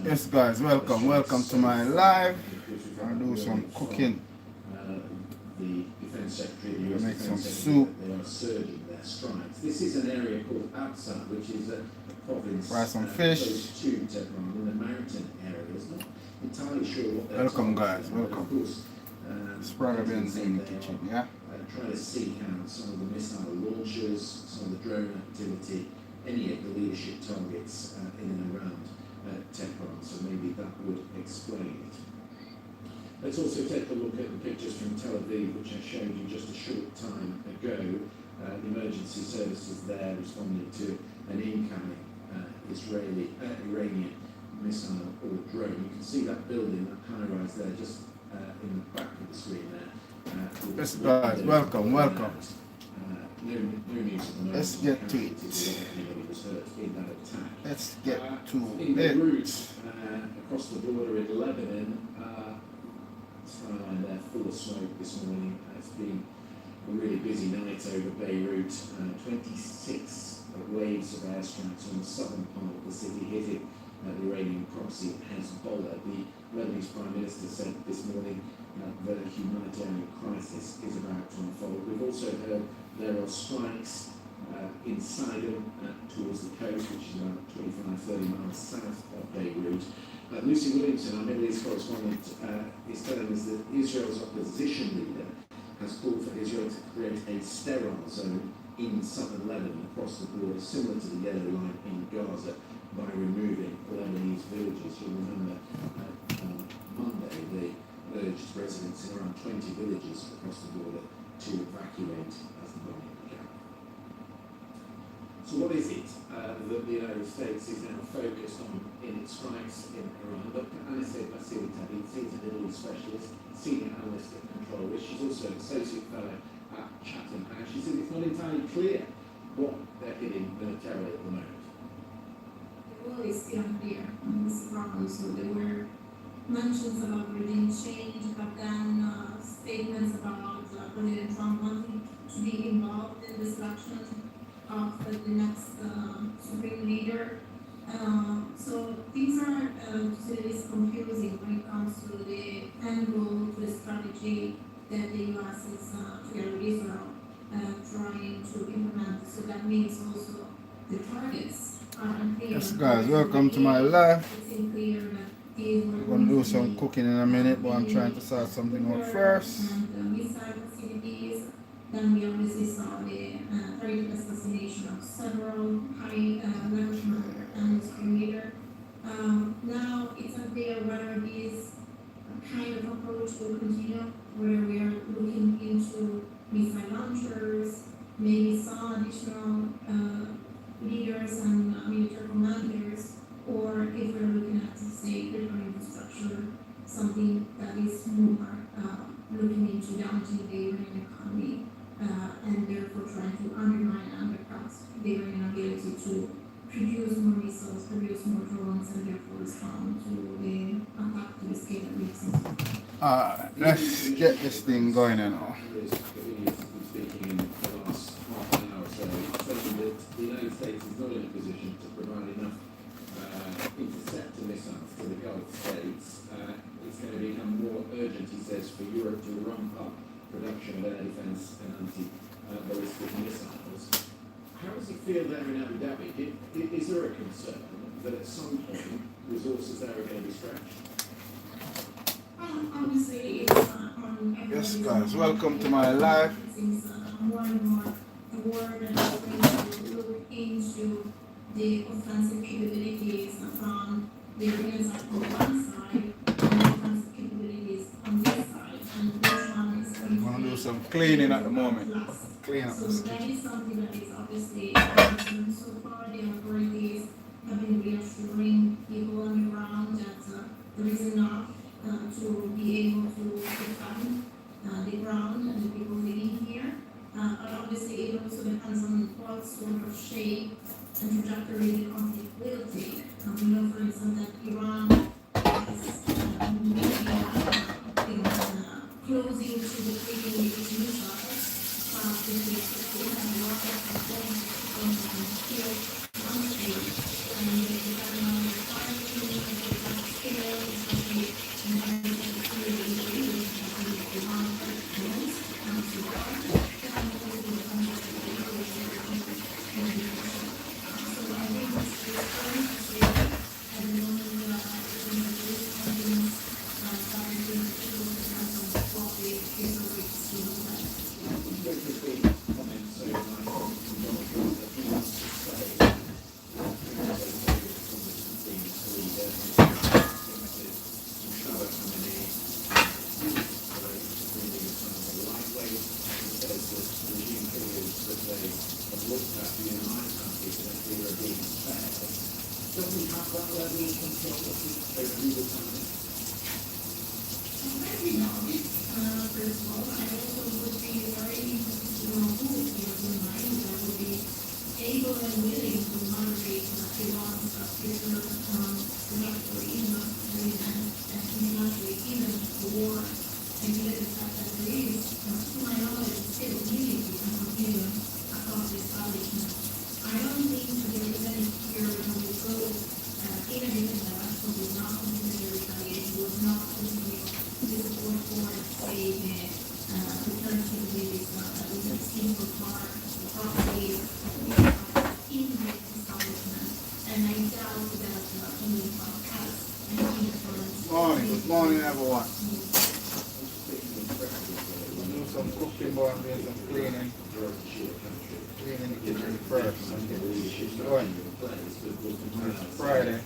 Yes guys, welcome to my live. I'll do some cooking. Make some soup. This is an area called Absa, which is a province. Fry some fish. To Tehran in the mountain areas. Not entirely sure what they're Welcome guys, welcome. Of course, Spraggabenz in the kitchen, yeah? Trying to see how some of the missile launches, some of the drone activity, any of the leadership targets in and around Tehran, so maybe that would explain it. Let's also take a look at the pictures from Tel Aviv, which I showed you just a short time ago. The emergency services there responding to an incoming Iranian missile or drone. You can see that building, that high-rise there, just in the back of the screen there. Yes guys, welcome. No news at the moment. Let's get to it. Anybody was hurt in that attack. Let's get to in it. Beirut, across the border in Lebanon, skyline there full of smoke this morning. It's been a really busy night over Beirut. 26 waves of airstrikes on the southern part of the city hitting the Iranian proxy Hezbollah. The Lebanese Prime Minister said this morning that a humanitarian crisis is about to unfold. We've also heard there are strikes inside them towards the coast, which is about 25-30 miles south of Beirut. Lucy Williamson, our Middle East correspondent, is telling us that Israel's opposition leader has called for Israel to create a sterile zone in southern Lebanon across the border, similar to the yellow line in Gaza, by removing Lebanese villages. You'll remember on Monday they urged residents in around 20 villages across the border to evacuate as the bombing began. So what is it that the United States is now focused on in its strikes in Iran? Dr. Anise Basili-Tabit, senior Middle East specialist, senior analyst at Control Risk. She's also an associate fellow at Chatham House. She said it's not entirely clear what they're hitting militarily at the moment. Well, it's still unclear on this problem. So there were mentions about regime change, but then statements about President Trump wanting to be involved in the selection of the next supreme leader. So things are still confusing when it comes to the end goal, to the strategy that the US is together with Israel trying to implement. So that means also the targets are unclear. Yes guys, welcome to my live. It's unclear that I'm going to do some cooking in a minute, but I'm trying to start something out first. And missile facilities. Then we obviously saw the targeted assassination of several high-level analyst leaders. Now it's unclear whether this kind of approach will continue, where we are looking into missile launchers, maybe some additional leaders and military commanders, or if we're looking at, say, critical infrastructure, something that is more looking into damaging the Iranian economy, and therefore trying to undermine and undercut the Iranian ability to produce more missiles, produce more drones, and therefore respond to the attack to the scale that we've seen. Let's get this thing going now. Speaking in the last half an hour or so, saying that the United States is not in a position to provide enough interceptor missiles to the Gulf states. It's going to become more urgent, he says, for Europe to ramp up production of air defense and anti-ballistic missiles. How does it feel there in Abu Dhabi? Is there a concern that at some point resources there are going to be stretched? Obviously, it's on Yes guys, welcome to my live. Since more and more the world is going to look into the offensive capabilities from the Iranians on one side and the offensive capabilities on this side, and which one is going I'm going to do some cleaning at the moment. Clean up So this that kitchen. is something that is obviously important. So far, the authorities have been reassuring people on the ground that there is enough to be able to defend the ground and the people living here. But obviously, it also depends on what sort of shape and trajectory the conflict will take. We know, for instance, that Iran is maybe closing to the taking its missiles. They have a lot of where we can take it over legal time. First of all, I also would be very interested to know who is here in mind that would be able and willing to moderate Iran's future trajectory, not really internationally, even the war, and given the fact that there is, to my knowledge, still unity and confusion across the establishment. I don't think that there is any fear when we go in a different direction, would not continue to retaliate, would not continue to support for, say, the return capabilities that we have seen so far, properly in the establishment, and I doubt that any has any influence. Good morning everyone. Do some cooking, but I'm doing some cleaning. Cleaning the kitchen first and get the shit going. It's Friday.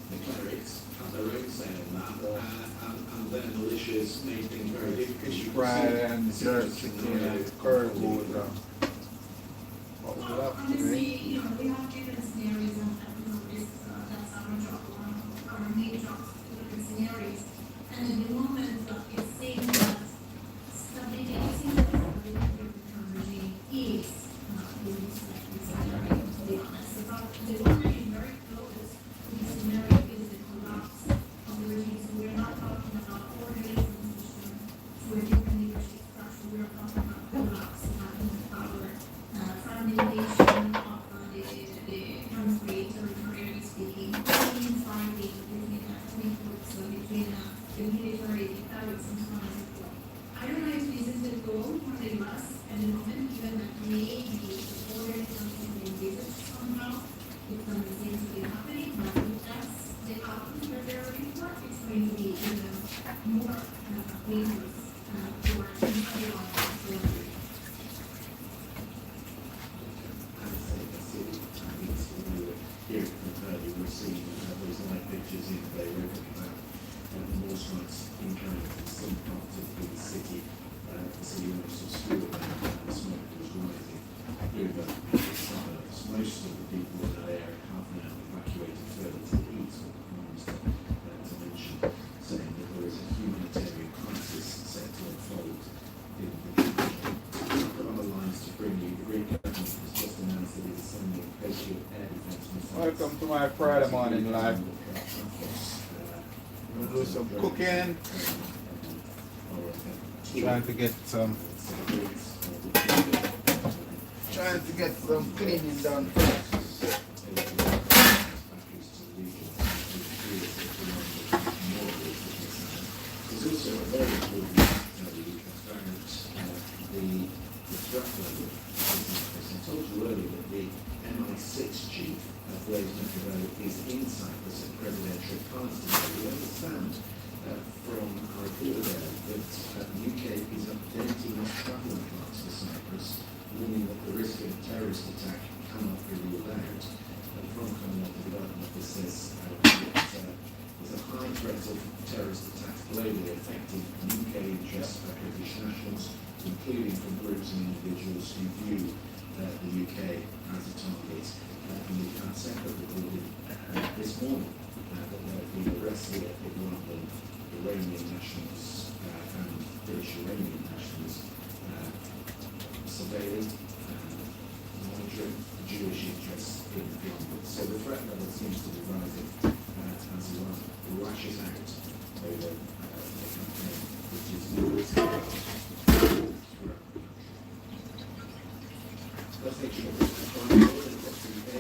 The clerics have their own say on that, and their militias made things very difficult. Fish Friday and jerk chicken and curry goes down. What we have Honestly, today? we have different scenarios and risks. That's our job, our main job, different scenarios. And at the moment, it seems that stability, regime is the most likely scenario, to be honest. But the one that is very close to the scenario is the collapse of the regime. So we're not talking about orderly transition to a different leadership structure. We're talking about collapse in power, fragmentation of the country, territorially speaking, fighting between ethnic groups, between the military, the pirates, and so on and so forth. I don't know if this is the goal for the US at the moment, given that maybe the border countries may envisage somehow. It doesn't seem to be happening, but if that's the outcome that they're looking for, it's going to be even more dangerous for everyone. Here we were seeing those live pictures in Beirut about more strikes incoming from some parts of the city. The city was obscured and the smoke was rising over the suburbs. Most of the people in that area have now evacuated further to the east, or the Prime Minister to mention, saying that there is a humanitarian crisis set to unfold in the country. I've got other lines to bring you. The Greek government has just announced that it is sending Patriot air defense missiles. Welcome to my Friday morning live. We'll do some cooking. Trying to get some cleaning done first. There's also a very important transparent the threat level. I told you earlier that the MI6 chief Blaise Machiavelli is in Cyprus at presidential cards today. We understand from our report there that the UK is updating its travel plans for Cyprus, meaning that the risk of a terrorist attack cannot be ruled out. And from Commonwealth Development, this says there's a high threat of terrorist attacks globally affecting UK interests by British nationals, including from groups and individuals who view the UK as a target. And we've had separate reported this morning that there have been arrests here in London, Iranian nationals and British Iranian nationals surveilling, monitoring Jewish interests in London. So the threat level seems to be rising as Iran lashes out over the campaign, which is always throughout the country. Let's make sure across the UK.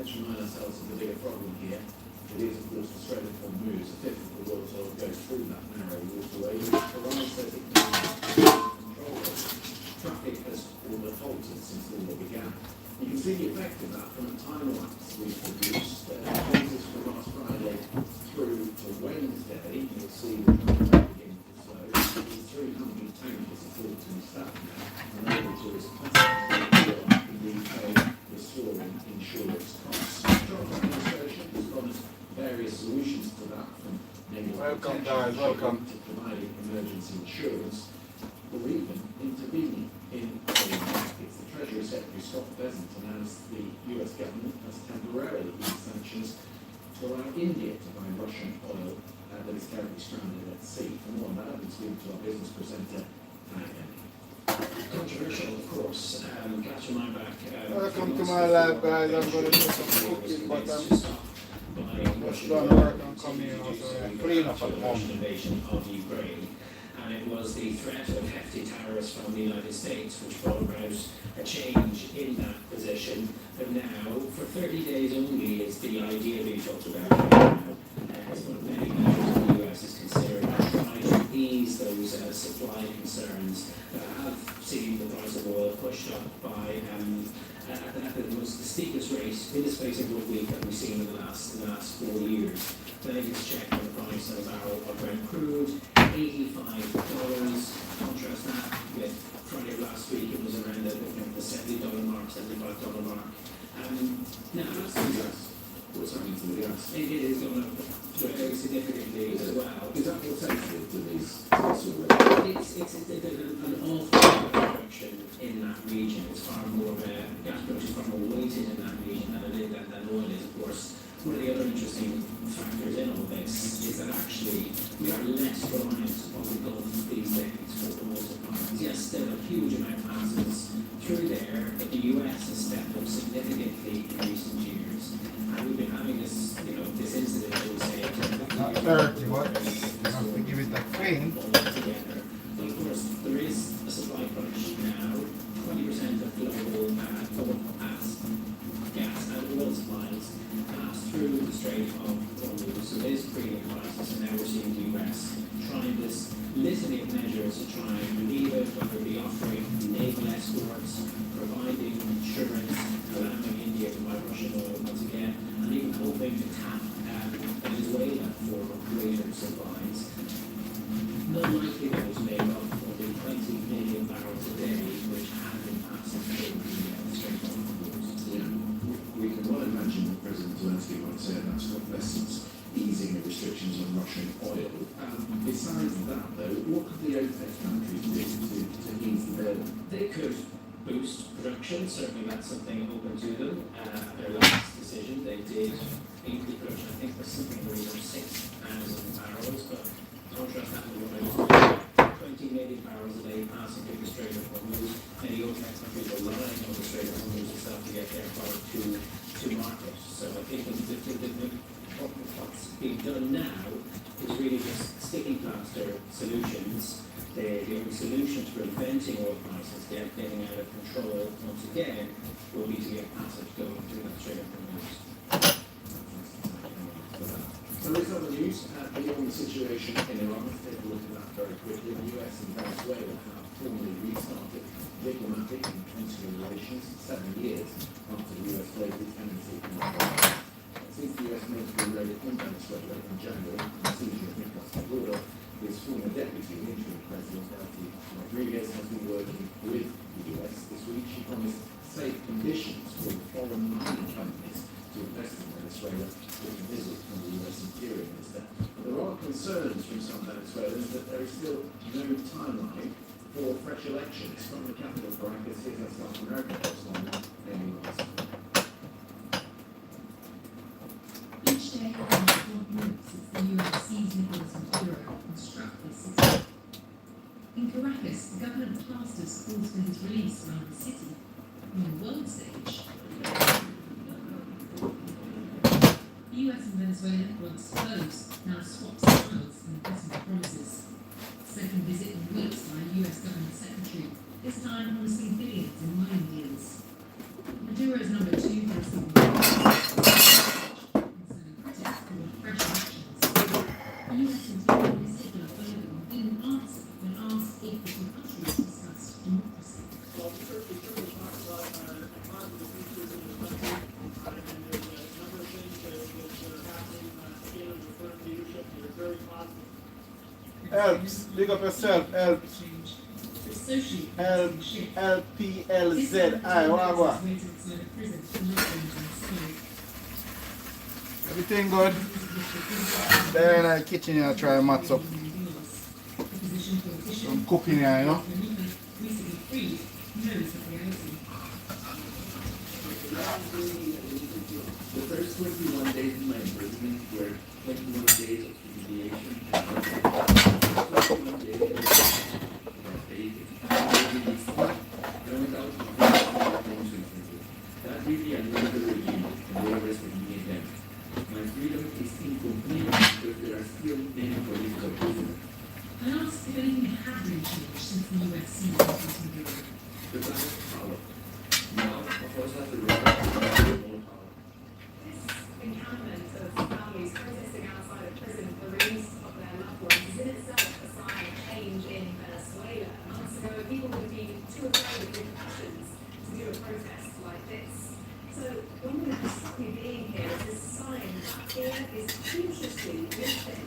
let's remind ourselves of the bigger problem here. It is, of course, the Strait of Hormuz. A fifth of the world's oil goes through that narrow waterway, which Iran says it can control it. Traffic has almost halted since the war began. You can see the effect of that from a time lapse we've produced. This from last Friday through to Wednesday. You'll see the traffic beginning to slow. These 300 tankers are full to staff now and able to respond to the UK restoring insurance costs. The Trump administration has promised various solutions to that, from negative Welcome, protection guys, welcome. to providing emergency insurance, or even intervening in oil markets. The Treasury Secretary Scott Bessent announced the US government has temporarily eased sanctions to allow India to buy Russian oil that is currently stranded at sea. For more on that, I've been speaking to our business presenter, Controversial, of course. Catch your mind back. Welcome to my lab, guys. I'm going to do some cooking, but I'm just done work. I'm coming out, so I'm clean up at the moment. Invasion of Ukraine, and it was the threat of hefty tariffs from the United States which brought about a change in that position. But now, for 30 days only, is the idea being talked about. It's one of many measures the US is considering to try to ease those supply concerns that have seen the price of oil pushed up by at the most steepest rate in the space of 1 week that we've seen in the last 4 years. The latest check on the price of a barrel of Brent crude, $85. Contrast that with Friday of last week, it was around the $70 mark, $75 mark. Now that's the US. what's happening to the gas? It is going up very significantly as well. Is that more sensitive to these? It's an awful lot of production in that region. It's far more gas production is far more weighted in that region than oil is, of course. One of the other interesting factors in all this is that actually we are less reliant on the Gulf these days for oil supplies. Yes, there are a huge amount passes through there, but the US has stepped up significantly in recent years. And we've been having this, this incident, I would say, Not 30, what? I have to give it a clean. together. But of course, there is a supply crunch now. 20% of global gas and oil supplies pass through the Strait of Hormuz. So there's a premium crisis, and now we're seeing the US trying this litany of measures to try and relieve it, whether it be offering naval escorts, providing insurance, allowing India to buy Russian oil once again, and even hoping to tap Venezuela for greater supplies. Not likely those made up for the 20 million barrels a day which have been passing through the Strait of Hormuz. Yeah, we can well imagine what President Zelensky might say about Scott Bessent's easing of restrictions on Russian oil. Besides that, though, what could the OPEC countries do to ease the burden? They could boost production, certainly that's something open to them. Their last decision, they did increase production, I think for something in the region of 6,000 barrels, but contrast that with what I was 20 million barrels a day passing through the Strait of Hormuz. Many OPEC countries are relying on the Strait of Hormuz itself to get their product to market. So I think what's being done now is really just sticking plaster solutions. The only solution to preventing oil prices getting out of control once again will be to get passage going through that Strait of Hormuz. So there's other news beyond the situation in Iran. Let's take a look at that very quickly. The US and Venezuela have formally restarted diplomatic and consular relations 7 years after the US played its tendency in the war. Since the US military raid in Venezuela in January, the seizure of Nicolas Maduro, his former deputy, the interim president, Delcy Rodriguez, has been working with the US. This week she promised safe conditions for foreign mining companies to invest in Venezuela with a visit from the US Interior Minister. But there are concerns from some Venezuelans that there is still no timeline for fresh elections. From the capital, Caracas, here's our South American correspondent, Amy Ross. Each day around 12 minutes since the US seized Nicolas Maduro and struck the city. In Caracas, the government plasters calls for his release around the city. On the world stage, the US and Venezuela, once close, now swap styles and impossible promises. Second visit in weeks by a US government secretary, this time promising billions in mining deals. Maduro's number 2 has been Secretary of State of Lebanon didn't answer when asked if the two countries discussed democracy. Well, we certainly talk about our positive features in the country, and there's a number of things that are happening here in the current leadership that are very positive. Helps. Big up yourself. Helps. LPLZI. What? Everything good? There in the kitchen here, try mats up. Some cooking here, you know? The first 21 days of my imprisonment were 21 days of humiliation and 21 days of that really annoyed the regime and they arrested me again. My freedom is incomplete because there are still many political prisoners. I asked if anything had been changed since the US seized Intensifying Beirut. The balance of power. Now, of course, that's the right to more power. This encampment of families protesting outside of prison for the release of their loved ones is in itself a sign of change in Venezuela. Months ago, people would have been too afraid of repercussions to do a protest like this. So when we're suddenly being here, it's a sign that fear is consciously lifting.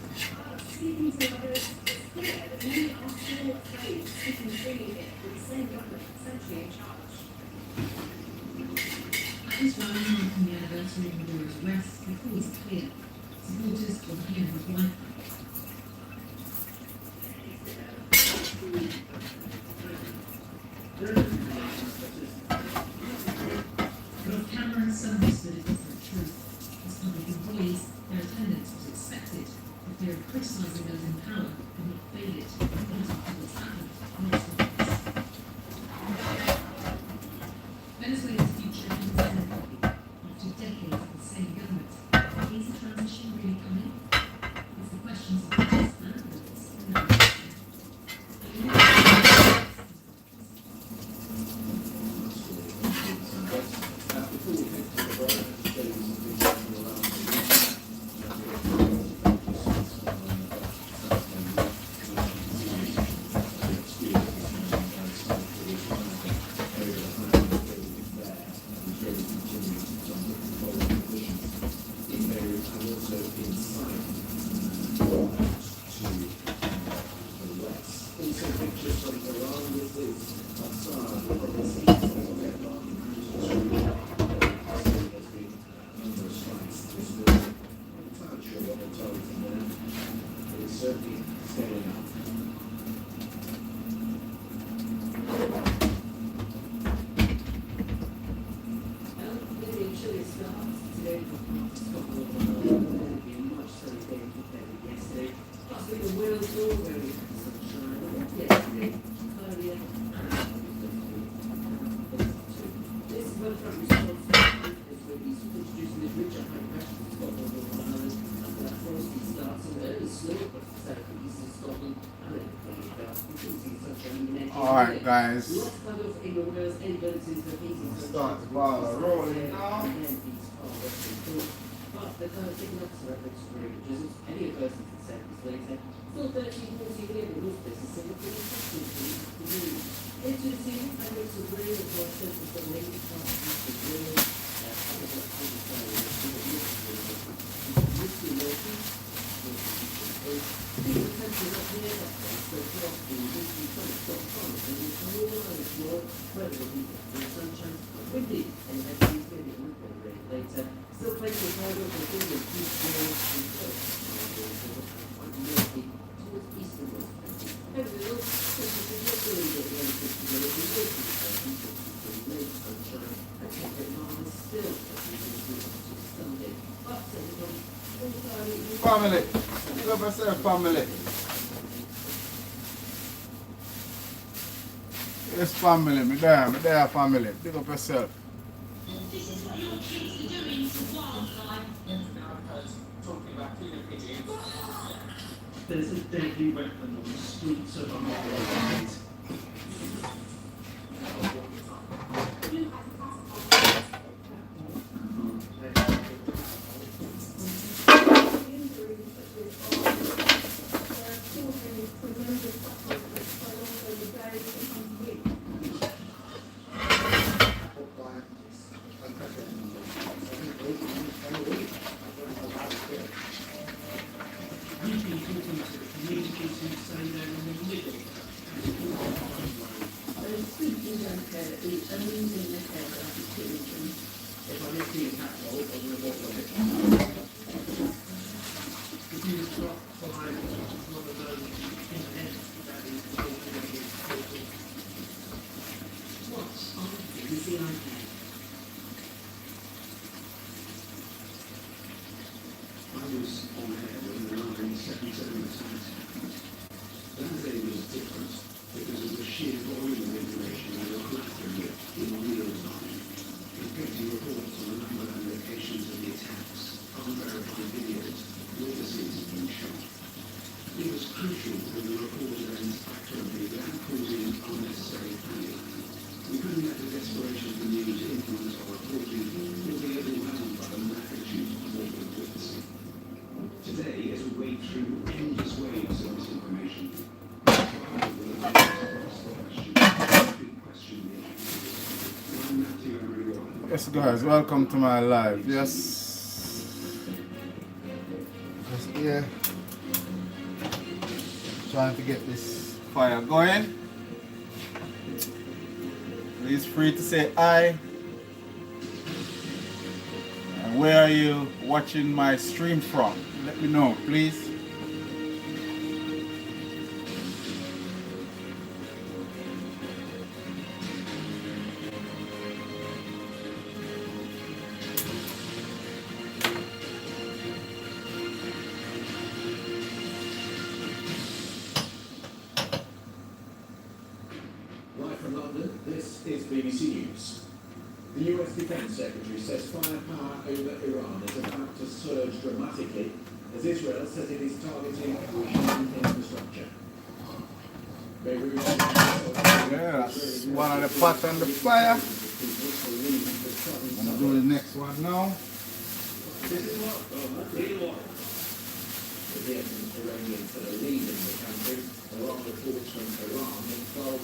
Speaking to others, it's clear that we are still afraid of speaking freely here with the same government essentially in charge. At this rally marking the anniversary of Maduro's arrest, the call is clear. Supporters of the Home of Life Act. But off camera, some whispered a different truth. As public employees, their attendance was expected. The fear of criticising those in power could not fail it. What's happened makes the difference. Venezuela's future is unlikely. After decades of the same government, is a transition really coming? It's the questions of peace and others in the Alright guys, start the ball rolling now. Family, pick up yourself, family. Yes, family, me there, family. Pick up yourself. This is what your kids are doing to wildlife. There's a deadly weapon on the streets of our world. is the iPad. I was on air when the 977 attacks happened. That day was different because of the sheer volume of information we were grappling with in real time. Conflicting reports on the number and locations of the attacks, unverified videos, witnesses being shot. It was crucial that the reported ends accurately without causing unnecessary panic. We couldn't let the desperation of the news influence our reporting or be overwhelmed by the magnitude of what we were witnessing. Today, as we wade through endless waves of misinformation, we try with a Yes, guys, welcome to my live. Yes. Just here. Trying to get this fire going. Please free to say hi. And where are you watching my stream from? Let me know, please. Live from London, this is BBC News. The US Defense Secretary says firepower over Iran is about to surge dramatically as Israel says it is targeting regime infrastructure. Beirut. Yeah, that's one of the pots on the fire. I'm gonna do the next one now. This is what? Clean water. The Iranians that are leaving the country, there are reports from Iran that 1,200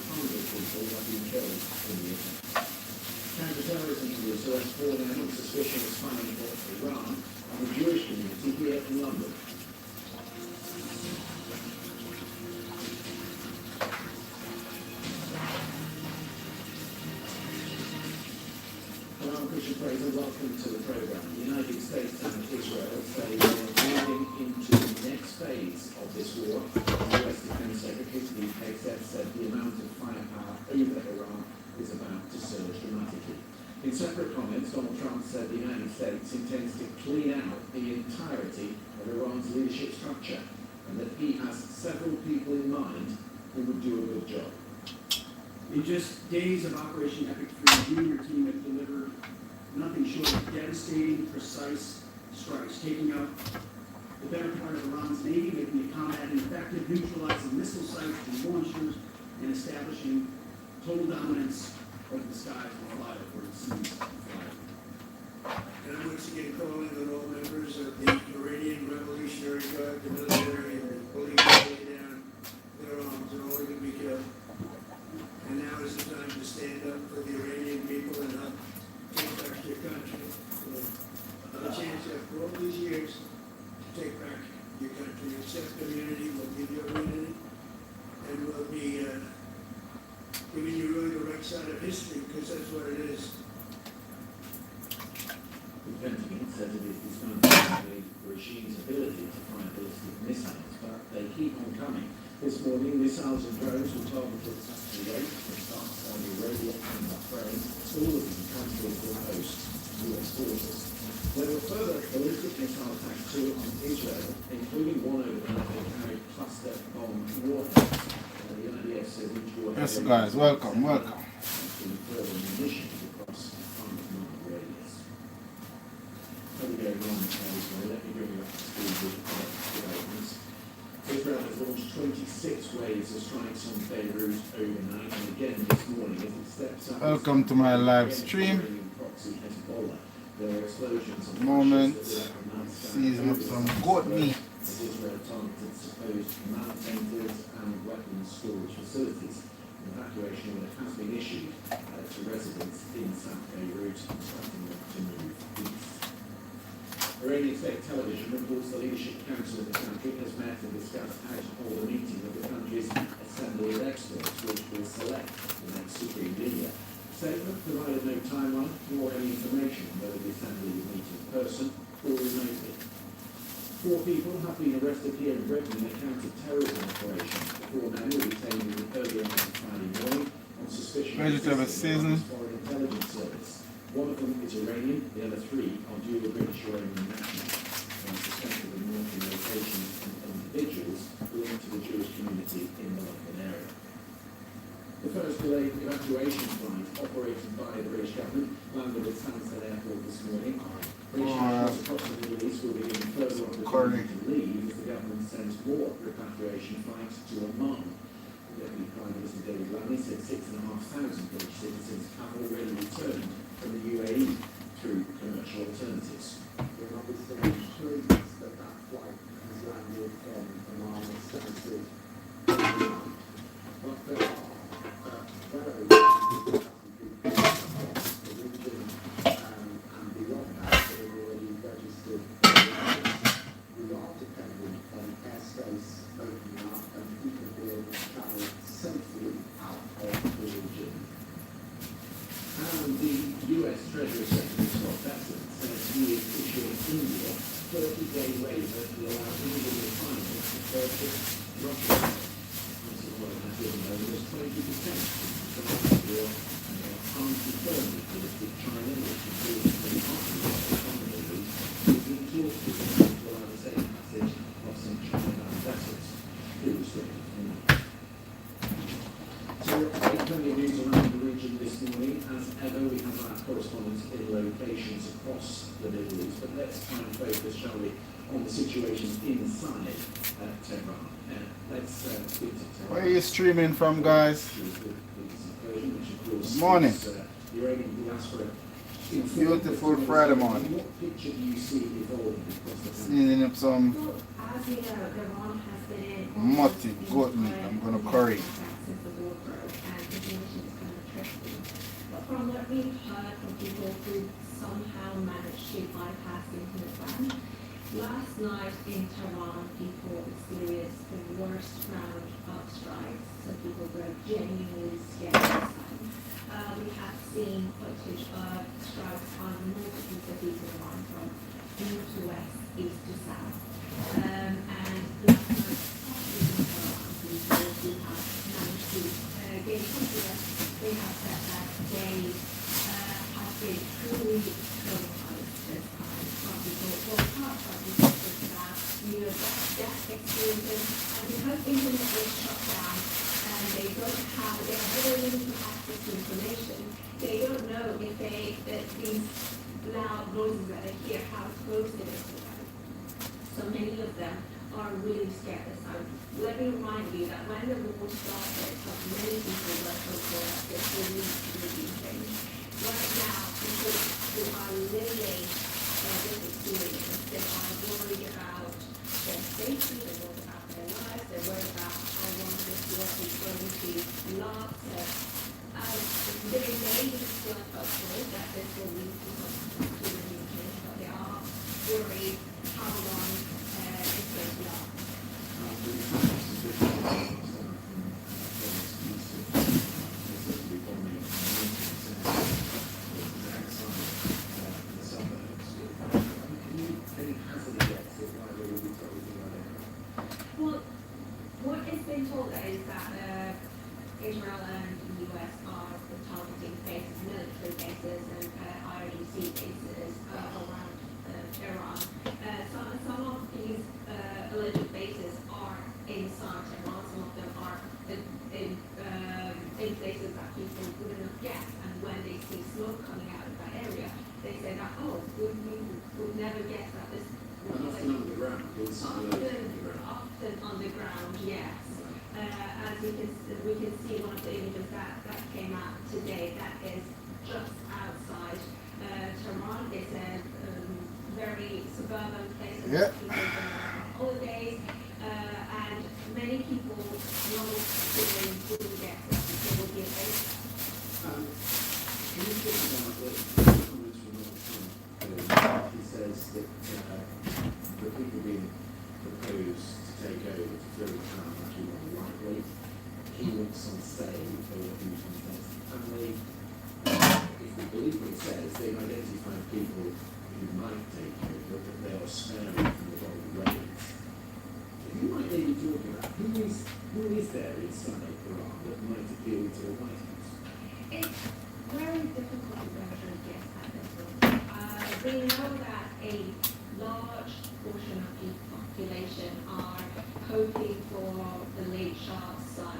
people have been killed in the attack. Counter-terrorism groups arrest falling on suspicion of spying for Iran and the Jewish community here in London. Hello, I'm Christian Fraser. Welcome to the programme. The United States and Israel say they are moving into the next phase of this war. The US Defense Secretary Steve Hexet said the amount of firepower over Iran is about to surge dramatically. In separate comments, Donald Trump said the United States intends to clean out the entirety of Iran's leadership structure and that he has several people in mind who would do a good job. In just days of Operation Epic Freeze, you and your team have delivered nothing short of devastating, precise strikes, taking out the better part of Iran's navy, making it combat ineffective, neutralizing missile sites and launchers, and establishing total dominance over the skies and fly over the seas and fly. And I'm once again calling on all members of the Iranian Revolutionary Guard, the military, and the police to lay down their arms and all can be killed. And now is the time to stand up for the Iranian people and help take back your country. A chance after all these years to take back your country. Accept immunity, we'll give you immunity, and we'll be giving you really the right side of history, because that's what it is. The Pentagon says it is dismantling the regime's ability to fire ballistic missiles, but they keep on coming. This morning, missiles and drones were targeted at Kuwait, Qatar, Saudi Arabia, and Bahrain, all of them countries that host US forces. There were further ballistic missile attacks too on Israel, including one over there that carried cluster bomb warheads. The IDF says each warhead. Yes, guys, welcome. Further munitions across 5-mile radius. Let me go on, let me bring you up to speed with developments. Israel has launched 26 waves of strikes on Beirut overnight, and again this morning as it steps up. Welcome to my live stream. There are explosions and Moment. flashes Season up some goat meat. as Israel targeted supposed command centers and weapons storage facilities. An evacuation order has been issued to residents in South Beirut, instructing them to move east. Iranian state television reports the Leadership Council of the country has met to discuss how to hold a meeting of the country's Assembly of Experts, which will select the next supreme leader. Statement provided no timeline nor any information on whether the Assembly will meet in person or remotely. 4 people have been arrested here in Britain in a counter-terrorism operation. 4 men were detained in the early hours of Friday morning on suspicion Vegetable of seasoning. Foreign Intelligence Service. One of them is Iranian, the other three are dual British Iranian nationals and suspected of monitoring locations and individuals linked to the Jewish community in the London area. The first delayed evacuation flight operated by the British government landed at Stansted Airport this morning. British nationals across the Middle East will be given further opportunity to leave as the government sends more repatriation flights to Oman. Deputy Prime Minister David Lammy said 6,500 British citizens have already returned from the UAE through commercial alternatives. We're obviously pleased that that flight has landed from Oman at Stansted. But there are very people across the region and beyond that that have already registered. We are dependent on airspace opening up and people being able to travel safely out of the region. And the US Treasury Secretary Scott Bessent says he is issuing India 30-day waiver to allow individual finance to purchase Russian oil. Price of oil has given over as 20% to the war, and they are unconfirmed deals with China, which includes the arms economy, is exhausted enough to allow the safe passage of some China-bound vessels through the Strait of Hormuz. So we're plenty of news around the region this morning. As ever, we have our correspondents in locations across the Middle East, but let's try and focus, shall we, on the situation inside Tehran. Let's speak to Tehran. Where are you streaming from, guys? Morning. Beautiful Friday morning. What picture do you see evolving across the Seasoning up some So, as you know, Iran has been in mutty goat meat. I'm gonna curry. since the war broke, and the situation is kind of tricky. But from what we've heard from people who somehow managed to bypass the internet ban, last night in Tehran, people experienced the worst round of strikes. So people were genuinely scared. We have seen footage of strikes on multiple cities in Iran, from east to west, east to south. And last night, people who have managed to gain confidence, they have said that they have been truly traumatized this time. Some people woke up, some people talked about death experiences, and because internet was shut down, and they are very limited access to information, they don't know if these loud noises that they hear, how close it is to them. So many of them are really scared this time. Let me remind you that when the war started, many people were hopeful that this will lead to the change. Right now, people who are living this experience, they are worried about their safety, they're worried about their lives, they're worried about how long this war is going to last. They may be still hopeful that this will lead to some change, but they are worried how long it's going to last. Well, what has been told is that Israel and the US are targeting bases, military bases, and IRGC bases around Iran. Some of these alleged bases are inside Iran. Some of them are in places that people wouldn't guess. And when they see smoke coming out of that area, they say that, oh, we would never guess that this. Often on the ground, often on the ground, yes. As we can see one of the images that came out today, that is just outside Tehran. It's a very suburban place where people go on holidays, and many people wouldn't get that there will be a base. Can you talk about the comments from Donald Trump? He says that the people being proposed to take over to fill the town actually more likely. He wants some say for what he wants. And they, if we believe what it says, they've identified people who might take over, but they are sparing from the golden rains. If you might maybe talk about who is there inside Iran that might appeal to the White House? It's very difficult to venture a guess at this point. We know that a large portion of the population are hoping for the late Shah's son,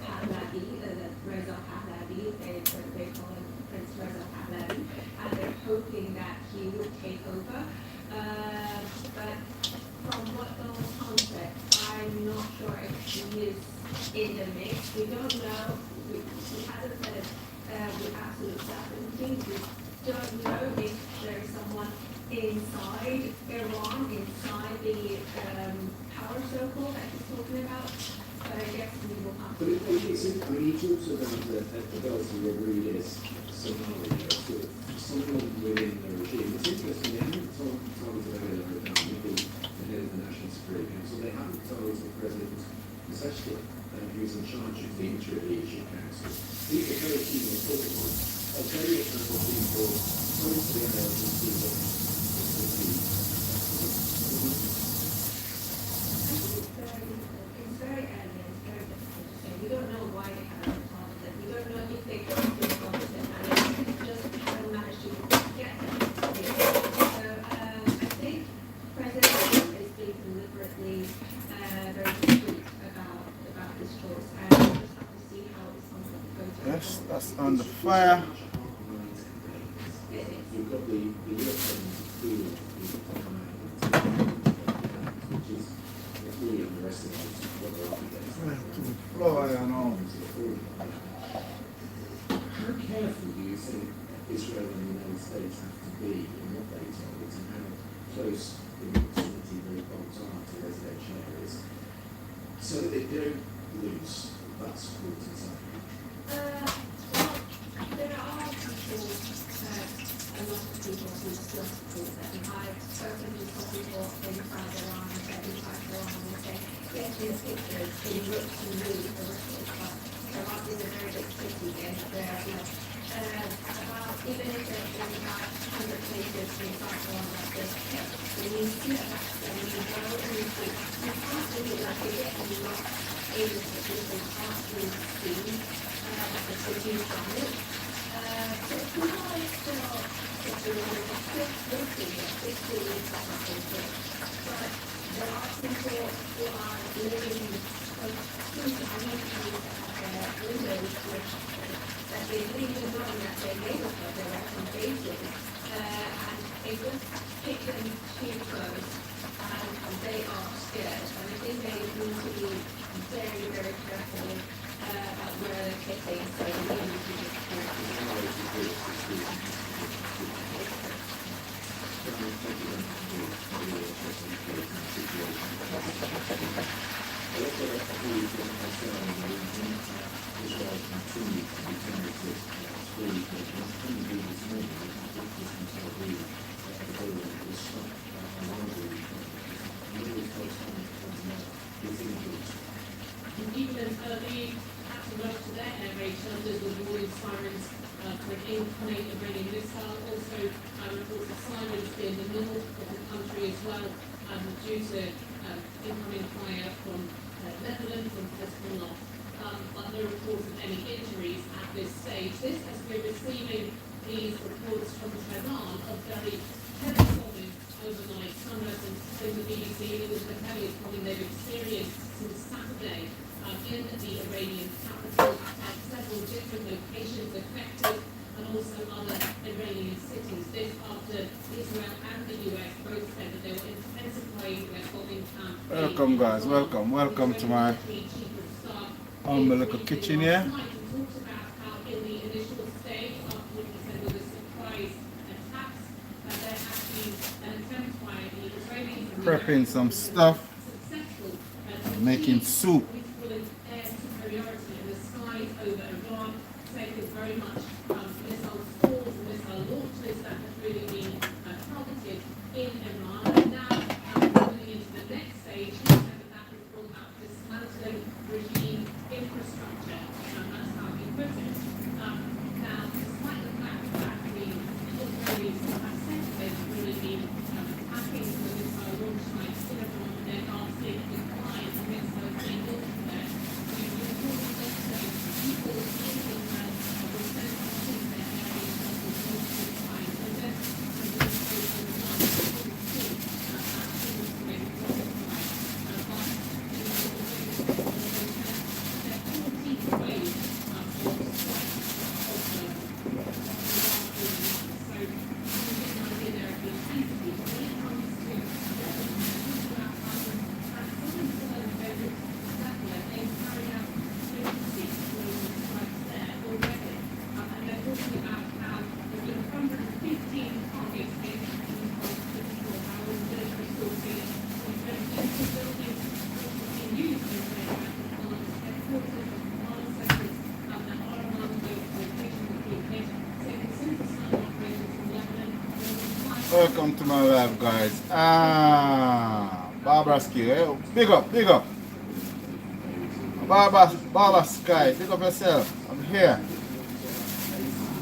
Pahlavi, Reza Pahlavi, they call him Prince Reza Pahlavi, and they're hoping that he would take over. But from what Donald Trump said, I'm not sure if he is in the mix. We don't know. He hasn't said it with absolute certainty. We don't know if there is someone inside Iran, inside the power circle that he's talking about. But I guess we will have to. But I mean, he talks about the Gulf Rodriguez scenario, sort of someone within the regime. It's interesting, they haven't told us about it over time, maybe the head of the National Security Council. They haven't told the President Escalation, who's in charge of the Interim Leadership Council. These are very key on talking about very example people coming to the ILCC that It's very early and it's very difficult to say. We don't know why they haven't responded. We don't know if they could have responded and just haven't managed to get them. So I think President Trump is being deliberately very discreet about this choice, and we'll just have to see how it's going to go. Yes, that's under fire. you've got the European feeling which is really underestimates what they're up against. Floor, you know. How careful do you think Israel and the United States have to be in what they target and how close in proximity those bombs are to residential areas so that they don't lose that support and so Well, there are people, a lot of people who still support them. I've spoken to some people inside Iran and inside Iran and they say, yes, these pictures, they look to me horrific, but Iran is a very big city and there, about, even if there's about 100 places inside Iran that there's kept, when you see a vaccine, when you go and you see, you can't really like it yet, and you're not able to do it, you can't really see the city from it. So it's not like still situated, it's still looking at 60 something, but there are people who are living close to communities that have their windows which that they didn't even know that their neighborhood, their actual bases, and they just pick them too close, and they are scared. And I think they need to be very, very careful about where they're hitting, so they need to be Even the active rush to their air raid shelters with warning sirens for an incoming Iranian missile. Also, reports of sirens in the north of the country as well due to incoming fire from Lebanon, from Hezbollah. But no reports of any injuries at this stage. This has been receiving these reports from Tehran of very heavy bombing overnight. Some residents told the BBC it was the heaviest bombing they've experienced since Saturday in the Iranian capital, at several different locations affected, and also other Iranian cities. This after Israel and the US both said that they were intensifying their bombing campaign. Welcome guys, welcome to my humble little kitchen here. Talked about how in the initial stage, after what he said was a surprise attacks, there has been an attempt by the Israelis Prepping some stuff, making soup. Over Iran, taken very much missile falls and missile launches that have really been targeted in Iran. And now, moving into the next stage, he said that is all about dismantling regime infrastructure. That's how he put it. Now, despite the fact that the Israelis have said they've really been attacking the missile launch sites in Iran, there are big declines in missiles being launched there. Welcome to my live, guys. Barbara Ski, big up, big up. Barbara Sky, big up yourself. I'm here.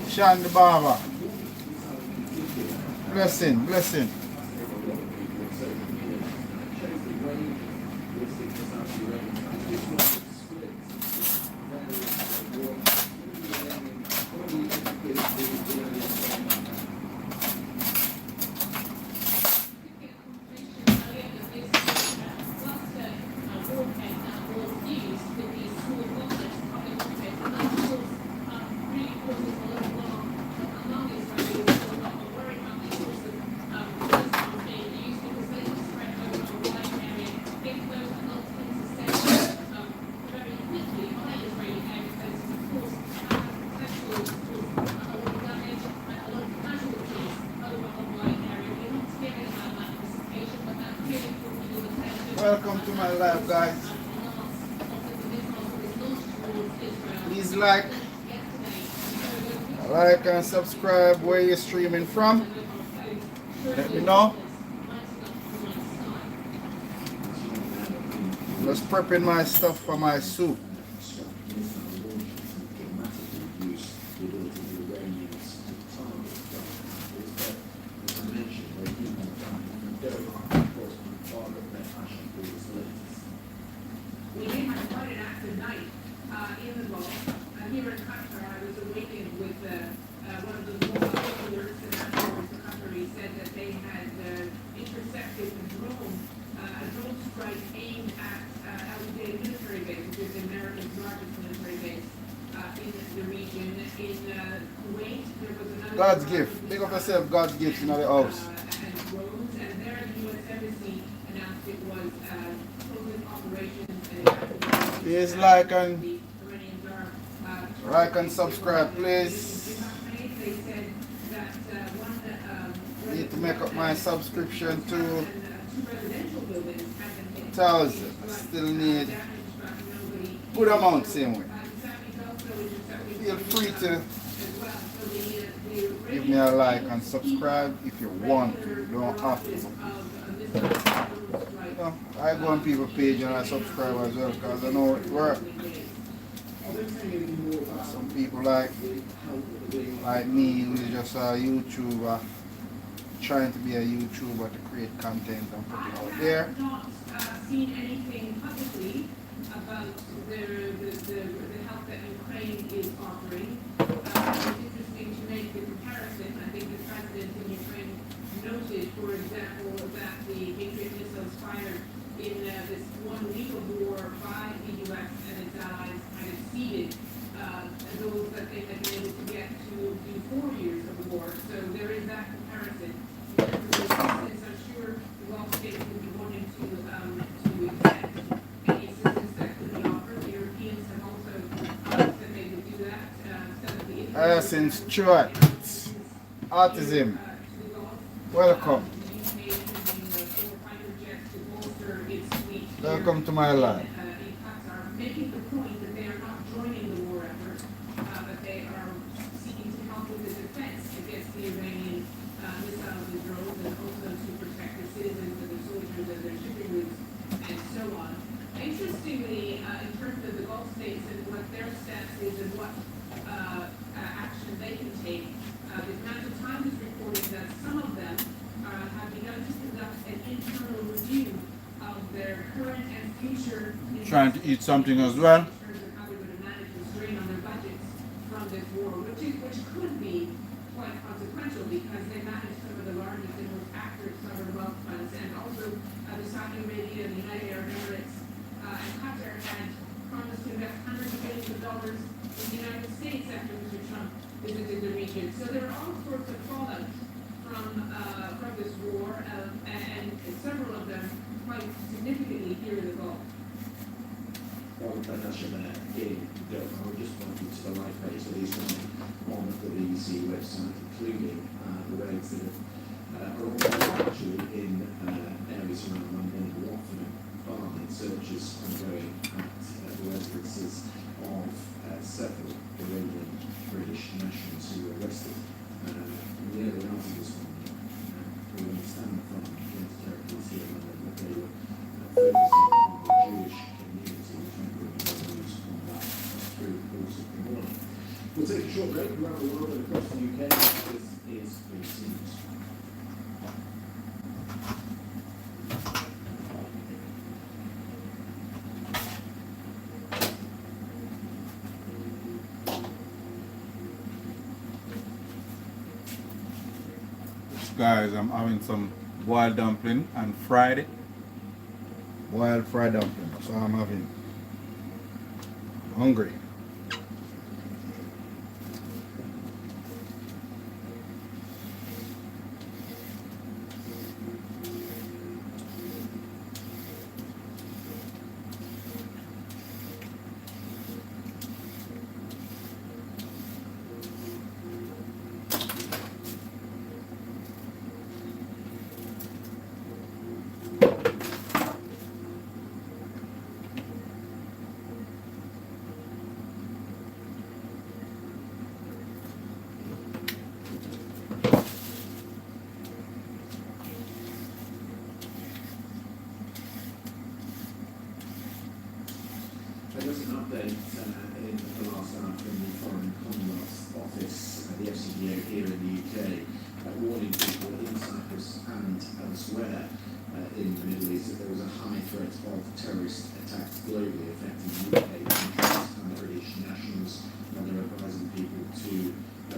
Sean the Barber. Blessing, blessing. Welcome to my live, guys. Please like and subscribe where you're streaming from. Let me know. Just prepping my stuff for my soup. We did have quite an active night in the Gulf. Here in Qatar, I was awakened with one of the mobile alerts and afterwards the Qatari said that they had intercepted a drone strike aimed at Al-Udeid military base, which is America's largest military base in the region. In Kuwait, there was another... God's gift. Big up yourself, God's gift in the house. And drones, and there the U.S. Embassy announced it was closing operations. Please like and subscribe, please. Need to make up my subscription to 1,000. Still need good amount same way. Feel free to give me a like and subscribe if you want to. You don't have to. You know, I go on people's page and I subscribe as well because I know it works. Some people like me who's just a YouTuber, trying to be a YouTuber to create content and put it out there. I have not seen anything publicly about the help that Ukraine is offering. It's interesting to make the comparison. I think the president in Ukraine noted, for example, that the Patriot missiles fired in this 1 week of war by the U.S. and its allies kind of exceeded those that they had been able to get to do 4 years of war. So there is that comparison. In terms of assistance, I'm sure the Gulf states would be wanting to accept any assistance that could be offered. The Europeans have also said they would do that. Since Stuart, autism, welcome. Welcome to my life. Making the point that they are not joining the war effort, but they are seeking to help with the defense against the Iranian missiles and drones, and also to protect the citizens and the soldiers and their shipping routes, and so on. Interestingly, in terms of the Gulf states and what their stance is and what action they can take, the Financial Times is reporting that some of them have begun to conduct an internal review of their current and future... Trying to eat something as well. ...in terms of how they're going to manage the strain on their budgets from this war, which could be quite consequential because they manage some of the largest and most active sovereign wealth funds, and also the Saudi Arabia, the United Arab Emirates, and Qatar had promised to invest hundreds of billions of dollars in the United States after Mr. Trump visited the region. So there are all sorts of fallout from this war, and several of them quite significantly here in the Gulf. Well, that's your again, I would just point you to the live page of these on the BBC website, including the raids that are all actually in areas around London and Watford and Barnet, searches ongoing at the residences of several Iranian British nationals who were arrested near the Aldi this morning. We'll take a short break around the world and across the UK. This is Big News. Guys, I'm having some boiled dumpling and fried it. Boiled fried dumpling. So I'm having. Hungry. There was an update in the last hour from the Foreign Commonwealth Office, the FCDO here in the UK, warning people in Cyprus and elsewhere in the Middle East that there was a high threat of terrorist attacks globally affecting UK nationals and British nationals, and they're advising people to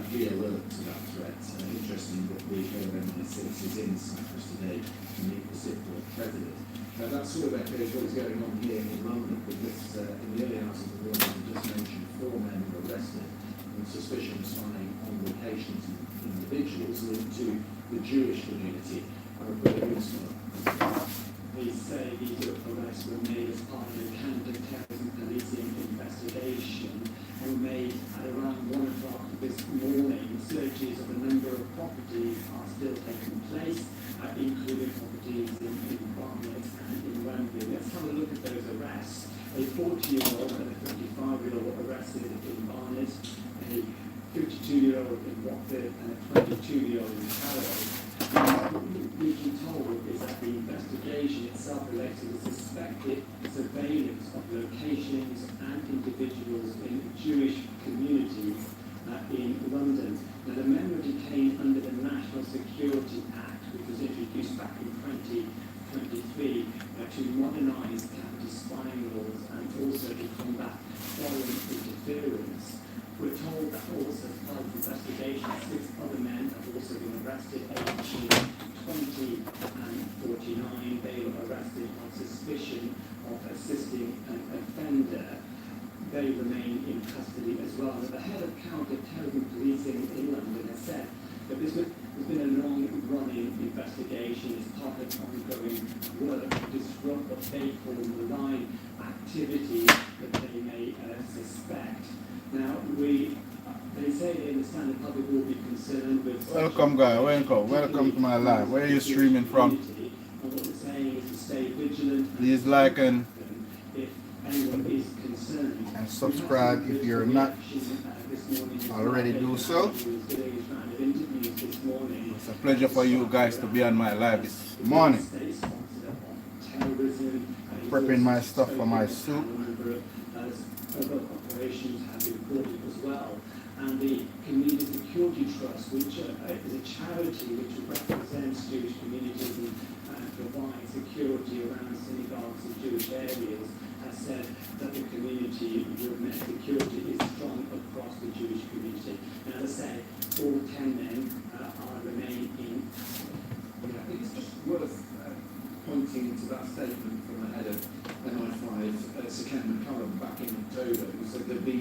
be alert to that threat. Interesting that the head of MI6 is in Cyprus today to meet the Cypriot president. That sort of echoes what is going on here in London, because in the early hours of the morning, we just mentioned 4 men were arrested on suspicion of spying on locations and individuals linked to the Jewish community. Police say these arrests were made as part of a counter-terrorism policing investigation and were made at around 1 o'clock this morning. Searches of a number of properties are still taking place, including properties in Barnet and in Wembley. Let's have a look at those arrests. A 40-year-old and a 55-year-old arrested in Barnet, a 52-year-old in Watford and a 22-year-old in Harrow. What we've been told is that the investigation itself relates to the suspected surveillance of locations and individuals in Jewish communities in London. Now, the men were detained under the National Security Act, which was introduced back in 2023 to modernise counter-spying laws and also to combat foreign interference. We're told that also as part of the investigation, 6 other men have also been arrested, aged 20 and 49. They were arrested on suspicion of assisting an offender. They remain in custody as well. The head of counter-terrorism policing in London has said that there's been a long-running investigation as part of ongoing work to disrupt what they call malign activity that they may suspect. Now, they say they understand the public will be concerned with... Welcome, guy. Welcome to my live. Where are you streaming from? And what they're saying is to stay vigilant. Please like and anyone is concerned. And subscribe if you're not already do so. It's a pleasure for you guys to be on my live this morning. Prepping my stuff for my soup. Other operations have been reported as well. And the Community Security Trust, which is a charity which represents Jewish communities and provides security around synagogues and Jewish areas, has said that the community security is strong across the Jewish community. Now, as I say, all 10 men are remaining in. I think it's just worth pointing to that statement from the head of MI5, Second McCullum, back in October, who said there'd be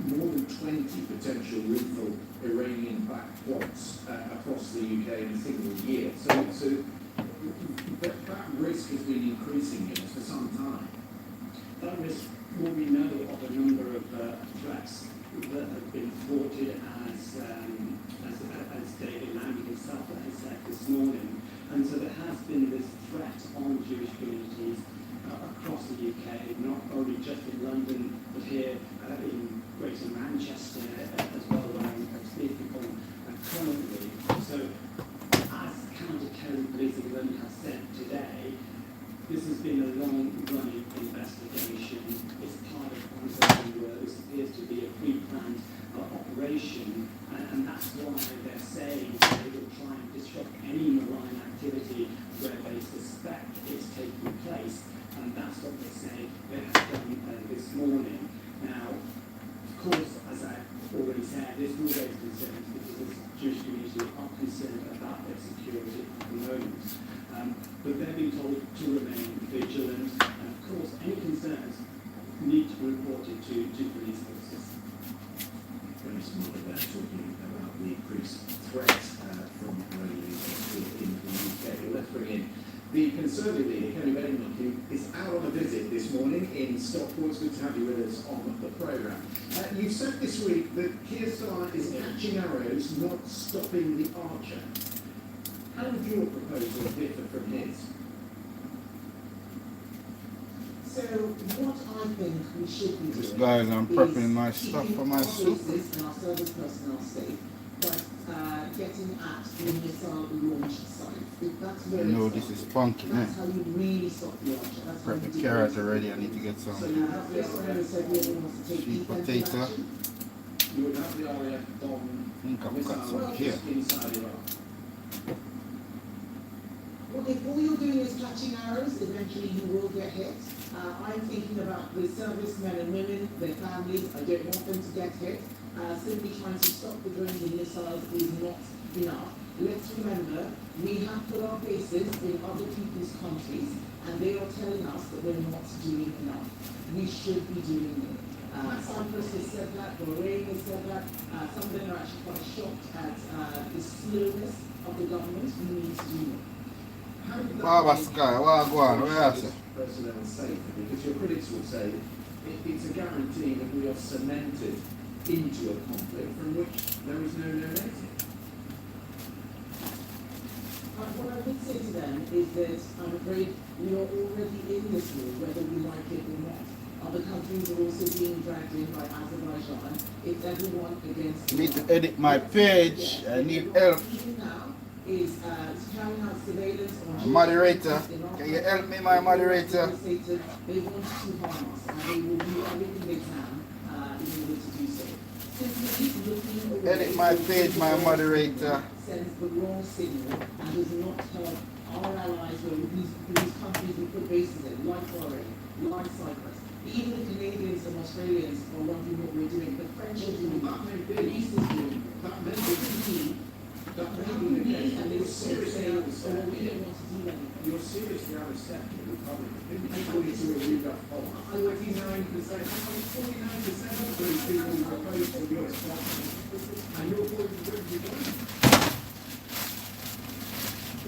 more than 20 potential lethal Iranian-backed plots across the UK in a single year. So that risk has been increasing for some time. That risk, what we know of a number of threats that have been thwarted as David Langley himself has said this morning. And so there has been this threat on Jewish communities across the UK, not only just in London, but here in Greater Manchester as well, where I'm speaking from currently. So as counter-terrorism policing in London has said today, this has been a long-running investigation. It's part of ongoing work. This appears to be a pre-planned any malign activity where they suspect it's taking place, and that's what they say they have done this morning. Now, of course, as I already said, this will raise concerns because the Jewish community are concerned about their security at the moment. But they're being told to remain vigilant, and of course, any concerns need to be reported to police forces. Very smart about talking about the increased threat from radicalism in the UK. Well, let's bring in the Conservative leader, Kenny Benjamin, who is out on a visit this morning in Stockport. It's good to have you with us on the programme. You said this week that Keir Starmer is catching arrows, not stopping the archer. How would your proposal differ from his? So what I think we should be doing This guys, I'm prepping my is stuff keeping for my our soup. forces and our service personnel safe, but getting at the missile launch sites. That's where You know it this starts. is funky, man. That's how you really stop the archer. That's how Prep you the do carrot it. already. I need to get some So you have this one who said really wants to take sweet defensive potato. action. You would have the RAF bomb I think I've got some here. inside Iraq. Well, if all you're doing is catching arrows, eventually you will get hit. I'm thinking about the servicemen and women, their families. I don't want them to get hit. Simply trying to stop the drones and missiles is not enough. Let's remember, we have put our faces in other people's countries, and they are telling us that we're not doing enough. We should be doing more. Cyprus has said that, Bahrain has said that. Some of them are actually quite shocked at the slowness of the government. We need to do more. Baba Sky, what go on? Where are you? Personnel safer, because your critics will say it's a guarantee that we are cemented into a conflict from which there is no exit. What I would say to them is that I'm afraid we are already in this war, whether we like it or not. Other countries are also being dragged in by Azerbaijan. It's everyone against. I need to edit my page. I need help. Now is carrying out surveillance on Moderator, can you help me, my moderator? They want to harm us, and they will do everything they can in order to do so. Simply looking away. Edit my page, my moderator. Sends the wrong signal and does not help our allies whose countries we put bases in, like Bahrain, like Cyprus. Even the Canadians and Australians are wondering what we're doing. The French are doing it. The East is doing it. That may be and they say, oh, well, we don't want to do that. You're seriously out of step with the Republic. According to a YouGov poll, 49% of those people who opposed to US policy, and you're going to do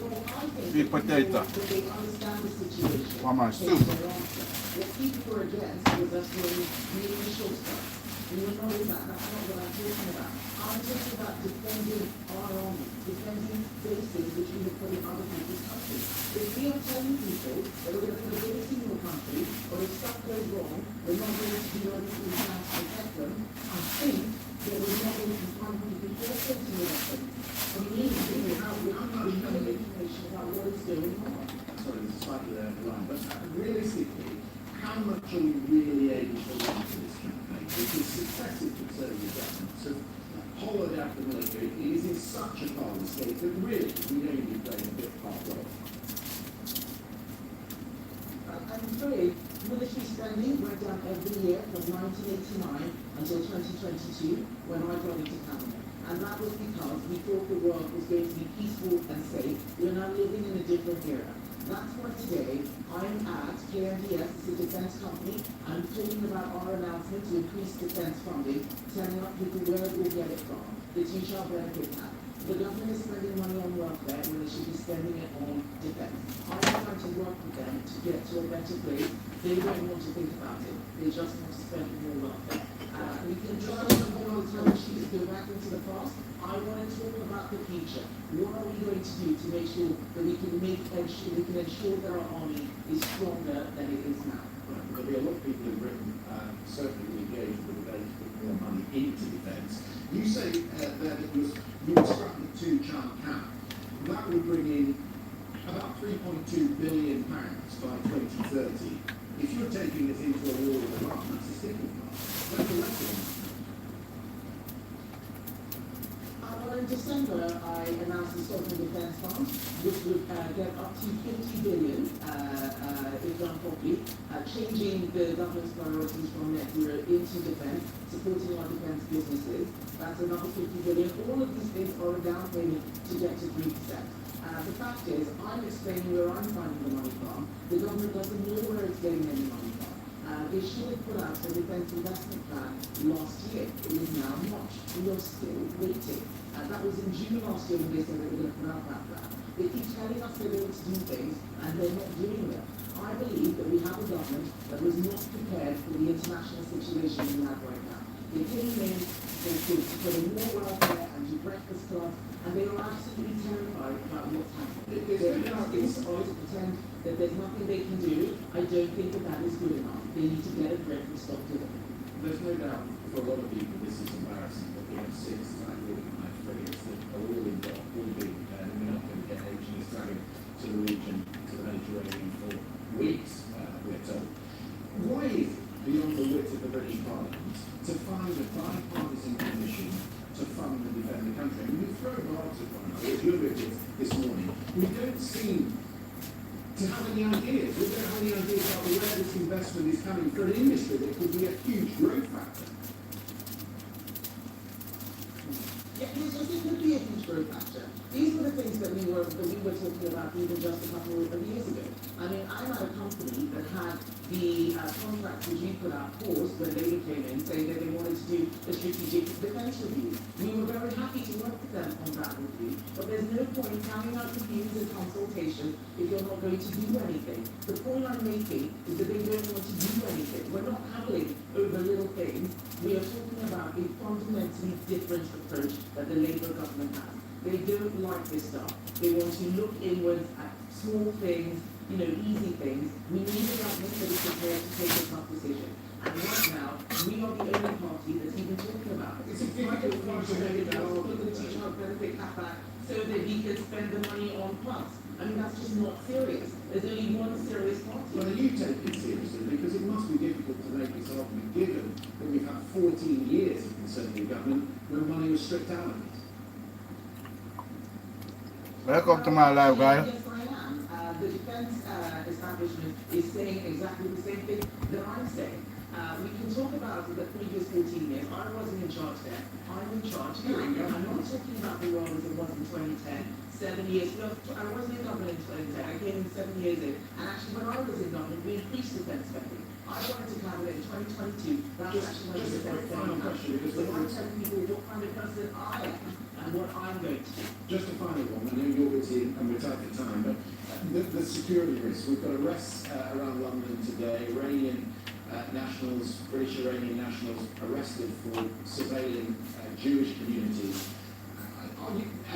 Well, I think Sweet potato. that they understand the situation. Mama, Take soup. their answer. What people were against was us doing making shortcuts. We were not in that. That's not what I'm talking about. I'm talking about defending our army, defending bases which we have put in other people's countries. If we are telling people that we're going to put a bullet in your country, or if stuff goes wrong, we're not going to do everything we can to protect them, I think that we're not going to be trying to be cooperating with them. And we need to figure out information about what is going on. sorry, there's a slightly there line, but realistically, how much are we really able to run for this campaign? Because successive Conservative governments have hollowed out the military. It is in such a party state that really we don't be playing a bit part role. I'm afraid military spending went down every year from 1989 until 2022 when I got into cabinet. And that was because we thought the world was going to be peaceful and safe. We're now living in a different era. That's why today I'm at KMDS, it's a defense company. I'm talking about our announcement to increase defense funding, telling our people where we'll get it from, that you shall benefit now. The government is spending money on welfare when they should be spending it on defense. I'm trying to work with them to get to a better place. They don't want to think about it. They just want to spend more welfare. We can try to hold the time sheets, go back into the past. I want to talk about the future. What are we going to do to make sure that we can ensure that our army is stronger than it is now? Right, there'll be a lot of people in Britain certainly will engage with the debate to put more money into defence. You say that you would scrap the two-child cap. That would bring in about £3.2 billion by 2030. If you're taking this into a war with Iran, that's a sticking part. That's a lesson. What I'm December, I announced the sovereign defense fund, which would get up to 50 billion, if done properly, changing the government's priorities from net zero into defense, supporting our defense businesses. That's another 50 billion. All of these things are a down payment to get to 3%. The fact is, I'm explaining where I'm finding the money from. The government doesn't know where it's getting any money from. They should have put out a defense investment plan last year. It is now March. We are still waiting. That was in June last year when they said they were going to put out that plan. They keep telling us they're going to do things, and they're not doing them. I believe that we have a government that was not prepared for the international situation we have right now. They came in, they could put in more welfare and do breakfast clubs, and they are absolutely terrified about what's happening. They're asking us all to pretend that there's nothing they can do. I don't think that that is good enough. They need to get a grip and stop doing it. There's no doubt for a lot of people this is embarrassing, but we have 6 like frigates that are all in dock, all being prepared, and we're not going to get HMS Dragon to the region, to the Mediterranean for weeks, we're told. Why is it, beyond the wit of the British Parliament, to find a bipartisan commission to fund and defend the country? I mean, we've thrown lots of one another, as you alluded this morning. We don't seem to have any ideas. We don't have any ideas about where this investment is coming for an industry that could be a huge growth factor. Yeah, yes, I think it could be a huge growth factor. These were the things that we were talking about even just a couple of years ago. I mean, I'm at a company that had the contracts which we put out paused when Labour came in, saying that they wanted to do a strategic defence review. We were very happy to work with them on that review, but there's no point carrying out reviews and consultation if you're not going to do anything. The point I'm making is that they don't want to do anything. We're not haggling over little things. We are talking about a fundamentally different approach that the Labour government has. They don't like this stuff. They want to look inwards at small things, easy things. We need a government that is prepared to take a tough decision. And right now, we are the only party that's even talking about it. It's a difficult one to make it look at the teacher benefit cutback so that he can spend the money on plus. I mean, that's just not serious. There's only one serious party. Well, you take it seriously because it must be difficult to make this argument given that we've had 14 years of Conservative government when money was stripped out of it. Welcome to my live, guy. Yes, I am. The defense establishment is saying exactly the same thing that I'm saying. We can talk about the previous 14 years. I wasn't in charge then. I'm in charge now. I'm not talking about the world as it was in 2010. 7 years. No, I wasn't in government in 2010. I came in 7 years in. And actually, when I was in government, we increased defense spending. I went to cabinet in 2022. That's actually when the defense spending happened. So I'm telling people what kind of person I am and what I'm going to do. Just a final one. I know you're busy and we're tight for time, but the security risk. We've got arrests around London today. Iranian nationals, British Iranian nationals arrested for surveilling Jewish communities.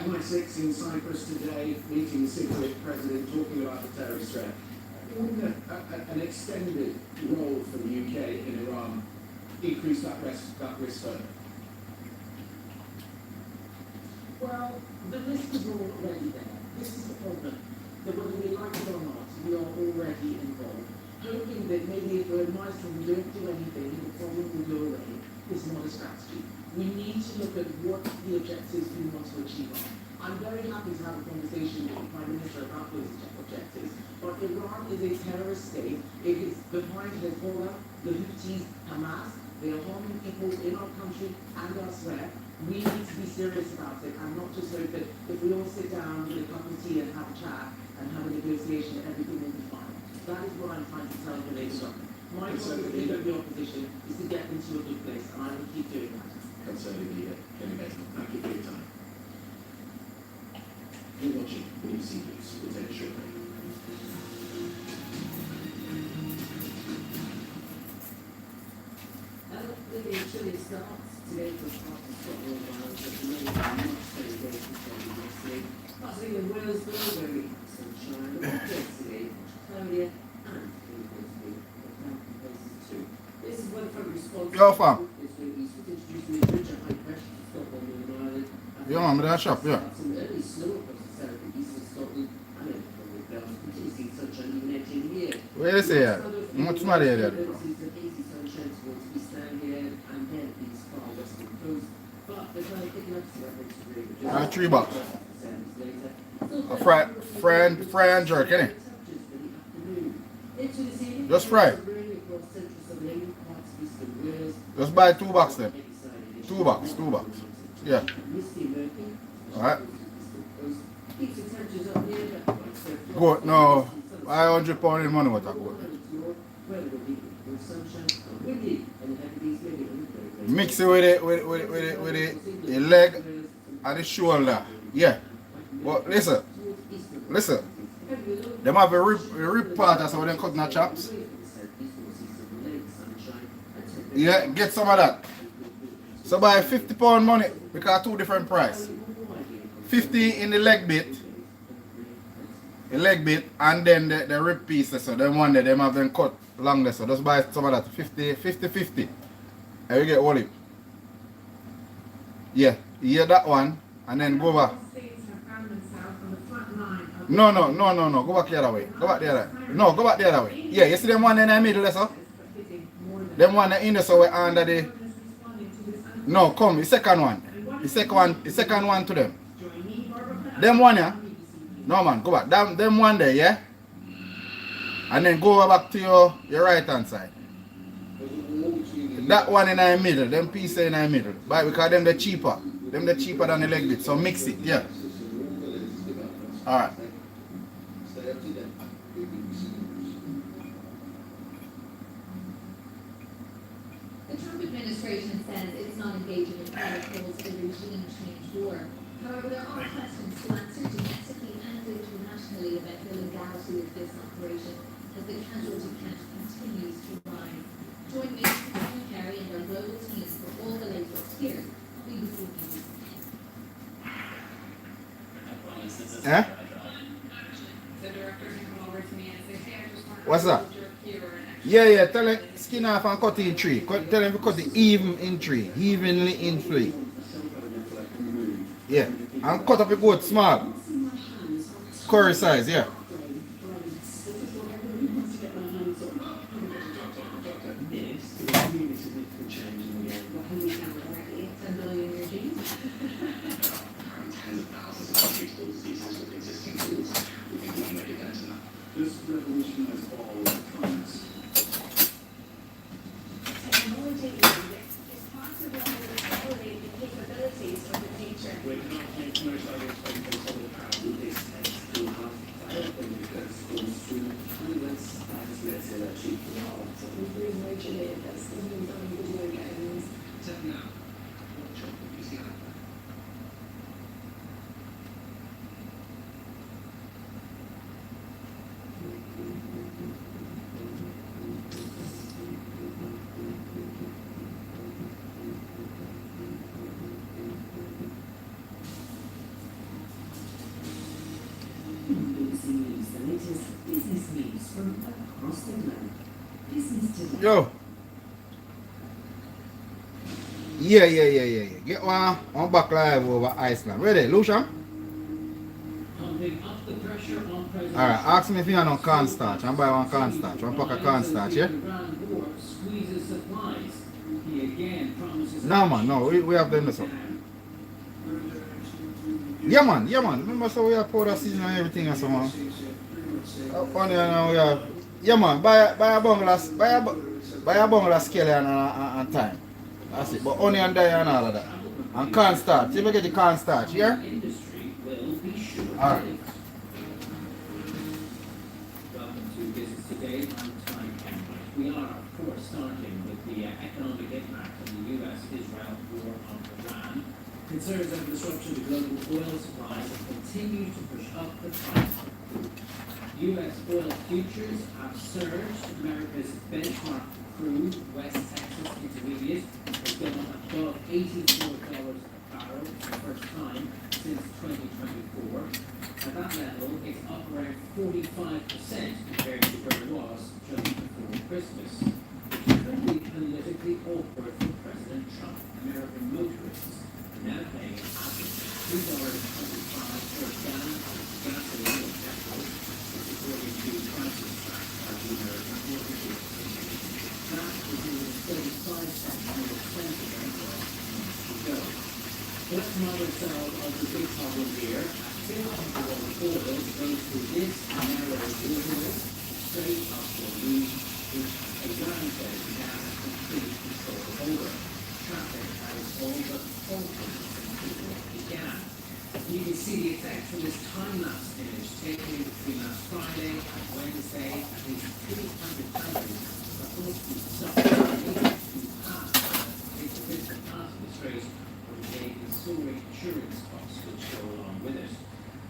MI6 in Cyprus today, meeting the Cypriot president, talking about the terrorist threat. Wouldn't an extended role for the UK in Iran increase that risk further? Well, the risk is already there. This is the problem. That whether we like it or not, we are already involved. Hoping that maybe if we're nice and we don't do anything, the problem will go away is not a strategy. We need to look at what the objectives we want to achieve are. I'm very happy to have a conversation with the Prime Minister about those objectives, but Iran is a terrorist state. It is behind Hezbollah, the Houthis, Hamas. They are harming people in our country and elsewhere. We need to be serious about it and not just hope that if we all sit down with a cup of tea and have a chat and have a negotiation, everything will be fine. That is what I'm trying to tell the Labour government. My goal as leader of the opposition is to get them to a good place, and I will keep doing that. Conservative leader, Kenny Bateman, thank you for your time. You're watching BBC News. We'll take a short break. The Chile starts today for part of Scotland Wales, but the rain is much better day compared to yesterday. Parts of England, Wales, very sunshine, yesterday, cloudier, and going to be down places too. This is when from response. Yo, fam. This week we introducing the bridge of high pressure to Scotland and Ireland. Yeah, man, that shop, yeah. Some early snow across the south and eastern Scotland, and then from Wales, continuously sunshine even edge in the year. Where is it? Much more there. Easy sunshine towards East Anglia and then these far western coast. But And $3. A fry and jerk, innit? Just fry. Just buy $2 then. $2. Yeah. Alright. Goat, no. Buy £100 in money what I goat. Mix it with the leg and the shoulder. Yeah. But listen. Them have a rib part, that's how they cut the chops. Yeah, get some of that. So buy £50 money because 2 different price. 50 in the leg bit. And then the rib pieces. So them one there, them have them cut long there. So just buy some of that. 50. And you get all it. Yeah, you hear that one. And then go back. No. Go back the other way. Go back the other way. Yeah, you see them one in the middle there, so? Them one in there, so we're under the... No, come, the second one. The second one to them. Them one, yeah? No, man, go back. Them one there, yeah? And then go back to your right hand side. That one in the middle, them pieces in the middle. But because them the cheaper. Them the cheaper than the leg bit. So mix it, yeah. Alright. The Trump administration says it's not engaging in what it calls a regime change war. However, there are questions to answer domestically and internationally about the legality of this operation as the casualty count continues to rise. Join me, Carrie, and our global teams for all the latest here. BBC News. Eh? What's that? Yeah, tell him skin off and cut in 3. Tell him to cut it evenly in 3. Yeah, and cut up a goat small. Curry size, yeah. This revolution has all electronics. Technology is possible to accelerate the capabilities of the future. We cannot make commercial expectations of the power of this text to have because consumer elements as let's say that cheap. We've regulated this. We've done video games. Check now. Business news from across the globe. Business today. Yo. Yeah. Get one back live over Iceland. Ready, Lucian? Alright, ask me if you have no cornstarch. I'm buy one cornstarch. One pack of cornstarch, yeah? No, man, no. We have them this up. Yeah, man. Remember, so we have powder season and everything and so on. We have... Yeah, man. Buy a bungalow scale and time. That's it. But onion dye and all of that. And cornstarch. See if you get the cornstarch, yeah? Alright. Welcome to Business Today. I'm Ty Kenwright. We are, of course, starting with the economic impact of the US-Israel war on Iran. Concerns over disruption to global oil supplies have continued to push up the price of crude. US oil futures have surged. America's benchmark crude, West Texas Intermediate, has gone above $84 a barrel for the first time since 2024. At that level, it's up around 45% compared to where it was just before Christmas, which could be politically awkward for President Trump. American motorists are now paying an average $2.25 per gallon of gasoline or petrol, according to prices tracked by the American Motor Association. That is nearly 35 cents more expensive than it was months ago. let's remind ourselves of the big problem here. Since the border goes through this narrow wilderness, straight up the route, which a ground says now has complete control of the border. Traffic has all but halted since the war began. You can see the effects from this time-lapse image taken between last Friday and Wednesday. At least 200 countries are thought to be suffering to pass the physical part of the strait or to pay the soaring insurance costs which go along with it.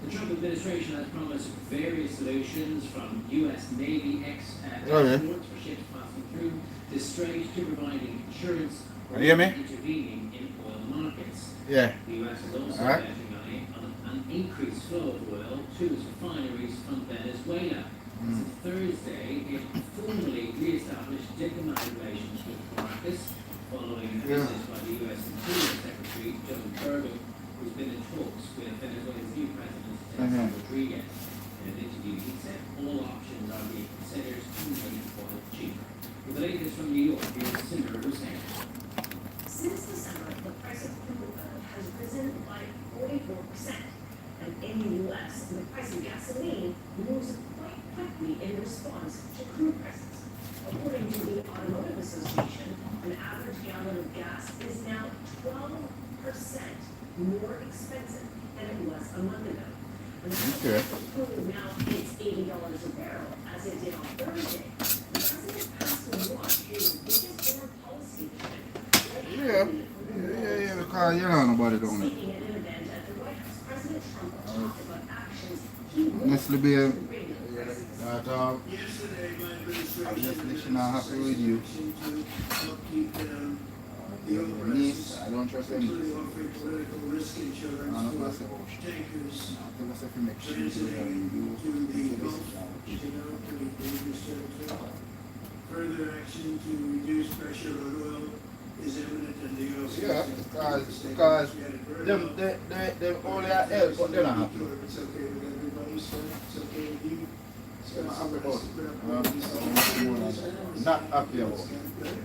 The Trump administration has promised various solutions from U.S. Navy exports for ships passing through the strait to providing insurance or intervening in oil markets. Yeah. The U.S. is also betting on an increased flow of oil to its refineries from Venezuela. Since Thursday, it formally re-established diplomatic relations with Caracas following a visit by the U.S. Interior Secretary Joe Burgum, who's been in talks with Venezuela's new president, Rodriguez. In an interview, he said all options are being considered to make oil cheaper. With the latest from New York, here's Cinder Hussein. Since December, the price of crude oil has risen by 44%. And in the U.S., the price of gasoline moves quite quickly in response to crude prices. According to the Automotive Association, an average gallon of gas is now 12% more expensive than it was a month ago. And the price of crude now hits $80 a barrel, as it did on Thursday. The president passed a law to the biggest foreign policy issue. Because you know nobody down there. Speaking at an event at the White House, President Trump talked about actions he will Honestly, babe, Yesterday, my administration obviously she's not happy with you. to help keep down the oil Niece, prices, I don't trust any. including offering political risk insurance I'm not for gonna say ocean. tankers I'm gonna say if you make sure you transiting do to the you Gulf, to the dangerous territory. Further action to reduce pressure on oil is imminent, and the oil because them only are help, but they're not happy. It's okay with everybody, sir. It's okay with you. I'm not happy about it. Not happy about it.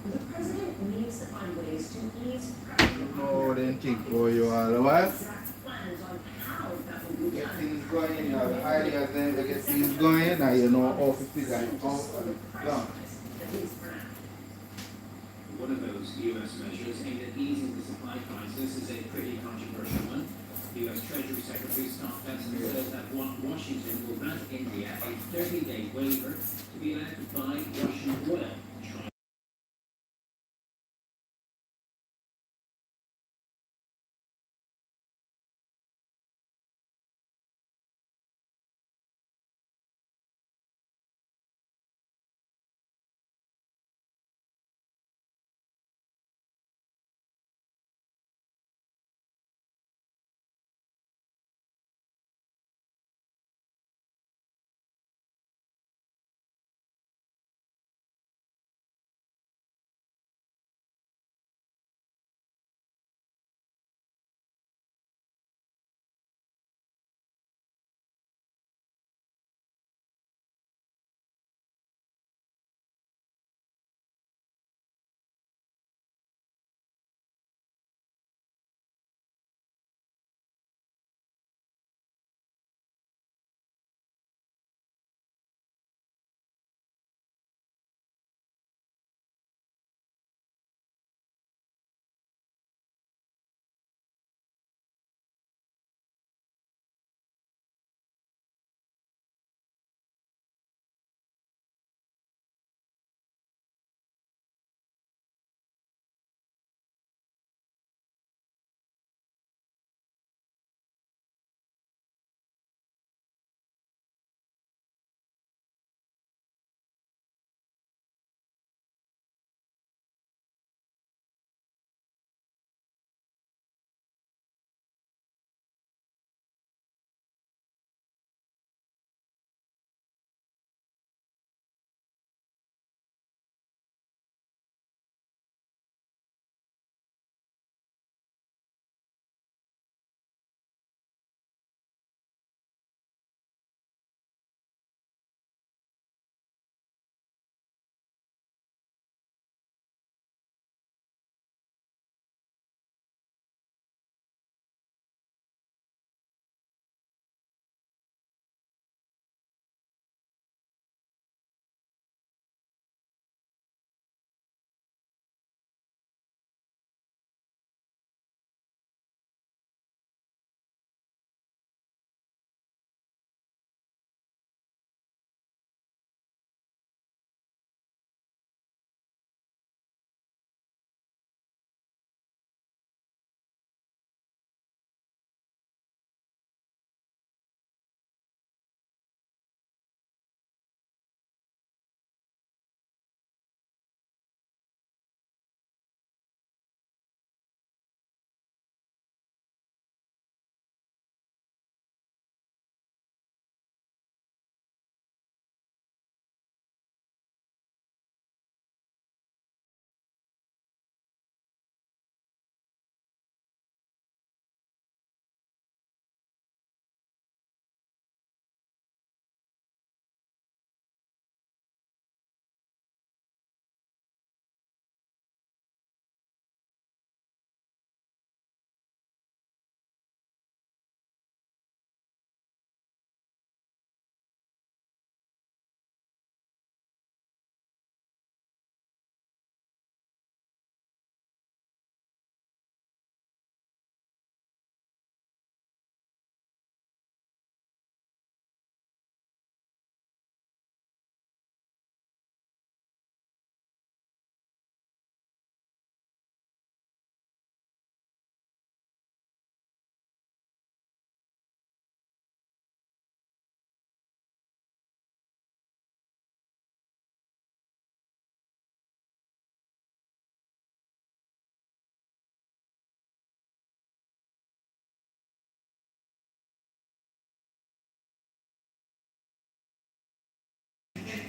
The president needs to find ways to ease pressure No, they think for you all the while. exact plans on how that will be Get done. things going, you have the ideas then to get things going, and you know how to figure it out and done. At least for now. One of those U.S. measures aimed at easing the supply crisis is a pretty controversial one. U.S. Treasury Secretary Scott Bessent says that Washington will grant India a 30-day waiver to be allowed to buy Russian oil.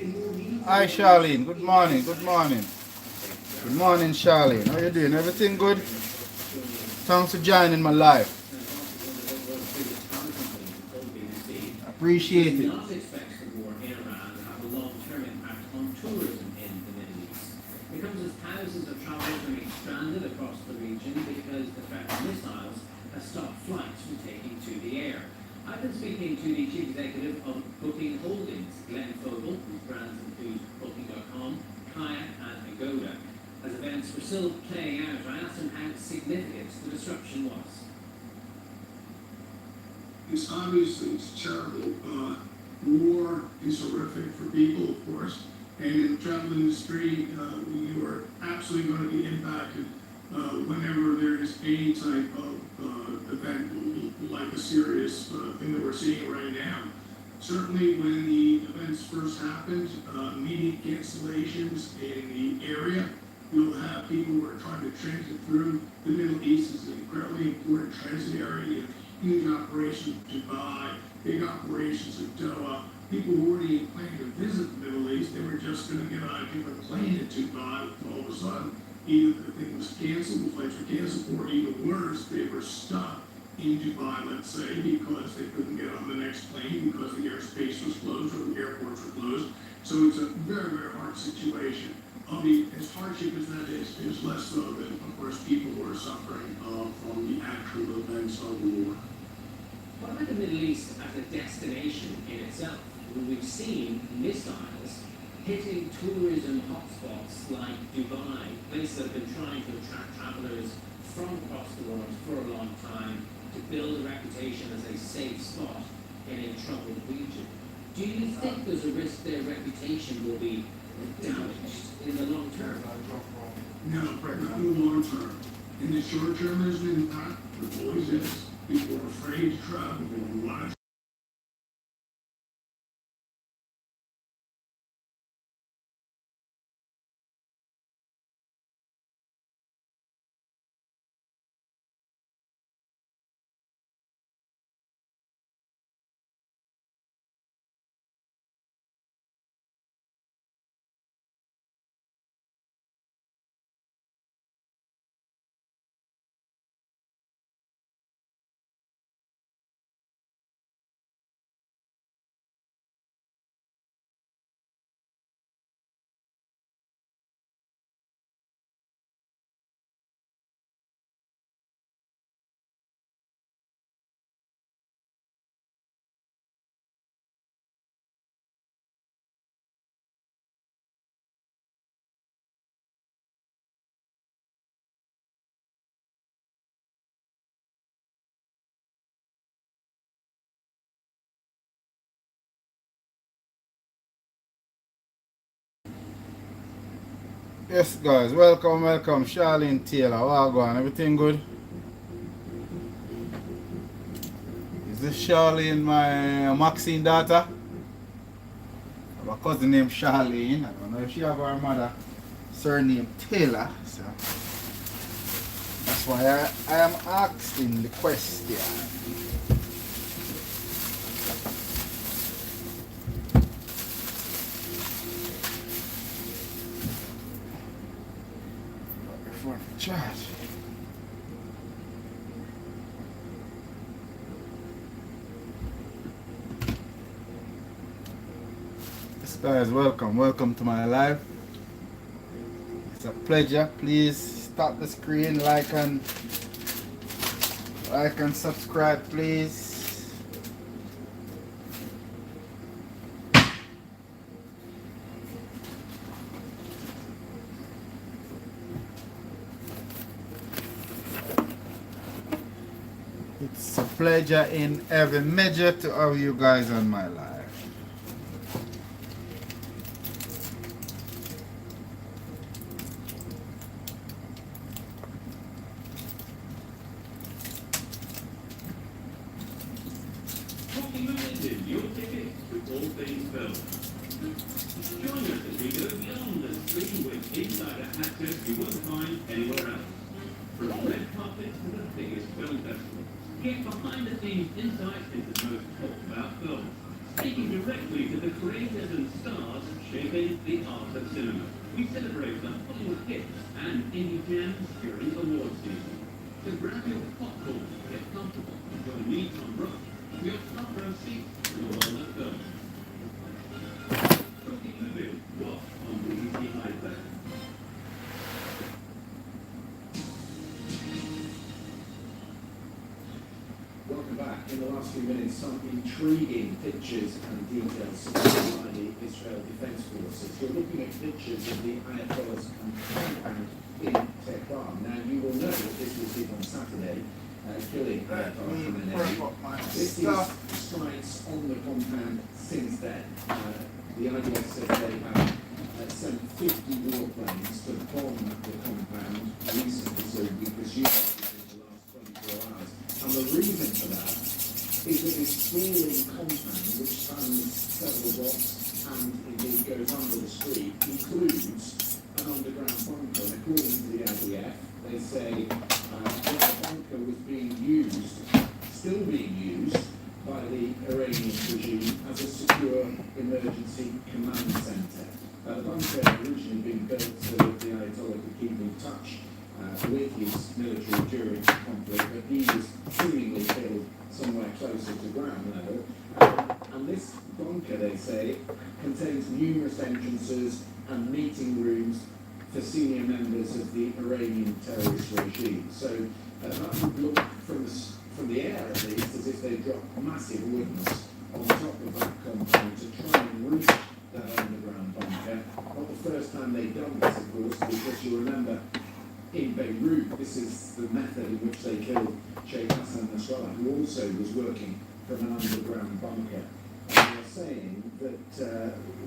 Hi Charlene, good morning, good morning. Good morning Charlene, how you doing? Everything good? Thanks for joining my life. Appreciate it. Not expect the war in Iran to have a long-term impact on tourism in the Middle East. It comes as thousands of travellers remain stranded across the region because the threat of missiles has stopped flights from taking to the air. I've been speaking to the chief executive of Booking Holdings, Glenn Fogel, whose brands include Booking.com, Kayak and Agoda. As events were still playing out, I asked him how significant the disruption was. It's obviously, it's terrible. War is horrific for people, of course, and in the travel industry, you are absolutely going to be impacted whenever there is any type of event like a serious thing that we're seeing right now. Certainly when the events first happened, immediate cancellations in the area, you'll have people who are trying to transit through. The Middle East is an incredibly important transit area. You have huge operations in Dubai, big operations in Doha. People who already planned to visit the Middle East, they were just going to get on a different plane to Dubai. All of a sudden, either the thing was canceled, the flights were canceled, or even worse, they were stuck in Dubai, let's say, because they couldn't get on the next plane because the airspace was closed or the airports were closed. So it's a very, very hard situation. As hardship as that is less so than, of course, people who are suffering from the actual events of the war. What about the Middle East as a destination in itself? When we've seen missiles hitting tourism hotspots like Dubai, places that have been trying to attract travelers from across the world for a long time to build a reputation as a safe spot in a troubled region. Do you think there's a risk their reputation will be damaged in the long term? No, not in the long term. In the short term, there's an impact. There always is. People are afraid to travel. People want to. Yes guys, welcome, welcome. Charlene Taylor, Wagwan, everything good? Is this Charlene my Maxine daughter? I have a cousin named Charlene. I don't know if she have her mother surname Taylor. So that's why I am asking the question. For charge. Yes, guys, welcome to my live. It's a pleasure. Please stop the screen, like and subscribe, please. It's a pleasure in every measure to have you guys on my live. Booking Limited, your ticket to all things film. Join us as we go beyond the screen with insider access you won't find anywhere else. From the red carpet to the biggest film festival. Get behind the scenes insights into the most talked about films. taking directly to the creators and stars shaping the art of cinema. We celebrate the Hollywood hits and indie gems during award season. So grab your popcorn, get comfortable, join me, Tom Rock, for your front row seat to the well-known film. Talking movies, what on BBC iPlayer? Welcome back. In the last few minutes, some intriguing pictures and details submitted by the Israel Defense Forces. You're looking at pictures of the Ayatollah's compound in Tehran. Now, you will know that this was hit on Saturday, killing Ayatollah Khamenei. This is strikes on the compound since then. The IDF said they have sent 50 warplanes to bomb the compound recently, so we presume in the last 24 hours. And the reason for that is that this sprawling compound, which spans several blocks and indeed goes under the street, includes an underground bunker. And according to the IDF, they say the bunker was being used, still being used, by the Iranian regime as a secure emergency command centre. The bunker had originally been built so that the Ayatollah could keep in touch with his military during the conflict, but he was seemingly killed somewhere closer to ground level. And this bunker, they say, contains numerous entrances and meeting rooms for senior members of the Iranian terrorist regime. So that would look from the air at least as if they dropped massive ordnance on top of that compound to try and reach that underground bunker. Not the first time they've done this, of course, because you remember in Beirut, this is the method in which they killed Sheikh Hassan Nasrallah, who also was working from an underground bunker. And they're saying that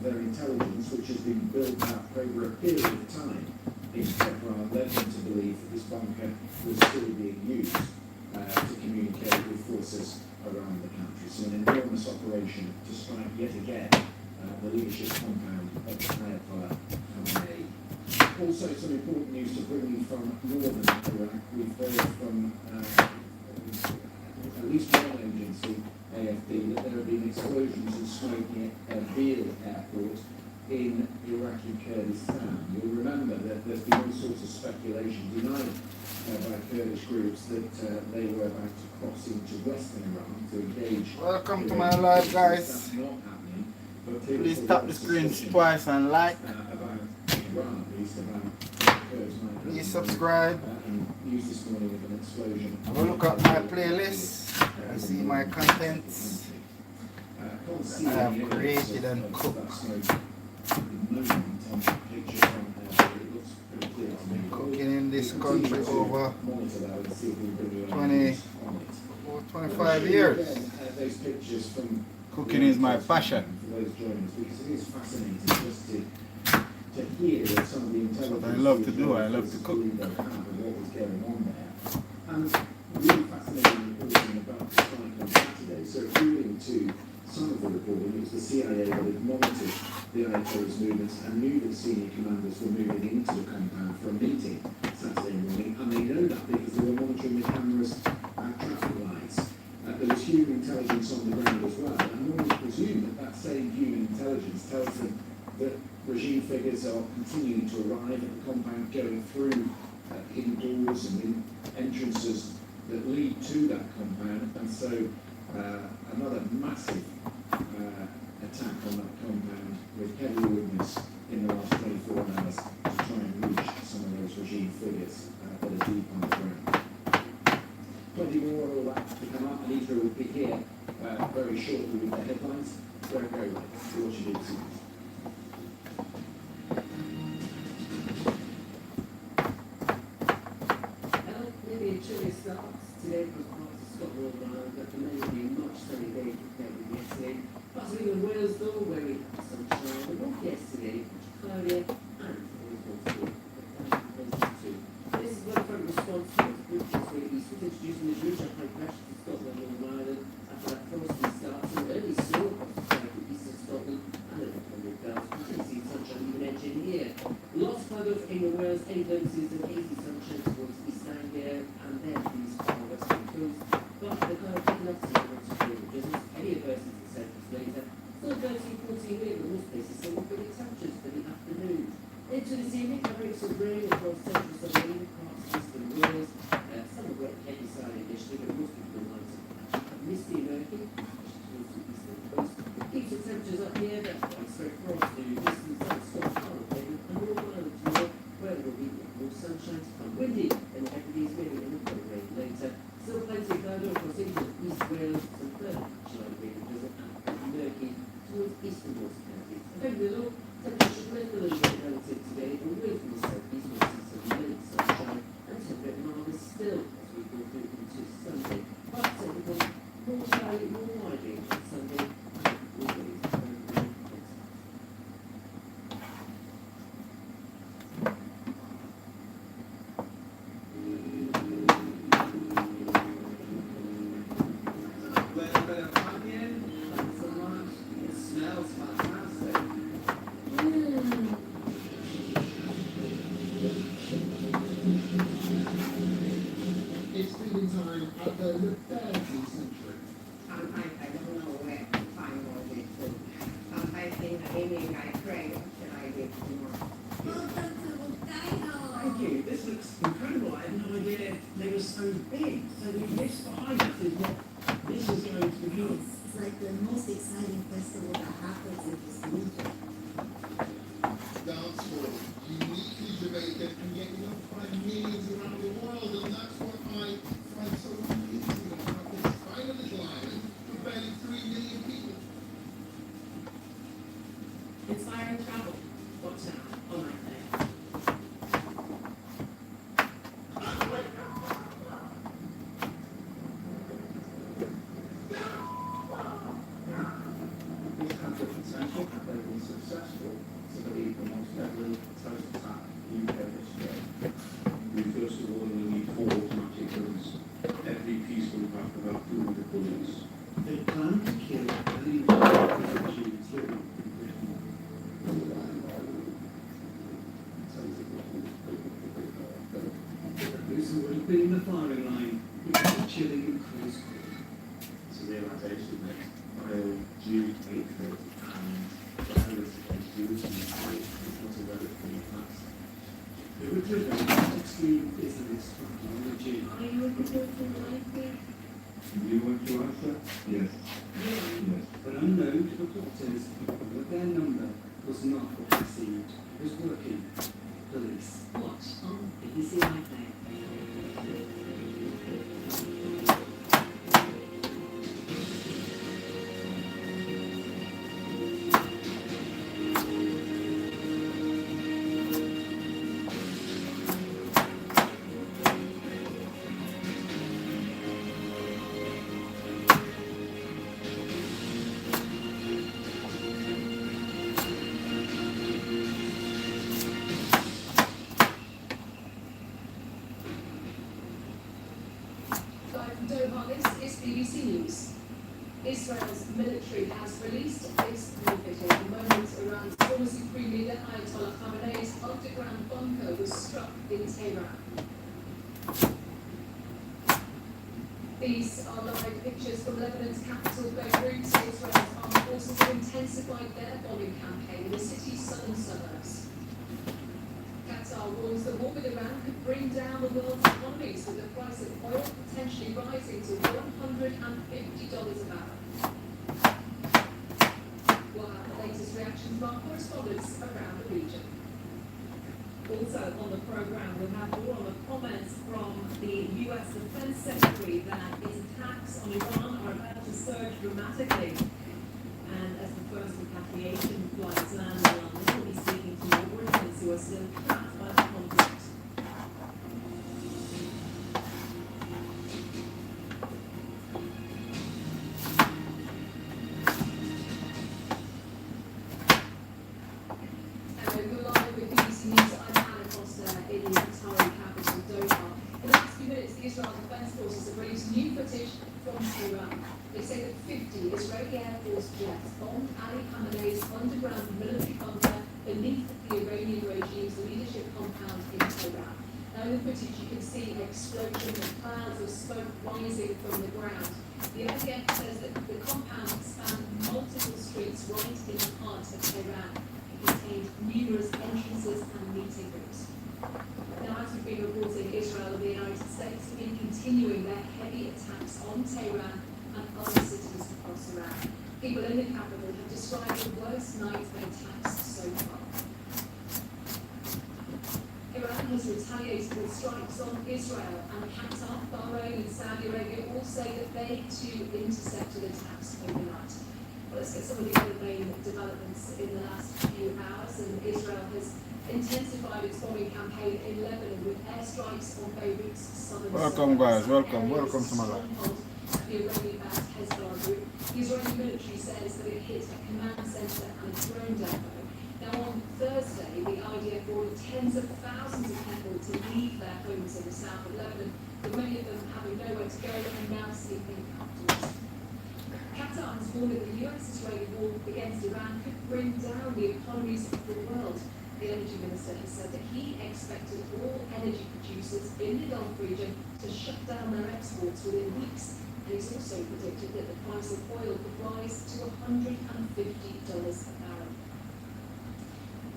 their intelligence, which has been built up over a period of time in Tehran, led them to believe that this bunker was still being used to communicate with forces around the country. So an enormous operation to strike yet again the leadership compound of Ayatollah Khamenei. Also, some important news to bring you from northern Iraq. We've heard from at least one agency, AFP, that there have been explosions and smoke at Erbil airport in Iraqi Kurdistan. You'll remember that there's been all sorts of speculation denied by Kurdish groups that they were about to cross into western Iran to engage. Welcome to my live, guys. That's not happening. But Please tap the screen twice and like. Please subscribe. Have a look at my playlist and see my contents I have created and cooked. Cooking in this country over 25 years. Cooking is my passion. To hear some of the intelligence. That's what I love to do. I love to cook. What was going on there. And really fascinating reporting about the strike on Saturday. So according to some of the reporting, it was the CIA that had monitored the Ayatollah's movements and knew that senior commanders were moving into the compound for a meeting Saturday morning. And they know that because they were monitoring the cameras and traffic lights. There was human intelligence on the ground as well. And one would presume that that same human intelligence tells them that regime figures are continuing to arrive at the compound, going through indoors and in entrances that lead to that compound. And so another massive attack on that compound with heavy ordnance in the last 24 hours to try and reach some of those regime figures that are deep on the ground. Plenty more of all that to come up, and Israel will be here very shortly with the headlines. Don't go away. You're watching BBC. Chilly starts today across parts of Scotland and Ireland, but there may be much sunny day compared with yesterday. Parts of England, Wales, though, where we had sunshine. The north yesterday, much cloudier and always possible. This is one front response to the British Great East was introducing the huge high pressure to Scotland and Northern Ireland after that frosty start. Some early snow across the south of eastern Scotland and a little bit bells. We can see sunshine even edging here. Lots of cloud over England, Wales, any glimpses of hazy sunshine towards East Anglia and then these far western coast. But the cloud did not see much of the business. Any adversity to the south later. of rain across central Spain, parts of eastern Wales, some of wet heavy side initially, but most people don't like it. Misty and murky, towards the eastern coast. Keeps the temperatures up here, but widespread frost to distant sunspot on the pavement, and more mild tomorrow, where there will be more sunshine to come. Windy, and everything's maybe a little bit of rain later. Still plenty of cloud across England, East Wales, and further showing rain and drizzle, and murky towards eastern Wales counties. And middle, temperature will lift a little bit relative today, away from the southeast, we'll see some late sunshine, and temperate milder still as we go through into Sunday. But typical, more slightly, more widely on Sunday, always very hot. It's feeding time at the 30th century. I don't know where to find all this food. I think maybe I pray what should I do tomorrow. Thank you. This looks incredible. I had no idea they were so big. So this behind us is what this is going to be. It's like the most exciting festival that happens in this region. Dance hall, uniquely Jamaican, and yet you don't find millions around the world, and that's what I find so amazing about this tiny little island with barely 3 million people. Inspiring travel. What's now? On right there. This country potential have they been successful to believe the most deadly terrorist attack in UK history. We first of all need 4 automatic guns. Every piece will have about 200 bullets. They plan to kill any refugees living in Britain. Those who would have been in the firing line would be chilling in cruise. It's a realisation that while Jews hatred and violence against Jews in the UK is not a relatively past. They were driven by extreme Islamists from origin. Are you a good life? Do you want to answer? Yes. Yes. But unknown to the plotters, that their number was not what they seemed. It was working. Police. Watch on BBC iPlayer. Doha, this is BBC News. Israel's military has released this new video. The moment Iran's former Supreme Leader Ayatollah Khamenei's underground bunker was struck in Tehran. These are live pictures from Lebanon's capital, Beirut. Israel's armed forces have intensified their bombing campaign in the city's southern suburbs. Qatar warns the war with Iran could bring down the world's economies, with the price of oil potentially rising to $150 a barrel. We'll have the latest reactions from our correspondents around the region. Also on the program, we'll have more on the comments from the US Defense Secretary that its attacks on Iran are about to surge dramatically. And as the first repatriation flights land in London, we'll be speaking to more Britons who are still trapped by the conflict. We're live with BBC News. I'm Anna Costa in the Qatari capital, Doha. In the last few minutes, the Israel Defense Forces have released new footage from Tehran. They say that 50 Israeli Air Force jets bombed Ali Khamenei's underground military bunker beneath the Iranian regime's leadership compound in Tehran. Now in the footage you can see explosions and clouds of smoke rising from the ground. The IDF says that the compound spanned multiple streets right in the heart of Tehran. It contained numerous entrances and meeting rooms. Now, as we've been reporting, Israel and the United States have been continuing their heavy attacks on Tehran and other cities across Iran. People in the capital have described the worst night of attacks so far. Iran has retaliated with strikes on Israel, and Qatar, Bahrain and Saudi Arabia all say that they too intercepted attacks overnight. Well, let's get some of the other main developments in the last few hours. And Israel has intensified its bombing campaign in Lebanon with airstrikes on Beirut's southern Welcome guys, welcome to my life. The Iranian-backed Hezbollah group. The Israeli military says that it hit a command center and a drone depot. Now, on Thursday, the IDF ordered tens of thousands of people to leave their homes in the south of Lebanon, with many of them having nowhere to go and now sleeping outdoors. Qatar has warned that the US-Israeli war against Iran could bring down the economies of the world. The energy minister has said that he expected all energy producers in the Gulf region to shut down their exports within weeks. And he's also predicted that the price of oil could rise to $150 a barrel.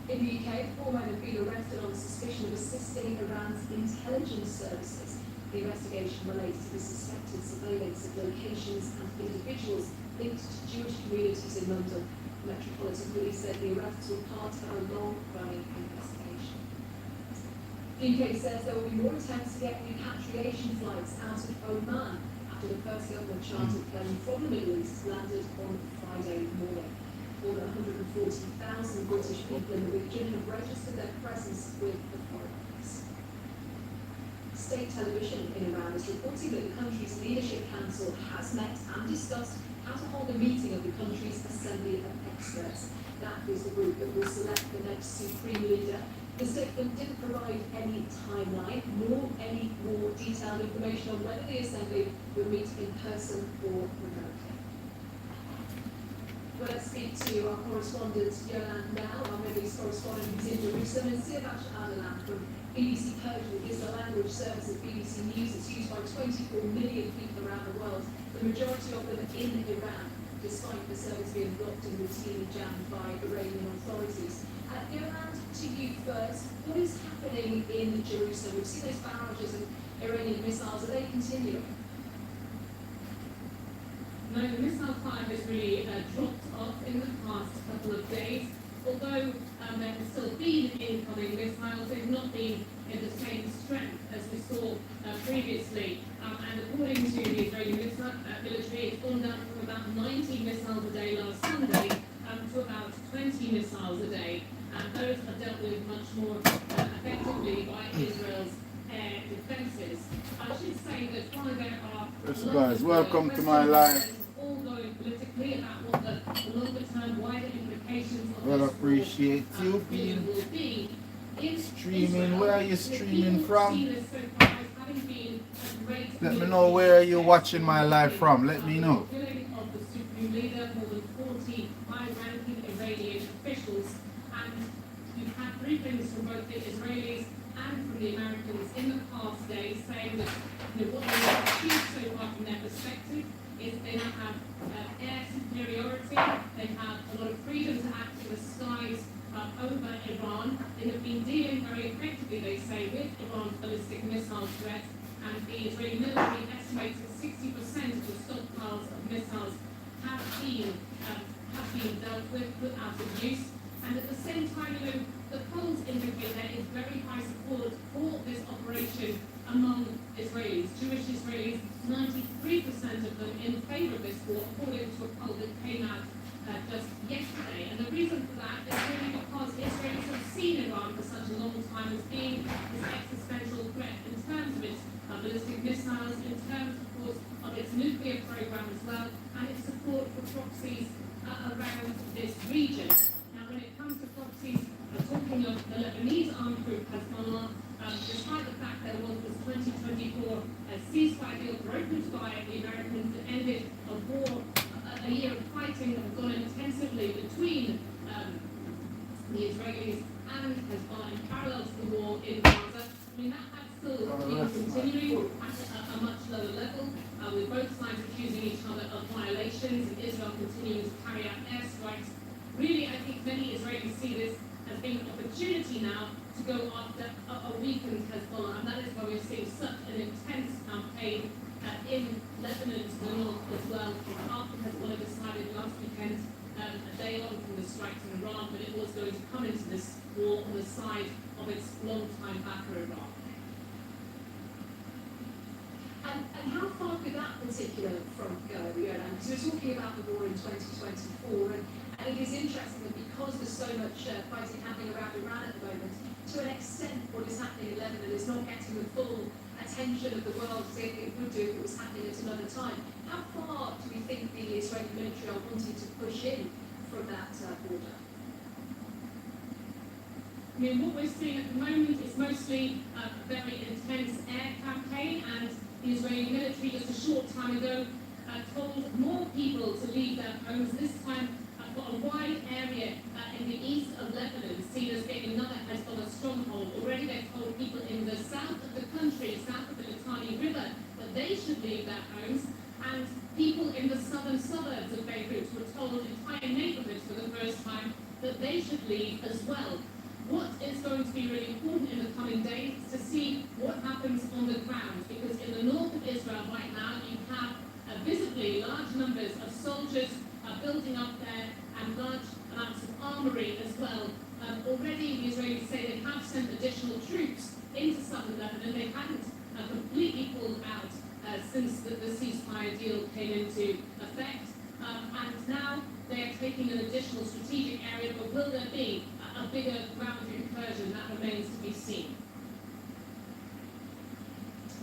In the UK, 4 men have been arrested on suspicion of assisting Iran's intelligence services. The investigation relates to the suspected surveillance of locations and individuals linked to Jewish communities in London. Metropolitan Police said the arrests were part of a long-running investigation. The UK says there will be more attempts to get repatriation flights out of Oman after the first government chartered plane from the Middle East landed on Friday morning. More than 140,000 British people in the region have registered their presence with the Foreign Office. State television in Iran is reporting that the country's leadership council has met and discussed how to hold a meeting of the country's Assembly of Experts. That is the group that will select the next supreme leader. The statement didn't provide any timeline nor any more detailed information on whether the Assembly will meet in person or remotely. Well, let's speak to our correspondent Yolande now, our Middle East correspondent who's in Jerusalem, and Siavash Adalan from BBC Persian is the language service of BBC News. It's used by 24 million people around the world, the majority of them in Iran, despite the service being blocked and routinely jammed by Iranian authorities. Yolande, to you first, what is happening in Jerusalem? We've seen those barrages of Iranian missiles. Are they continuing? No, the missile fire has really dropped off in the past couple of days. Although there has still been incoming missiles, they've not been in the same strength as we saw previously. And according to the Israeli military, it's gone down from about 90 missiles a day last Sunday to about 20 missiles a day. And those are dealt with much more effectively by Israel's air defences. I should say that while there are Yes, guys, welcome to my life. all going politically about what the longer term wider implications of Well, this appreciate you war being will be. streaming. Where are you streaming from? Let Let me know where you're watching my live from. Let me know. Of the supreme leader, more than 40 high-ranking Iranian officials, and you've had briefings from both the Israelis and from the Americans in the past days saying that what they have achieved so far from their perspective is they now have air superiority, they have a lot of freedom to act in the skies over Iran. They have been dealing very effectively, they say, with Iran's ballistic missile threat, and the Israeli military estimates that 60% of the stockpiles of missiles have been dealt with, put out of use. And at the same time, the polls indicate there is very high support for this operation among Israelis, Jewish Israelis, 93% of them in favour of this war, according to a poll that came out just yesterday. And the reason for that is really because Israelis have seen Iran for such a long time as being this existential threat in terms of its ballistic missiles, in terms, of course, of its nuclear program as well, and its support for proxies around this region. Now, when it comes to proxies, talking of the Lebanese armed group Hezbollah, despite the fact there was this 2024 ceasefire deal brokered by the Americans that ended a war, a year of fighting that had gone intensively between the Israelis and Hezbollah in parallel to the war in Gaza. I mean, that had still been continuing at a much lower level, with both sides accusing each other of violations and Israel continuing to carry out airstrikes. Really, I think many Israelis see this as being an opportunity now to go after a weakened Hezbollah, and that is why we're seeing such an intense campaign in Lebanon to the north as well. After Hezbollah decided last weekend, a day on from the strikes in Iran, but it was going to come into this war on the side of its long-time backer Iraq. And how far could that particular front go, Yolanda? Because we're talking about the war in 2024, and it is interesting that because there's so much fighting happening around Iran at the moment, to an extent what is happening in Lebanon is not getting the full attention of the world as it would do if it was happening at another time. How far do we think the Israeli military are wanting to push in from that border? I mean, what we're seeing at the moment is mostly a very intense air campaign, and the Israeli military just a short time ago told more people to leave their homes, this time for a wide area in the east of Lebanon, seen as being another Hezbollah stronghold. Already they've told people in the south of the country, south of the Litani River, that they should leave their homes, and people in the southern suburbs of Beirut were told, entire neighborhoods for the first time, that they should leave as well. What is going to be really important in the coming days is to see what happens on the ground, because in the north of Israel right now you have visibly large numbers of soldiers building up there and large amounts of armory as well. Already the Israelis say they have sent additional troops into southern Lebanon. They hadn't completely pulled out since the ceasefire deal came into effect. And now they are taking an additional strategic area, but will there be a bigger ground incursion? That remains to be seen.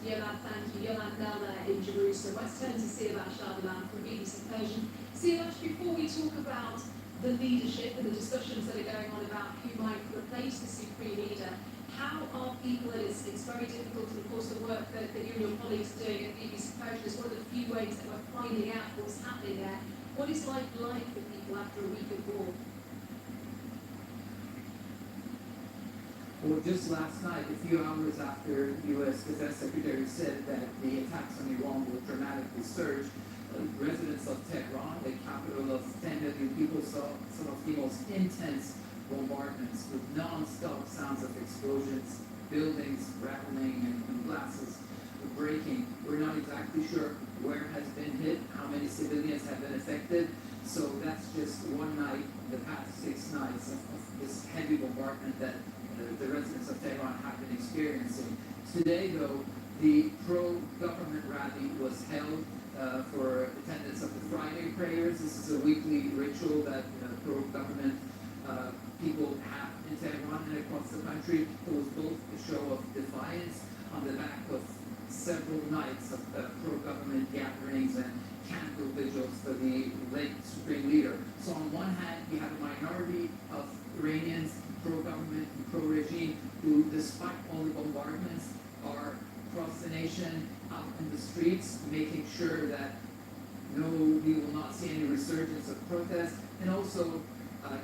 Yolanda, thank you. Yolanda now there in Jerusalem. Let's turn to Siavash Shadalan from BBC Persian. Siavash, before we talk about the leadership and the discussions that are going on about who might replace the supreme leader, how are people, and it's very difficult, and of course the work that you and your colleagues are doing at BBC Persian is one of the few ways that we're finding out what's happening there. What is life like for people after a week of war? Well, just last night, a few hours after U.S. Defense Secretary said that the attacks on Iran will dramatically surge, residents of Tehran, the capital of 10 million people, saw some of the most intense bombardments with non-stop sounds of explosions, buildings rattling and glasses breaking. We're not exactly sure where has been hit, how many civilians have been affected. So that's just one night, the past 6 nights of this heavy bombardment that the residents of Tehran have been experiencing. Today, though, the pro-government rally was held for attendance of the Friday prayers. This is a weekly ritual that pro-government people have in Tehran and across the country. It was both a show of defiance on the back of several nights of pro-government gatherings and candle vigils for the late supreme leader. So on one hand, you have a minority of Iranians, pro-government and pro-regime, who, despite all the bombardments, are across the nation, out in the streets, making sure that we will not see any resurgence of protests, and also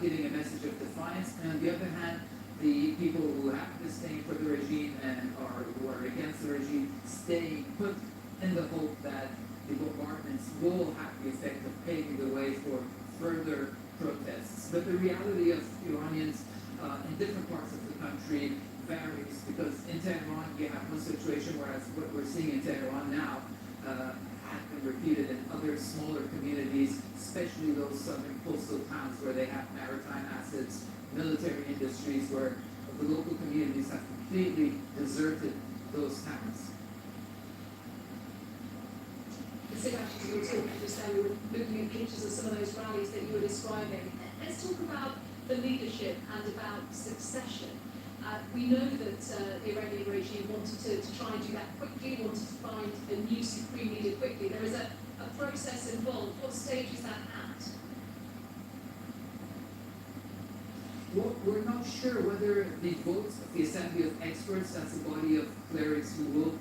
giving a message of defiance. And on the other hand, the people who have disdain for the regime and who are against the regime staying put in the hope that the bombardments will have the effect of paving the way for further protests. But the reality of Iranians in different parts of the country varies, because in Tehran you have one situation, whereas what we're seeing in Tehran now has been repeated in other smaller communities, especially those southern coastal towns where they have maritime assets, military industries, where the local communities have completely deserted those towns. As you were talking just then, we were looking at pictures of some of those rallies that you were describing. Let's talk about the leadership and about succession. We know that the Iranian regime wanted to try and do that quickly, wanted to find a new supreme leader quickly. There is a process involved. What stage is that at? Well, we're not sure whether the votes of the Assembly of Experts, that's a body of clerics who will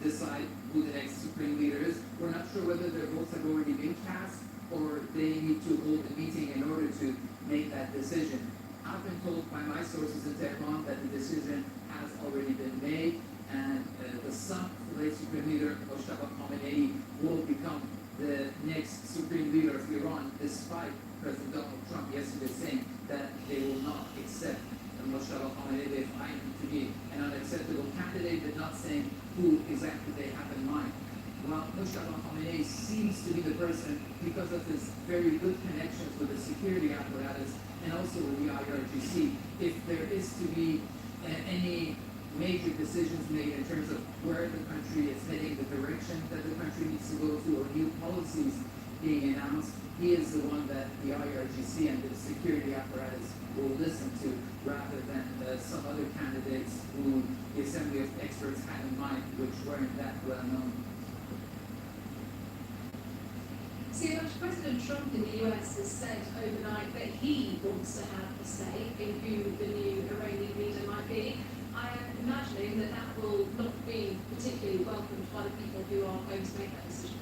decide who the next supreme leader is, we're not sure whether their votes have already been cast or they need to hold a meeting in order to make that decision. I've been told by my sources in Tehran that the decision has already been made, and the son of the late supreme leader, Moshtaba Khamenei, will become the next supreme leader of Iran, despite President Donald Trump yesterday saying that they will not accept Moshe Khamenei, they find him to be an unacceptable candidate, but not saying who exactly they have in mind. Well, Moshe Khamenei seems to be the person, because of his very good connections with the security apparatus and also with the IRGC, if there is to be any major decisions made in terms of where the country is heading, the direction that the country needs to go to, or new policies being announced, he is the one that the IRGC and the security apparatus will listen to, rather than some other candidates who the Assembly of Experts had in mind, which weren't that well known. See, President Trump in the US has said overnight that he wants to have a say in who the new Iranian leader might be. I am imagining that that will not be particularly welcomed by the people who are going to make that decision.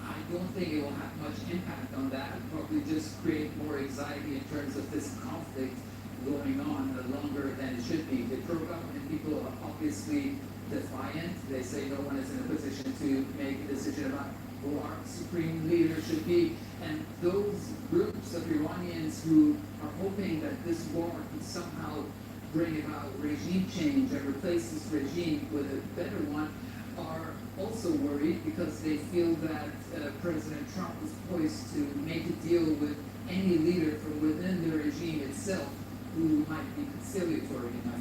I don't think it will have much impact on that. It'll probably just create more anxiety in terms of this conflict going on longer than it should be. The pro-government people are obviously defiant. They say no one is in a position to make a decision about who our supreme leader should be. And those groups of Iranians who are hoping that this war could somehow bring about regime change and replace this regime with a better one are also worried, because they feel that President Trump is poised to make a deal with any leader from within the regime itself who might be conciliatory enough.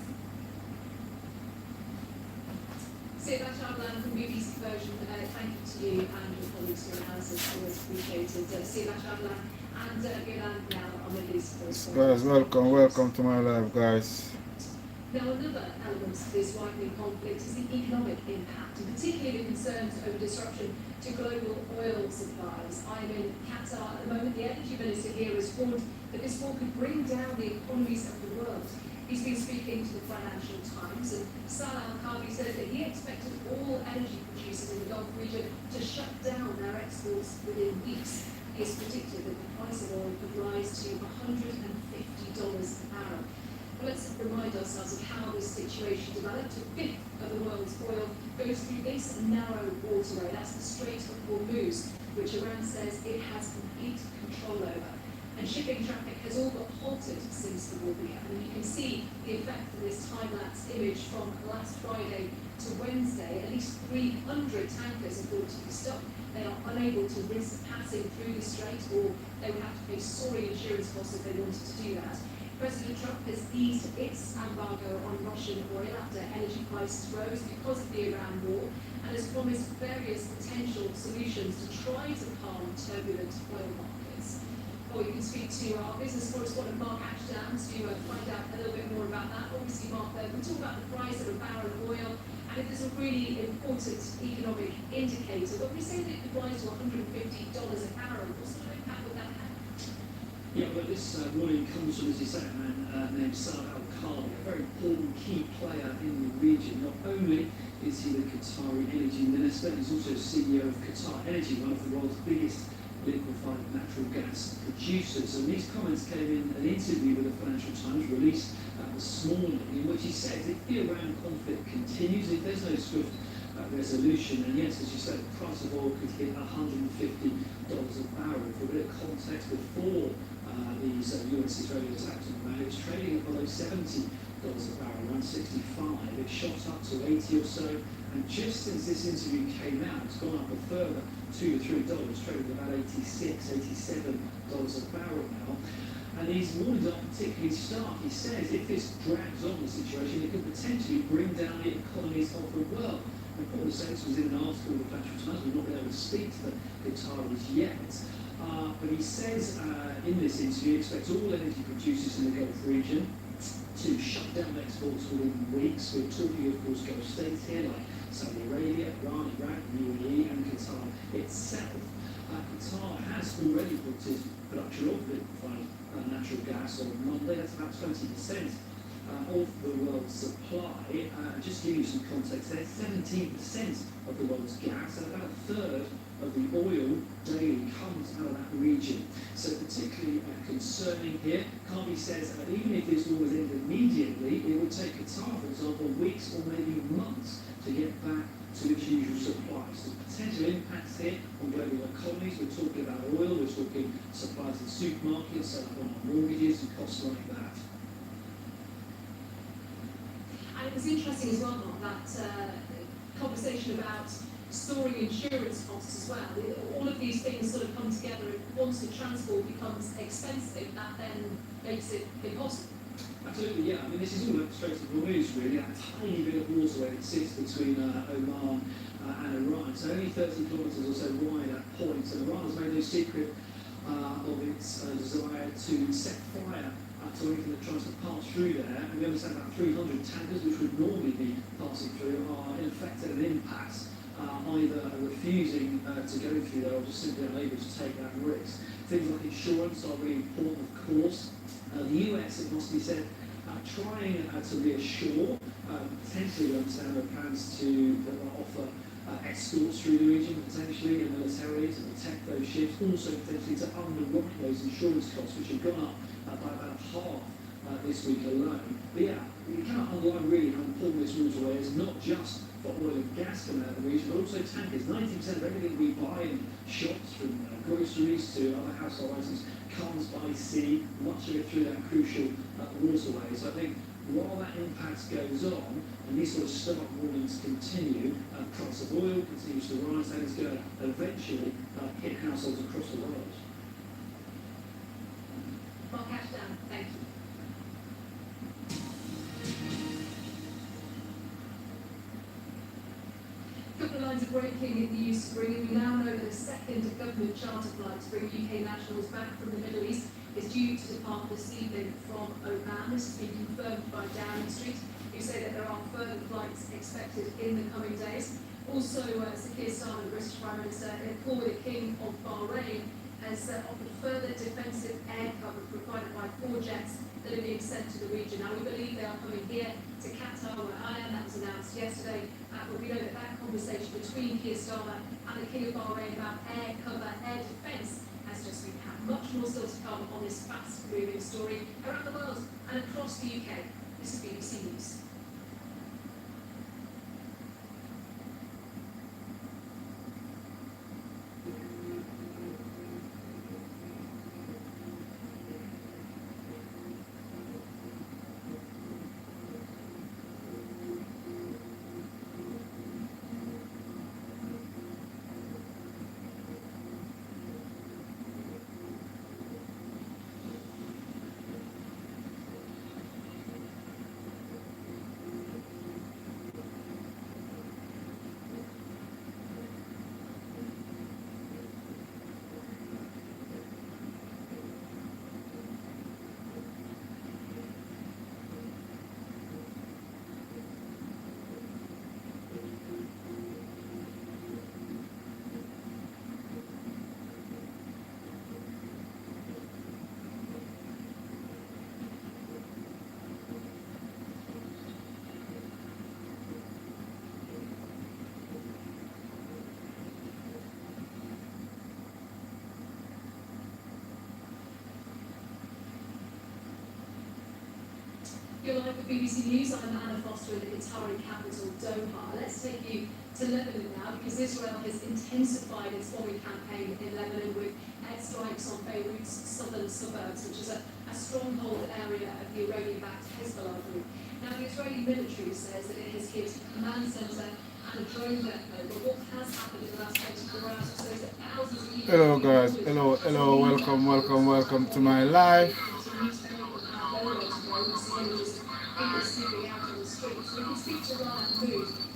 Sivat Shablan from BBC Version, thank you to you and your colleagues for your analysis, always appreciated. Sivat Shablan and Gilad now on the Middle East Guys, welcome to my live, guys. Now, another element of this widening conflict is the economic impact, and particularly the concerns over disruption to global oil supplies. I'm in Qatar at the moment. The energy minister here has warned that this war could bring down the economies of the world. He's been speaking to the Financial Times, and Salah Al-Khabi said that he expected all energy producers in the Gulf region to shut down their exports within weeks. He has predicted that the price of oil could rise to $150 a barrel. Let's remind ourselves of how this situation developed. A fifth of the world's oil goes through this narrow waterway. That's the Strait of Hormuz, which Iran says it has complete control over. And shipping traffic has all but halted since the war began. And you can see the effect of this time-lapse image from last Friday to Wednesday. At least 300 tankers are thought to be stopped. They are unable to risk passing through the strait, or they would have to pay soaring insurance costs if they wanted to do that. President Trump has eased its embargo on Russian oil after energy prices rose because of the Iran war, and has promised various potential solutions to try to calm turbulent oil markets. Or you can speak to our business correspondent Mark Ashdown to find out a little bit more about that. Obviously, Mark, we talk about the price of a barrel of oil, and if there's a really important economic indicator, but we say that it could rise to $150 a barrel. What sort of impact would that have? Yeah, well, this warning comes from, as you say, a man named Salah Al-Khabi, a very important key player in the region. Not only is he the Qatari energy minister, he's also CEO of Qatar Energy, one of the world's biggest liquefied natural gas producers. And these comments came in an interview with the Financial Times released this morning, in which he said if the Iran conflict continues, if there's no swift resolution, and yes, as you said, the price of oil could hit $150 a barrel. For a bit of context, before these US-Israeli attacks on Iran, it was trading at below $70 a barrel, around 65. It shot up to 80 or so, and just since this interview came out, it's gone up a further $2 or $3, trading at about $86, $87 a barrel now. And these warnings are particularly stark. He says if this drags on the situation, it could potentially bring down the economies of the world. And Paul Saints was in an article in the Financial Times. We've not been able to speak to the Qataris yet. But he says in this interview, he expects all energy producers in the Gulf region to shut down exports within weeks. We're talking, of course, Gulf states here like Saudi Arabia, Iran, Iraq, UAE, and Qatar itself. Qatar has already put its production of liquefied natural gas on Monday. That's about 20% of the world's supply. Just to give you some context there, 17% of the world's gas and about a third of the oil daily comes out of that region. So particularly concerning here, Khabi says that even if this war was ended immediately, it would take Qatar, for example, weeks or maybe months to get back to its usual supplies. So potential impacts here on global economies. We're talking about oil, we're talking supplies in supermarkets, set up on our mortgages and costs like that. And it was interesting as well, Mark, that conversation about storing insurance costs as well. All of these things sort of come together, and once the transport becomes expensive, that then makes it impossible. Absolutely, yeah. I mean, this is all straight to the news, really. That tiny bit of waterway that sits between Oman and Iran. So only 30 kilometres or so wide at points, and Iran has made no secret of its desire to set fire to anything that tries to pass through there. And we understand about 300 tankers, which would normally be passing through, are in effect at an impasse, either refusing to go through there or just simply unable to take that risk. Things like insurance are really important, of course. The US, it must be said, trying to reassure, potentially we understand their plans to offer escorts through the region, potentially, and military to protect those ships, also potentially to underwrite those insurance costs, which have gone up by about half this week alone. But yeah, you cannot underline really how important this waterway is, not just for oil and gas coming out of the region, but also tankers. 90% of everything we buy in shops, from groceries to other household items, comes by sea, much of it through that crucial waterway. So I think while that impact goes on, and these sort of stark warnings continue, price of oil continues to rise, and it's going to eventually hit households across the world. Mark Ashdown, thank you. A couple of lines of breaking in the news to bring in. We now know that a second government charter flight to bring UK nationals back from the Middle East is due to depart this evening from Oman. This has been confirmed by Downing Street, who say that there are further flights expected in the coming days. Also, Sir Keir Starmer, the British Prime Minister, in a call with the King of Bahrain, has offered further defensive air cover provided by 4 jets that are being sent to the region. Now, we believe they are coming here to Qatar, where I am. That was announced yesterday. But we know that that conversation between Keir Starmer and the King of Bahrain about air cover, air defence, has just been had. Much more still to come on this fast-moving story around the world and across the UK. This is BBC News. You're live with BBC News. I'm Anna Foster in the Qatari capital, Doha. Let's take you to Lebanon now, because Israel has intensified its bombing campaign in Lebanon with airstrikes on Beirut's southern suburbs, which is a stronghold area of the Iranian-backed Hezbollah group. Now, the Israeli military says that it has hit a command centre and a drone depot, but what has happened in the last 24 hours or so is that thousands of people... Hello guys, welcome to my live.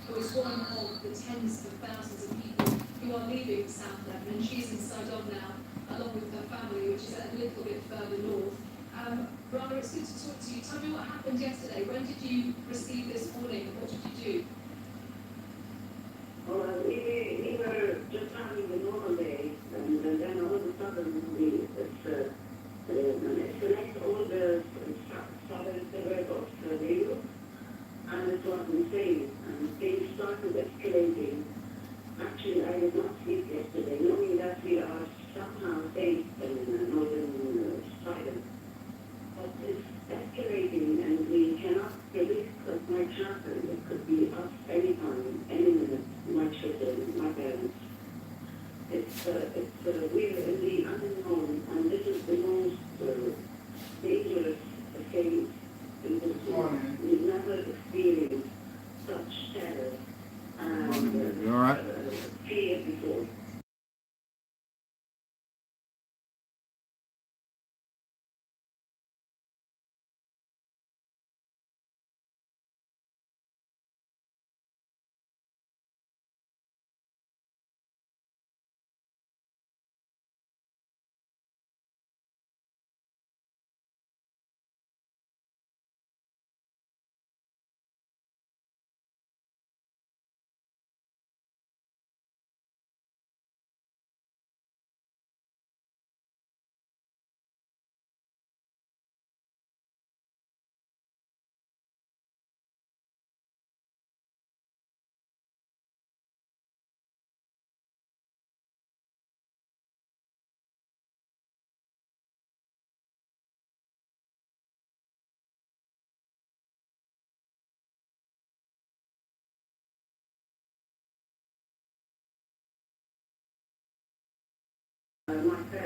Who is one of the tens of thousands of people who are leaving South Lebanon. She's in Sidon now, along with her family, which is a little bit further north. Rana, it's good to talk to you. Tell me what happened yesterday. When did you receive this warning? What did you do? Well, we were just having a normal day, and then all of a sudden select all the southern suburb of Beirut, and it was insane, and things started escalating. Actually, I did not sleep yesterday, knowing that we are somehow safe in northern Sidon. But it's escalating, and we cannot predict what might happen. It could be us we're in the unknown, and this is the most dangerous phase in history. We've never experienced such terror and You all right? fear before.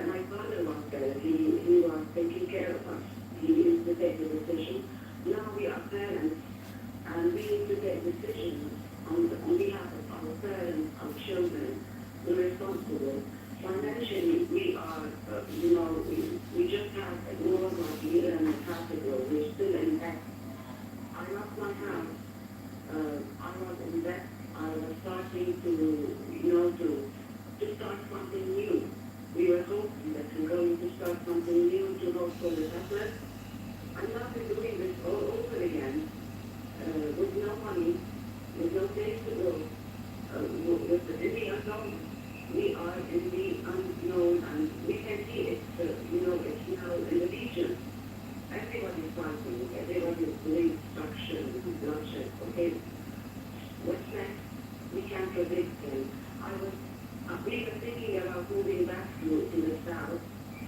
My father was there. He was taking care of us. He used to take the decision. Now we are parents, and we need to take decisions on behalf of our parents, our children, the responsible. Financially, we are, we just had a war like a year and a half ago. We're still in debt. I lost my house. I was in debt. I was starting to start something new. We were hoping that we're going to start something new to hope for the better. I'm not doing this all over again, with no money, with no place to go, in the unknown. We are in the unknown, and we can see it, it's now in the region. Everybody's fighting, everybody's doing destruction, bloodshed, okay? What's next? We can't predict them. We were thinking about moving back to the south,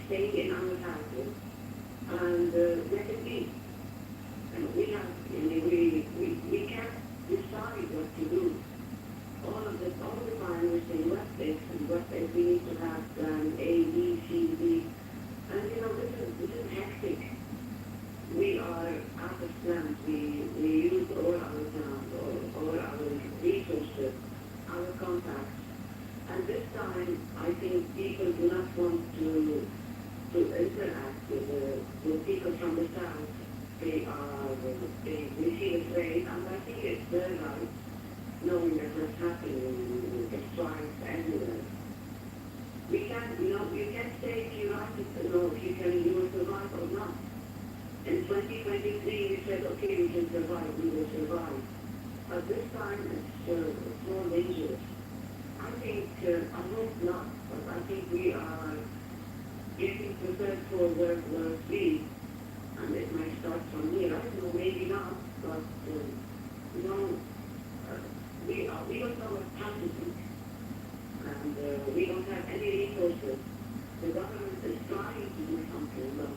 staying in our houses, and let it be. And we can't decide what to do. All the time we're saying what if we need to have plan A, B, C, D. And this is hectic. We are out of plans. We use all our plans, all our resources, our contacts. And this time, I think people do not want to interact with people from the south. They feel afraid, and I think it's their right, knowing that what's happening, it strikes everywhere. We can't, you can't say if you're right, if you will survive or not. In 2023, we said, okay, we can survive, we will survive. But this time, it's more dangerous. I hope not, but I think we are getting prepared for World War III, and it might start from here. I don't know, maybe not, but, we don't know what's happening, and we don't have any resources. The government is trying to do something, but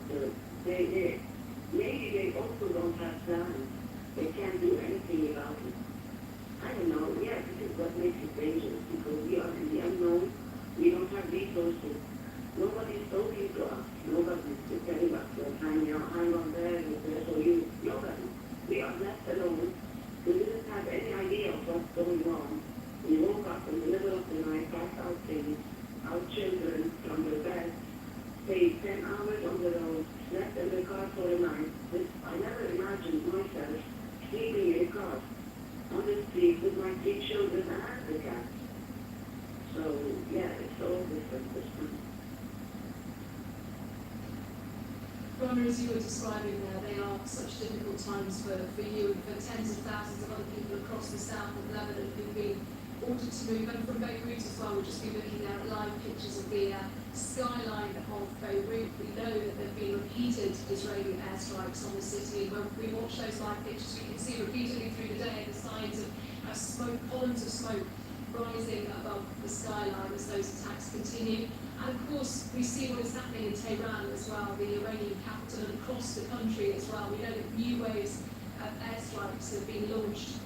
maybe they also don't have plans. They can't do anything about it. I don't know. Yeah, this is what makes it dangerous, because we are in the unknown. We don't have resources. Nobody's talking to us. Nobody's telling us, hang on there, for you. Nobody. We are left alone. We didn't have any idea of what's going on. We woke up in the middle of the night, passed out things, our children from their beds, stayed 10 hours on the road, slept in the car for a night. I never imagined myself sleeping in a car on the street with my 3 children and the cat. So, yeah, it's all different this time. Rana, as you were describing there, they are such difficult times for you and for tens of thousands of other people across the south of Lebanon who've been ordered to move, and from Beirut as well. We've just been looking at live pictures of the skyline of Beirut. We know that there have been repeated Israeli airstrikes on the city. When we watch those live pictures, we can see repeatedly through the day the signs of smoke, columns of smoke rising above the skyline as those attacks continue. And of course, we see what is happening in Tehran as well, the Iranian capital, and across the country as well. We know that new waves of airstrikes have been launched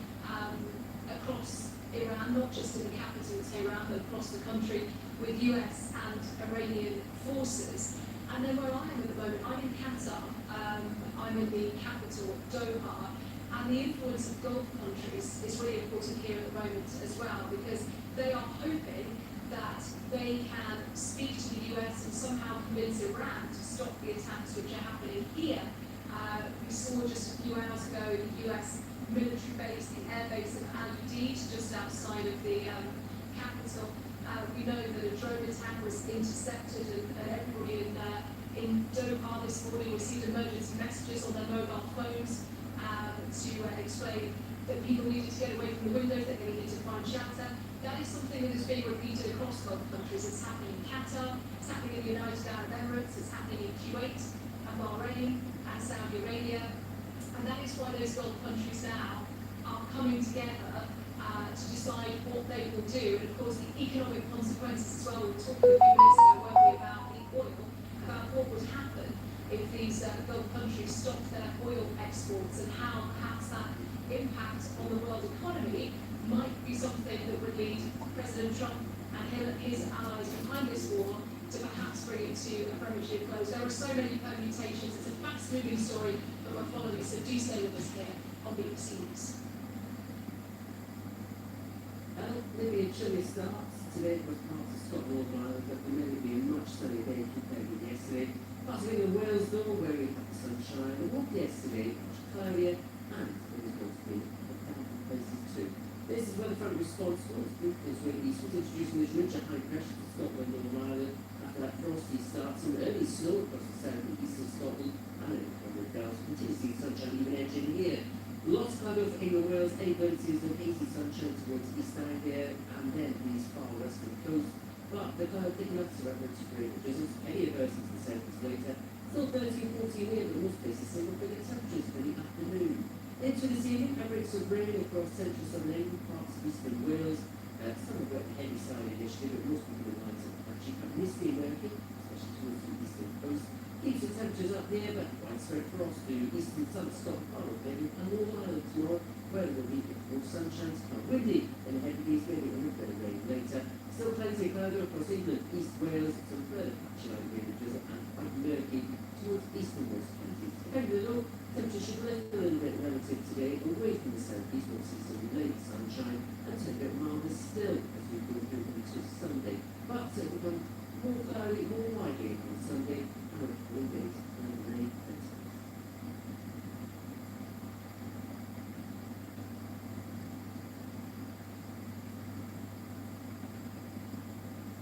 across Iran, not just in the capital Tehran, but across the country, with US and Iranian forces. And then where I am at the moment, I'm in Qatar. I'm in the capital, Doha. And the influence of Gulf countries is really important here at the moment as well, because they are hoping that they can speak to the US and somehow convince Iran to stop the attacks which are happening here. We saw just a few hours ago the US military base, the air base of Al-Udeid, just outside of the capital. We know that a drone attack was intercepted, and everybody in Doha this morning received emergency messages on their mobile phones to explain that people needed to get away from the windows, that they needed to find shelter. That is something that is being repeated across Gulf countries. It's happening in Qatar, it's happening in the United Arab Emirates, it's happening in Kuwait, and Bahrain, and Saudi Arabia. And that is why those Gulf countries now are coming together to decide what they will do. And of course, the economic consequences as well. We were talking a few minutes ago, weren't we, about the oil, about what would happen if these Gulf countries stopped their oil exports, and how perhaps that impact on the world economy might be something that would lead President Trump and his allies behind this war to perhaps bring it to a premature close. There are so many permutations. It's a fast-moving story that we're following, so do stay with us here on BBC News. Well, maybe a chilly start today for parts of Scotland, Ireland, but there may be a much sunny day compared with yesterday. Possibly in Wales, though, where we had the sunshine. It was yesterday, much cloudier, and it was going to be a damp places too. This is where the front response was. Because we're eastward introducing this ridge of high pressure to Scotland and Northern Ireland after that frosty start. Some early snow across the south and east of Scotland, and in a couple of gales. Continue to see sunshine even edging here. Lots of cloud over England, Wales, any glimpses of hazy sunshine towards East Anglia, and then these far western coast. But the cloud picking up to reference to great drizzles, any aversion to the south later. Still 13-14 wind, but most places single figure temperatures for the afternoon. Into this evening, outbreaks of rain across central southern England, parts of eastern Wales. Some of it heavy side initially, but most people in lines of patchy and misty and murky, especially towards the eastern coast. Keeps the temperatures up there, but widespread frost to eastern southern Scotland, part of England, and Northern Ireland tomorrow, where there will be more sunshine, but windy, and heavy days, maybe a little bit of rain later. Still plenty of cloud across England, East Wales, some further patchy light rain and drizzle, and quite murky towards easternmost counties. Depending on temperature should lift a little bit relative today, away from the southeast, we'll see some late sunshine, and a bit milder still as we go through into Sunday. But it will become more cloudy, more widely on Sunday, and a full days and rain and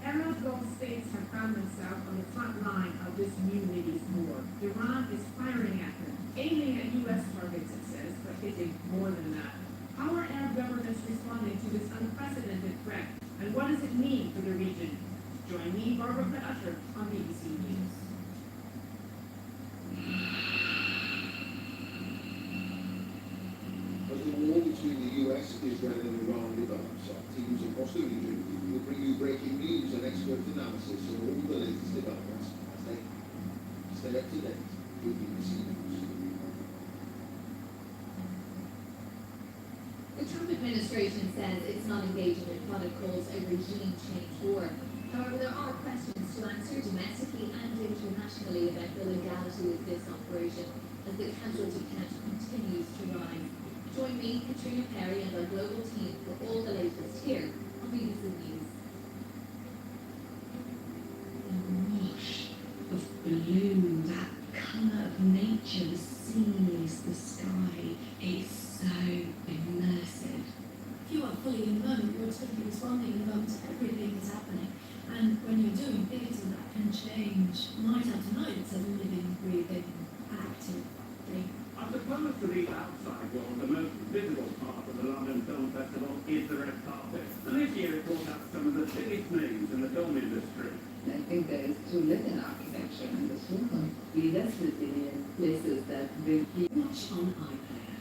Arab Gulf states have found themselves on the front line of this new Middle East war. Iran is firing at them, aiming at U.S. targets, it says, but hitting more than that. How are Arab governments responding to this unprecedented threat, and what does it mean for the region? Join me, Barbara Usher, on BBC News. As the war between the US, Israel and Iran develops, our teams across the region will bring you breaking news and expert analysis of all the latest developments as they happen. Stay up to date with BBC News. The Trump administration says it's not engaging in what it calls a regime change war. However, there are questions to answer domestically and internationally about the legality of this operation as the casualty count continues to rise. Join me, Katrina Perry, and our global team for all the latest here on BBC News. The wash of blue, that colour of nature, the seas, the sky, it's so immersive. If you are fully in the moment, you're totally responding in the moment to everything that's happening. And when you're doing theatre, that can change night after night. It's a living, breathing, active thing. I suppose to the outside world, the most visible part of the London Film Festival is the red carpet. And this year it brought out some of the biggest names in the film industry. I think there is too little architecture in this film. We invested in places that will be Watch on iPlayer.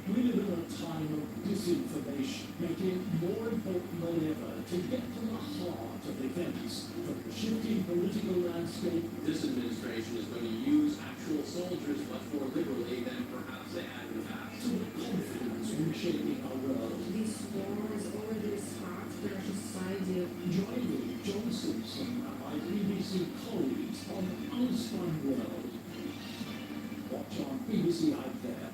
We live in a time of disinformation, making it more important than ever to get to the heart of events, from the shifting political landscape. This administration is going to use actual soldiers much more liberally than perhaps they had in the past. So with confidence reshaping our world. This war has already sparked their society. Join me, John Simpson, and my BBC colleagues on Unspun World. Watch on BBC out there.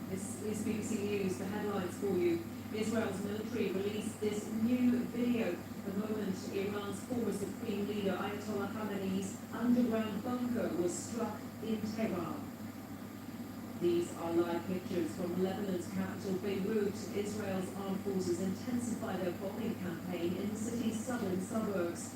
This is BBC News, the headlines for you. Israel's military released this new video the moment Iran's former supreme leader Ayatollah Khamenei's underground bunker was struck in Tehran. These are live pictures from Lebanon's capital Beirut. Israel's armed forces intensify their bombing campaign in the city's southern suburbs.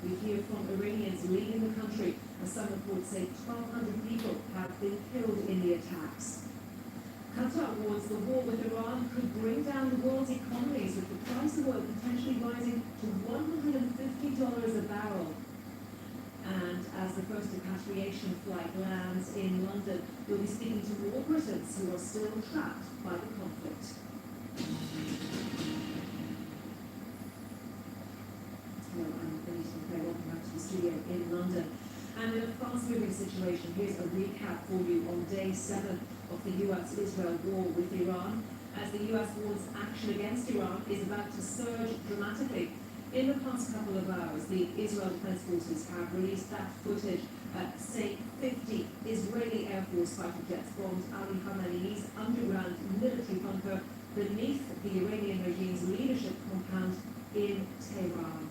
We hear from Iranians leaving the country, as some reports say 1,200 people have been killed in the attacks. Qatar warns the war with Iran could bring down the world's economies, with the price of oil potentially rising to $150 a barrel. And as the first repatriation flight lands in London, we'll be speaking to more Britons who are still trapped by the conflict. Hello, I'm Denise McCray. Welcome back to the studio in London. And in a fast-moving situation, here's a recap for you on day 7 of the US-Israel war with Iran, as the US warns action against Iran is about to surge dramatically. In the past couple of hours, the Israel Defense Forces have released that footage. Say 50 Israeli Air Force fighter jets bombed Ali Khamenei's underground military bunker beneath the Iranian regime's leadership compound in Tehran.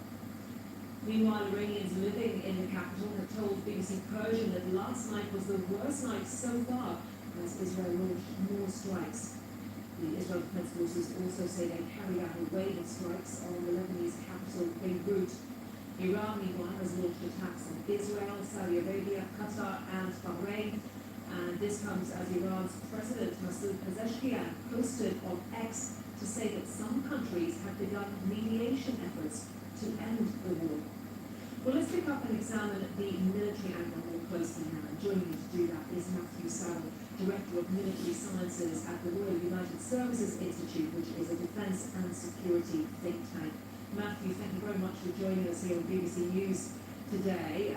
Meanwhile, Iranians living in the capital have told BBC Persian that last night was the worst night so far as Israel launched more strikes. The Israel Defense Forces also say they carried out a wave of strikes on the Lebanese capital, Beirut. Iran, meanwhile, has launched attacks on Israel, Saudi Arabia, Qatar, and Bahrain. And this comes as Iran's President Masoud Pezeshkian posted on X to say that some countries have begun mediation efforts to end the war. Well, let's pick up and examine the military angle more closely now. And joining me to do that is Matthew Saddle, Director of Military Sciences at the Royal United Services Institute, which is a defence and security think tank. Matthew, thank you very much for joining us here on BBC News today.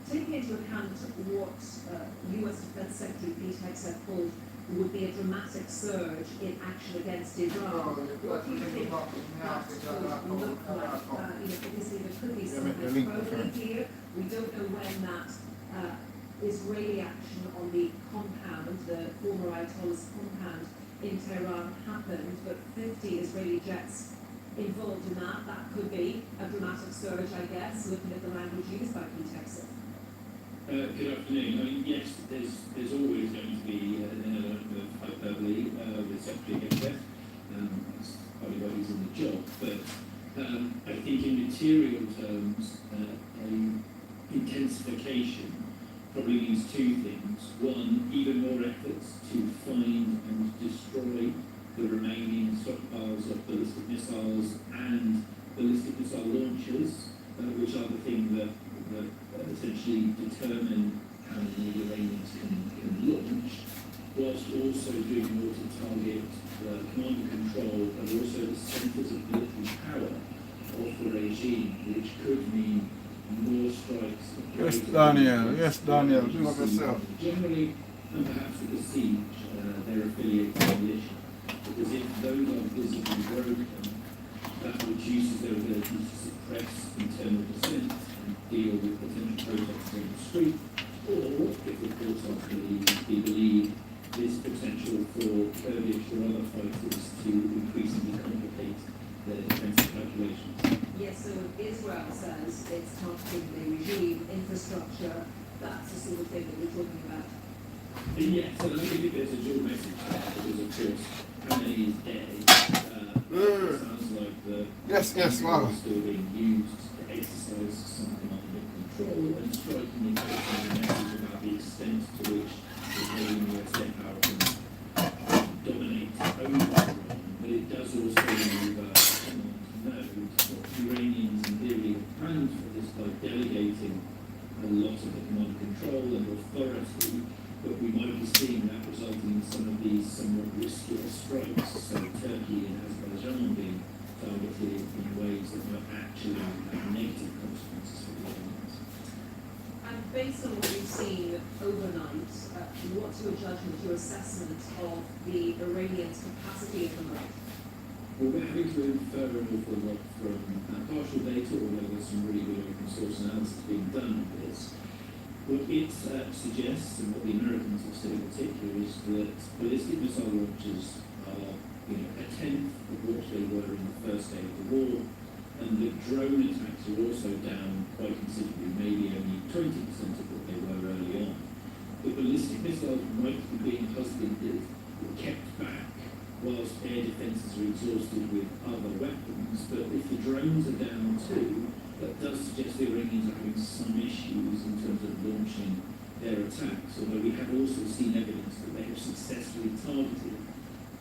Taking into account what US Defence Secretary Pete Hegseth called would be a dramatic surge in action against Iran, what do you think that would look like? Obviously there could be some probing here. We don't know when that Israeli action on the compound, the former Ayatollah's compound in Tehran happened, but 50 Israeli jets involved in that. That could be a dramatic surge, I guess, looking at the language used by Pete Hegseth. Good afternoon. I mean, yes, there's always going to be an element of hyperbole with Secretary Hegseth. That's probably why he's in the job. But I think in material terms, an intensification probably means two things. One, even more efforts to find and destroy the remaining stockpiles of ballistic missiles and ballistic missile launchers, which are the thing that essentially determine how many the Iranians can launch, whilst also doing more to target command and control and also the centres of military power of the regime, which could mean more strikes. Yes, Daniel. Yes, Daniel. Do it yourself. Generally, and perhaps with the siege, their affiliated militia. Because if those are visibly broken, that reduces their ability to suppress internal dissent and deal with potential protests on the street, or if reports are to be believed, this potential for Kurdish or other fighters to increasingly complicate their defensive calculations. Yes, so Israel says it's targeting the regime, infrastructure, that's the sort of thing that we're talking about. Yes, and I think there's a dual message there, because of course, Khamenei is dead. It sounds like the wow. is still being used to exercise some kind of control, and strikingly pushing the message about the extent to which the Israeli US air power can dominate over Iran. But it does also leave command note what Iranians in theory have planned for this by delegating a lot of the command and control and authority, but we might be seeing that resulting in some of these somewhat riskier strikes. So Turkey and Azerbaijan being targeted in ways that might actually have negative consequences for the Iranians. And based on what you've seen overnight, what's your judgment, your assessment of the Iranians' capacity at the moment? Well, we're having to infer an awful lot from partial data, although there's some really good open source analysis being done of this. What it suggests, and what the Americans have said in particular, is that ballistic missile launches are, a tenth of what they were in the first day of the war, and that drone attacks are also down quite considerably, maybe only 20% of what they were early on. The ballistic missiles might be being husbanded or kept back whilst air defences are exhausted with other weapons, but if the drones are down too, that does suggest the Iranians are having some issues in terms of launching their attacks, although we have also seen evidence that they have successfully targeted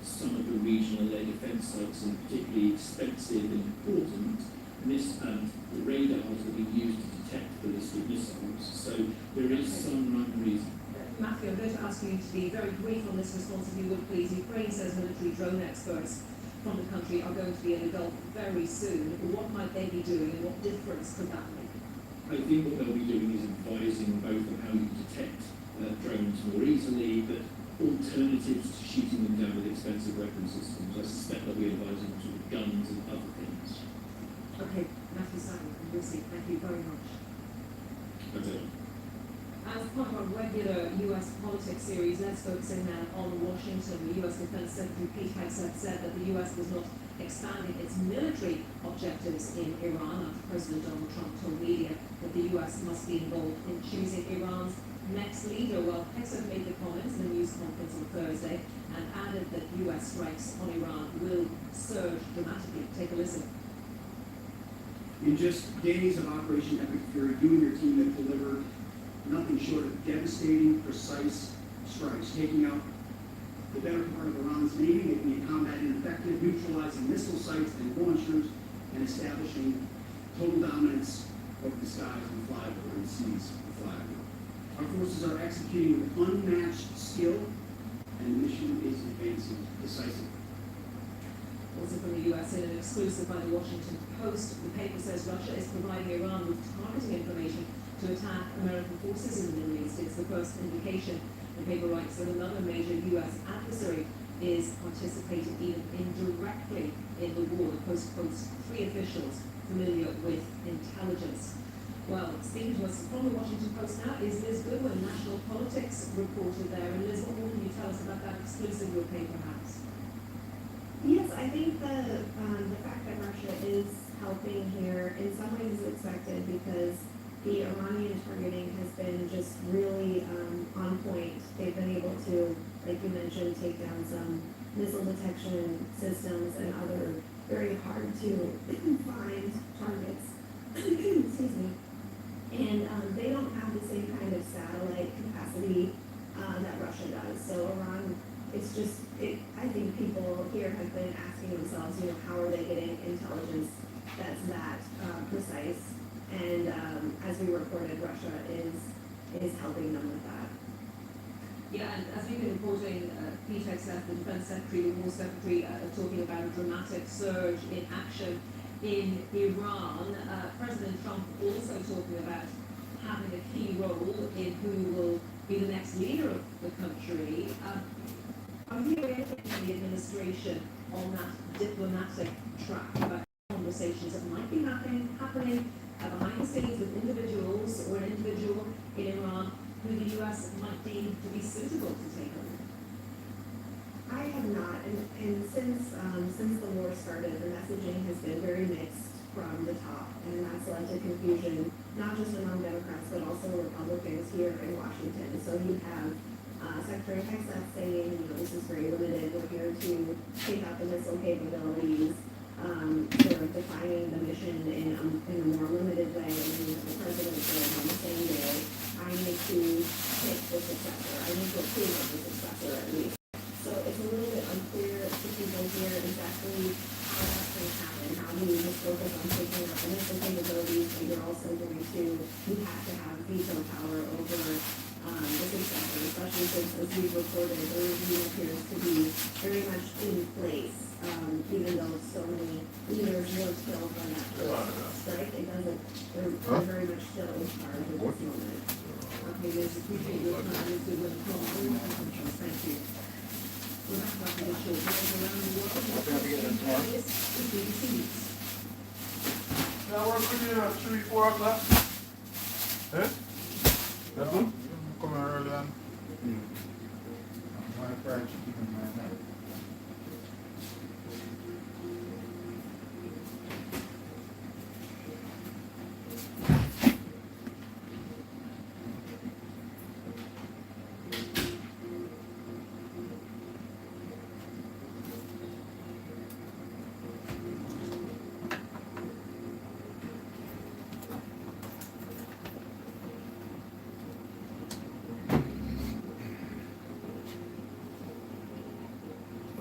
some of the regional air defence sites, and particularly expensive and important the radars that we use to detect ballistic missiles. So there is some reason. Matthew, I'm going to ask you to be very brief on this response, if you would please. Ukraine says military drone experts from the country are going to be in the Gulf very soon. What might they be doing, and what difference could that make? I think what they'll be doing is advising both on how you detect drones more easily, but alternatives to shooting them down with expensive weapon systems. I suspect they'll be advising on sort of guns and other things. Okay, Matthew Simon from Worsening, thank you very much. Okay. As part of our regular US politics series, let's focus in now on Washington. The US Defense Secretary Pete Hegseth said that the US was not expanding its military objectives in Iran after President Donald Trump told media that the US must be involved in choosing Iran's next leader. Well, Hegseth made the comments in a news conference on Thursday and added that US strikes on Iran will surge dramatically. Take a listen. In just days of Operation Epic Fury, you and your team have delivered nothing short of devastating, precise strikes, taking out the better part of Iran's navy, making it combat ineffective, neutralizing missile sites and launchers, and establishing total dominance over the skies and flyover and seas and flyover. Our forces are executing with unmatched skill, and the mission is advancing decisively. Also from the US in an exclusive by the Washington Post, the paper says Russia is providing Iran with targeting information to attack American forces in the Middle East. It's the first indication. The paper writes that another major US adversary is participating even indirectly in the war. The Post quotes 3 officials familiar with intelligence. Well, speaking to us from the Washington Post now is Liz Goodwin, national politics reporter there. And Liz, what more can you tell us about that exclusive your paper has? Yes, I think the fact that Russia is helping here in some ways is expected because the Iranian targeting has been just really on point. They've been able to, like you mentioned, take down some missile detection systems and other very hard to find targets. Excuse me. And they don't have the same kind of satellite capacity that Russia does. So Iran, it's just, I think people here have been asking themselves, how are they getting intelligence that's that precise? And as we reported, Russia is helping them with that. Yeah, and as we've been reporting, Pete Hegseth, the Defense Secretary, the War Secretary, talking about a dramatic surge in action in Iran. President Trump also talking about having a key role in who will be the next leader of the country. Are you hearing anything from the administration on that diplomatic track about conversations that might be happening behind the scenes with individuals or an individual in Iran who the US might deem to be suitable to take over? I have not, and since the war started, the messaging has been very mixed from the top, and that's led to confusion, not just among Democrats, but also Republicans here in Washington. So you have Secretary Hegseth saying, this is very limited, we're here to take out the missile capabilities, sort of defining the mission in a more limited way, and then you have the president saying on the same day, I need to pick the successor, I need to approve of the successor at least. So it's a little bit unclear to people here exactly how that's going to happen. How do you just focus on taking out the missile capabilities, but you're also going as we've reported, the regime appears to be very much in place, even though so many leaders were killed on that first strike. It doesn't, they're very much still in charge at this moment. Okay, guys, appreciate your time. It's a good call. Thank you. We're back up to the show. Guys around the world. This is BBC News. Yeah, we're good at 3, 4 o'clock. Eh? That's good? Come here early on. My fried chicken in my hand.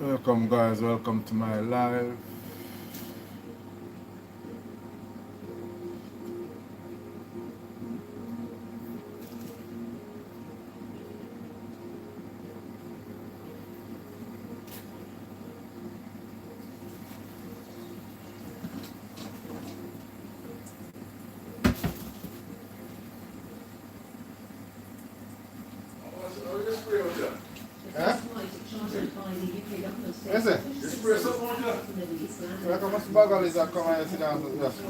Welcome guys, welcome to my live. Yes, sir. Like how much bagel is that come and sit down to just you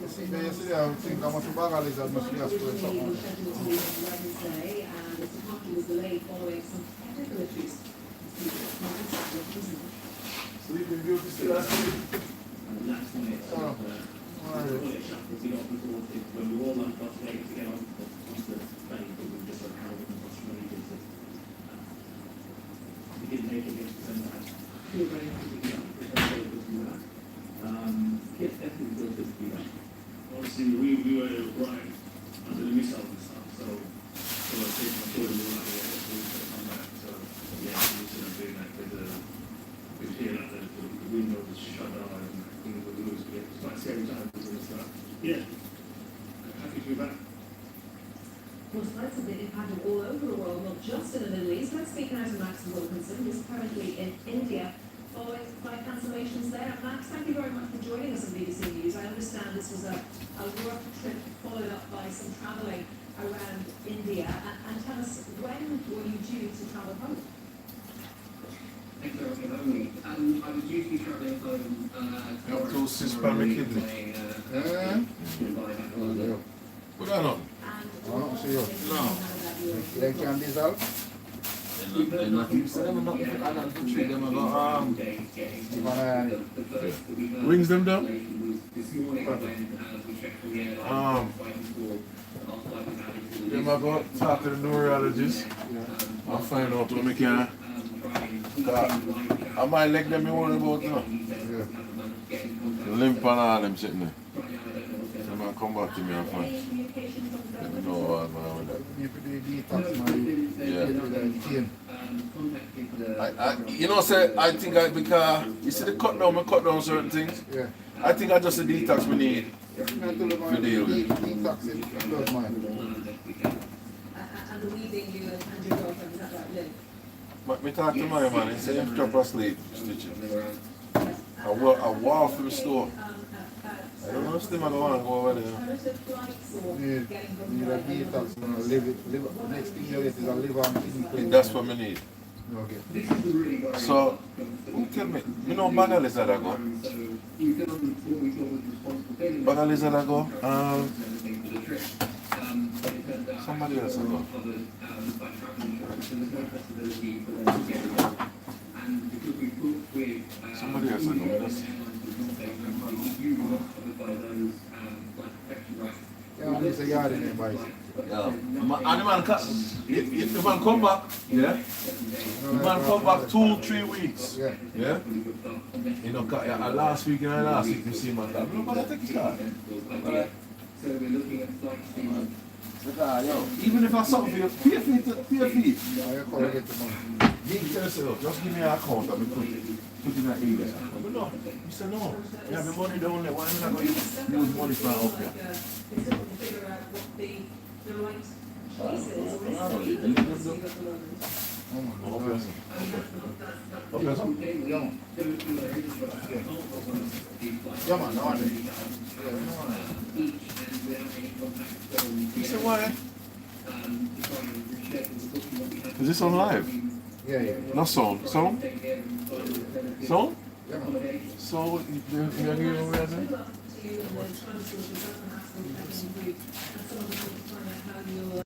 see there, I think how much bagel is that must be just for something. Sleeping Beauty still asleep. Oh, alright. When we all got together to get onto the plane, but we just how we can we didn't make it against the same time. Feel very happy to be up. Yes, definitely feel good to be back. Obviously, we were right under the missiles and stuff, so we were taking my children all out of the way to come back. So, yeah, we sort of doing that with we hear that the windows was shut down and things were loose. It's quite scary times and stuff. Yeah, happy to be back. Well, flights have been impacted all over the world, not just in the Middle East. Let's speak now to Max Wilkinson, who's currently in India, following flight cancellations there. Max, thank you very much for joining us on BBC News. I understand this was a work trip followed up by some travelling around India. And tell us, when were you due to travel home? Thanks for having me. I was due to be travelling home. You're too Hispanic, isn't it? Put that on. Oh, see you. No. They can dissolve? They're not used to them, not to treat them about wings them down? They might go talk to the neurologist and find out what we can. I might leg them in one about now. Yeah. Limp and all them sitting there. They might come back to me and find. Let me know what's going on with that. You could do detox, man. Yeah. You know, say, I think because, you see the cut down certain things. Yeah. I think I just a detox we need to deal with. Detox it does mine. And the weaving you and your girlfriend, is that right, Liv? But me talk to my man, he said him drop asleep, stitching. I walk from the store. I don't know if still I go on and go over there. Need a detox, live, next thing you get is a liver and kidney plate. That's what we need. Okay. So, who tell me, you know Baga Lizard I go? Baga Lizard I go? Somebody else I go. Somebody else I go. Yeah, there's a yard in there, boys. Yeah. And the man, if the man come back, yeah, the man come back 2-3 weeks. Yeah. Yeah. You know, last week and last week you see man that. Look at take his car. So we're looking at flights. Yo, even if I something for you, pay a fee. Yeah, you can't get the money. You tell yourself, just give me an account and put in that email. But no, he said no. You have the money the only. Why am I going to use money for up here? It's difficult to figure out what the right Yeah, man, no one. You say what? Is this on live? Yeah, yeah. No sound. Sound? Sound? Yeah, man. So, you have your own reason? To you and then trying to sort of develop an aspect that can improve. And some of the things to find out how you're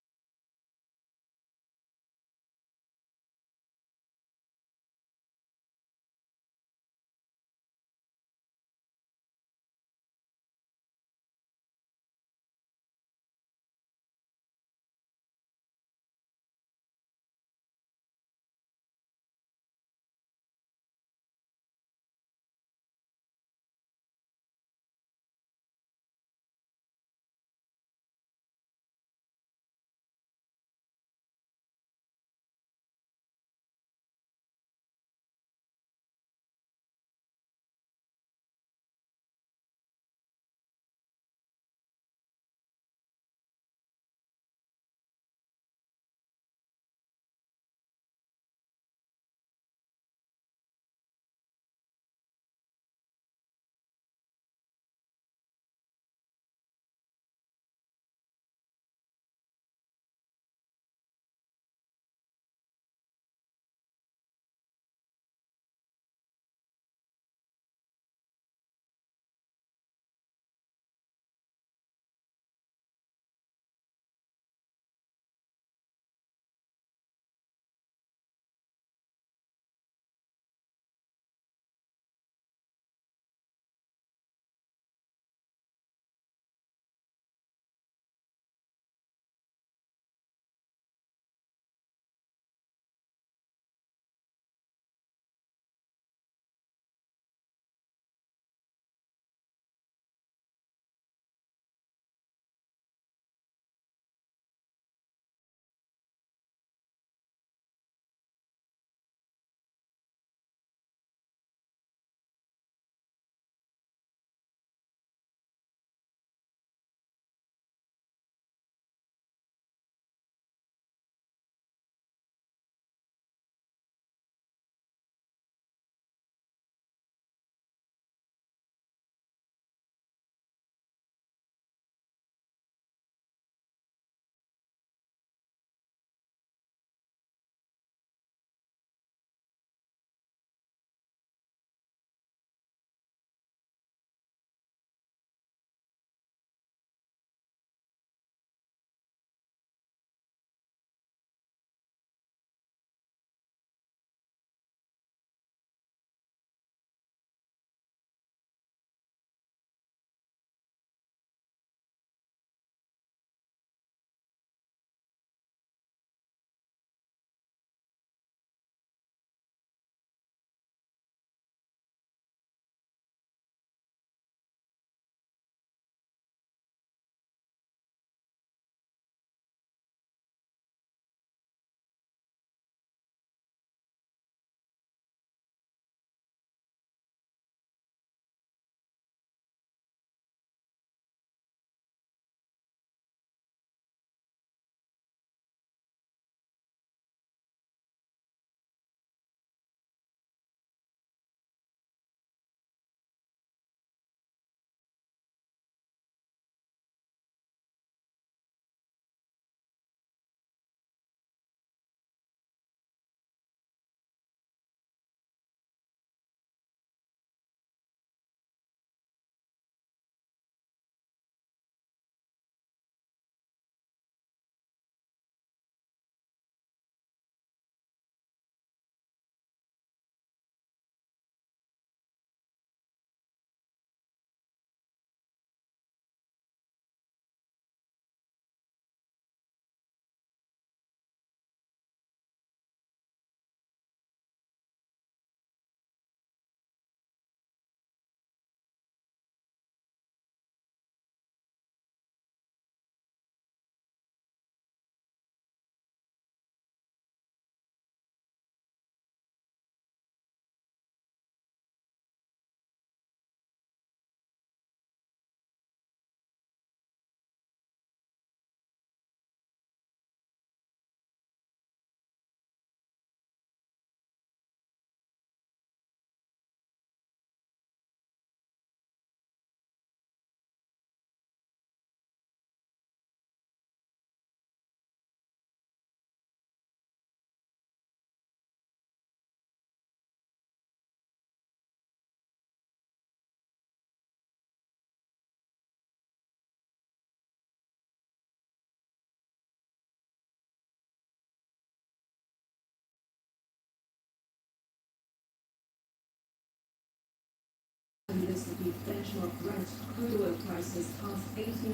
this week, benchmark Brent crude oil prices passed $89 a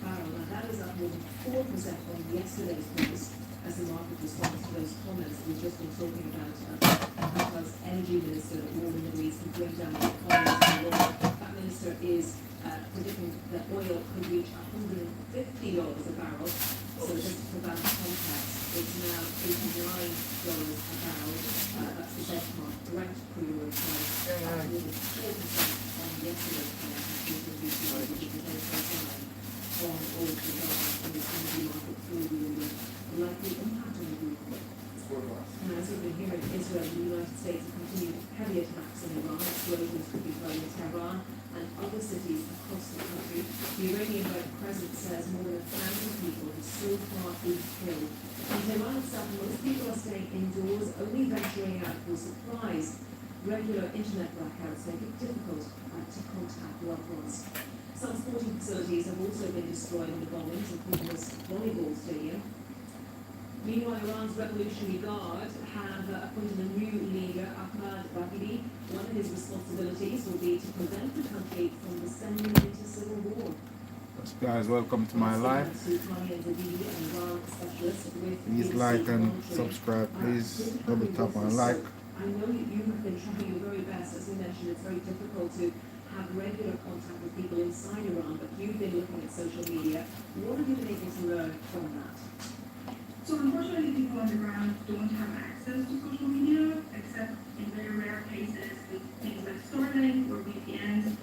barrel. Now that is up more than 4% on yesterday's price as the market responds to those comments that we've just been talking about. Qatar's energy minister warned the Middle East could bring down the economy to the world. That minister is predicting that oil could reach $150 a barrel. So just to put that in context, it's now $89 a barrel. That's the benchmark Brent crude oil price. More than 4% on yesterday's price, which is the on oil development in the energy market for the year. Likely impact on the group. And as we've been hearing, Israel and the United States have continued heavy attacks in Iran. Explosions could be heard in Tehran and other cities across the country. The Iranian-led president says more than 1,000 people have so far been killed. In Tehran itself, most people are staying indoors, only venturing out for supplies. Regular internet blackouts make it difficult to contact loved ones. Some sporting facilities have also been destroyed in the bombings, including this volleyball stadium. Meanwhile, Iran's Revolutionary Guard have appointed a new leader, Ahmad Bahidi. One of his responsibilities will be to prevent the country from descending into civil war. Yes, guys, welcome to my live. Please like and subscribe. Please double tap on like. I know that you have been trying your very best. As we mentioned, it's very difficult to have regular contact with people inside Iran, but you've been looking at social media. What have you been able to learn from that? So unfortunately, people on the ground don't have access to social media, except in very rare cases with things like Starlink or VPNs.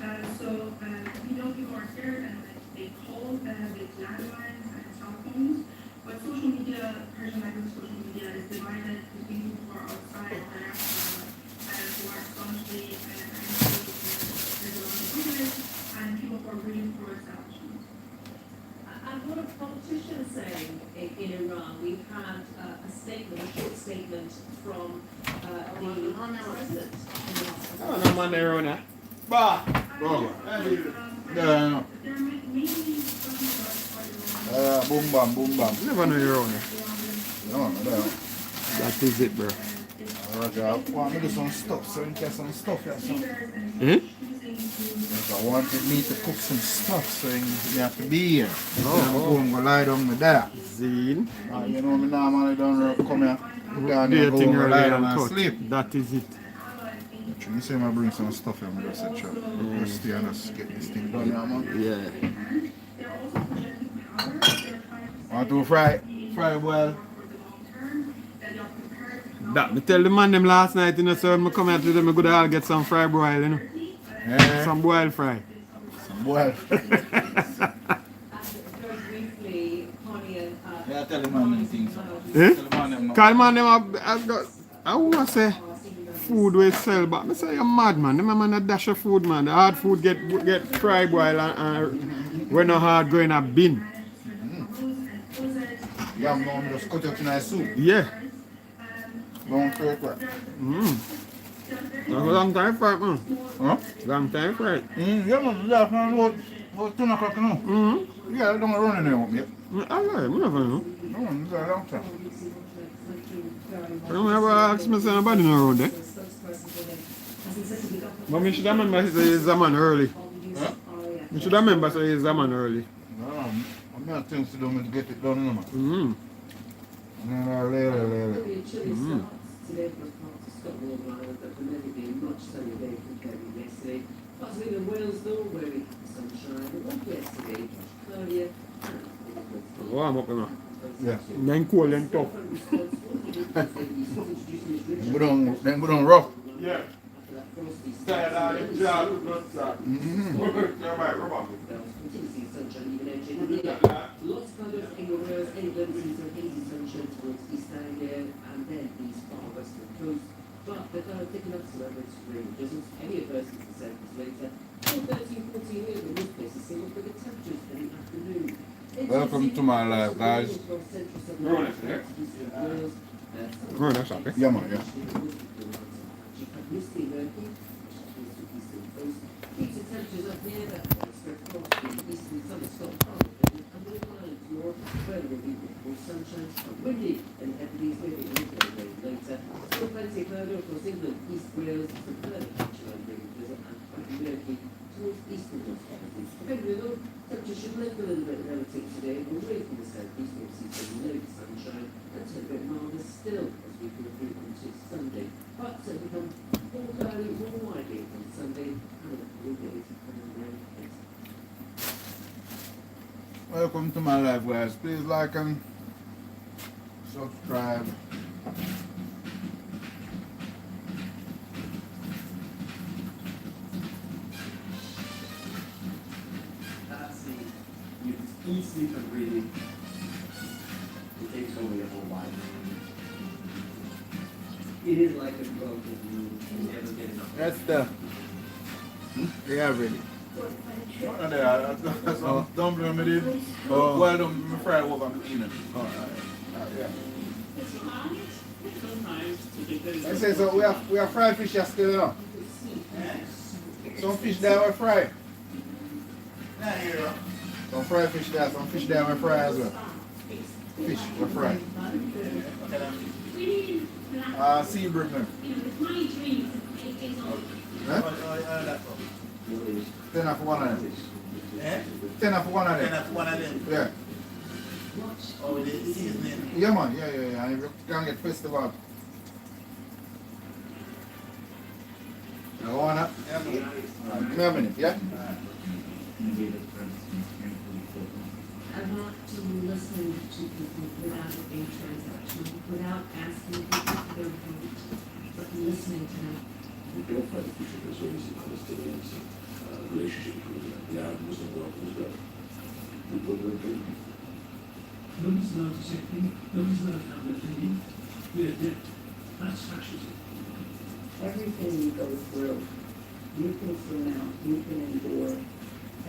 We know people are scared and they call with landlines and cell phones. But social media, Persian language social media, is divided between people who are outside diaspora, who are staunchly and people who are really for establishment. And what are politicians saying in Iran? We've had a statement, a short statement from the president. Oh, no man there on that. Bah! Yeah. Boom bam, boom bam. Never know you're on it. No, no. That is it, bro. Roger, I want me to do some stuff, so in case some stuff here, so. I wanted me to cook some stuff, so you have to be here. I'm going to lie down with that. Zine. You know, me normally don't come here. Do your thing early and sleep. That is it. You say I bring some stuff here, I'm just a chop. Just stay and just get this thing done, yeah, man. Yeah. Want to fry boil? That me tell the man them last night, you know, so when I come here to them, I go to get some fry broil, you know. Yeah. Some boil fry. Some boil fry. Yeah, tell the man them things. Tell the man them I want to say food will sell, but I say you're mad, man. Them man a dash of food, man. The hard food get fry boil and when no hard go in a bin. Yeah, I'm just cut up in a soup. Yeah. Long for it, That's a long time for it, man. Huh? Long time for it. Yeah, man. That's about 10 o'clock now. Yeah, I don't run in there with me. I know, I never know. No, it's a long time. I don't ever ask me say nobody know around there. But I should remember say he's a man early. Huh? I should remember say he's a man early. No, I'm not things to do to get it done, no, man. Mm-hmm. Today was part of Scotland Island, but for many being much sunny day compared with yesterday. Possibly in Wales, though, where we had sunshine. It was yesterday, much cloudier. Warm up, you know. Yeah. Then cold and tough. Then we don't rough. Yeah. Tired of the job, not that. Lots of colours in the Wales, England, some hazy sunshine towards East Anglia and then east far western coast. But they're kind of picking up some average rain. Doesn't any adversity to seconds later. 13-14 here, but this place is seeing bigger temperatures in the afternoon. Welcome to my life, guys. Right, that's happy. Yeah, man, yeah. Future temperatures up here that spread across the eastern summer stop and we're more further will be more sunshine, windy and heavy, maybe a little bit later. Still plenty further across England, East Wales, some further feature over the drizzle, and back in Turkey towards eastern North Counties. Depending on temperature should lift a little bit relative today, but away from the southeast, we'll see some low sunshine and a bit milder still as we go through onto Sunday. But to become more cloudy, more widely on Sunday, and a couple of days coming around it. Welcome to my live, guys. Please like and subscribe. That's the, you easily can really, it takes over your whole life. It is like a drug that you never get enough. That's the really. What are they? That's some dumpling I did. Well done, me fry over and clean it. Yeah. I I say so. We have fried fish here still, you know. Some fish there we fry. Some fried fish there. Some fish there we fry as well. Fish we fry. Sea bread. Huh? 10 for one of them. 10 for one of them. 10 for one of them. Yeah. Oh, the seasoning. Yeah, man. Yeah. And you can get festival. You want that? Yeah, man. Give me a minute, yeah? I want to listen to people without a transaction, without asking people for their vote, but listening to them. We don't fight the future of Israelis and Palestinians, relationship between the Arab Muslim world as well. People will agree. Nobody's allowed to say anything. Nobody's allowed to have an opinion. We're dead. That's fascism. Everything you go through, you can surmount, you can endure,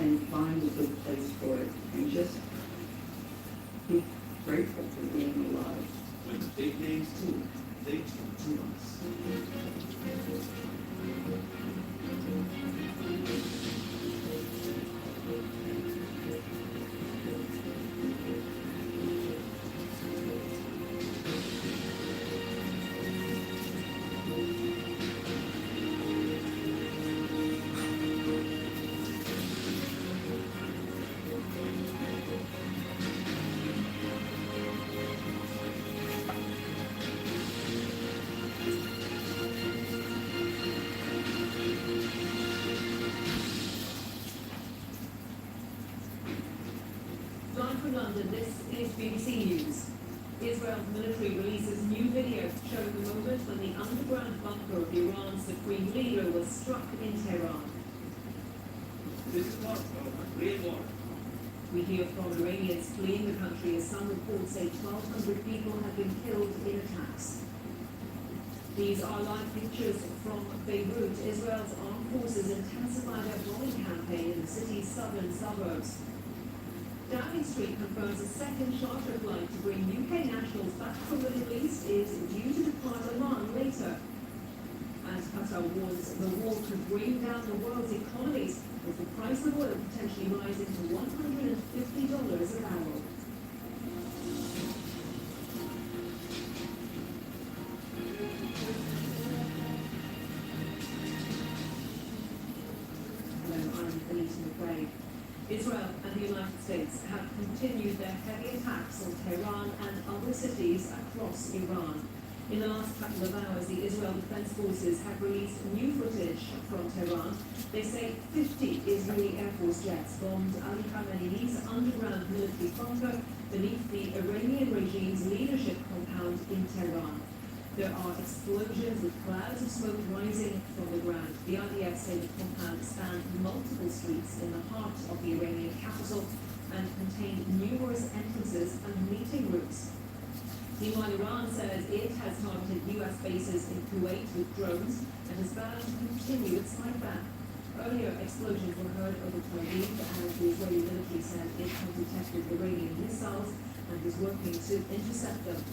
and find a good place for it, and just be grateful for being alive. When the big names talk, they talk to us. Live from London, this is BBC News. Israel's military releases new video showing the moment when the underground bunker of Iran's supreme leader was struck in Tehran. This is not real war. We hear from Iranians fleeing the country as some reports say 1,200 people have been killed in attacks. These are live pictures from Beirut. Israel's armed forces intensify their bombing campaign in the city's southern suburbs. Downing Street confirms a second charter flight to bring UK nationals back from the Middle East is due to depart Oman later. As Qatar warns, the war could bring down the world's economies, with the price of oil potentially rising to $150 a barrel. Israel and the United States have continued their heavy attacks on Tehran and other cities across Iran. In the last couple of hours, the Israel Defense Forces have released new footage from Tehran. They say 50 Israeli Air Force jets bombed Ali Khamenei's underground military bunker beneath the Iranian regime's leadership compound in Tehran. There are explosions with clouds of smoke rising from the ground. The IDF say the compound spanned multiple streets in the heart of the Iranian capital and contained numerous entrances and meeting rooms. Meanwhile, Iran says it has targeted US bases in Kuwait with drones and has vowed to continue its fight back. Earlier, explosions were heard over Tel Aviv, and the Israeli military said it had detected Iranian missiles and is working to intercept them.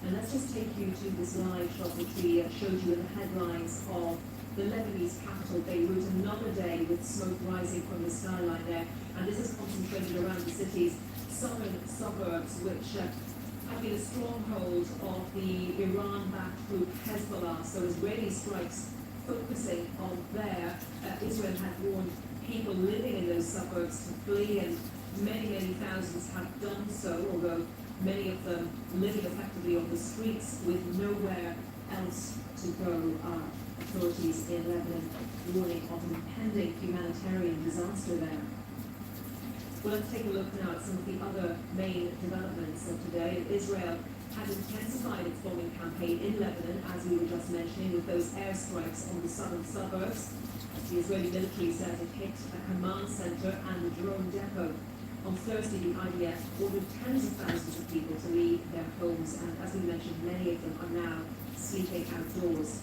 And let's just take you to this live shot which we showed you in the headlines of the Lebanese capital, Beirut. Another day with smoke rising from the skyline there. And this is concentrated around the city's southern suburbs, which have been a stronghold of the Iran-backed group Hezbollah, so Israeli strikes focusing on there. Israel had warned people living in those suburbs to flee, and many thousands have done so, although many of them living effectively on the streets with nowhere else to go. Authorities in Lebanon warning of an impending humanitarian disaster there. Well, let's take a look now at some of the other main developments of today. Israel has intensified its bombing campaign in Lebanon, as we were just mentioning, with those airstrikes on the southern suburbs. The Israeli military says it hit a command center and a drone depot. On Thursday, the IDF ordered tens of thousands of people to leave their homes, and as we mentioned, many of them are now sleeping outdoors.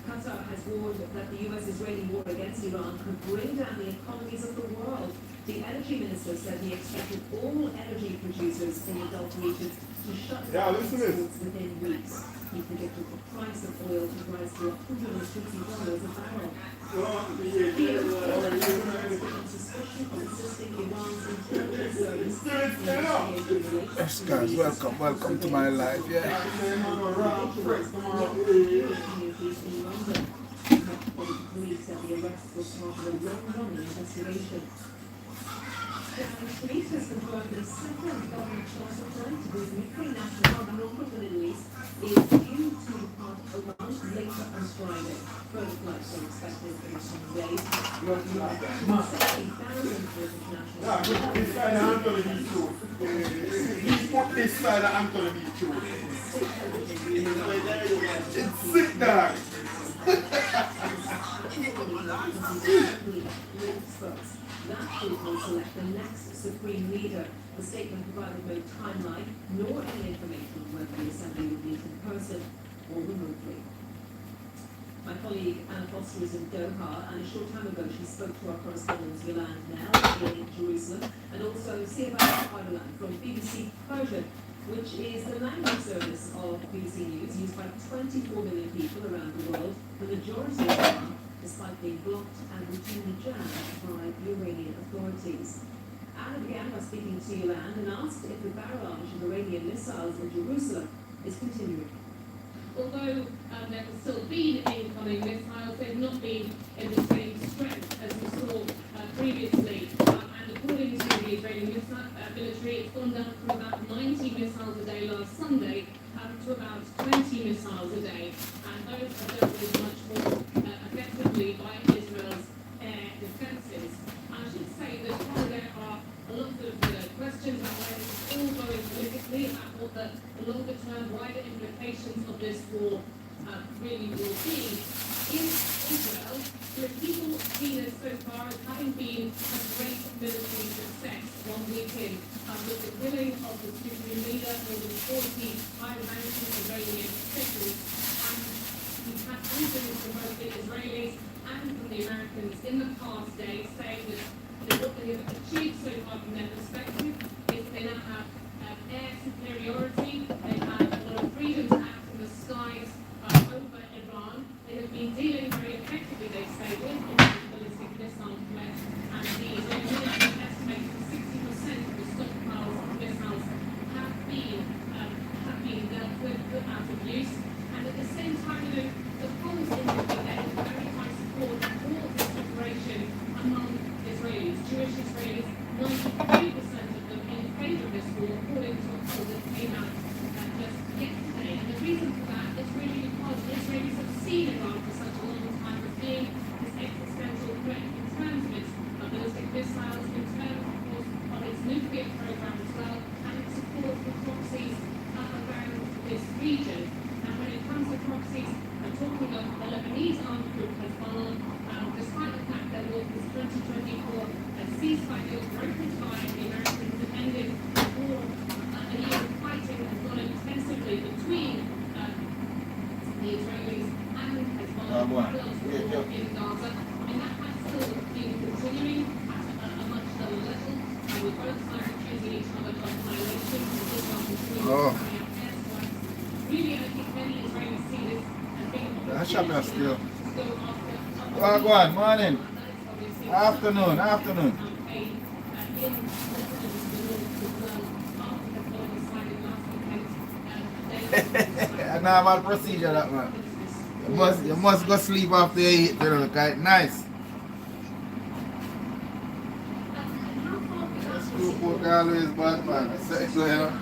Qatar has warned that the US-Israeli war against Iran could bring down the economies of the world. The energy minister said he expected all energy producers in the Gulf region to shut down exports within weeks. He predicted the price of oil to rise to $150 a barrel. Suspicion of assisting Iran's intelligence service. Yes, guys, welcome to my life, yeah. Police said the arrest was part of a long-running investigation. Police has confirmed the second government charter flight to the Ukraine national hub north of the Middle East is due to depart Oman later on Friday. Further flights are expected in the coming days. 60,000 British nationals. This side of Anthony B. True. Put this side of Anthony B. True. It's sick, dog. That group will select the next supreme leader. The statement provided no timeline nor any information on whether the assembly would meet in person or remotely. My colleague Anna Foster is in Doha, and a short time ago she spoke to our correspondent Yolande Nell in Jerusalem, and also Spraggabenz from BBC Persian, which is the language service of BBC News, used by 24 million people around the world, the majority of them despite being blocked and routinely jammed by the Iranian authorities. Anna began by speaking to Yolande and asked if the barrage of Iranian missiles in Jerusalem is continuing. Although there have still been incoming missiles, they've not been in the same strength as we saw previously. And according to the Israeli military, it's gone down from about 90 missiles a day last Sunday to about 20 missiles a day. And those are dealt with much more effectively by Israel's air defences. I should say that while there are a lot of questions about where this is all going politically, about what the longer term, wider implications of this war really will be, in Israel, the people see this so far as having been a great military success. One weekend with the killing of the supreme leader, more than 40 high-ranking Iranian officials, and we've had answers from both the Israelis and from the Americans in the past days saying that what they have achieved so far from their perspective is they now have air superiority, they have a lot of freedom to act in the skies over Iran. They have been dealing very effectively, they say, with ballistic missile threat, and the Israeli military estimates that 60% of the stockpiles of missiles have been dealt with, put out of use. And at the same time, the polls indicate there is very high support for this operation among Israelis, Jewish Israelis, 93% of them in favour of this war, according to a poll that came out just yesterday. And the reason for that is really because the Israelis have seen Iran for such a long time as being this existential threat in terms of its ballistic missiles, in terms, of course, of its nuclear program as well, and its support for proxies around this region. And when it comes to proxies, I'm talking of the Lebanese armed group Hezbollah, despite the fact that was this 2024 ceasefire deal broken by the Americans that ended the war, a year of fighting has gone intensively between the Israelis and Hezbollah in Gaza. I mean, that has still been continuing at a much lower level, with both sides accusing each other of violation and Israel continuing to carry out airstrikes. Really, I think many Israelis see this as being an opportunity to go after. Go on, morning. Afternoon. A normal procedure that man. You must go sleep after you eat, you know, because it's nice. Screw pork always bad man. So, you know.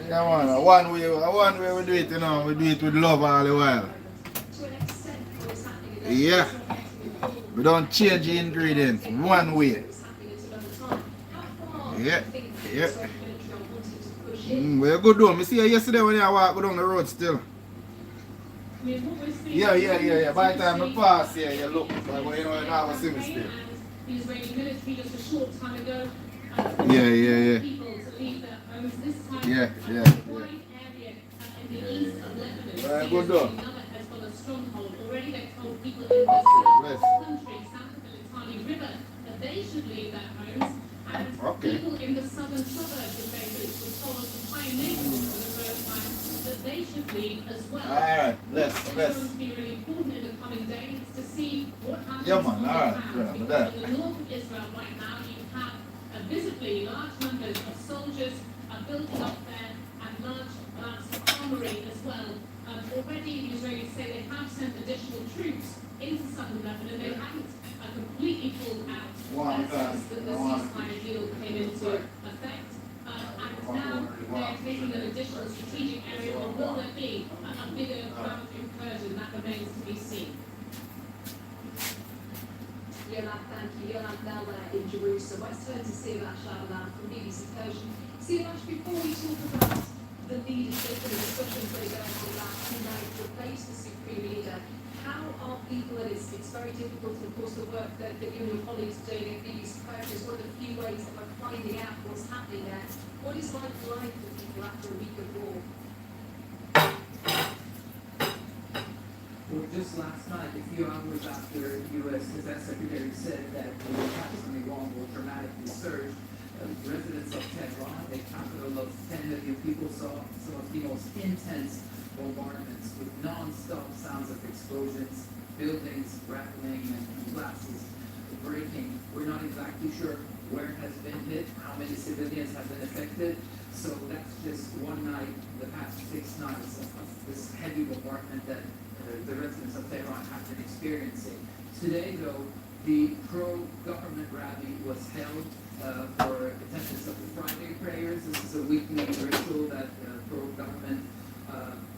Yeah man, one way we do it, you know, we do it with love all the while. Yeah. We don't change the ingredients one way. Yeah. We're good though. I see you yesterday when you walk down the road still. Yeah. By the time I pass here, you look. But you know, you never see me still. The Israeli military just a short time ago. Yeah. People to leave their homes this time. Yeah. Wide area in the east of Lebanon. Good though. Has got a stronghold. Already they've told people in the country, south of the Litani River, that they should leave their homes. And people in the southern suburbs of Beirut were told to find neighborhoods for the first time that they should leave as well. Alright, let's. It's going to be really important in the coming days to see what happens Man. on the Alright. ground. Because in the north of Israel right now, you have visibly large numbers of soldiers building up there and large amounts of armory as well. Already the Israelis say they have sent additional troops into southern Lebanon. They haven't completely pulled out since the ceasefire deal came into effect. And now they're taking an additional strategic area, or will there be a bigger ground incursion? That remains to be seen. Yolande, thank you. Yolande now in Jerusalem. Let's turn to Siavash from BBC Persian. Siavash, before we talk about the leadership and the discussions that are going on about who now to replace the supreme leader, how are people, and it's very difficult, of course, the work that you and your colleagues are doing at BBC Persian is one of the few ways that we're finding out what's happening there. What is life like for people after a week of war? Well, just last night, a few hours after U.S. Defense Secretary said that the attacks on Iran will dramatically surge, residents of Tehran, a capital of 10 million people, saw some of the most intense bombardments with non-stop sounds of explosions, buildings rattling and glasses breaking. We're not exactly sure where it has been hit, how many civilians have been affected. So that's just one night, the past 6 nights of this heavy bombardment that the residents of Tehran have been experiencing. Today, though, the pro-government rally was held for attendance of the Friday prayers. This is a weekly ritual that pro-government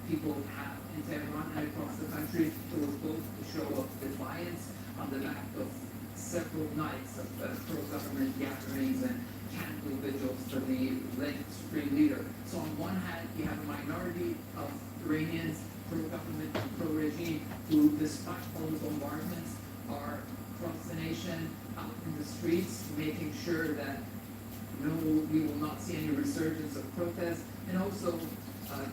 people have in Tehran and across the country. It was both a show of defiance on the back of several nights of pro-government gatherings and candle vigils for the late supreme leader. So on one hand, you have a minority of Iranians, pro-government and pro-regime, who, despite all the bombardments, are across the nation, out in the streets, making sure that we will not see any resurgence of protests, and also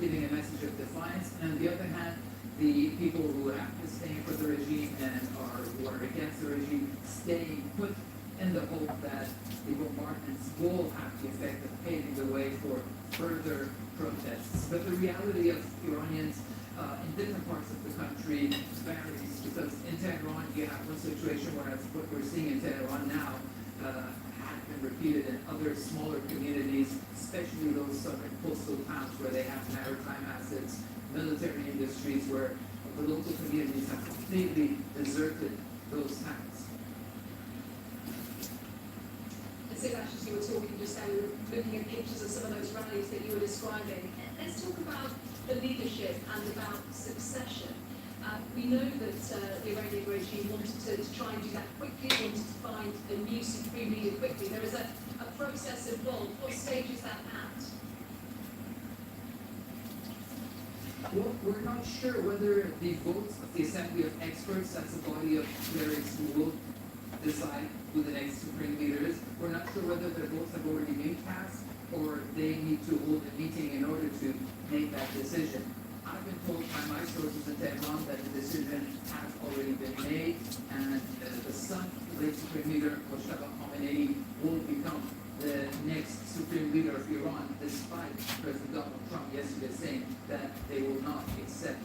giving a message of defiance. And on the other hand, the people who have been staying for the regime and who are against the regime, staying put in the hope that the bombardments will have the effect of paving the way for further protests. But the reality of Iranians in different parts of the country varies, because in Tehran you have one situation, whereas what we're seeing in Tehran now had been repeated in other smaller communities, especially those southern coastal towns where they have maritime assets, military industries, where the local communities have completely deserted those towns. Siavash, as you were talking just now, we were looking at pictures of some of those rallies that you were describing. Let's talk about the leadership and about succession. We know that the Iranian regime wanted to try and do that quickly, wanted to find a new supreme leader quickly. There is a process involved. What stage is that at? Well, we're not sure whether the votes of the Assembly of Experts, that's a body of clerics who will decide who the next supreme leader is. We're not sure whether their votes have already been cast or they need to hold a meeting in order to make that decision. I've been told by my sources in Tehran that the decision has already been made, and the son of the late supreme leader, Moshtaba Khamenei, will become the next supreme leader of Iran, despite President Donald Trump yesterday saying that they will not accept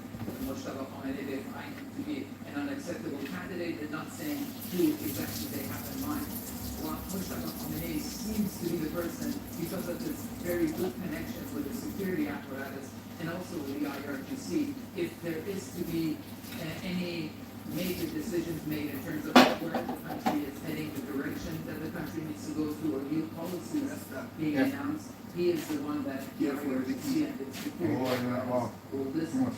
Moshtaba Khamenei. They find him to be an unacceptable candidate. They're not saying who exactly they have in mind. While Moshtaba Khamenei seems to be the person, because of his very good connection with the security apparatus, and also the IRGC, if there is to be any major decisions made in terms of where the country is heading, the direction that the country needs to go through, or new policies being announced, he is the one that the IRGC and its security will listen to.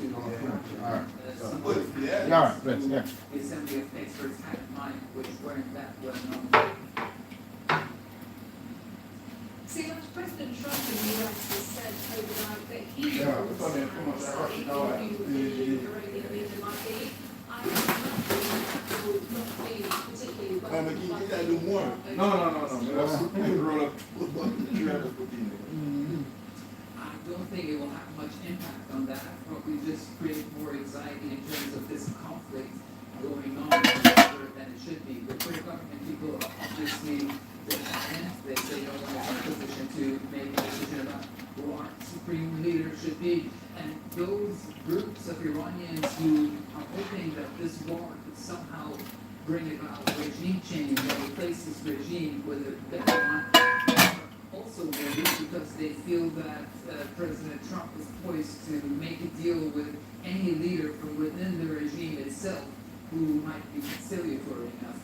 The assembly of experts had in mind, which weren't that well known. See, like President Trump in the US has said overnight that he wants the Iranian leader might be. I think that would not be particularly well. I don't think it will have much impact on that. Probably just create more anxiety in terms of this conflict going on further than it should be. The government people obviously they say no one is in a position to make a decision about who our supreme leader should be. And those groups of Iranians who are hoping that this war could somehow bring about regime change or replace this regime with a better one, also worried because they feel that President Trump is poised to make a deal with any leader from within the regime itself who might be conciliatory enough.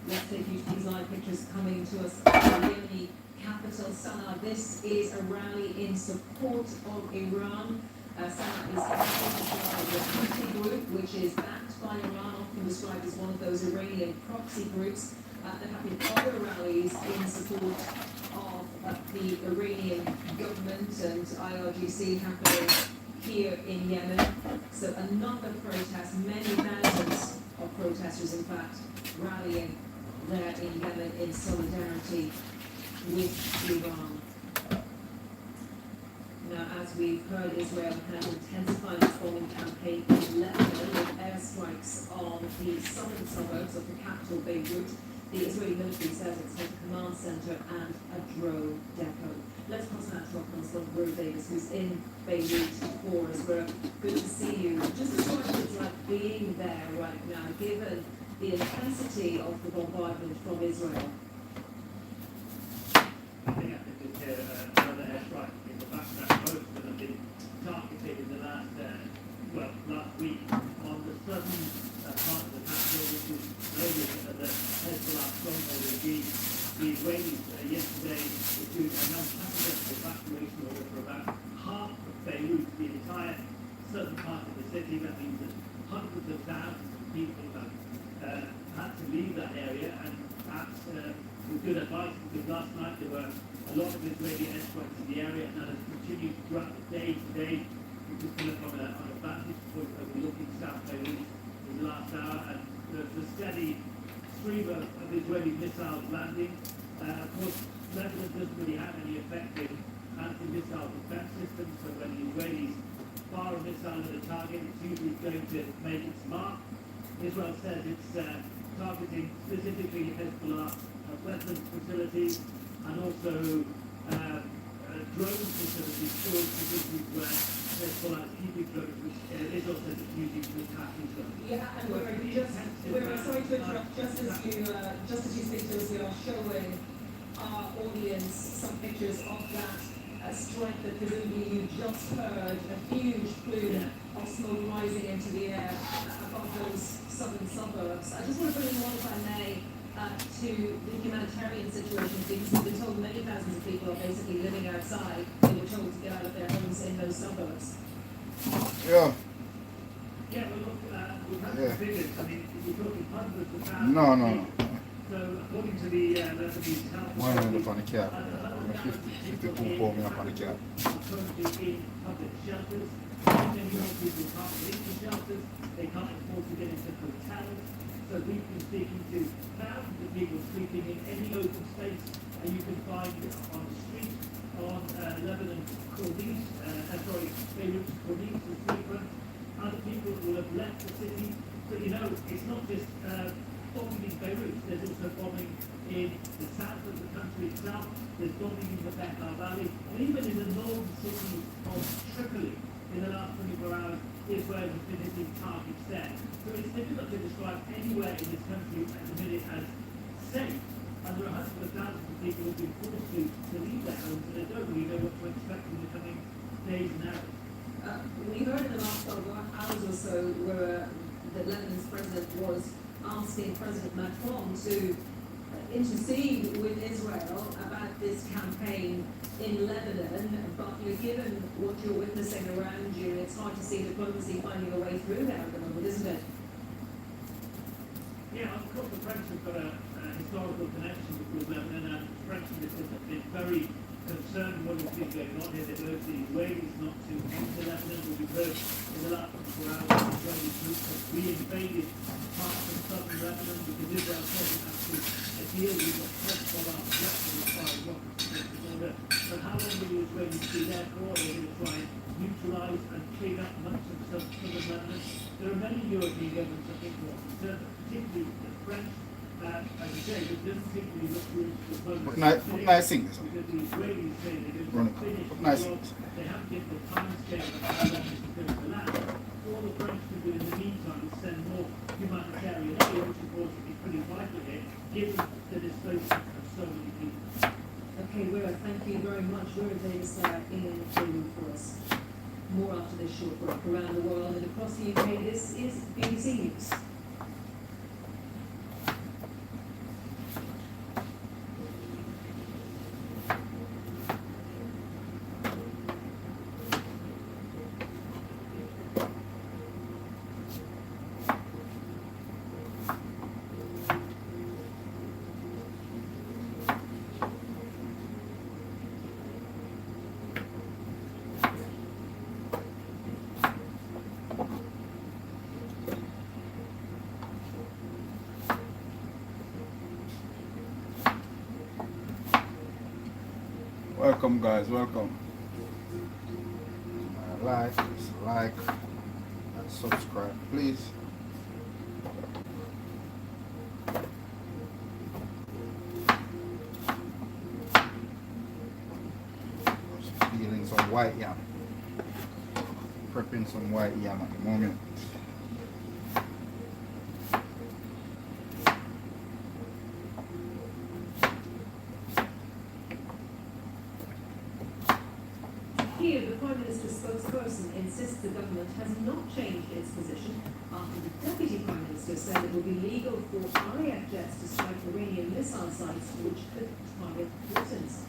Let's take you to these live pictures coming to us from the Yemeni capital, Sana'a. This is a rally in support of Iran. Sana'a is headquartered by the Houthi group, which is backed by Iran, often described as one of those Iranian proxy groups. There have been other rallies in support of the Iranian government and IRGC happening here in Yemen. So another protest, many thousands of protesters, in fact, rallying there in Yemen in solidarity with Iran. Now, as we've heard, Israel has intensified its bombing campaign in Lebanon with airstrikes on the southern suburbs of the capital, Beirut. The Israeli military says it's has a command center and a drone depot. Let's pass that to our correspondent, Rose Davis, who's in Beirut for us. We're good to see you. Just describe what it's like being there right now, given the intensity of the bombardment from Israel. I think I could just hear another airstrike in the background. Most of them have been targeted in the last week on the southern part of the capital, which is known as the Hezbollah stronghold regime. The Israelis yesterday issued a non-comprehensive evacuation order for about half of Beirut, the entire southern part of the city. That means that hundreds of thousands of people have had to leave that area, and that's with good advice, because last night there were a lot of Israeli airstrikes in the area, and that has continued throughout the day today. We just come up on a vantage point overlooking South Beirut in the last hour, and the steady stream of Israeli missiles landing. Of course, Lebanon doesn't really have any effective anti-missile defense systems, so when the Israelis fire a missile at a target, it's usually going to make its mark. Israel says it's targeting specifically Hezbollah weapons facilities and also drone facilities, storage facilities where Hezbollah is keeping drones, which Israel says it's using to attack Israel. Yeah, and we're sorry to interrupt. Just as you speak to us, we are showing our audience some pictures of that strike that presumably you just heard, a huge plume of smoke rising into the air above those southern suburbs. I just want to bring in one, if I may, to the humanitarian situation, because we've been told many thousands of people are basically living outside. They were told to get out of their homes in those suburbs. Yeah, well, look, we've had some figures. I mean, you're talking hundreds of thousands. No. So, according to the Lebanese health, One end up on the cap. 52 pour me up on the cap. currently in public shelters. Many more people can't get into shelters. They can't afford to get into hotels. So we've been speaking to thousands of people sleeping in any open space you can find on the street, on Lebanon Corniche, Beirut Corniche is frequent. Other people will have left the city. But it's not just bombing in Beirut, there's also bombing in the south of the country itself, there's bombing in the Bekaa Valley, and even in the northern city of Tripoli in the last 24 hours, Israel has been hitting targets there. So it's difficult to describe anywhere in this country at the minute as safe. And there are hundreds of thousands of people who've been forced to leave their homes and they don't really know what to expect in the coming days and hours. We heard in the last 12 hours or so where the Lebanon's president was asking President Macron to intercede with Israel about this campaign in Lebanon, but given what you're witnessing around you, it's hard to see diplomacy finding a way through there at the moment, isn't it? Yeah, of course the French have got a historical connection with Lebanon, and the French have been very concerned what has been going on here. They've urged the Israelis not to enter Lebanon, but we've heard in the last 24 hours the Israeli troops have re-invaded parts of southern Lebanon because Israel doesn't have to deal with the threat from as far as rockets against the border. But how long will the Israelis be there for? Are they going to try and neutralise and clean up much of southern Lebanon? There are many European governments I think who are concerned, particularly the French. As you say, it doesn't particularly look good for the Nice thing. because the Israelis say they're going Running. to finish the Nice. job. They haven't given the time scale of how long it's going to last. All the French can do in the meantime is send more humanitarian aid, which of course would be pretty vital here, given the displacement of so many people. Okay, Wira, thank you very much. Wira Davis in Beirut for us. More after this short break. Around the world and across the UK, this is BBC News. Welcome guys, welcome. Like and subscribe please. Just peeling some white yam. Prepping some white yam at the moment. Here, the Prime Minister's spokesperson insists the government has not changed its position after the Deputy Prime Minister said it will be legal for RAF jets to strike Iranian missile sites which could target Britons.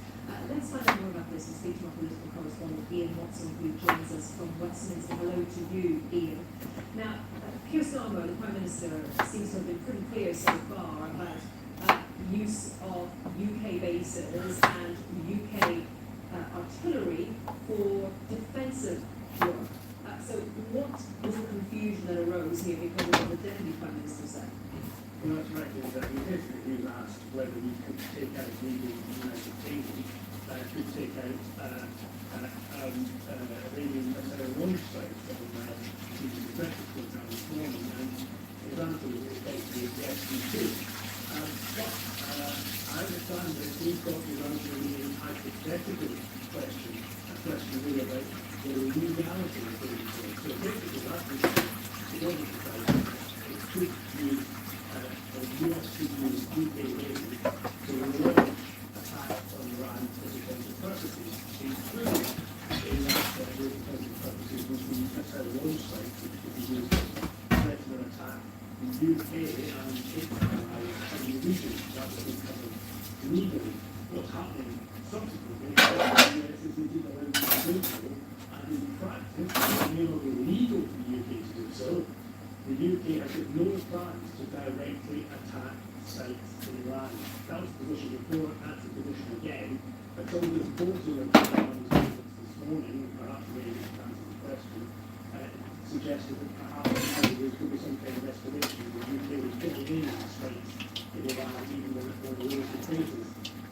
Let's find out more about this and speak to our political correspondent Ian Watson, who joins us from Westminster. Hello to you, Ian. Now, Keir Starmer, the Prime Minister, seems to have been pretty clear so far about use of UK bases and UK artillery for defensive work. So what was the confusion that arose here because of what the Deputy Prime Minister said? Well, that's right, is that he was asked whether we could take out legal United Kingdom, could take out Iranian launch sites from the Brexit program this morning, and his answer was effectively yes, we could. But I understand that he thought he was answering a hypothetical question, a question really about the legality of doing so. So basically that was it wasn't decided. It could use the US could use UK bases to launch attacks on Iran for defensive purposes, including in that those defensive purposes would be launch sites which could be used to threaten or attack the UK and its allies in the region. That's what we covered legally. What's happening subsequently, the US is indeed allowed to do so, and in practice, it may not be legal for the UK to do so. The UK has got no plans to directly attack sites in Iran. That was the position before, that's the position again. But some of the proposal of the this morning, perhaps maybe to answer the question, suggested that perhaps now there could be some kind of escalation. The UK was putting in sites in Iran, even when it was local cases.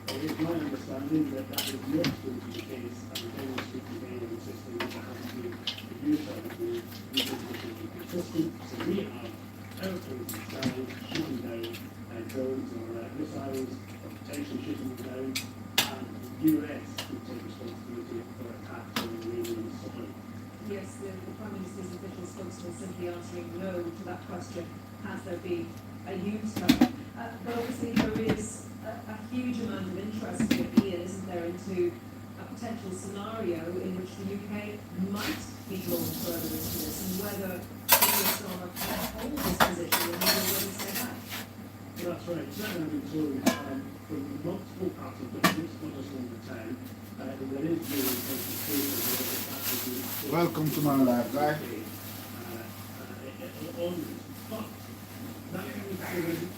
It is my understanding that that is not going to be the case, and the General Speaker again insisting that there has to be a use of the position to be consistent. So we have airplanes in sky shooting down drones or missiles, or potentially shooting them down, and the US will take responsibility for attacks on Iranian soil. Yes, the Prime Minister's official spokesman simply answering no to that question. Has there been huge term. But obviously there is a huge amount of interest here, Ian, isn't there, into a potential scenario in which the UK might be drawn further into this, and whether Keir Starmer can hold this position and will already say that. Well, that's right. Certainly I've been told from multiple parts of government, not just on the town, that there is no intention to be Welcome to my life, guy. on this. But that can be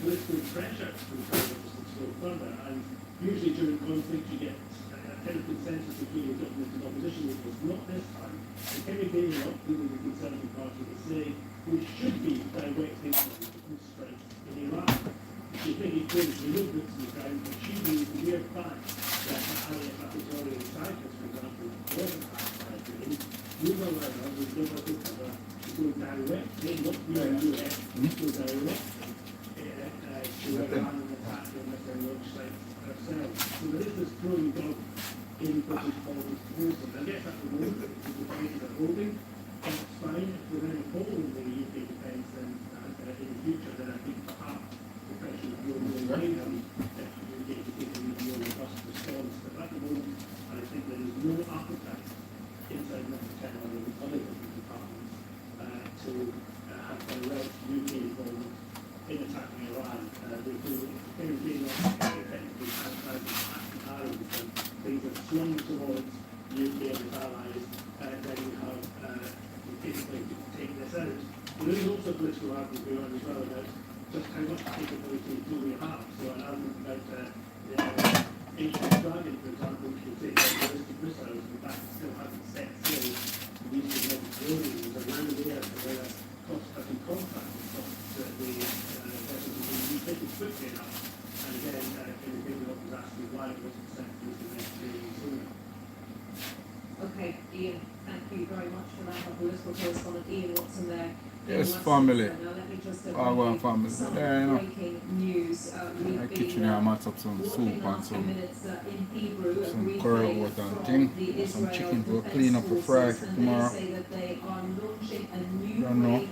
political pressure from governments to go further, and usually during conflict you get a kind of consensus between the government and opposition, which was not this time. And Kerry Bailey, leading the Conservative Party, is saying we should be directing strikes in Iran. She thinking clearly she looked at the ground, but she believes the mere fact that Allied in Cyprus, for example, wasn't attacked by Ukraine, would allow her, would give her the cover to go directly, not via the US, go directly to Iran and attack them with their launch sites ourselves. So there is this growing doubt in British politics towards them. I guess at the moment, because the prices are holding, that's fine. If we're then holding the UK defence and in the future, then I think perhaps the pressure will grow more away them if we get to take a more robust response. But at the moment, I think there is no appetite inside Number 10 or the other government departments to have direct UK involvement in attacking Iran. They do being effectively anti-Iran because things are swung towards UK and its allies, and then you have basically to take this out. But there is also a political argument going on as well about just how much capability do we have. So an argument about Spraggabenz, for example, which can take ballistic missiles, in fact it still hasn't set sail. The use of Mediterranean was around there for a cost-cutting contract that the vessels have been taken quickly enough. And again, Kerry Bailey was asking why it wasn't sent to the Mediterranean sooner. Okay, Ian, thank you very much for that. Our political correspondent Ian Watson there. Yes, family. Now let me just Our family. some There, you know. breaking news. My kitchen here, I might have some soup and some curry water and thing. Some chicken to clean up the fry for tomorrow. Don't know.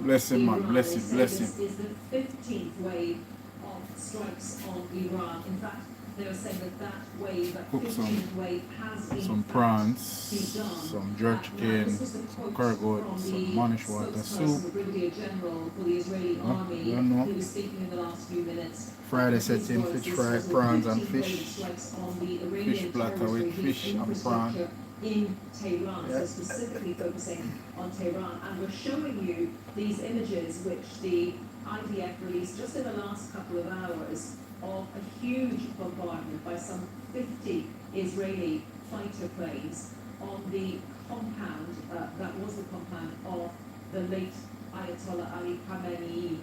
Bless him, man. Bless him, bless him. This is the 15th wave of strikes on Iran. In fact, they were saying that wave, that 15th wave, has been some prawns, some jerk chicken, some curry goat, some manish water soup. The Brigadier General for the Israeli Army, who was speaking in the last few minutes. Friday sets in fish fry, prawns and fish. Fish platter with fish and prawns. In Tehran, so specifically focusing on Tehran, and we're showing you these images which the IDF released just in the last couple of hours of a huge bombardment by some 50 Israeli fighter planes on the compound, that was the compound of the late Ayatollah Ali Khamenei.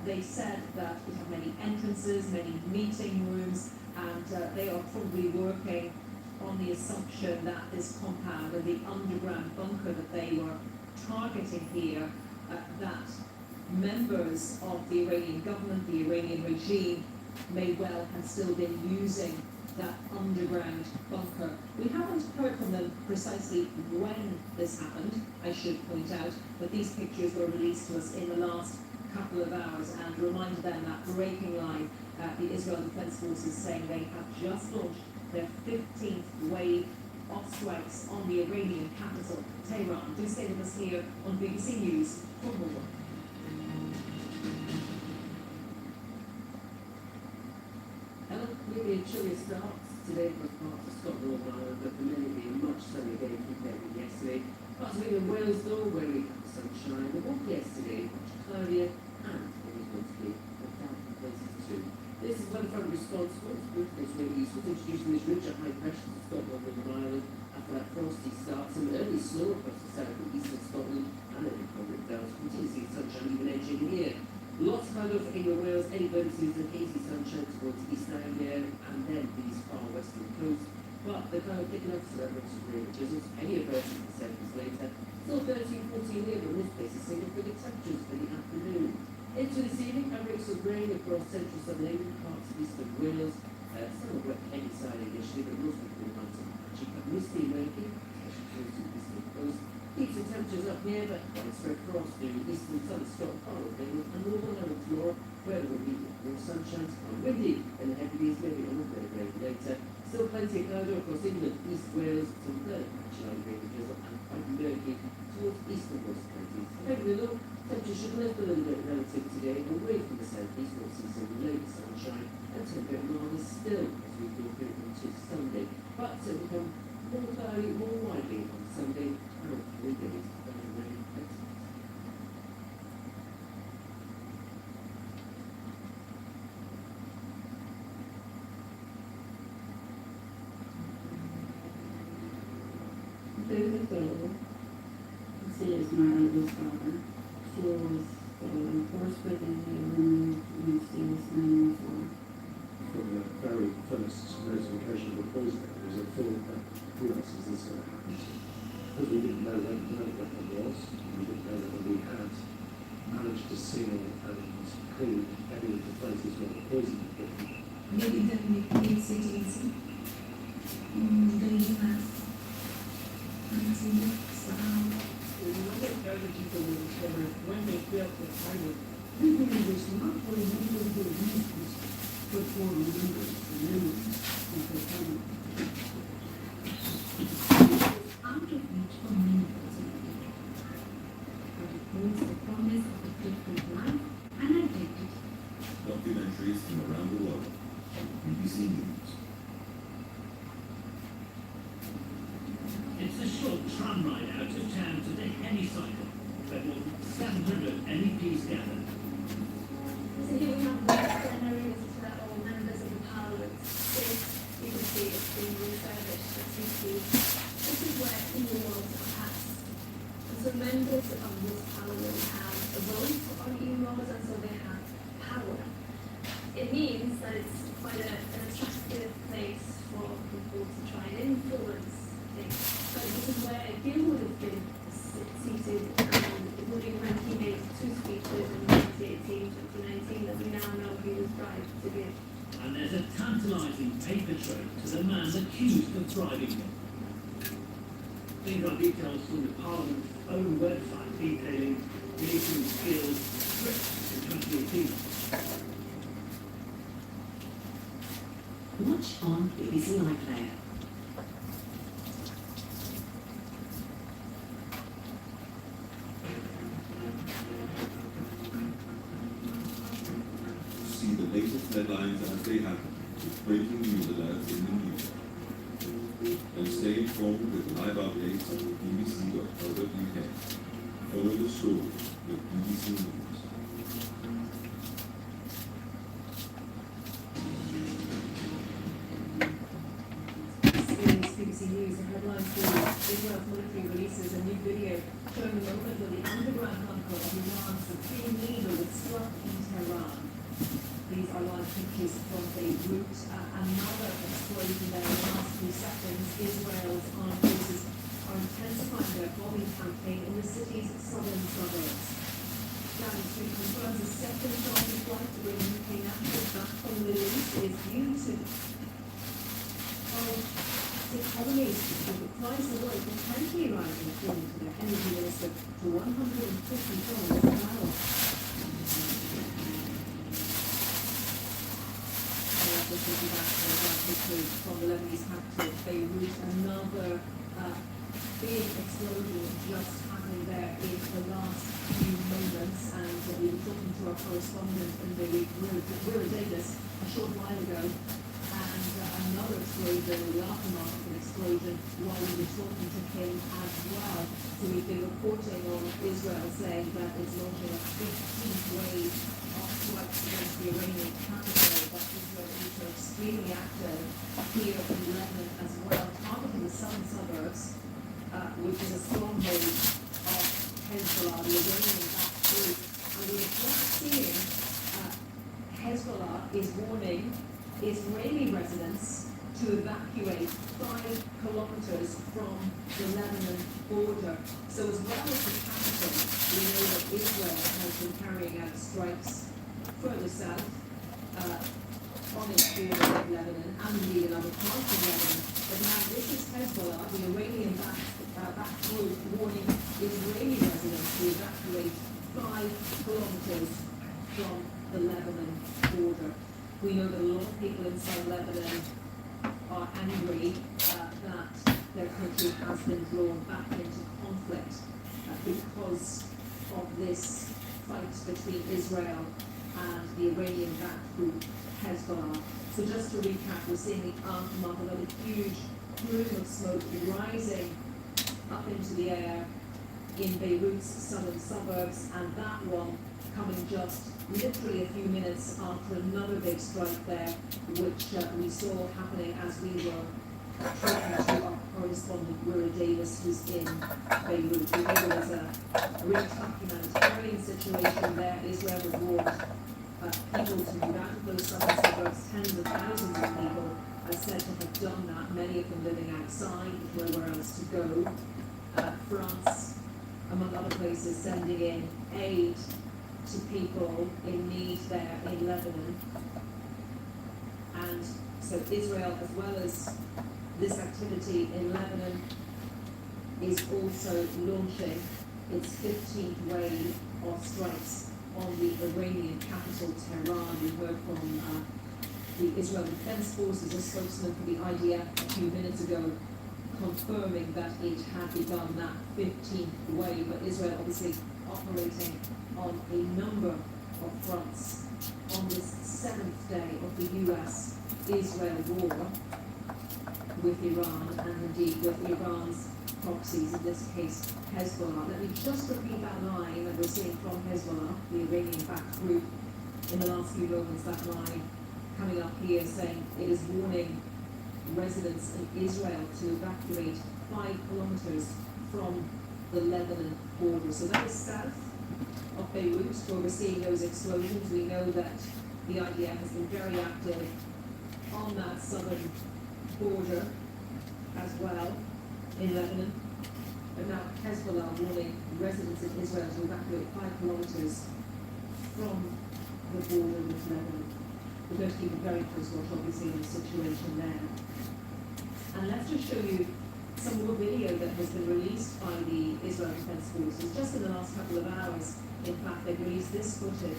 They said that it had many entrances, many meeting rooms, and they are probably working on the assumption that this compound and the underground bunker that they were targeting here, that members of the Iranian government, the Iranian regime, may well have still been using that underground bunker. We haven't heard from them precisely when this happened, I should point out, but these pictures were released to us in the last couple of hours and remind them that breaking line, the Israel Defense Forces saying they have just launched their 15th wave of strikes on the Iranian capital, Tehran. Do stay with us here on BBC News for more. Really a chilly start today for parts of Scotland, but for many being much sunny again compared with yesterday. Parts of England, Wales, though, where we have sunshine. The walk yesterday, much cloudier, and it was going to be a damp places too. This is weather front responsible. It's good this way east, with introducing this ridge of high pressure to Scotland and Northern Ireland after that frosty start. Some early snow across the south and eastern Scotland, and then in Corbett Downs. Continue to see sunshine even edging here. Lots of cloud over England, Wales, any bonuses and hazy sunshine towards East Anglia and then these far western coasts. But the cloud picking up some evidence of rain drizzles, any aversion for 7 days later. Still 13, 14 here, but most places single figure temperatures for the afternoon. Into this evening, outbreaks of rain across central southern England, parts of eastern Wales. Some of wet heavy side initially, but most people will find some patchy but misty and rainy, especially close to the eastern coast. Heat and temperatures up here, but widespread frost to eastern southern Scotland, part of England, and northern Ireland floor, where there will be more sunshine, quite windy, and the heavies maybe a little bit of rain later. Still plenty of cloud across England, East Wales, some fairly patchy rain drizzle, and quite murky towards eastern West counties. Heavily low, temperatures should lift a little bit relative today, away from the southeast, we'll see some late sunshine, and some bit milder still as we go through into Sunday. But it will become more cloudy, more widely on Sunday, and 3 days of rain expected. Venezuela, considers Martin father, floors enforcement and removed use manual for. From the very first notification of the poisoning, there was a full who else is this going to happen to? Because we didn't know when the weapon was, we didn't know whether we had managed to seal and clean any of the places where the poison had been. Maybe definitely cities. They have when they felt that I would really was not for a number of reasons, but for remembering the memories of the family. Out of reach for many persons, but it holds the promise of a different life and identity. Documentaries from around the world on BBC News. It's a short tram ride out of town to the hemicycle, where more than 700 MEPs gathered. So here we have the plenary, this is where all members of the Parliament sit. You can see it's been refurbished, as you see. This is where emails are passed. And so members of this Parliament have a vote on emails, and so they have power. It means that it's quite an attractive place for people to try and influence things. But this is where Gil would have been seated including when he made 2 speeches in 2018, 2019 that we now know he was bribed to give. And there's a tantalising paper trail to the man accused of bribing them. These are details from the Parliament's own website detailing Nathan Gill's script in 2018. Watch on BBC iPlayer. See the latest headlines as they happen, with breaking news alerts in the news. And stay informed with live updates on bbc.co.uk. Follow the story with BBC News. BBC News, the headlines for Israel's military releases a new video showing the moment when the underground bunker of Iran's supreme leader was struck in Tehran. These are live pictures from Beirut. Another explosion there in the last few seconds. Israel's armed forces are intensifying their bombing campaign in the city's southern suburbs. Downing Street confirms a second charter flight to bring UK nationals back from the Middle East is due to economies, with the price of oil potentially rising, according to their energy minister, to $150 a barrel. Just looking back at the pictures from the Lebanese capital, Beirut, another big explosion just happening there in the last few moments, and we were talking to our correspondent in Beirut, Willa Davis, a short while ago, and another explosion, the aftermath of an explosion, while we were talking to him as well. So we've been reporting on Israel saying that it's launching a 15th wave of strikes against the Iranian capital, but Israel is extremely active here in Lebanon as well, targeting the southern suburbs, which is a stronghold of Hezbollah, the Iranian-backed group. And we're just seeing Hezbollah is warning Israeli residents to evacuate 5 kilometers from the Lebanon border. So as well as the capital, we know that Israel has been carrying out strikes further south on its border with Lebanon and indeed in other parts of Lebanon. But now this is Hezbollah, the Iranian-backed group, warning Israeli residents to evacuate 5 kilometers from the Lebanon border. We know that a lot of people inside Lebanon are angry that their country has been drawn back into conflict because of this fight between Israel and the Iranian-backed group Hezbollah. So just to recap, we're seeing the aftermath of a huge plume of smoke rising up into the air in Beirut's southern suburbs, and that one coming just literally a few minutes after another big strike there, which we saw happening as we were talking to our correspondent, Wira Davis, who's in Beirut. We know there was a really tough humanitarian situation there. Israel has warned people to move out of those southern suburbs. Tens of thousands of people are said to have done that, many of them living outside with nowhere else to go. France, among other places, sending in aid to people in need there in Lebanon. And so Israel, as well as this activity in Lebanon, is also launching its 15th wave of strikes on the Iranian capital, Tehran. We heard from the Israeli Defense Forces, a spokesman for the IDF a few minutes ago, confirming that it had begun that 15th wave, but Israel obviously operating on a number of fronts. On this 7th day of the US-Israel war with Iran, and indeed with Iran's proxies, in this case Hezbollah. Let me just repeat that line that we're seeing from Hezbollah, the Iranian-backed group, in the last few moments. That line coming up here saying it is warning residents in Israel to evacuate 5 kilometers from the Lebanon border. So that is south of Beirut, where we're seeing those explosions. We know that the IDF has been very active on that southern border as well in Lebanon. But now Hezbollah warning residents in Israel to evacuate 5 kilometers from the border with Lebanon. We're going to keep a very close watch, obviously, on the situation there. And let's just show you some more video that has been released by the Israel Defense Forces just in the last couple of hours. In fact, they've released this footage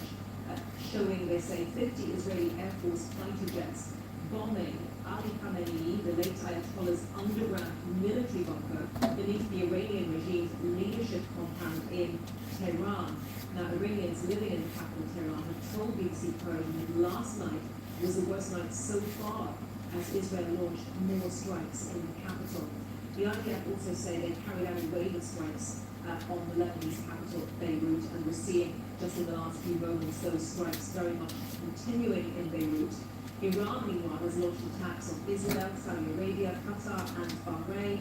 showing, they say, 50 Israeli Air Force fighter jets bombing Ali Khamenei, the late Ayatollah's underground military bunker beneath the Iranian regime's leadership compound in Tehran. Now, Iranians living in the capital, Tehran, have told BBC Persian that last night was the worst night so far as Israel launched more strikes in the capital. The IDF also say they carried out a wave of strikes on the Lebanese capital, Beirut, and we're seeing just in the last few moments those strikes very much continuing in Beirut. Iran, meanwhile, has launched attacks on Israel, Saudi Arabia, Qatar, and Bahrain.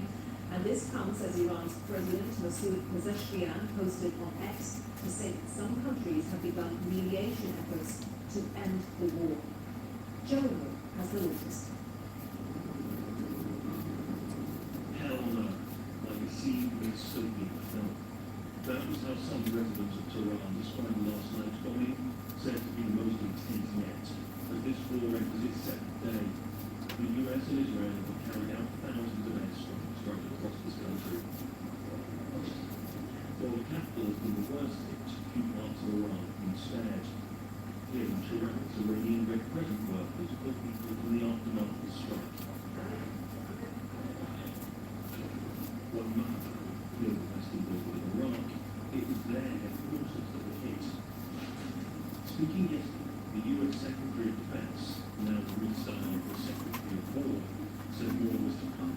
And this comes as Iran's President Masoud Pezeshkian posted on X to say that some countries have begun mediation efforts to end the war. Joe has the latest. Hell no, like a scene in a Soviet film. That was how some residents of Tehran described last night's bombing, said to be the most intense yet. As this war enters its 7th day, the US and Israel have carried out thousands of airstrikes across this country. While the capital has been the worst hit, few parts of Iran have been spared. Here in Tehran, Iranian Red Crescent workers put people in the aftermath of the strike. One month, here the Western border with Iraq, it was their headquarters that were hit. Speaking yesterday, the US Secretary of Defense, now the restyle of the Secretary of War, said more was to come.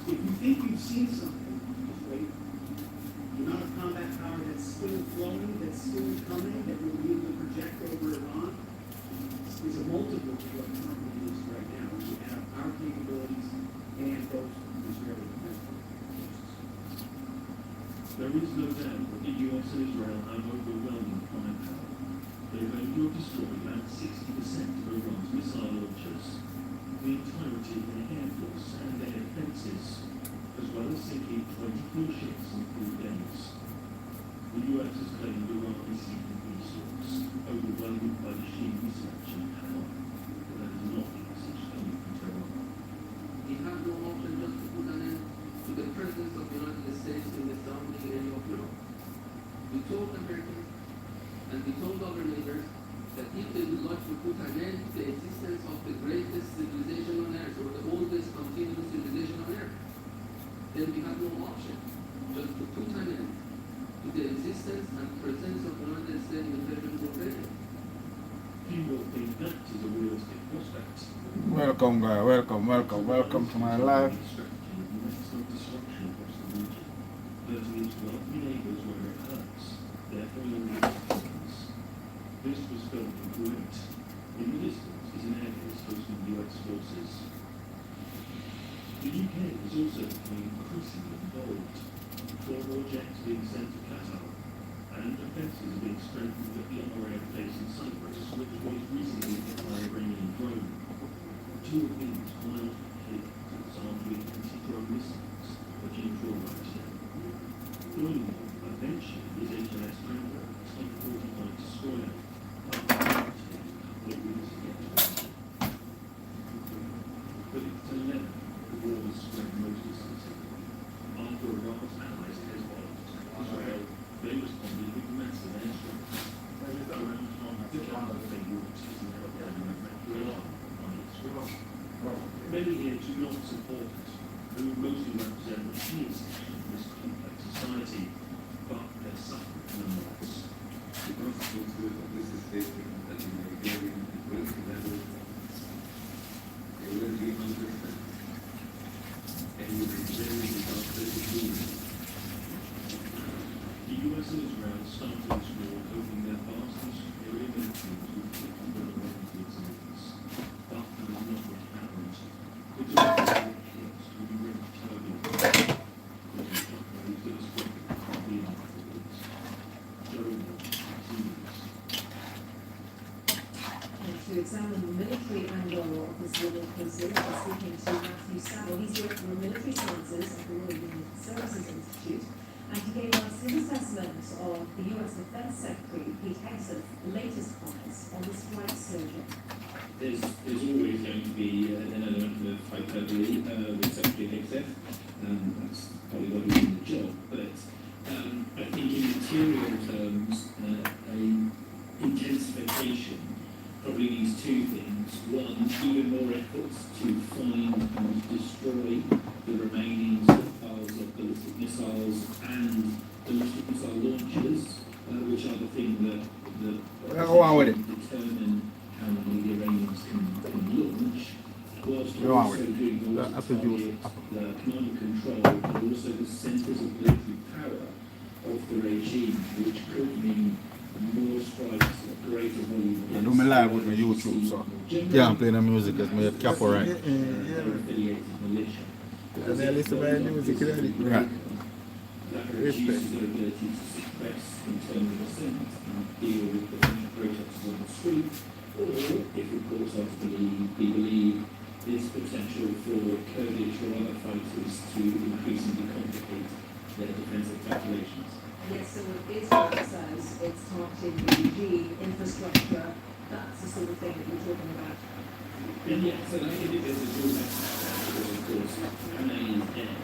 If you think you've seen something, just wait. The amount of combat power that's still flowing, that's still coming, that we'll be able to project over Iran is a multiple of what currently is right now. We have our capabilities and those Israeli defense forces. There is no doubt that the US and Israel have overwhelming firepower. They've aimed or destroyed about 60% of Iran's missile launchers, the entirety of their air force and their defences, as well as sinking 24 ships in 4 days. The US has claimed Iran is seeking resource, overwhelmed by the sheer research and power. But that is not the message coming from Tehran. We have no option just to put an end to the presence of the United States in the surrounding area of Iran. told our neighbors that if they would like to put an end to the existence of the greatest civilization on earth, or the oldest continuous civilization on earth, then we have no option just to put an end to the existence and presence of the United States intelligence warfare. Few will think that is a realistic prospect. Welcome, guy. Welcome to my life. Maximum disruption across the region, hurting its wealthy neighbours where it hurts, therefore lending assistance. This was felt in Kuwait. In the distance is an air base hosting US forces. The UK is also becoming increasingly involved. 4 more jets being sent to Qatar, and defences are being strengthened at the RAF base in Cyprus, which was recently hit by Iranian drone. 2 of these mild hit armed with anti-drone missiles, which neutralised them. Joining them eventually is HMS Spraggabenz, a Type 45 destroyer, after a couple of weeks ago. But it's to Lebanon the war has spread most decisively. After Iran's allies Hezbollah, Israel, they responded with massive airstrikes. Around half the Jamaica Beirut is now relying on its route. Many here do not support it, who mostly represent the fear section of this complex society, but they're suffering nonetheless. The consequences of this statement that in the Nigerian and political level, they will be understood. And you will be very disastrous to do. The US and Israel started this war hoping their vast and superior militaries would keep them around to its enemies. But that is not what happened. The Geopolitical chaos will be really turbulent. Causing shockwaves that are spreading far beyond the borders. Jerome continues. And to examine the military angle of this war closely, we're speaking to Matthew Saville. He's director of military sciences at the Royal Unit Services Institute, and he gave us his assessment of the US Defense Secretary Pete Hegseth's latest comments on the strike surge. There's always going to be an element of hyperbole with Secretary Hegseth. That's probably why he's in the job. But I think in material terms, an intensification probably means 2 things. One, even more efforts to find and destroy the remaining stockpiles of ballistic missiles and ballistic missile launchers, which are the thing that determine how many the Iranians can launch, whilst also doing the command and control, but also the centres of military power of the regime, which could mean more strikes of greater volume. I do my live with my YouTube, so yeah, I'm playing the music as my capo right. Affiliated militia. And I listen to my music already. Right. That reduces their ability to suppress internal dissent and deal with potential protests on the street, or if reports are to be believed, there's potential for Kurdish or other fighters to increasingly complicate their defensive calculations. Yes, so what Israel says it's targeting the infrastructure, that's the sort of thing that you're talking about. And yes, so I think there's a dual message there, of course, Khamenei is dead,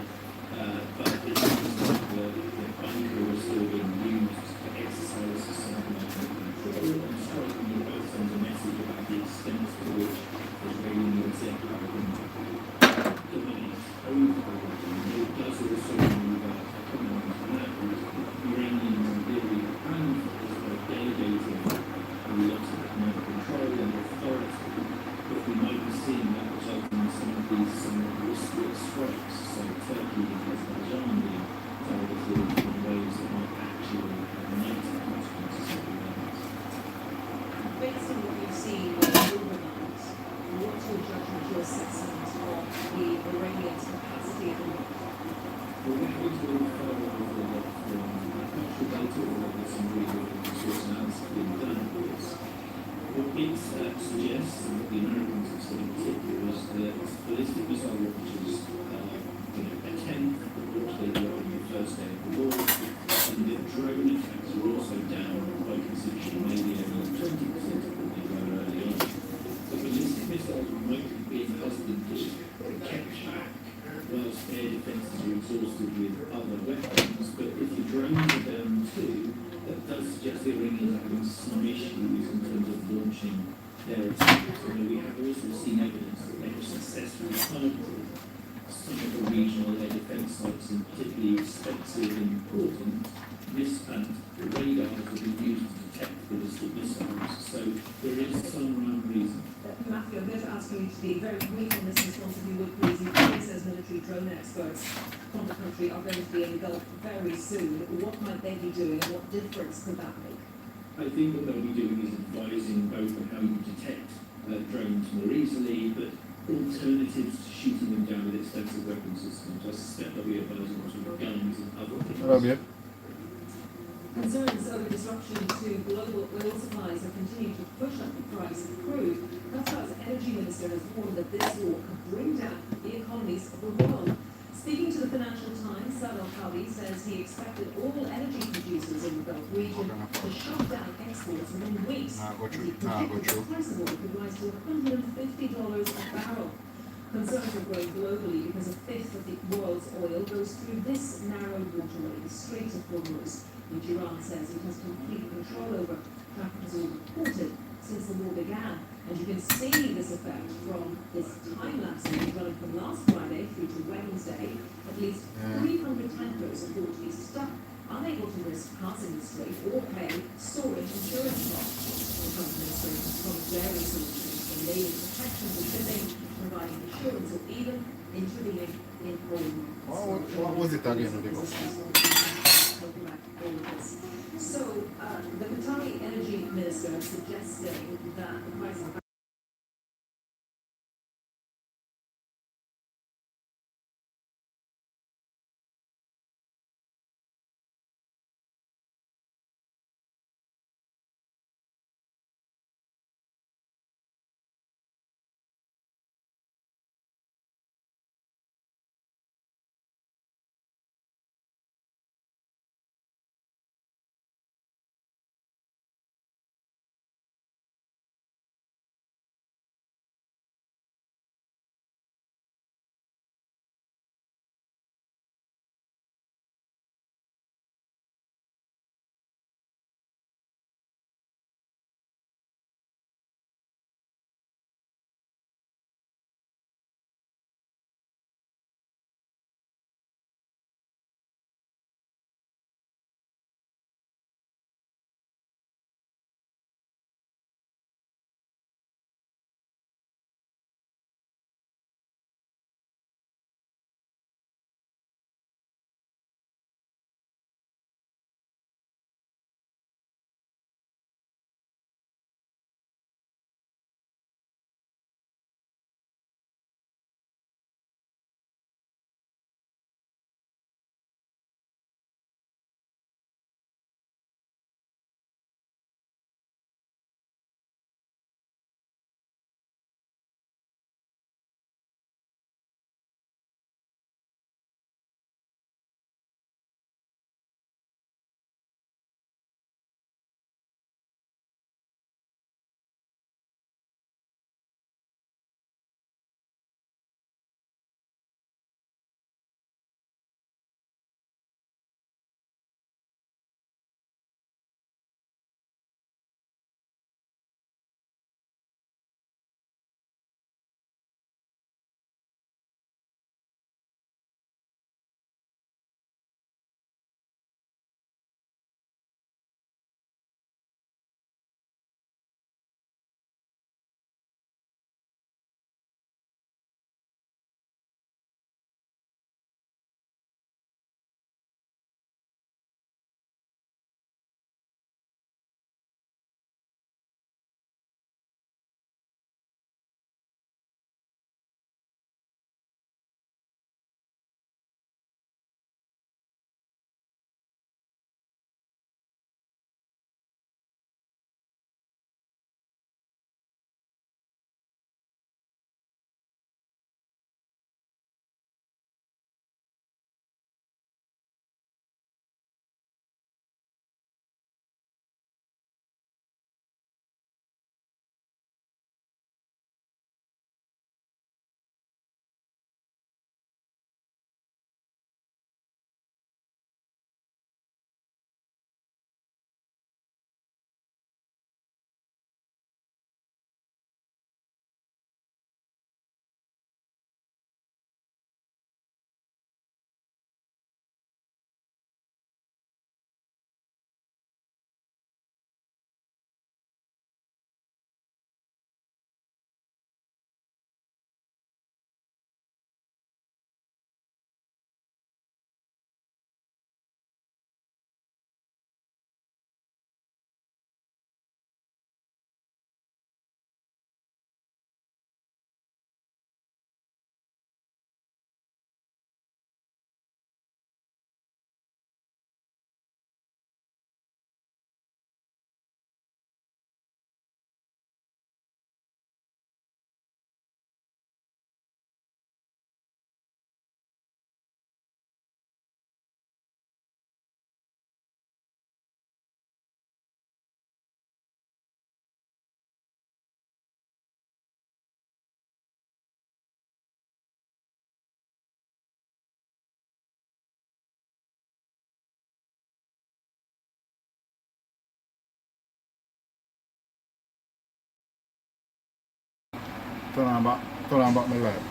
but it's just the bunker was still being used to exercise some control and strikingly both sends a message about the extent to which Israeli military power dominates over the region. It does also move out a comment on that, Iranians in theory and Israel delegating a lot of command control and authority, but we might be seeing that resulting in some of these somewhat riskier strikes, so Turkey and Azerbaijan being targeted in ways that might actually have negative consequences for the Iranians. Based on what you've seen overnight, what's your judgment, your assessment of the Iranians' capacity at the moment? Well, we're having to go further over a lot from actual data, or there's some really good source analysis being done of this. What it suggests, and what the Americans have said in particular, is that ballistic missile launchers are a tenth of what they were on the first day of the war, and the drone attacks are also down by considerable, maybe only 20% of what they were early on. So ballistic missiles might be being constantly kept back whilst air defences are exhausted with other weapons, but if the drones are down too, that does suggest the Iranians are having some issues in terms of launching their attacks. Although we have also seen evidence that they have successfully targeted some of the regional air defence sites, and particularly expensive and important radars have been used to detect ballistic missiles. So there is some reason. Matthew, I'm going to ask you to be very brief on this response, if you would please. Ukraine says military drone experts from the country are going to be in the Gulf very soon. What might they be doing, and what difference could that make? I think what they'll be doing is advising both on how you detect drones more easily, but alternatives to shooting them down with expensive weapon systems. I suspect they'll be advising on sort of guns and other things. Concerns over disruption to global oil supplies have continued to push up the price of crude. Qatar's energy minister has warned that this war could bring down the economies of the world. Speaking to the Financial Times, Saad Al-Khawi says he expected all energy producers in the Gulf region to shut down exports within weeks. He predicted the price of oil could rise to $150 a barrel. Concerns are growing globally because a fifth of the world's oil goes through this narrow waterway, the Strait of Hormuz, which Iran says it has complete control over. Traffic has all reported since the war began. And you can see this effect from this time-lapse image running from last Friday through to Wednesday. At least 300 tankers are thought to be stuck, unable to risk passing the strait or pay soaring insurance costs. The Trump administration has promised various solutions, from laying protection for shipping, providing insurance, or even intervening in oil markets. What was it again? So, the Qatari energy minister suggesting that the price of Turn on back my light.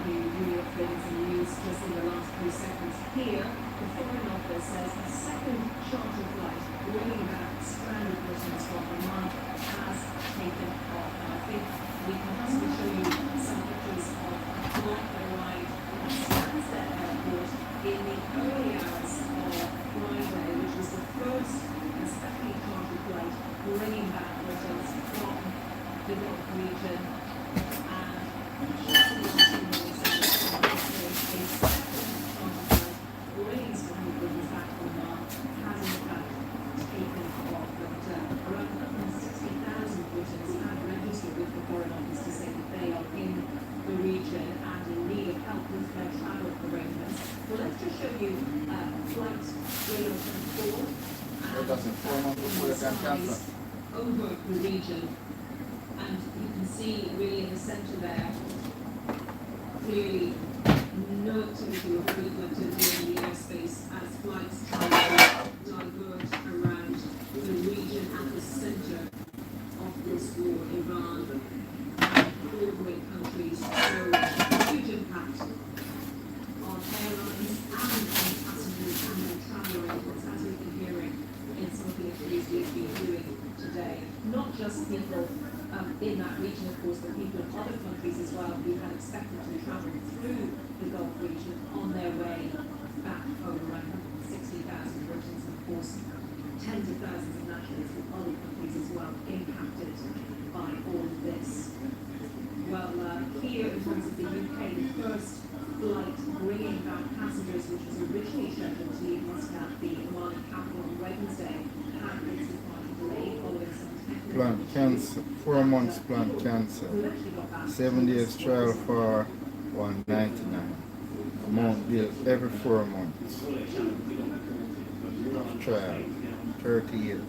Real things in news just in the last few seconds here. The Foreign Office says a second charter flight bringing back stranded Britons from Oman has taken off. And I think we can possibly show you some pictures of a flight that arrived at Stansted Airport in the early hours of Friday, which was the first and second charter flight bringing back Britons from the Gulf region. And just in the last few minutes, over the region, and you can see really in the centre there clearly no activity or movement in the airspace as flights try to divert around the region at the centre of this war, Iran and bordering countries. So huge impact on airlines and on passengers and their travel arrangements, as we've been hearing in some of the interviews we've been doing today. Not just people in that region, of course, but people in other countries as well who had expected to travel through the Gulf region on their way back home. Around 160,000 Britons, of course, tens of thousands of nationals from other countries as well impacted by all of this. Well, here in terms of the UK, the first flight bringing back passengers, which was originally scheduled to leave Muscat, the Omani capital, on Wednesday, had been delayed following some Plan cancel. 4 months plan cancel. 7 days trial for $199. Amount bill every 4 months. Trial. 38.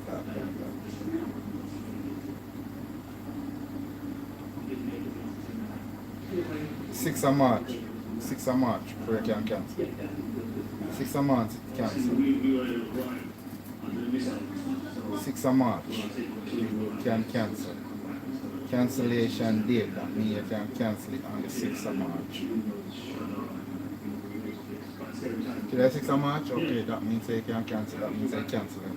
6 of March. 6 of March before you can cancel. 6 of March cancel. 6 of March you can cancel. Cancellation date, that means you can cancel it on the 6th of March. Today 6th of March? Okay, that means you can cancel. That means I cancel it.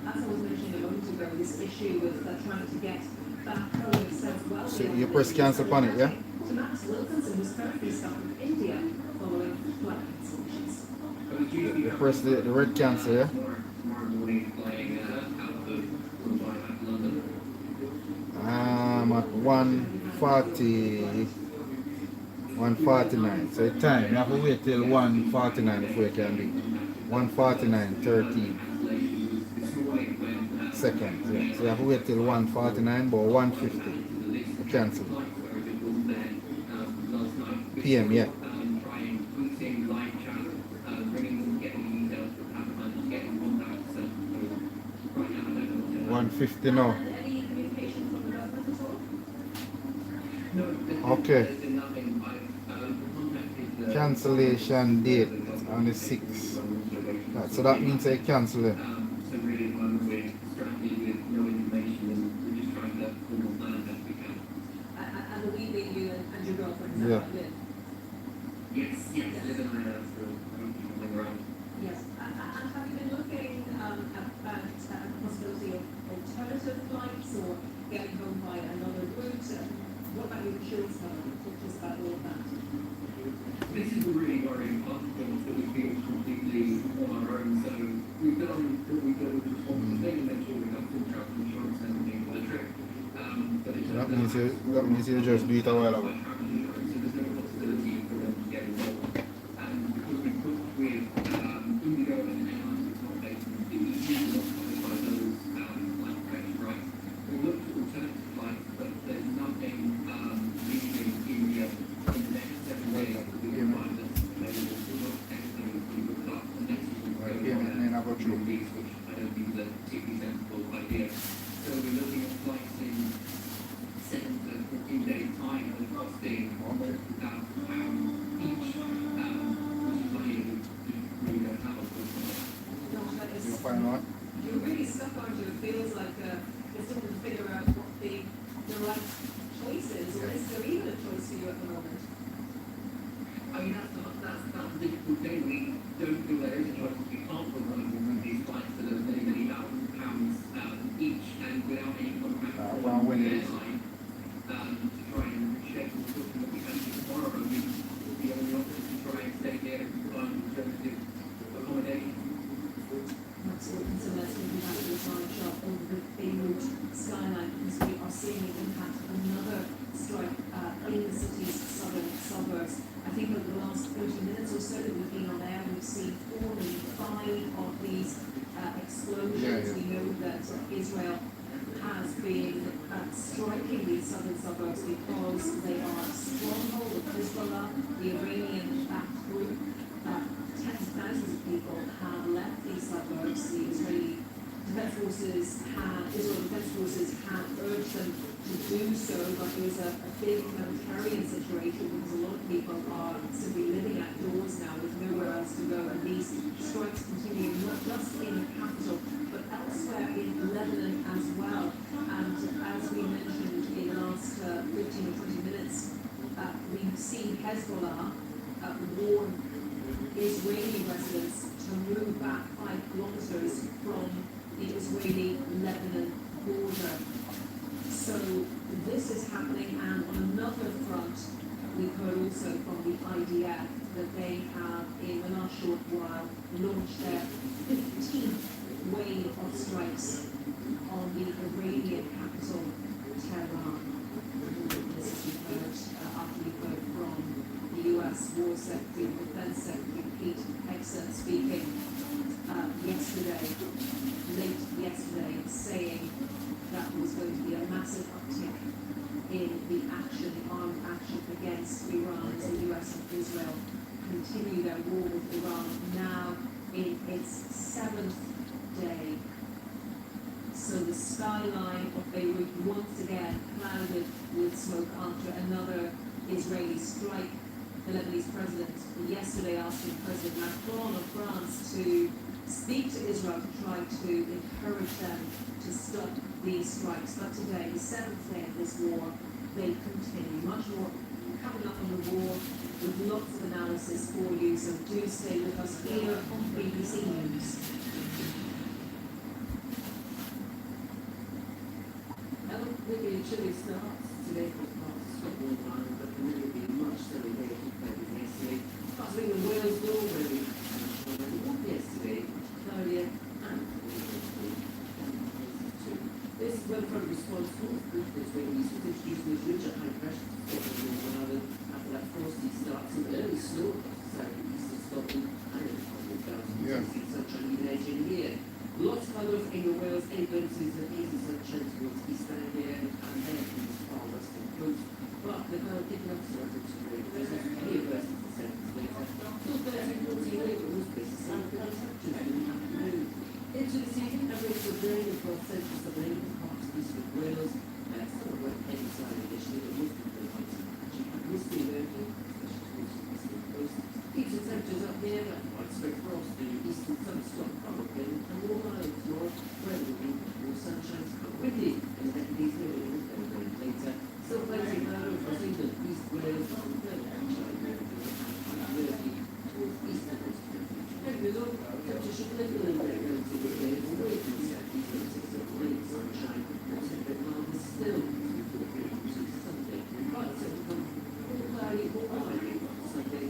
As I was mentioning a moment ago, this issue with trying to get back home says well. So you press cancel on it, yeah? To Max Wilkinson, who's currently stuck in India following flight cancellations. You press the red cancel, yeah? I'm at 1:49. So the time, you have to wait till 1:49 before you can do it. 1:49:13 seconds, yeah. So you have to wait till 1:49, but 1:50 you cancel. PM, yeah. 1:50 now. Any communication from the government at all? Okay. Cancellation date on the 6th. Right, so that means I cancel it. And the leaving you and your girlfriend, yeah. Yes, Liv and I are still moving around. Yes. And have you been looking at the possibility of alternative flights or getting home by another route? What about your insurance cover? Talk to us about all of that. This is a really worrying part of things that we feel completely on our own. So we've done what we feel was a responsible thing and make sure we have full travel insurance and everything for the trip. That means you just do it a while ago. You're really stuck, aren't you? It feels like seen only 5 of these explosions. We know that Israel has been striking these southern suburbs because they are a stronghold of Hezbollah, the Iranian-backed group. Tens of thousands of people have left these suburbs. The Israel Defense Forces had urged them to do so, but there was a big humanitarian situation because a lot of people are simply living outdoors now with nowhere else to go, and these strikes continue not just in the capital but elsewhere in Lebanon as well. And as we mentioned in the last 15 or 20 minutes, we've seen Hezbollah warn Israeli residents to move back 5 kilometers from the Israeli-Lebanon border. So this is happening, and on another front, we've heard also from the IDF that they have, in the last short while, launched their 15th wave of strikes on the Iranian capital, Tehran. This is after we heard from the US War Secretary and Defense Secretary Pete Hegseth speaking late yesterday, saying that there was going to be a massive uptick in the action, the armed action against Iran, as the US and Israel continue their war with Iran, now in its 7th day. So the skyline of Beirut once again clouded with smoke after another Israeli strike. The Lebanese president yesterday asking President Macron of France to speak to Israel to try to encourage them to stop these strikes. But today, the 7th day of this war, they continue. Much more coming up on the war with lots of analysis for you, so do stay with us here on BBC News. Maybe a chilly start today for parts of Scotland, but there will be much sunny day compared with yesterday. Parts of England, Wales, Norway, yesterday, earlier, and this weather front response force group this week is introduced with richer high pressure to Scotland and Northern Ireland after that frosty start. Some early snow across the south and east of Scotland and in the Scotland Belt. Sunshine even edging here. Lots of colours in your Wales, any glimpses of easy sunshine towards East Anglia and then to the far western coast. But they're kind of picking up some of today. There's not any reverses to sentence later. Still 13-14 later, most places some good temperatures in the afternoon. Into the season, average of rain across central England and parts of east of Wales. Some of wet heavy side initially, but most people are quite actually misty lurking, especially towards the eastern coast. Keeps the temperatures up here, but widespread frost in the eastern sunstroke probably, and more miles north, where there will be more sunshine to come windy, and then these areas will go later. Still plenty now across England, East Wales, and then towards eastern coast. Maybe the temperature should lift a little bit relatively today, away from the southeast, and 6 of rain, sunshine, and a bit milder still. Sunday, but it will become more cloudy, more cloudy Sunday.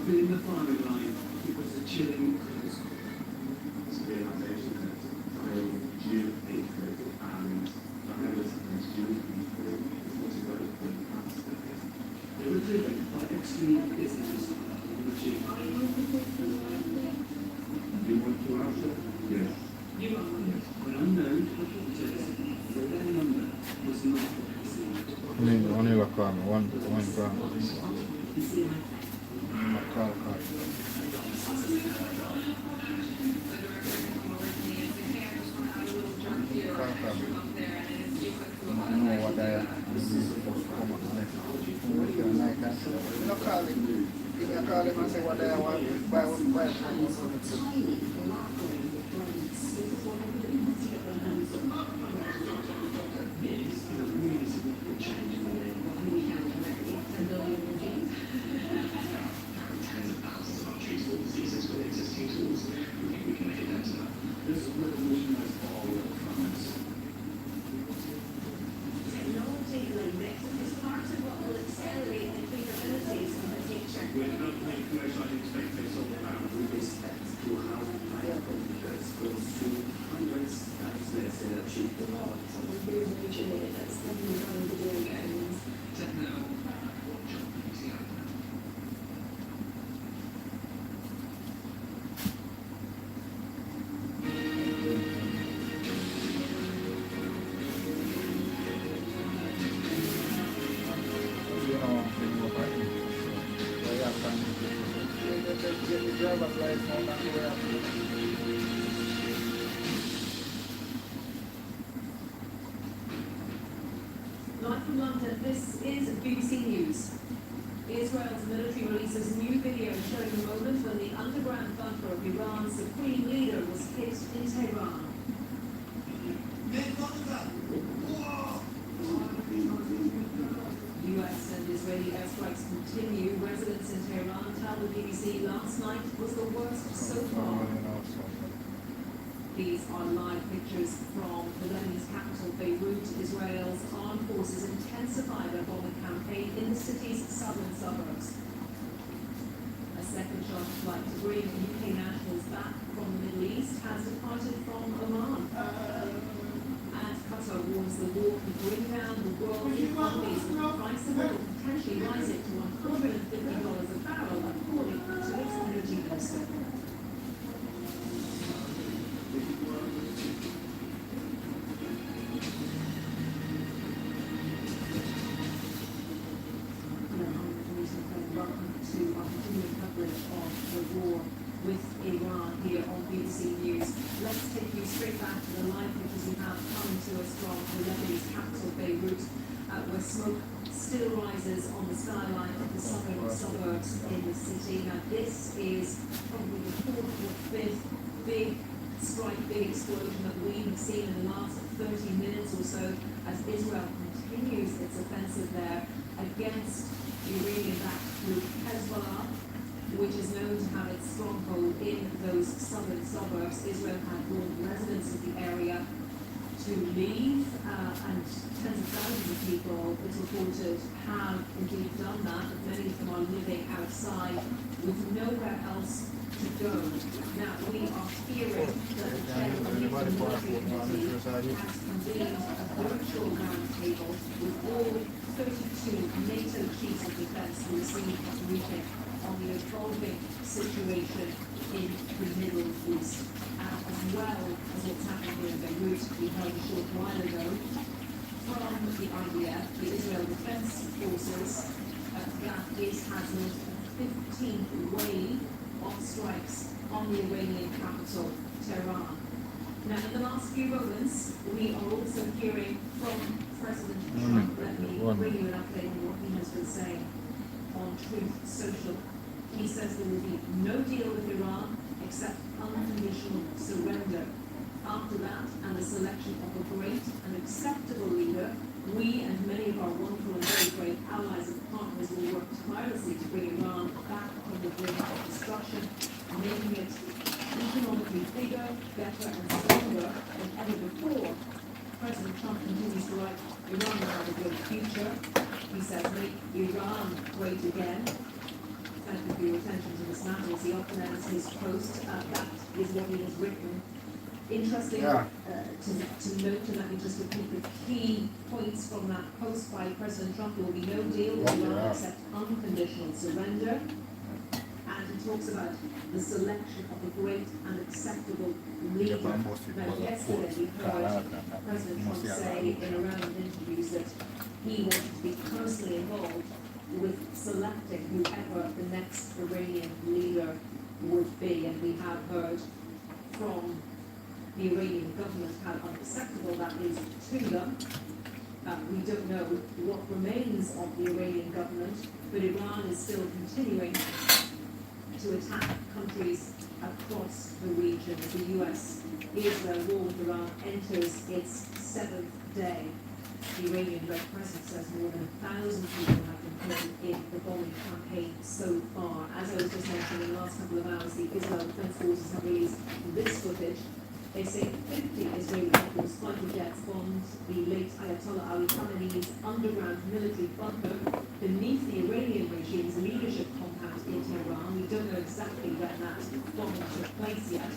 In the firing line, it was a chilling close call. Realization that geopolitical and they were driven by extreme business and achievement. you want to answer? Yes. When unknown, the then number was not what it seemed. Only one gram. You call him and say what they want, buy one. tiny collaborating with friends. This is what everybody wants to get their hands on. This is a really significant change in the way What can we count already? 10 billion reviews? tens of thousands of untreatable diseases with existing tools. We think we can make a dent in that. This revolutionized all world commerce. Technology like this is part of what will accelerate the capabilities of the future. We're developing commercializing space-based solar power. We expect to have higher computers close to hundreds times less energy per watt. Here's an engineer that's suddenly running video games. Techno, watch on PC app. You know, they go by. So you have time. Get the driver's license now, that's where I'm Live from London, this is BBC News. Israel's military releases new video showing the moment when the underground bunker of Iran's supreme leader was hit in Tehran. US and Israeli airstrikes continue. Residents in Tehran tell the BBC last night was the worst so far. These are live pictures from the Lebanese capital, Beirut. Israel's armed forces intensified their bombing campaign in the city's southern suburbs. A second charter flight to bring UK nationals back from the Middle East has departed from Oman. And Qatar warns the war could bring down the world's economies with the price of oil potentially rising to $150 a barrel, according to its energy minister. Welcome to our continuing coverage of the war with Iran here on BBC News. Let's take you straight back to the live pictures we have coming to us from the Lebanese capital, Beirut, where smoke still rises on the skyline of the southern suburbs in the city. Now, this is probably the fourth or fifth big strike, big explosion that we have seen in the last 30 minutes or so as Israel continues its offensive there against the Iranian-backed group Hezbollah, which is known to have its stronghold in those southern suburbs. Israel had warned residents of the area to leave, and tens of thousands of people, it's reported, have indeed done that, but many of them are living outside with nowhere else to go. Now, we are hearing that the chair of the military committee has convened a virtual roundtable with all 32 NATO chiefs of defence who received a briefing on the evolving situation in the Middle East, as well as what's happening here in Beirut. We heard a short while ago from the IDF, the Israel Defense Forces, that it has launched a 15th wave of strikes on the Iranian capital, Tehran. Now, in the last few moments, we are also hearing from President Trump. Let me bring you an update on what he has been saying on Truth Social. He says there will be no deal with Iran except unconditional surrender. After that, and the selection of a great and acceptable leader, we and many of our wonderful and very brave allies and partners will work tirelessly to bring Iran back from the brink of destruction, making it economically bigger, better and stronger than ever before. President Trump continues to write, Iran will have a good future. He says, make Iran great again. Thank you for your attention to this matter as he often ends his post. That is what he has written. Interesting to note, and let me just repeat the key points from that post by President Trump. There will be no deal with Iran except unconditional surrender. And he talks about the selection of a great and acceptable leader. Now, yesterday we heard President Trump say in a round of interviews that he wanted to be personally involved with selecting whoever the next Iranian leader would be. And we have heard from the Iranian government how unacceptable that is to them. We don't know what remains of the Iranian government, but Iran is still continuing to attack countries across the region as the US-Israel war with Iran enters its 7th day. The Iranian Red Crescent says more than 1,000 people have been killed in the bombing campaign so far. As I was just mentioning, in the last couple of hours, the Israel Defense Forces have released this footage. They say 50 Israeli Air Force fighter jets bombed the late Ayatollah Ali Khamenei's underground military bunker beneath the Iranian regime's leadership compound in Tehran. We don't know exactly when that bombing took place yet.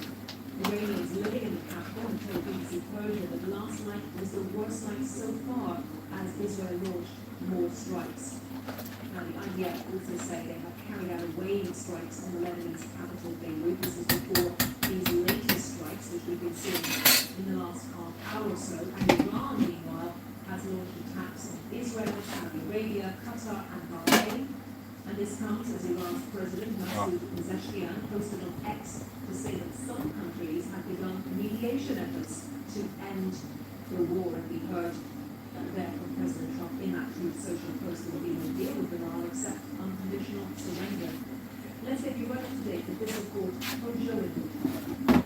Iranians living in the capital and told BBC Persia that last night was the worst night so far as Israel launched more strikes. Now, the IDF also say they have carried out a wave of strikes on the Lebanese capital, Beirut. This is before these latest strikes, which we've been seeing in the last half hour or so. And Iran, meanwhile, has launched attacks on Israel, Saudi Arabia, Qatar, and Bahrain. And this comes as Iran's President Masoud Pezeshkian posted on X to say that some countries have begun mediation efforts to end the war. And we heard there from President Trump in that Truth Social post that we will deal with Iran except unconditional surrender. Let's get you right up to date with this report from Geopolitical.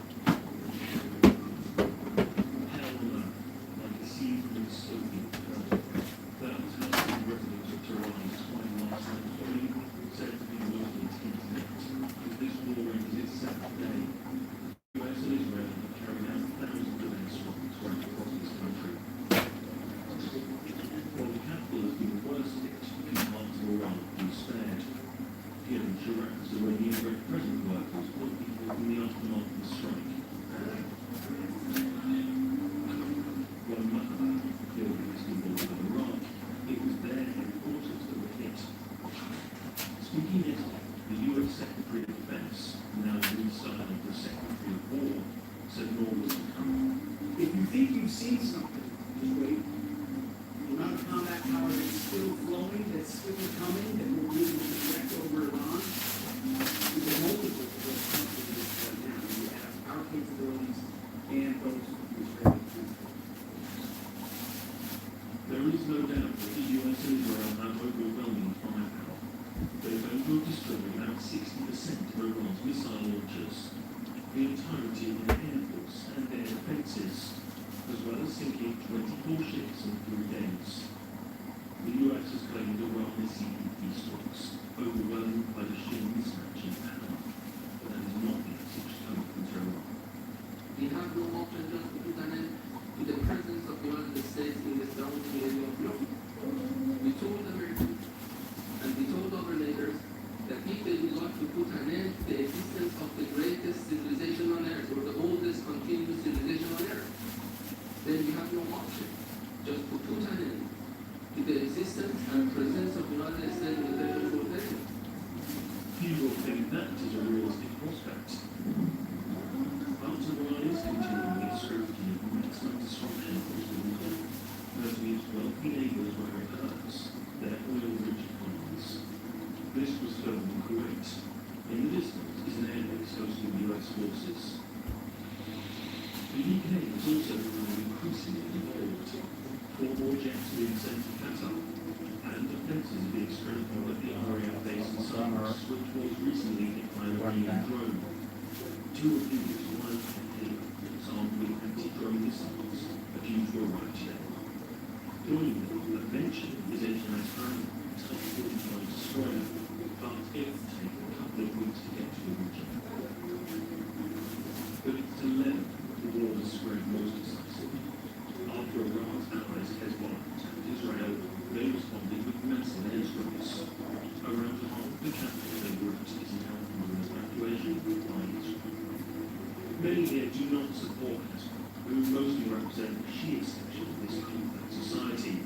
Many here do not support Hezbollah, who mostly represent the Shia section of this complex society,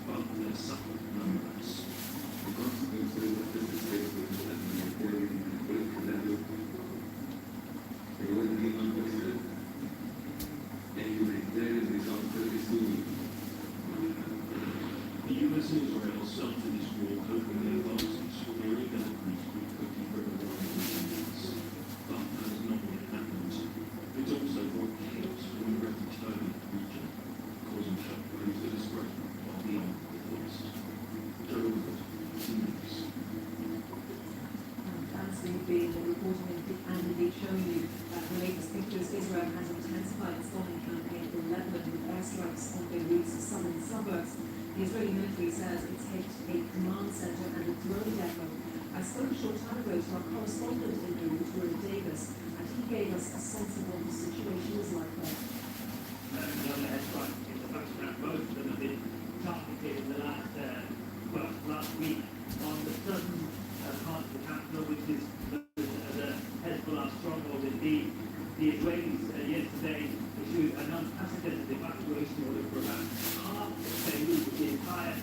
but they're suffering nonetheless. The consequences of this escape at the humanitarian and political level, they will be unprecedented. A humanitarian disaster is looming. The US and Israel started this war hoping their advances would be rebuilt with cookie river descendants, but that has not yet happened. It's also brought chaos from the returning region, causing shockwaves that are spread far beyond the forest. We've been reporting airstrikes on Beirut's southern suburbs. The Israeli military says it's hit a command center and a drone depot. I spoke a short time ago to our correspondent in Beirut, Rory Davis, and he gave us a sense of what the situation is like there. Another airstrike in the fact that most of them have been targeted in the last week on the southern part of the capital, which is the Hezbollah stronghold. Indeed, the Israelis yesterday issued an unprecedented evacuation order for about half of Beirut, the entire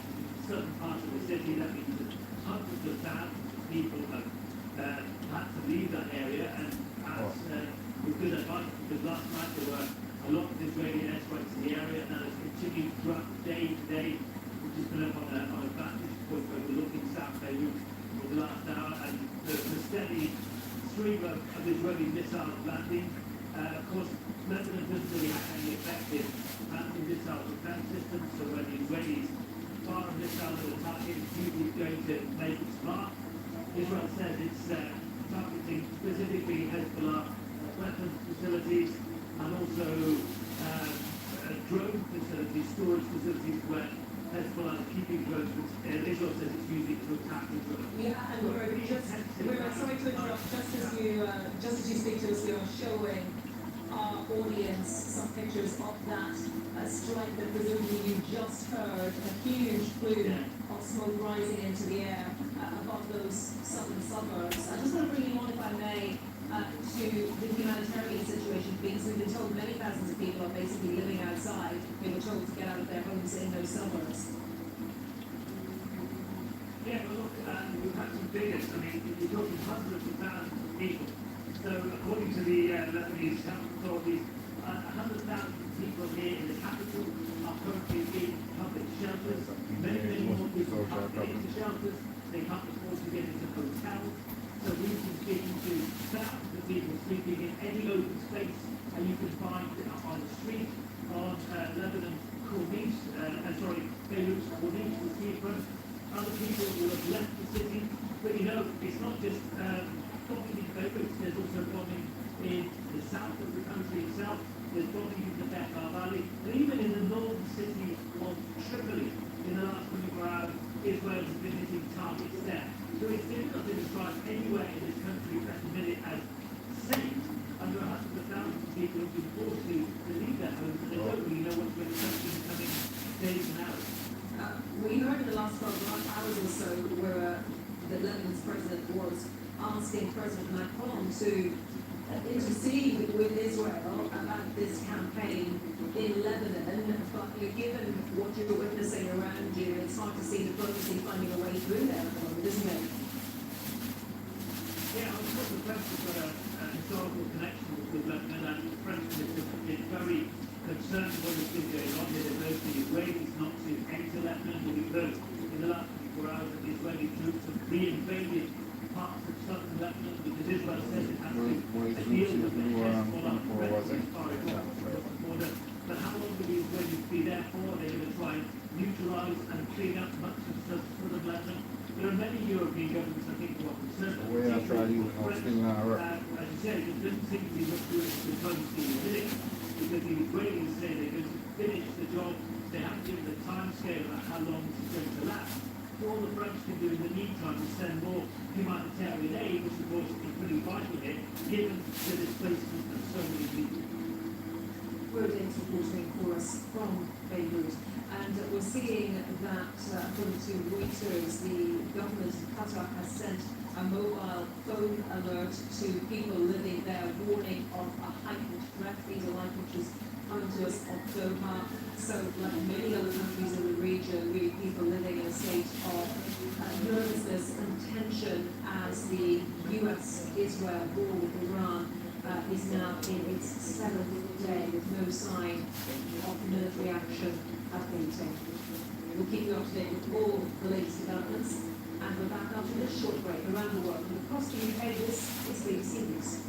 southern part of the city. That means that hundreds of thousands of people have had to leave that area, and perhaps with good advice, because last night there were a lot of Israeli airstrikes in the area, and that has continued throughout the day today, which has been up on a vantage point overlooking South Beirut for the last hour, and the steady stream of Israeli missiles landing. Of course, Lebanon doesn't really have any effective anti-missile defense systems, so when the Israelis fire a missile at a target, it's usually going to make its mark. Israel says it's targeting specifically Hezbollah weapons facilities and also drone facilities, storage facilities where Hezbollah is keeping drones, which Israel says it's using to attack Israel. Yeah, and we're sorry to interrupt. Just as you speak to us, we are showing our audience some pictures of that strike that presumably you just heard, a huge plume of smoke rising into the air above those southern suburbs. I just want to bring you on, if I may, to the humanitarian situation, because we've been told many thousands of people are basically living outside. They were told to get out of their homes in those suburbs. Yeah, well, look, we've had some figures. I mean, you're talking hundreds of thousands of people. So, according to the Lebanese health authorities, 100,000 people here in the capital are currently in public shelters. Many more people can't get into shelters. They can't afford to get into hotels. So we've been speaking to thousands of people sleeping in any open space, and you can find on the street on Lebanon's Corniche, Beirut's Corniche, the seafront. Other people will have left the city, but you know, it's not just bombing in Beirut, there's also bombing in the south of the country itself, there's bombing in the Bekaa Valley, and even in the northern city of Tripoli. In the last 24 hours, Israel has been hitting targets there. So it's difficult to describe anywhere in this country at the minute as safe. Under hundreds of thousands of people have been forced to leave their homes, and they don't really know what to expect in the coming days and hours. We heard in the last 12 hours or so where the Lebanon's president was asking President Macron to intercede with Israel about this campaign in Lebanon, but given what you're witnessing around you, it's hard to see diplomacy finding a way through there at the moment, isn't it? Yeah, of course the French have got a historical connection with Lebanon, and the French minister is very concerned with what has been going on here. They've urged the Israelis not to enter Lebanon, but we've heard in the last 24 hours that the Israeli troops have reinvaded parts of southern Lebanon because Israel says it has to deal with the Hezbollah threats as far as the border. But how long will the Israelis be there for? They're going to try and neutralise and clean up much of southern Lebanon. There are many European governments, I think, who are concerned about the as you said, it doesn't seem to be much good diplomacy in it, because the Israelis say they're going to finish the job. They haven't given the time scale about how long this is going to last. All the French can do in the meantime is send more humanitarian aid, which of course is pretty vital here, given the displacement of so many people. We're reporting for us from Beirut, and we're seeing that, according to Reuters, the government of Qatar has sent a mobile phone alert to people living there, warning of a heightened threat. These are live pictures coming to us of Doha. So, like many other countries in the region, really people living in a state of nervousness and tension as the US-Israel war with Iran is now in its 7th day with no sign of military action abating. We'll keep you up to date with all the latest developments, and we're back after this short break around the world. And across the UK, this is BBC News.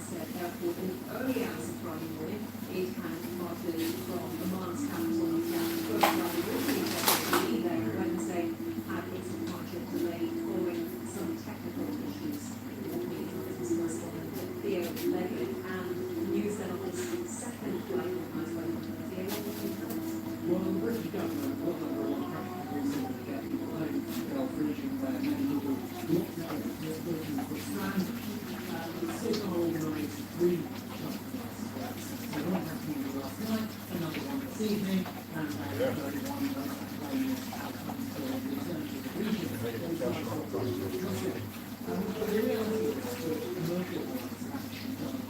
Masset airport in the early hours of Friday morning. 8 hands departed from Oman's capital, Muscat, first flight originally scheduled to leave there on Wednesday, had its departure delayed following some technical issues. Business correspondent Theo Leggett and News Channel's second flight organized by Well, the British government was under a lot of pressure to get people home. They are finishing where many people locked down just working for stranded. So far organised 3 shuttle flights. So one happened last night, another one this evening, and 31 plane is out until the return to the region. But the reality is that commercial ones have actually done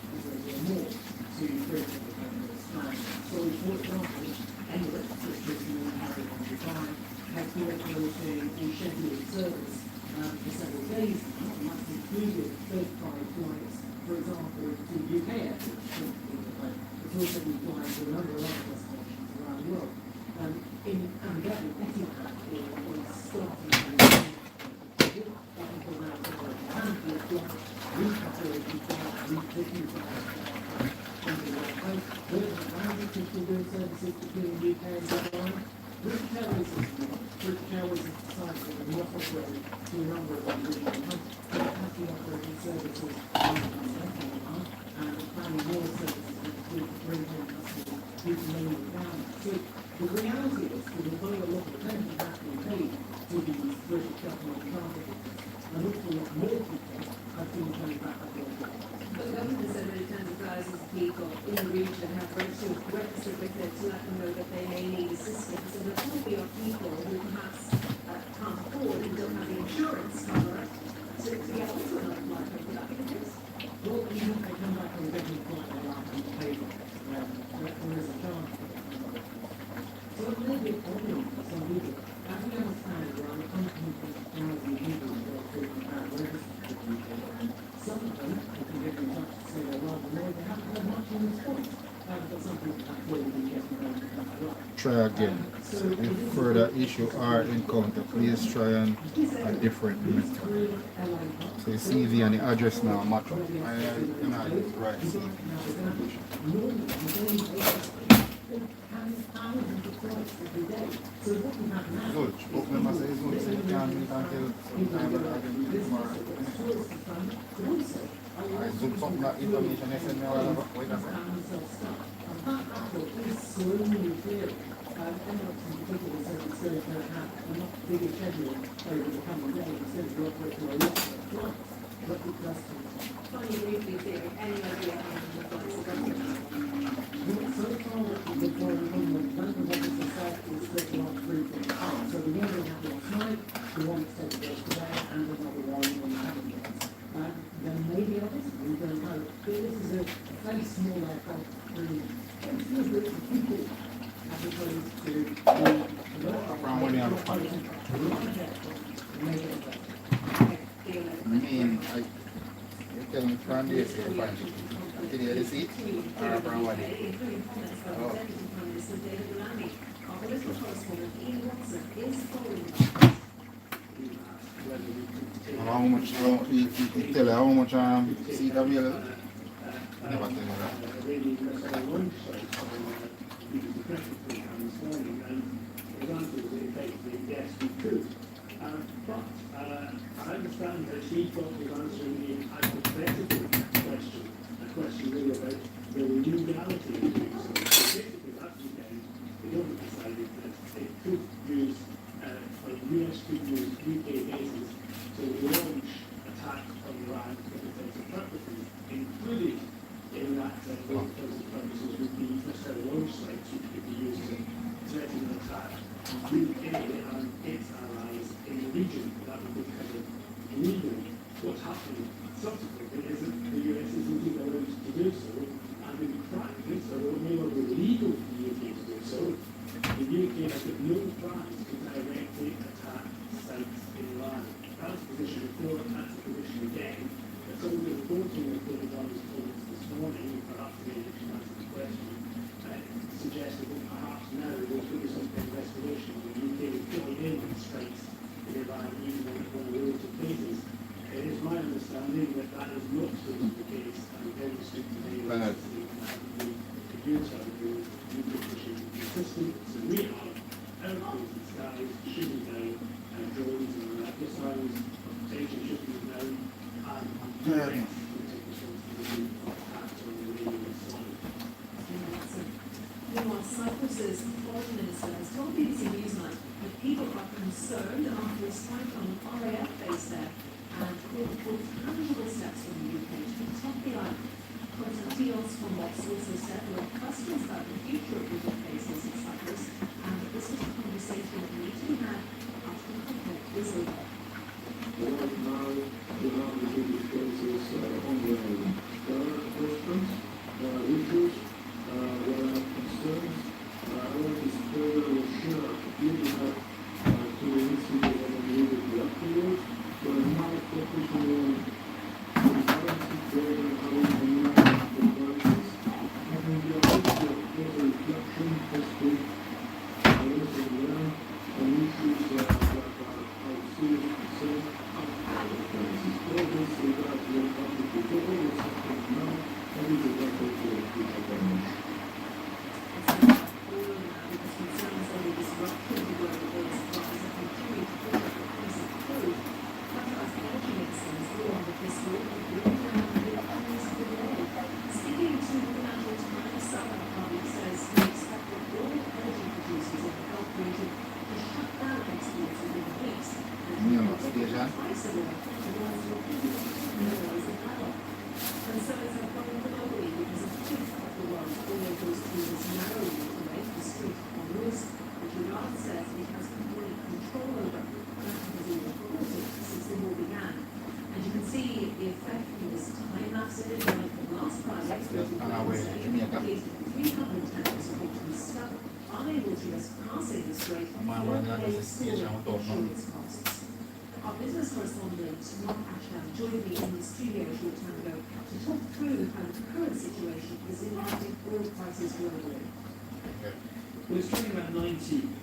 more to create a competitive strand. So, for example, Emirates, which is the humanitarian on Dubai, has been operating in scheduled service for several days now, and that's included third-party flights, for example, to UK airports. It's also been flying to a number of other destinations around the world. In Abu Etihad is starting to until now, recalculating flights, rethinking flights, people doing services between the UK and Lebanon. British Airways has decided that they will not operate to a number of regional hubs. They have been operating services in Lebanon and planning more services to include bring home customers who can mainly down. So the reality is that although a lot of attention has been paid to these British government charters, an awful lot more people have been coming back up on board. But the government said that tens of thousands of people in the region have registered with it to let them know that they may need assistance. And there probably are people who perhaps can't afford and don't have the insurance cover to get onto another flight. Would that be the case? Well, even if they come back on a different flight, they are having to pay for it. There is a charge for it. So it may be a problem for some people. As we understand, around 150,000 people who are talking about registered with the UK, and some of them, if you get in touch to say they're rather annoyed, they haven't had much in response. But some people have clearly been getting around to that right. Try again. So if further issue are encountered, please try on a different method. So you see the and the address now match up. Right. Good. Open my say good. So you can't meet until sometime tomorrow. I zoom something that information I send me a while ago. Wait a second. Is slowly clearing. Emirates in particular says it's going to have a much bigger schedule over the coming days. It's going to be operating a lot of flights, but it does take time. Funny briefly, Theo, any idea how many flights are going to So far, the foreign government officer said is that there are 3 things. So the one we had last night, the one that's taking place today, and another one in the coming days. There may be others, we don't know. But this is a very small aircraft, bringing a few groups of people as opposed to From when you have a fun. I mean, you tell me from this, you're fine. Did you see it? Or from what? Oh. How much, you tell her how much seat available? Never tell you that. I understand that she thought was answering the hypothetical question, a question really about the legality of doing so. Basically, that weekend, the government decided that it could use, or the US could use UK bases to launch attacks on Iran for defensive purposes, including in that those defensive purposes would be necessarily launch sites which could be used to threaten an attack UK and its allies in the region. That would be kind of illegal. What's happened subsequently is that the US is losing their right to do so, and in practice, although it may not be legal for the UK to do so, the UK has got no plans to directly attack sites in Iran. That's the position before, and that's the position again. But some of the reporting of the Iran is told Bernard. Meanwhile, Cyprus's foreign minister has told BBC Newsnight that people are concerned after a strike on an RAF base there and called for tangible steps from the UK to protect the island. Konstantinos from Vox also said there were questions about the future of British bases in Cyprus and that this was a conversation that needs to be had after the conflict is over. Right now, we have the British bases on the island. There are questions, there are issues, there are concerns. All this further will share giving up to the incident and immediately afterwards. We are now focusing on the current situation, how we can manage the crisis. And we are also doing a reflection this week, also learn on issues that are serious concern outside the crisis. All this regards what happened before, all this happening now, and this is what we do with future damage. Our business correspondent, Mark Ashdown, joined me in the studio a short time ago to talk through how the current situation is impacting oil prices globally. Well, it's trading about $90 a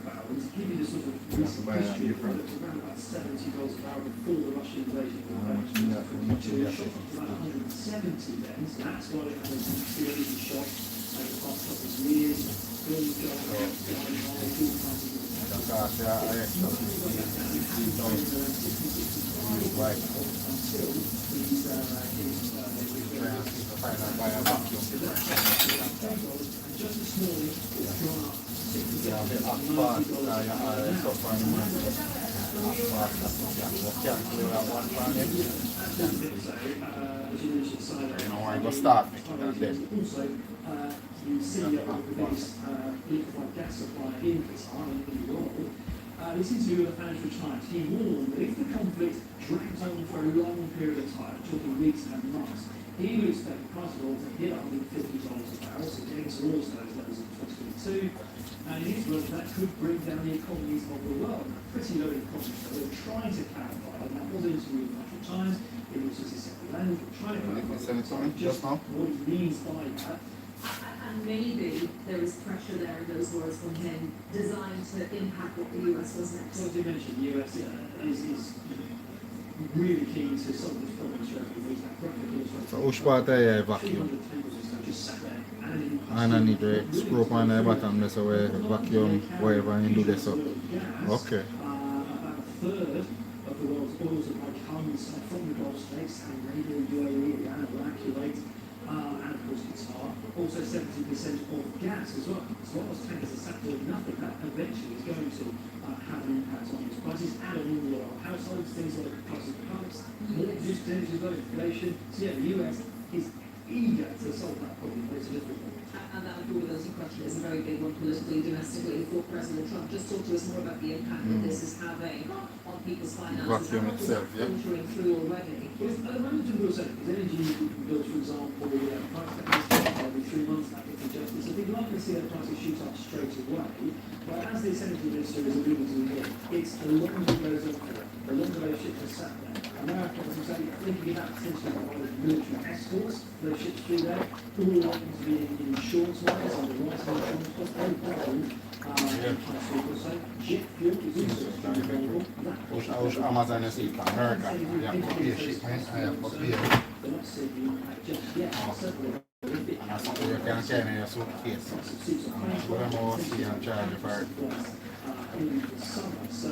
barrel. And to give you the sort of recent history, it was around about $70 a barrel before the Russian invasion of Ukraine. It shot up to about 170 then, so that's why it had a series of shocks over the past couple of years. Gold going up, going high, fuel prices. Just this morning, it's gone up 60%. You see the biggest liquefied gas supplier in Qatar and in the world. This interview with the financial times, he warned that if the conflict drags on for a long period of time, talking weeks and months, he would expect the price of oil to hit $150 a barrel, so getting towards those levels in 2022. And in his words, that could bring down the economies of the world. Pretty low economies. So they're trying to clarify, and that was an interview with the Financial Times. It was just a second land, trying to clarify just what he means by that. And maybe there is pressure there in those words from him designed to impact what the US was next. So as you mentioned, the US is really keen to solve this problem straight away. So which part I vacuum? And I need to screw up on the bottom there so we vacuum wherever and do this up. Okay. About a third of the world's oil supply comes from the Gulf states, Saudi Arabia, UAE, Iran, Iraq, Kuwait, and of course Qatar. Also 70% of gas as well. So what was taken as a sector of nothing, that eventually is going to have an impact on these prices and on all our households, things like the price of cars, mortgages, energy, low inflation. So yeah, the US is eager to solve that problem, but it's a difficult one. And that affordability question is a very big one politically, domestically for President Trump. Just talk to us more about the impact that this is having on people's finances. Vacuum and itself, yeah. filtering through already. Well, at the moment, people are saying, because energy bills, for example, price caps every 3 months, that gets adjusted. So people aren't going to see their prices shoot up straight away. But as the energy minister is alluding to here, it's the longer it goes on for, The longer those ships are sat there, America, as I say, thinking about potentially providing military escorts, those ships through there, all likely to be in insurance lines and the right of insurance costs, very important. Also, jet fuel is also available. Which Amazon is in America. You have to pay shipment, I have to pay. They're not saving you just yet, certainly. And that's something you can carry in your suitcase. Whatever was here and charge you for it. In the summer. So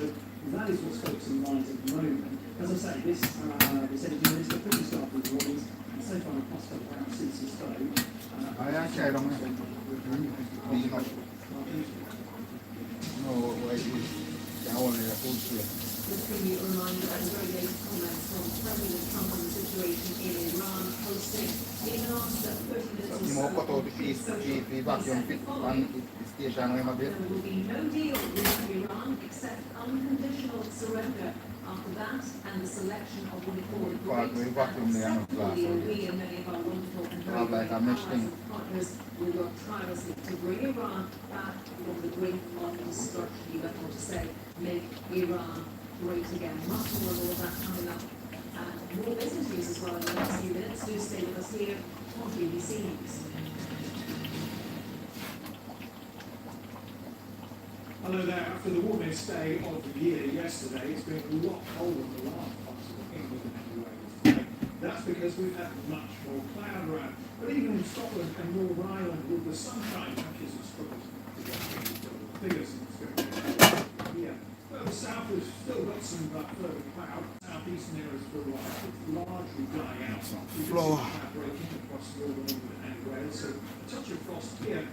that is what's focusing minds at the moment. As I say, this energy minister pretty started with warnings, and so far the cost of around 60 stone. I am carried on it. No, why it is. Can only a food place. This can be a reminder of the very latest comments from President Trump on the situation in Iran, hosting in an answer 30 minutes or so. You put out the piece, the vacuum fit on the station when I built. There will be no deal with Iran except unconditional surrender. After that, and the selection of what we call a great and acceptable deal, we and many of our wonderful and very great allies and partners will work tirelessly to bring Iran back from the brink of destruction. You have more to say, make Iran great again. Much more of all of that coming up. And more business news as well in the next few minutes. Do stay with us here on BBC News. Hello there. After the warmest day of the year yesterday, it's been a lot colder in the last parts of England and Wales. That's because we've had much more cloud around. But even in Scotland and Northern Ireland, with the sunshine patches have struggled to get the figures and what's going on here. Further south, we've still got some further cloud. Southeastern areas will largely die out. We can see cloud breaking across Northern England and Wales. So a touch of frost here.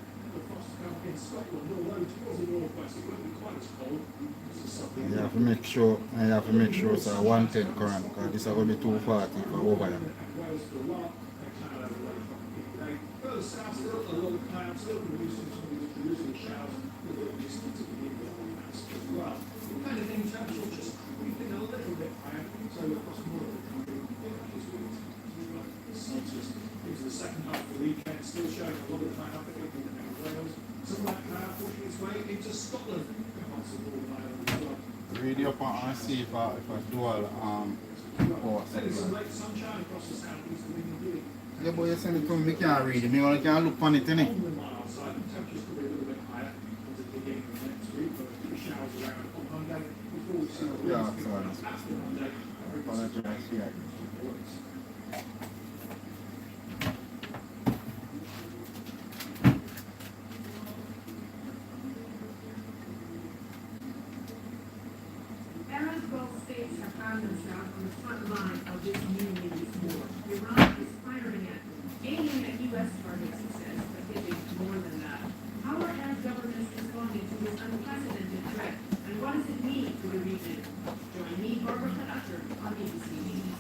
In Scotland, although towards the northwest, it won't be quite as cold. You have to make sure, it's a 110 current, because this is going to be 240 for over there. Wales for a lot, a cloud overlay from today. Further south, still a lot of clouds, still producing some of these producing showers, with a distance to the as well. The kind of thing, temperature just creeping a little bit higher, so across more of the country, Celsius into the second half of the weekend, still showing a lot of cloud, particularly Wales. Some of that cloud pushing its way into Scotland. Read up and see if I dual power. Some late sunshine across the southeast of England. Yeah, but you send it to me, I can't read it. I only can look on it, innit? On the mild side, the temperatures could be a little bit higher into the beginning of next week, but a few showers around on Monday before we see the winds pick up after Monday. Apologize, yeah. States have found themselves on the front line of this new Middle East war. Iran is firing at, aiming at U.S. targets, it says, but hitting more than that. How are Arab governments responding to this unprecedented threat, and what does it mean for the region? Join me, Barbara Kadacher, on BBC News.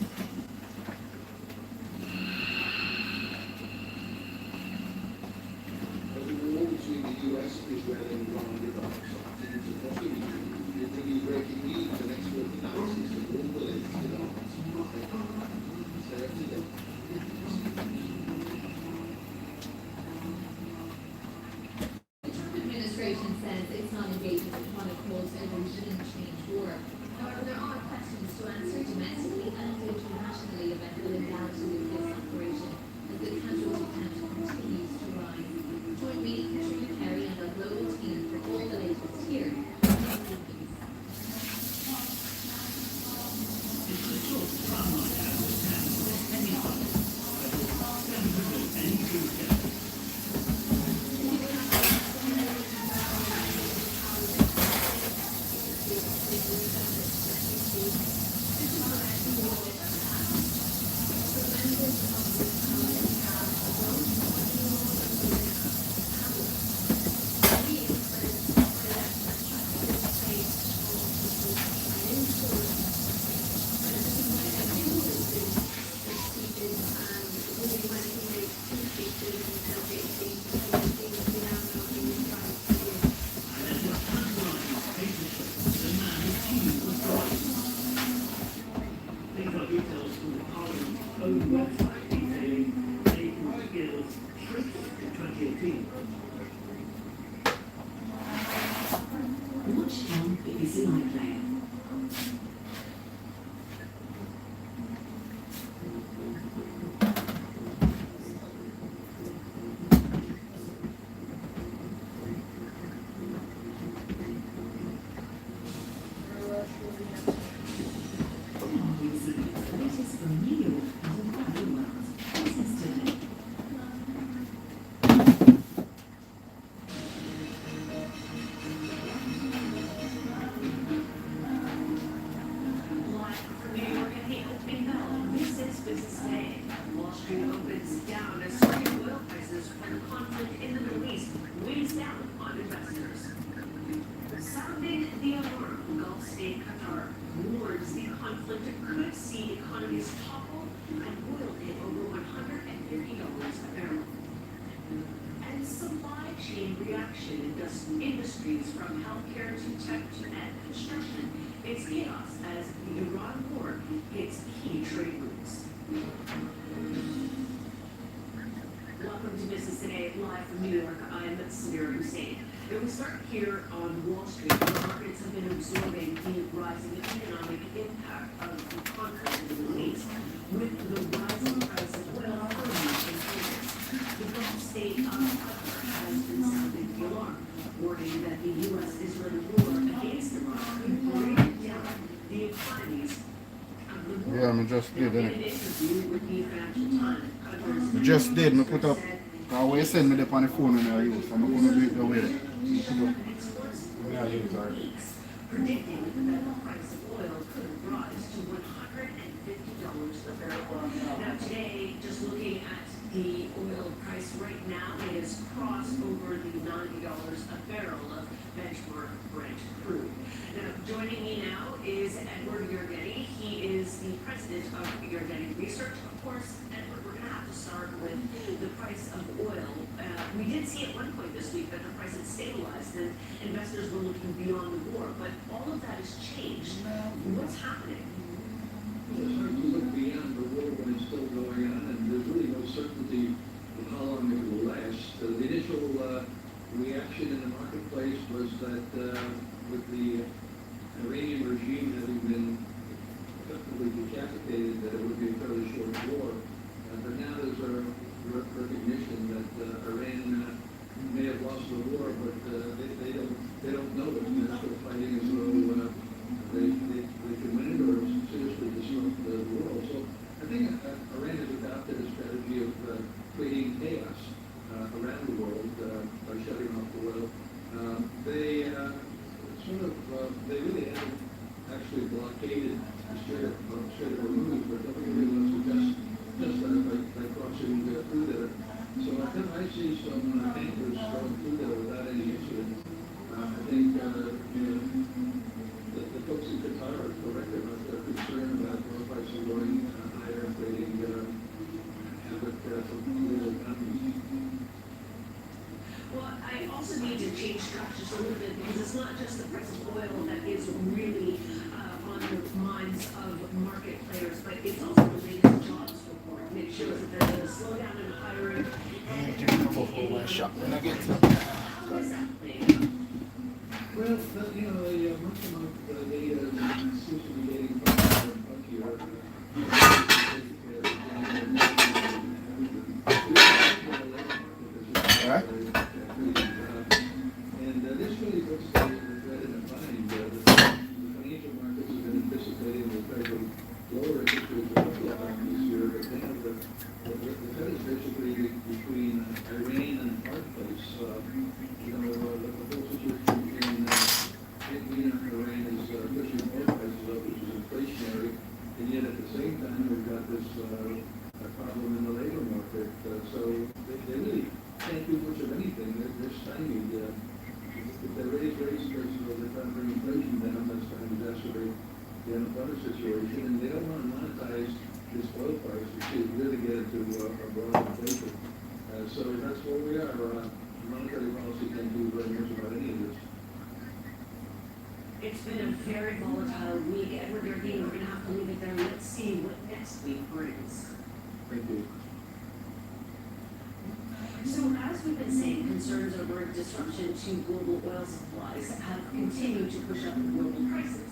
Gulf state Qatar warns the conflict could see economies topple and oil hit over $150 a barrel. And supply chain reaction in industries from healthcare to tech and construction is chaos as the Iran war hits key trade routes. Welcome to Business Today, live from New York. I'm Samira Hussein. And we start here on Wall Street, where markets have been absorbing the rising economic impact of the conflict in the Middle East. With the rising price of oil firmly in focus, the Gulf state of Qatar has been sounding the alarm, warning that the US-Israel war against Iran could break down the economies of the world. Yeah, I just did, In an innit? interview with the Financial Times, Qatar's Just did, me put up, because when you send me up on the phone when I use, I'm going to do it the way that you put up. Yeah, I use already. predicting that the price of oil could rise to $150 a barrel. Now today, just looking at the oil price right now, it has crossed over the $90 a barrel of benchmark Brent crude. Now, joining me now is Edward Yergetti. He is the president of Yergetti Research. Of course, Edward, we're going to have to start with the price of oil. We did see at one point this week that the price had stabilized and investors were looking beyond the war, but all of that has changed. What's happening? Well, it's hard to look beyond the war when it's still going on, and there's really no certainty of how long it will last. The initial reaction in the marketplace was that with the Iranian regime having been effectively decapitated, that it would be a fairly short war. But now there's a recognition that Iran may have lost the war, but they don't know it. They're still fighting as though they can win it or seriously disrupt the world. So I think Iran has adopted a strategy of creating chaos around the world by shutting off the oil. They really haven't actually blockaded the Strait of Hormuz, but nobody wants to just by crossing through there. So I see some tankers going through there without any incident. I think the folks in Qatar are correct about their concern about oil prices going higher and creating havoc for global economies. Well, I also need to change track just a little bit because it's not just the price of oil that is really on the minds of market players, but it's also the latest jobs report. And it shows that there's a slowdown in hiring. How is that playing? Well, the month-to-month data seems to be getting funkier. And this really puts the thread in the mind. The financial markets have been anticipating the Fed will lower interest rates a couple of times this year, but now the Fed is basically between Iran and the hard place. The whole situation in Iran is pushing oil prices up, which is inflationary, and yet at the same time we've got this problem in the labor market. So they really can't do much of anything. They're stymied. If they raise rates because they're trying to bring inflation down, that's going to exacerbate the unemployment situation, and they don't want to monetize this oil price to really get into a broad inflation. So that's where we are. Monetary policy can't do very much about any of this. It's been a very volatile week. Edward Yergetti, we're going to have to leave it there. Let's see what next week brings. Thank you. So as we've been saying, concerns over disruption to global oil supplies have continued to push up global prices.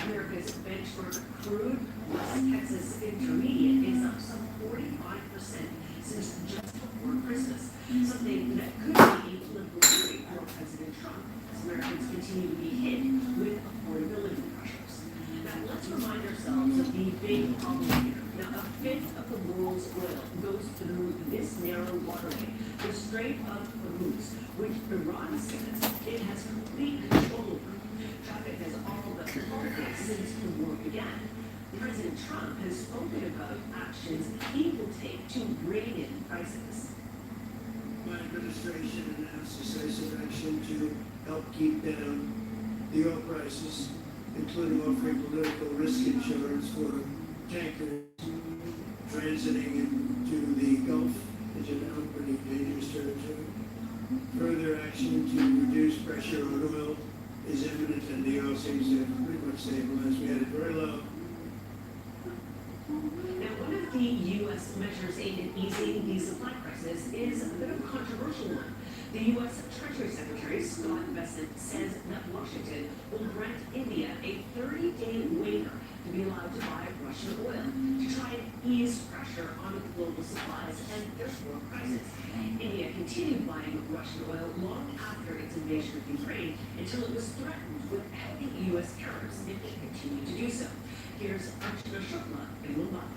America's benchmark crude West Texas Intermediate is up some 45% since just before Christmas, something that could be liberating for President Trump as Americans continue to be hit with affordability pressures. Now let's remind ourselves of the big problem here. Now, a fifth of the world's oil goes through this narrow waterway, the Strait of Hormuz, which Iran says it has complete control over. Traffic has all but halted since the war began. President Trump has spoken about actions he will take to rein in prices. My administration announced decisive action to help keep down the oil prices. including offering political risk insurance for tankers transiting into the Gulf, which is now pretty dangerous territory. Further action to reduce pressure on oil is imminent, and the oil seems to have pretty much stabilized. We had it very low. Now, one of the U.S. measures aimed at easing the supply crisis is a bit of a controversial one. The U.S. Treasury Secretary, Scott Bessent, says that Washington will grant India a 30-day waiver to be allowed to buy Russian oil to try and ease pressure on global supplies and therefore prices. India continued buying Russian oil long after its invasion of Ukraine until it was threatened with heavy U.S. tariffs if it continued to do so. Here's Archana Shukla in Mumbai.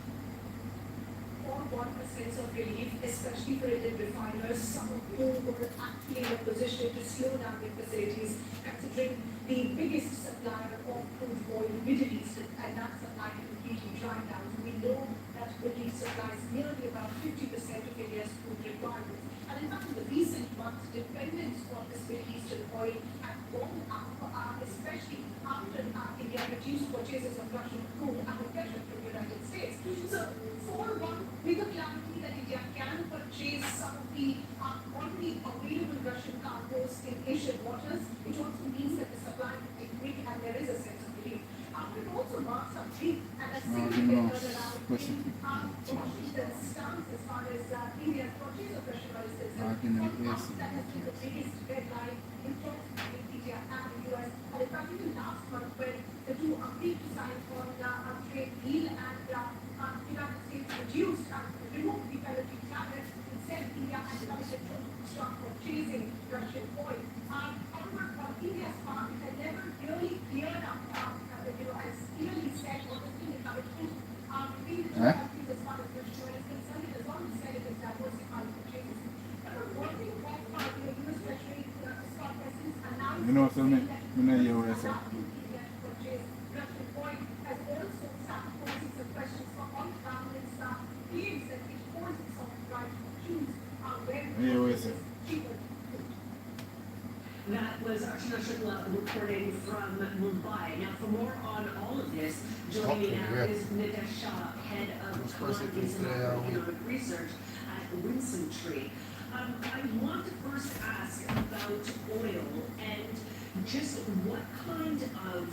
Or want a sense of relief, especially for Indian refiners, some of whom were actually in a position to slow down their facilities, considering the biggest supplier of crude oil, Middle East, and that supply completely dried down. We know that Middle East supplies nearly about 50% of India's crude requirements. And in fact, in the recent months, dependence on this Middle Eastern oil had gone up, especially after India reduced purchases of Russian crude and pressure from the United States. So, for one bigger clarity that India can purchase some of the already available Russian cargoes in Asian waters, it also means that the supply will be quick and there is a sense of relief. It also marks a big and a significant turnaround in Washington's stance as far as India's purchase of Russian oil is concerned. That has been the biggest deadline in talks between India and the US. And in fact, even last month when the two agreed to sign on a trade deal and the United States removed the penalty tariffs, instead India has committed to stop purchasing Russian oil. However, on India's part, it had never really cleared up, as clearly said what has been the commitment between the two countries as far as Russian oil is concerned. It has always said it is diversifying purchases. But we're working with US Treasury, Scott Bessent, and now You know what I mean? You know you always say. India to purchase Russian oil has also started posing some questions for all governments claims that it holds its own right to choose where it is cheaper. That was Archana Shukla reporting from Mumbai. Now, for more on all of this, joining me now is Nidesh Shah, head of commodities and economic research at WinSome. I want to first ask about oil and just what kind of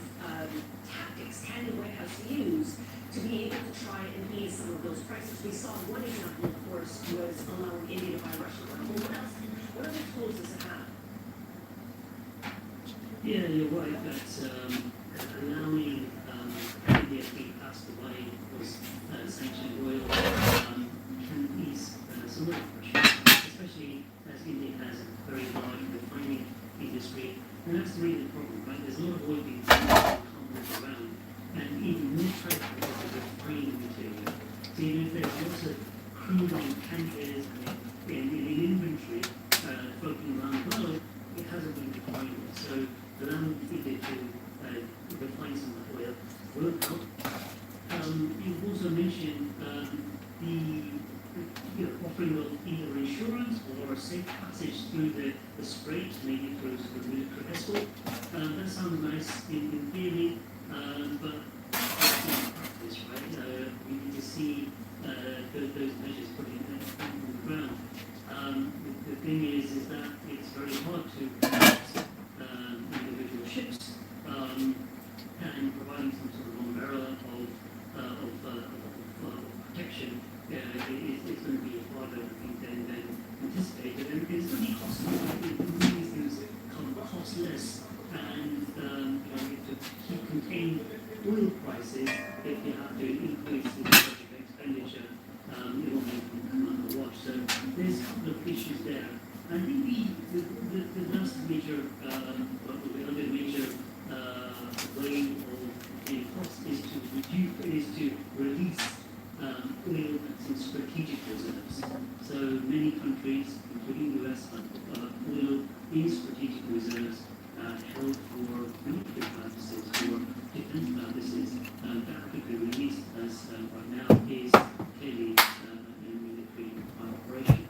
tactics can the White House use to be able to try and ease some of those prices. We saw one example, of course, was allowing India to buy Russian oil. What else? What other tools does it have? Yeah, you're right that allowing India to be asked to buy was sanctioned oil can ease some of the pressure, especially as India has a very large refining industry. And that's really the problem, right? There's a lot of oil being pumped around, and even more trade because of refining material. So even if there's lots of crude on tankers in inventory floating around the world, it hasn't been refined. So allowing India to refine some of the oil will help. You've also mentioned the offering of either insurance or a safe passage through the Strait, maybe through sort of military escort. That sounds nice in theory, but that's not practice, right? We need to see those measures put in the ground. The thing is that it's very hard to protect individual ships, and providing some sort of umbrella of protection is going to be harder, I think, than anticipated. And it's going to be costly. These things become costless, and to contain oil prices, if you have to increase the budget expenditure, it will come under watch. So there's a couple of issues there. I think the last major, the other major way of getting cost is to release oil that's in strategic reserves. So many countries, including the US, have oil in strategic reserves held for military purposes, for defense purposes. That could be released as right now is clearly a military operation.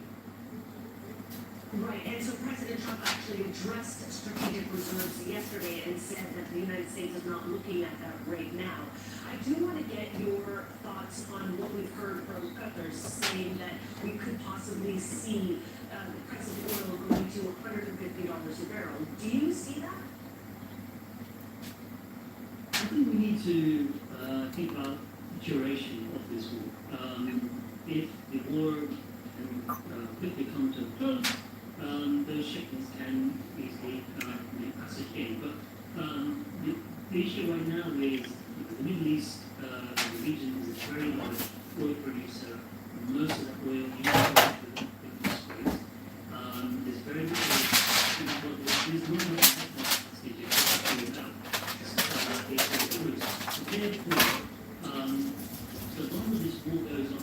Right, and so President Trump actually addressed strategic reserves yesterday and said that the United States is not looking at that right now. I do want to get your thoughts on what we've heard from Qatar saying that we could possibly see the price of oil going to $150 a barrel. Do you see that? I think we need to think about the duration of this war. If the war can quickly come to a close, those shipments can easily make passage in. But the issue right now is the Middle East region is a very large oil producer. Most of that oil is exported. There's very little, there's not much capacity to export that. Therefore, so long as this war goes on,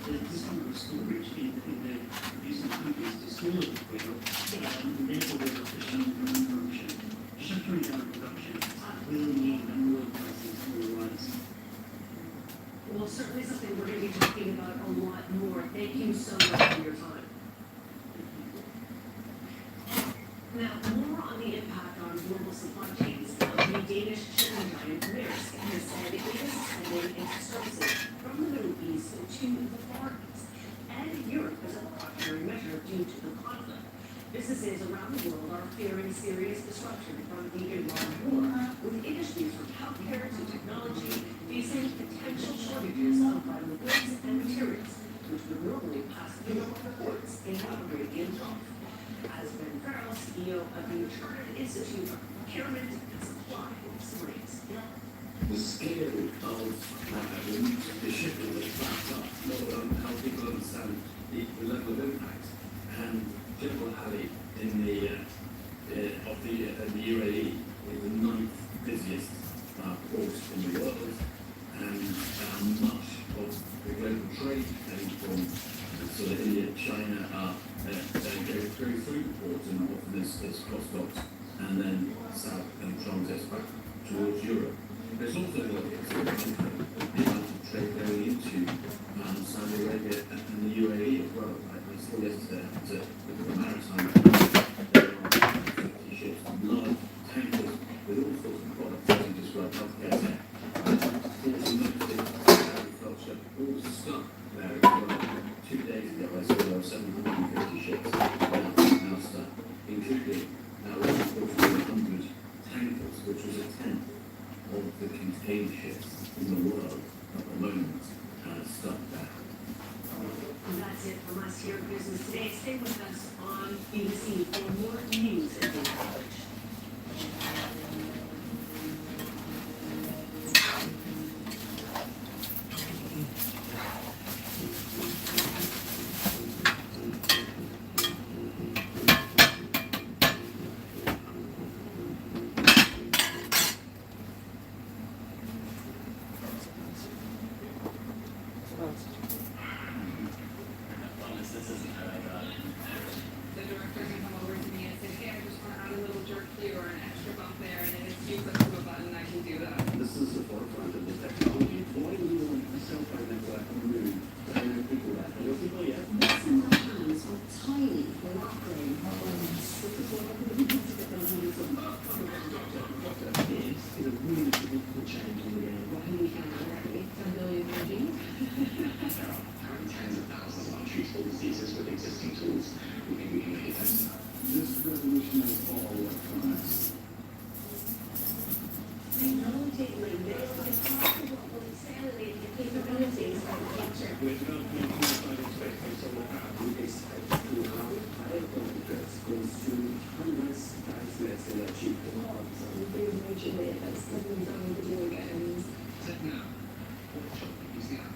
there's this kind of storage in the producing countries to store the oil, and therefore they'll have to shut down production. Shuttering down production will mean that oil prices will rise. Well, certainly something we're going to be talking about a lot more. Thank you so much for your time. Now, more on the impact on global supply chains. The Danish shipping giant Maersk has said it is sending its services from the Middle East to the Far East and Europe as a precautionary measure due to the conflict. Businesses around the world are fearing serious disruption from the Iran war, with industries from healthcare to technology facing potential shortages of vital goods and materials, which would normally pass through ports in the Arabian Gulf. As Ben Farrell, CEO of the Chartered Institute of Procurement and Supply, explains. The scale of the shipping that's backed up, how people understand the level of impact, and General Ali in the UAE is the 9th busiest port in the world, and much of the global trade coming from sort of India, China, go through the port and often as cross-docks and then south and transits back towards Europe. There's also the amount of trade going into Saudi Arabia and the UAE as well. I saw yesterday to look at the maritime. There are 50 ships, large tankers with all sorts of products, as you described, healthcare tech, agriculture, all stuck there as well. 2 days ago, I saw there were 750 ships now stuck, including over 100 tankers, which was a tenth of the container ships in the world at the moment stuck there. And that's it from us here at Business Today. Stay with us on BBC for more news and coverage. The director can come over to me and say, hey, I just want to add a little jerk here or an extra bump there, and then it's you click to a button, I can do that. This is the forefront of the technology. Why do you want a cell-phone network on the moon? There are people there. There are people yet. Hands are tiny, they're not growing hormones. This is a really significant change in the game. What can we find already? 10 billion genes? There are tens of thousands of untreatable diseases with existing tools. We think we can make it better. This revolution is all electronics. Technology like this is possible to accelerate the capabilities of the future. We're developing a unified space solar power. We expect to have higher temperatures consume hundreds of times less energy. Set now. Workshop BBC app.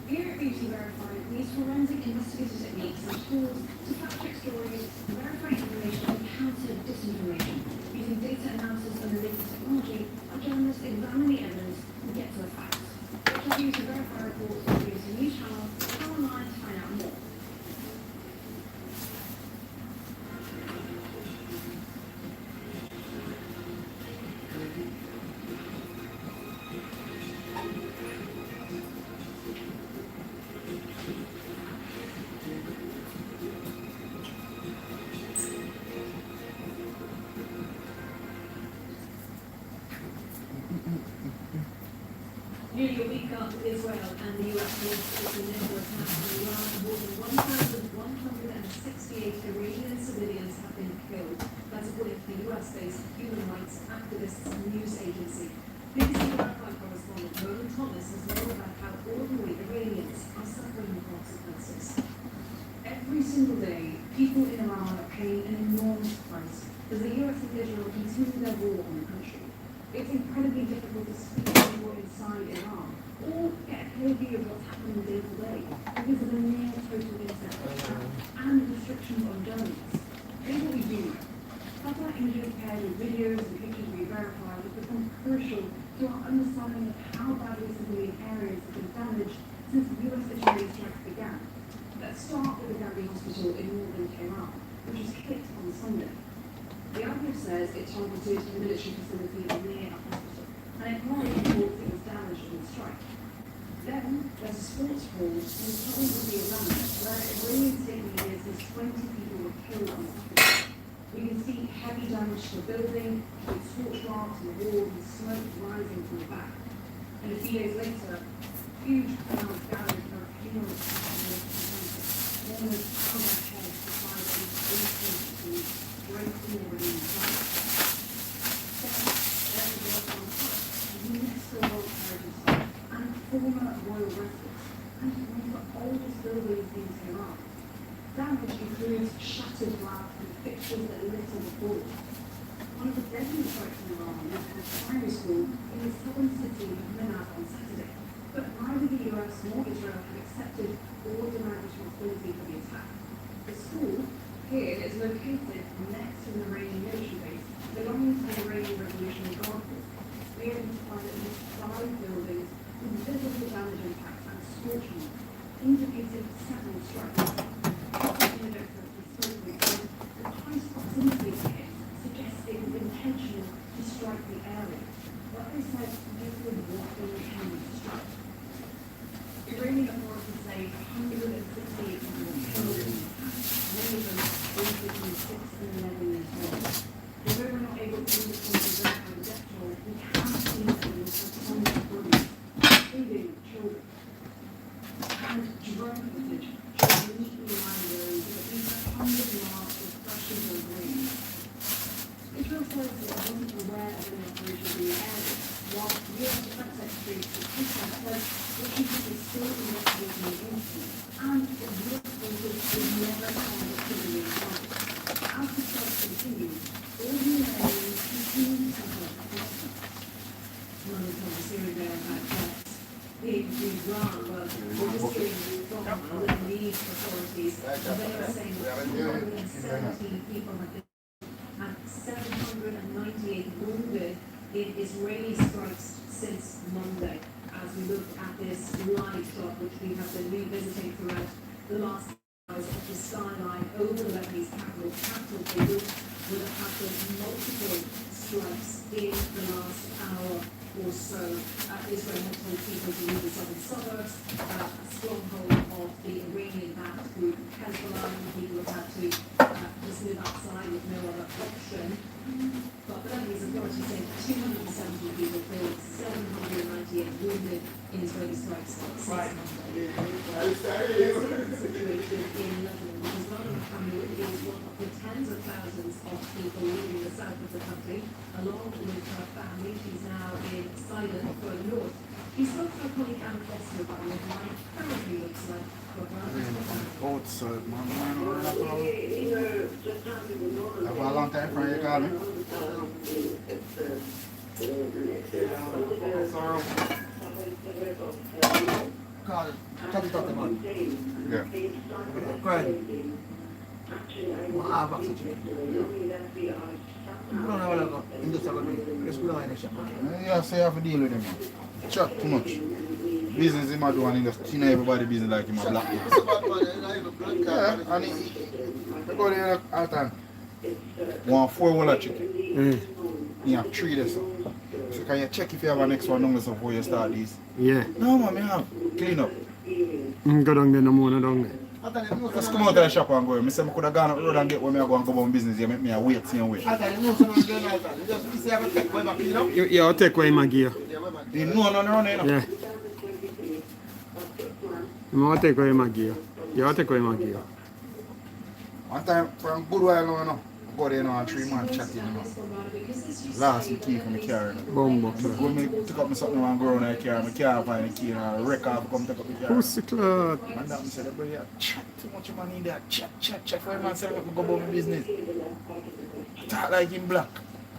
Here at BBC Verify, we use forensic investigative techniques and tools to fact-check stories, verify information, and counter disinformation. Using data analysis and the latest technology, our journalists examine the evidence and get to the facts. Watch our BBC Verify reports on the BBC News channel or online to find out more. Nearly a week after Israel and the US launched its initial attack on Iran, more than 1,168 Iranian civilians have been killed. That's according to the US-based human rights activists news agency. BBC Verify correspondent Roland Thomas has more about how ordinary Iranians are suffering the consequences. Every single day, people in Iran are paying an enormous price as the US and Israel continue their war on the country. It's incredibly difficult to speak to people inside Iran or get a clear view of what's happening day to day because of the near total internet shutdown and restrictions on journalists. Here's what we do know. Satellite images paired with videos and pictures we verify have become crucial to our understanding of how badly civilian areas have been damaged since the US-Israeli strikes began. Let's start with the Gandhi Hospital in northern Tehran, which was hit on Sunday. The IDF says it targeted a military facility near a hospital, and it reports it was damaged in the strike. Then, there's a sports hall in the southern city of Lebanon, where Iranian state media says 20 people were killed on Saturday. We can see heavy damage to the building, with scorch marks on the walls and smoke rising from the back. And a few days later, huge crowds gathered for a funeral procession almost out of their heads to find these 8 people right from already in the fire. Then, there's a girl on top, a UNESCO World Heritage Site, and former royal residence, and one of the oldest buildings in Tehran. Damage includes shattered glass and fixtures that litter the floor. One of the deadliest strikes in Iran was at a primary school in the southern city of Lebanon on Saturday, but neither the US nor Israel have accepted or denied responsibility for the attack. The school here is located next to an Iranian military base belonging to the Iranian Revolutionary Guard Corps. We identified at least 5 buildings with visible damage impacts and scorch marks, indicating several strikes. The close proximity to it suggests it was intentional to strike the area, but they said this was what they intended to strike. Iranian authorities say 168 people were killed in the attack, many of them aged between 6 and 11 years old. Although we're not able to independently verify the death toll, we have seen evidence of tons of bodies, including children. And drone footage shows neatly lined roads with at least 100 marks of crashes or graves. Israel says it wasn't aware of any operations in the area, while US Defense Secretary Spraggabenz says Washington is still investigating the incident, and that US forces would never target civilian targets. As the strike continues, ordinary Iranians continue to suffer across them. Another time, Syrian verified deaths. The agency's run was registering from the Lebanese authorities, and they are saying 217 people have been and 798 wounded in Israeli strikes since Monday. As we look at this live shot, which we have been revisiting throughout the last hours of the skyline over the Lebanese capital Beirut, where there have been multiple strikes in the last hour or so. Israel has told people to leave the southern suburbs, a stronghold of the Iranian-backed group Hezbollah, and people have had to just live outside with no other option. But the Lebanese authorities say 270 people killed, 798 wounded in Israeli strikes since Monday. The situation in Lebanon, because Lebanon is one of the tens of thousands of people living in the south of the country, along with her family. She's now in silent further north. He spoke to our colleague Anne Foster about what life currently looks like for her. Outside, man. Have a long time for you, Carly. Carl, cut it off the man. Yeah. Go ahead. What have oxygen? No, let's go in the shop. Yeah, so you have to deal with him, man. Chat too much. Business him a do and he just you know everybody business like him a black man. Yeah, and he go there all the time. Want 4 whole chicken. You have 3 there, so. So can you check if you have a next one down there before you start these? Yeah. No man, I have. Clean up. Go down there, no more, no down there. Just come out of the shop and go. I said I could have gone up the road and get where I go and go on business. You make me a wait, see and wait. Yeah, I'll take away my gear. You know no run, you know? Yeah. I'm going to take away my gear. You want to take away my gear. One time, from good while now, you know, I go there, you know, and 3 man chatting, you know. Last the key from the car, you know. Bumbo. When me pick up me something and go around the car, I can't find the key, and I wreck off, come take up the car. Pussy clot. And that me said, bro, you chat too much money in there. Chat. For a man say, let me go about my business. Talk like him black.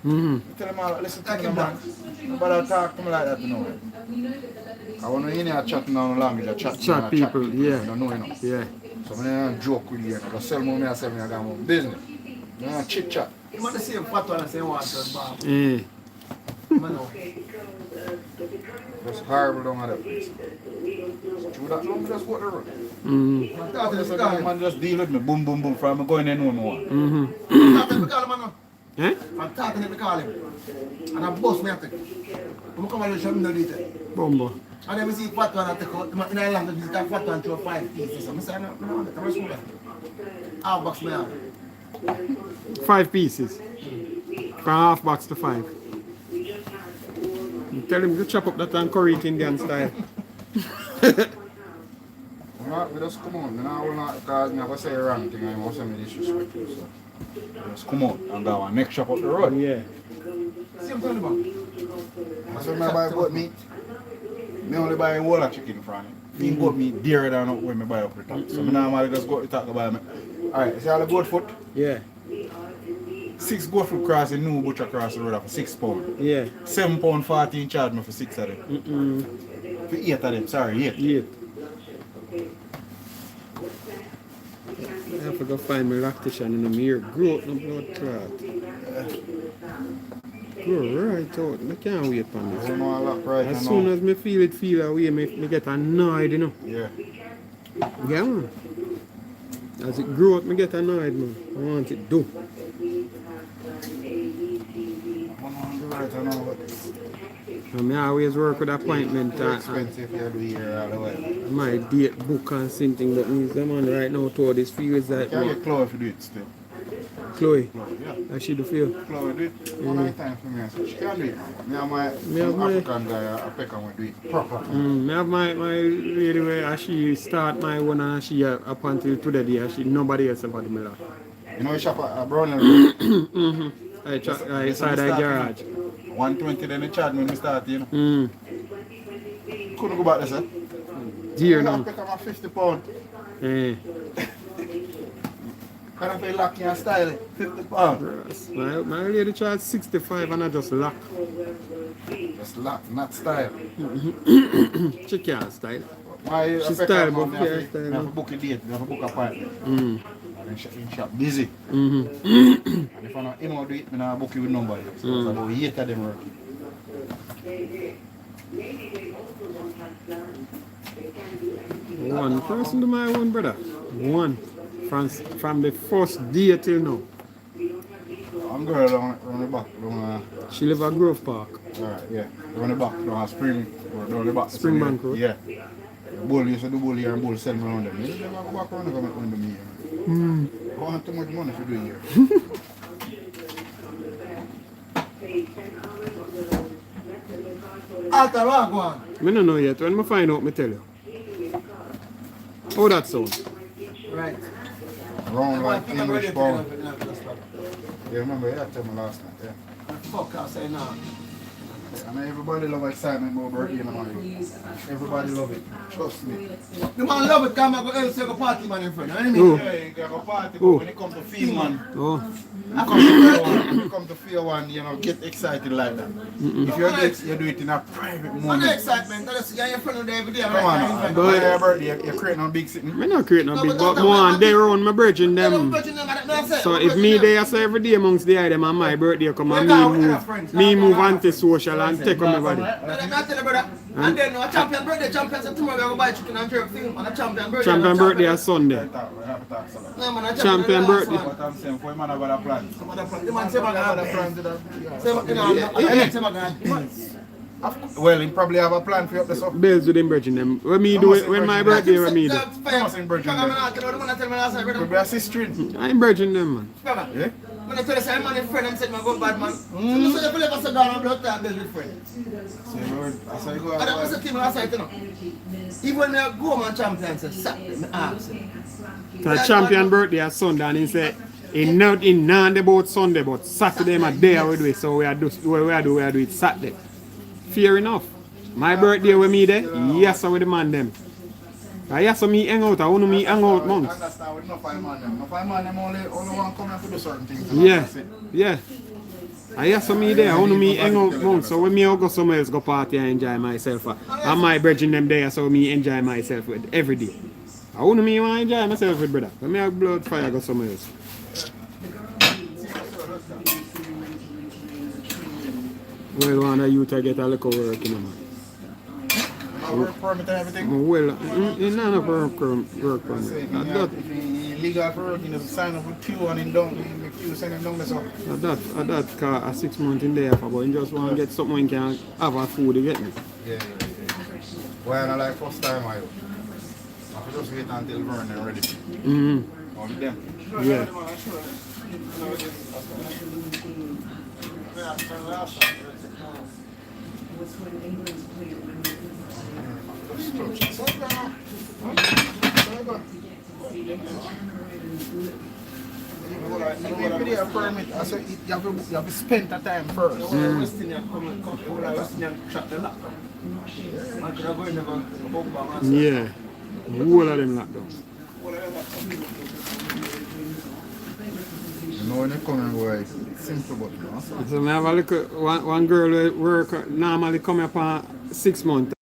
Mm-hmm. Tell him all, listen to me, man. Nobody talk to me like that, you know. I want to hear you chatting on the language, I chat people, yeah. I don't know, you know. Yeah. So I don't joke with you, you know. I sell more, I sell me, I got more business. I don't chit chat. You want the same fat one and same water, Bob. Yeah. That's horrible down at that place. Through that long, just go the road. Mm-hmm. Man just deal with me, boom, boom, boom, from me going there no more. Mm-hmm. Eh? I'm talking to call him. And I boss me at it. I'm coming to show him the detail. Bumbo. And then we see fat one at the court. In the language, this guy fat one to 5 pieces. So I say, no, I'm a small. Half box me out. 5 pieces. From half box to 5. You tell him to chop up that and curry it Indian style. We just come on. I will not, because I never say a wrong thing. I must say me disrespectful. So. Just come on and go and next shop up the road. Yeah. Same thing about. So when I buy goat meat, I only buy a whole of chicken from it. Me goat meat dearer than when I buy up the top. So I normally just go to talk about it. Alright, see all the goat foot? Yeah. 6 goat foot cross the new butcher cross the road for £6. Yeah. £7.40 charge me for 6 of them. For 8 of them, sorry, 8. 8. I have to go find my lactation in the mirror. Growth no blood clot. Grow right out. I can't wait for this. As soon as I feel away, I get annoyed, you know. Yeah. Yeah, man. As it grows, I get annoyed, man. I want it do. I always work with appointment. Expensive you do here all the way. My date book and something that means the man right now told this feels like. Can you get Chloe if you do it still? Chloe? Yeah. I should feel. Chloe do it. One time for me. So she can do it. Me and my African guy, I pick and we do it proper. I have my lady where she start my one and she up until today, she nobody else about me. You know you shop at Brownell? I inside the garage. 120 then they charge me when we start, you know. Couldn't go back there, sir. Dear no. I pick up my £50. Can I pay lucky and style it? £50. My lady charge 65 and I just lock. Just lock, not style. She can't style. She style, but can't style. You have to book a date, you have to book a appointment. And in shop busy. And if I not do it, I don't book you with nobody. So it's about 8 of them working. One person to my one brother. One. From the first day till now. I'm girl on the back. She live at Grove Park. Alright, yeah. On the back, down the back. Springbank Road. Yeah. Bull used to do bull here and bull sell me around them. You never go back around and come under me. I want too much money to do here. Alta, rock one. I don't know yet. When I find out, I tell you. How that sound? Right. Round like English bone. You remember, yeah, I told me last night, yeah. Fuck, I say now. I mean, everybody love excitement about birthday in the morning. Everybody love it. Trust me. The man love it, come and go else go party man in front. You know what I mean? Yeah, you can go party, but when it comes to feel man, when it comes to feel one, you know, get excited like that. If you do it in a private moment. No excitement, that's your friend every day. Come on, go ahead, your birthday, you're creating a big sitting. I'm not creating a big, but more on their own, my brethren them. So if me there, I say every day amongst the item and my birthday come and me move anti-social and take on my body. And then a champion birthday, champion say tomorrow we go buy chicken and jerk film. And a champion birthday. Champion birthday is Sunday. No, man, champion birthday. What I'm saying, for man have a plan. The man say have a plan. Well, he probably have a plan for you up the stuff. Bills with him bridging them. When me do it, when my birthday, when me do it. I must bridging them. Could be a sister. I'm bridging them, man. Yeah? When I tell you, say, man, friend, and said, man, go bad, man. So you say, you never say, down and blood time, build with friend. I say, go And that was the thing last night, you know. Even when I go home and champion, say, Saturday, I ask him. So champion birthday is Sunday, and he said, in not about Sunday, but Saturday, my day, we do it. So we do it Saturday. Fair enough. My birthday with me there, yes, I with the man them. Yes, so me hang out, I want to me hang out months. I understand with no five man them. No five man them only want to come here to do certain things. Yeah. Yes, so me there, I want to me hang out months. So when me go somewhere else, go party and enjoy myself. And my brethren them there, so me enjoy myself with every day. I want to me want to enjoy myself with brother. When me have blood fire, go somewhere else. Well, one of you to get a little work, you know, man. Work permit and everything? Well, it's not a work permit. Legal for work, you know, sign up with Q and in down, the Q send him down there, so. That car a 6 months in there, but you just want to get something you can have a food, you get me? Yeah. Well, I like first time I do. I could just wait until Vernon ready. Mm-hmm. On them. Yeah. Permit, I said you have to spend that time first. Yeah. All of them locked down. You know when they come and go, it's simple but so I have a look, one girl who work normally come up on 6 months.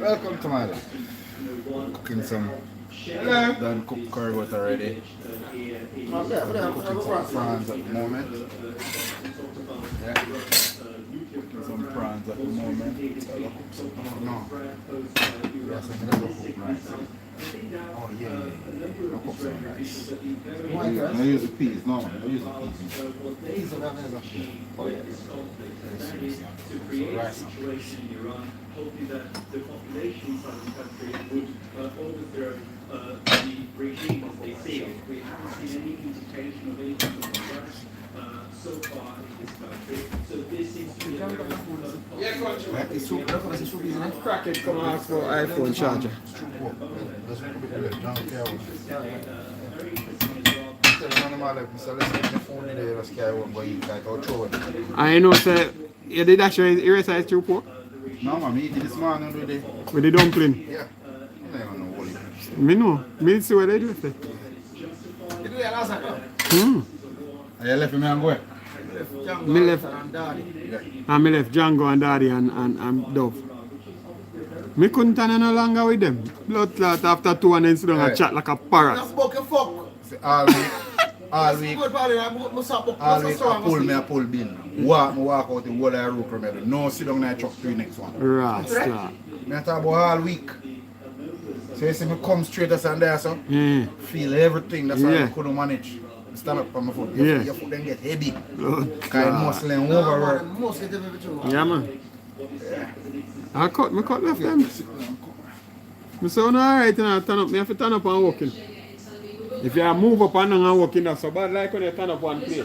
Welcome to my life. Cooking some. Done cooked curry goat already. Cooking some prawns at the moment. Yeah. Some prawns at the moment. No. Yes, I'm gonna go cook rice. Oh yeah. I'll cook some rice. I use the peas, no man. I use the peas. Oh yeah. To create a situation in Iran, hoping that the population inside the country would overthrow the regime as they see it. We haven't seen any indication of anything of that so far in this country. So this seems to be a very Crack it, come ask for iPhone charger. I know, sir. You did actually erase ice through pork? No, man, me eat this morning with the... With the dumpling? Yeah. I don't know what it is. Me know. Me see what they do with it. You do that last night, no? You left me and go? Me left... Yeah. And me left Django and Daddy and Dove. Me couldn't turn no longer with them. Blood clot after 2 and then sit down and chat like a parrot. All week, I pull bin. Walk out the whole of the road from here. No sit down and I truck to the next one. Right. I talk about all week. So you see me come straight as and there, so feel everything. That's why I couldn't manage. Stand up on my foot. Your foot then get heavy. Kind of muscle and overwork. Yeah, man. I cut left them. I say, alright, I turn up. I have to turn up and walk in. If you move up and down and walk in, that's so bad like when you turn up one place.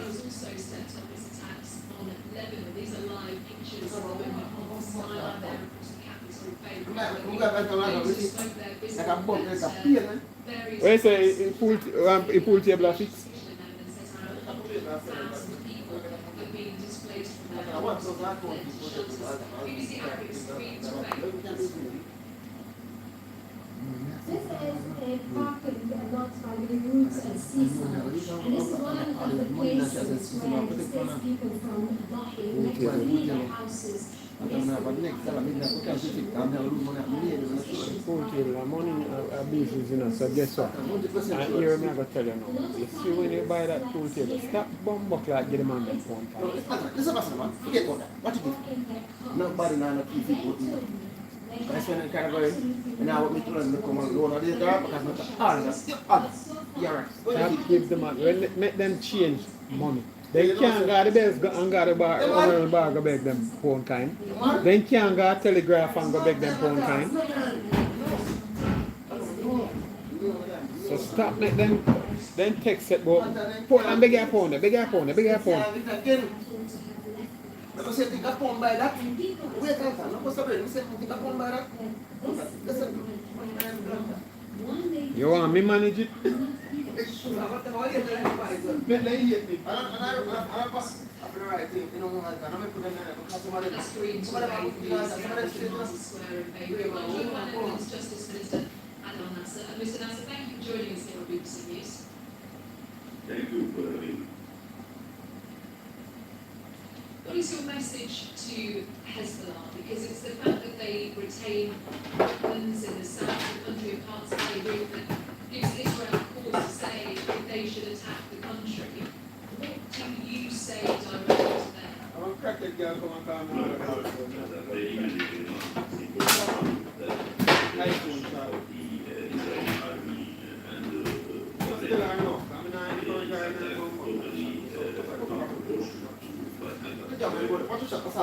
What you say, a pool table fix? This is a park not by Beirut and seaside, and this is one of the places where it states people from adopting to leave their houses. Money business, you know, so guess what? And here I'm going to tell you now. You see when you buy that pool table, stop bumbuck like get them on that phone. Listen, man, forget about that. What you do? Nobody now not easy good. That's when I kind of go in, and now what me to learn to come and go on the dark because not hard. You're right. That gives them money. When make them change money. They can't go the best and go to the bar go beg them pound kind. They can't go telegraph and go beg them pound kind. So stop make them then text it about pound and beg your pound. I say, think I pound by that. Wait a time. I'm supposed to be. I say, think I pound by that. Listen. You want me manage it? Mr. Nasser, thank you for joining us here on BBC News. Thank you for having me. What is your message to Hezbollah? Because it's the fact that they retain weapons in the south of the country and parts of Beirut that gives Israel cause to say if they should attack the country. What do you say directly to them? I'm a crackhead girl from a car.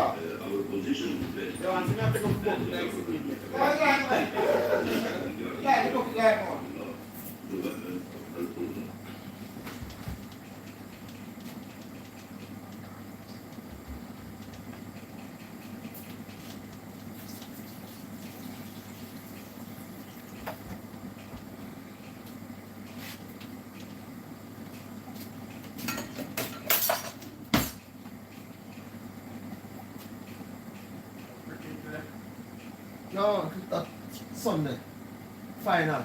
Our position is that No, that Sunday. Final.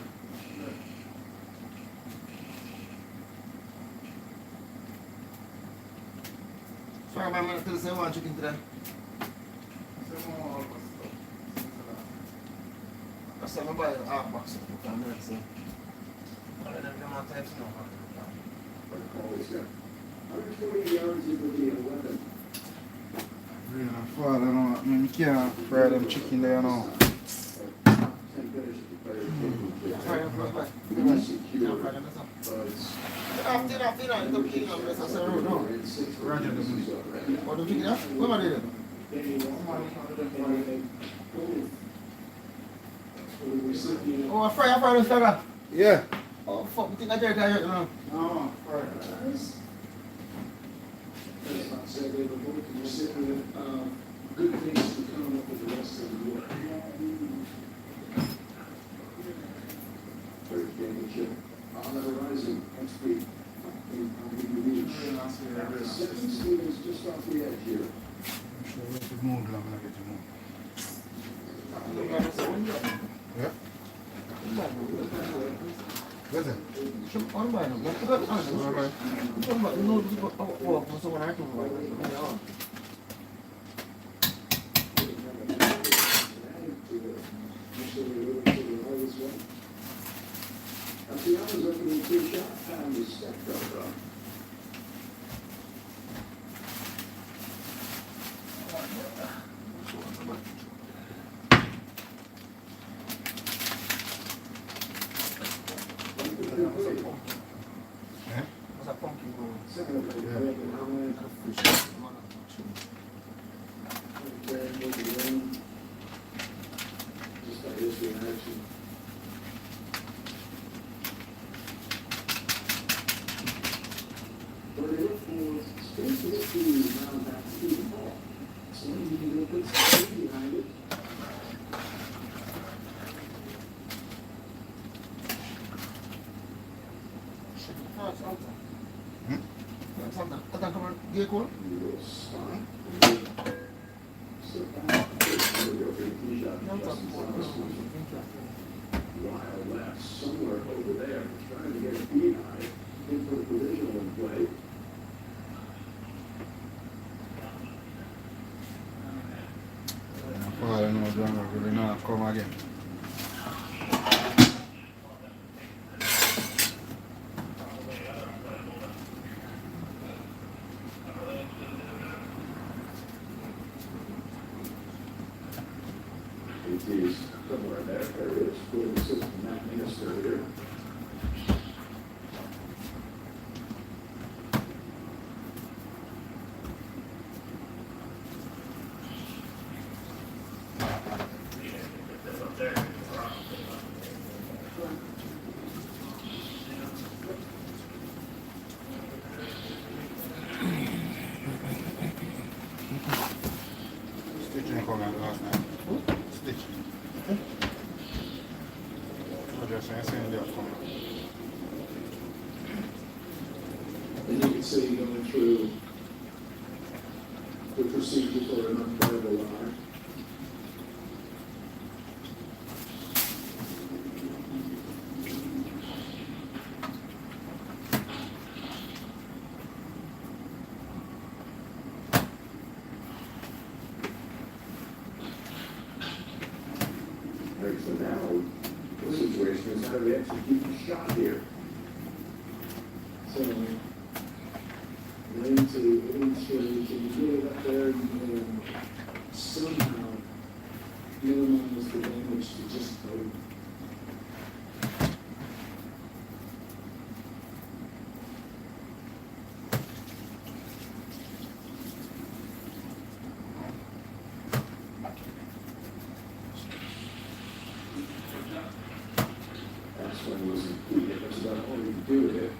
Sorry, man, I'm going to say one chicken today. said I'm buying half box of it, and that's it. I don't know how types now. Always got 140 yards it would be a weapon. Yeah, father, no, I can't fry them chicken there now. Oh, I fry the stagger. Yeah. Oh, fuck, you think I dare tell you now? No, fry. That's not said they were both considering good things to come up with the rest of the war. Third championship on the horizon next week. The second seed is just off the edge here. Yeah. Listen. Castellanos opening 2 shot found the spectrum. Just by history and action. But they look for space to look through around back to the ball. So you can put some speed behind it. Wild left somewhere over there, trying to get a beat on it, and put a provisional in play. Father, no, don't really not come again. It is somewhere there. There it is. Putting the system minister here. Stitching come out last night. Stitch. I just saying that come out. And you can see going through the procedure for an unplayable line. So now, the situation is how to execute the shot here. So, into get it up there and somehow minimize the damage to just go. That's when it was included. That's about all you could do with it.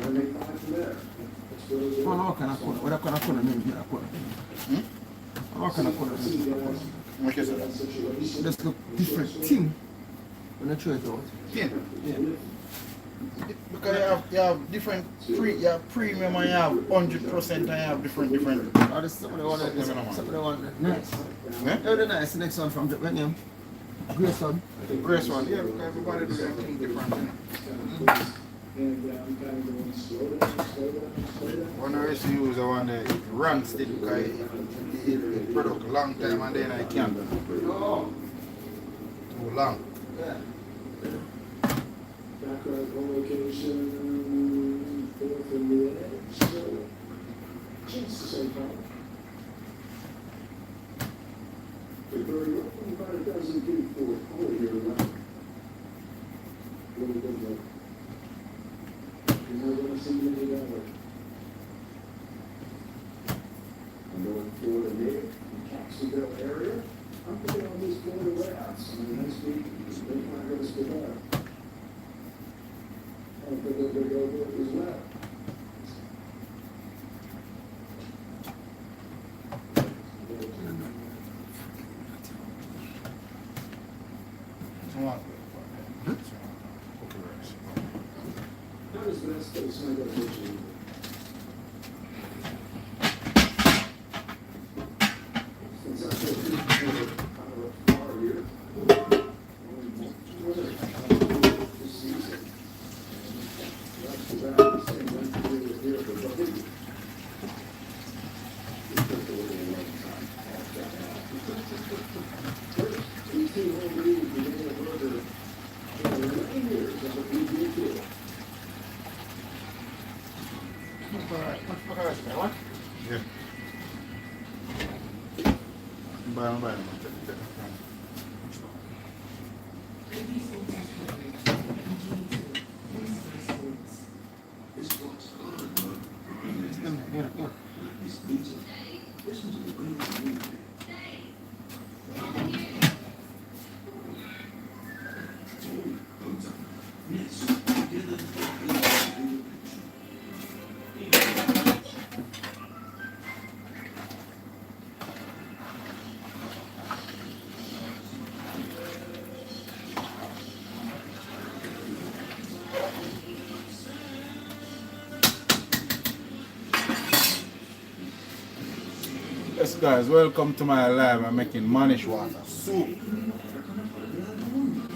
And they find from there. That's where it was. What kind of color? What kind of color name is that color? What kind of color is that? What is it? Just look different thing when I try it out. Thin. Yeah. Because you have different you have premium and you have 100% and you have different. Oh, this is some of the one nice. Yeah? Oh, the nice. Next one from Japan. Grace one. Grace one, yeah, because everybody do their thing different. And we kind of going slow down. When I used to use the one that runs it because it product a long time and then I can't. too long. Yeah. Background home location, fourth from the edge, so chance the same problem. The 30, roughly about a dozen feet for all year round. Really good look. You're not going to see many that way. I'm going Florida native, Jacksonville area. I'm putting on these Florida layouts. I mean, next week, they're not going to spit out. I don't think they're going to go over it as well. Not as best, but it's not going to hurt you. Since I feel far here, this season, that's the bad. This thing went through here for the week. It took a little long time. First, 18-hole lead, we made a burger for 11 years of a PGA Tour. Yeah. Bye. Yes guys, welcome to my live. I'm making manish water soup.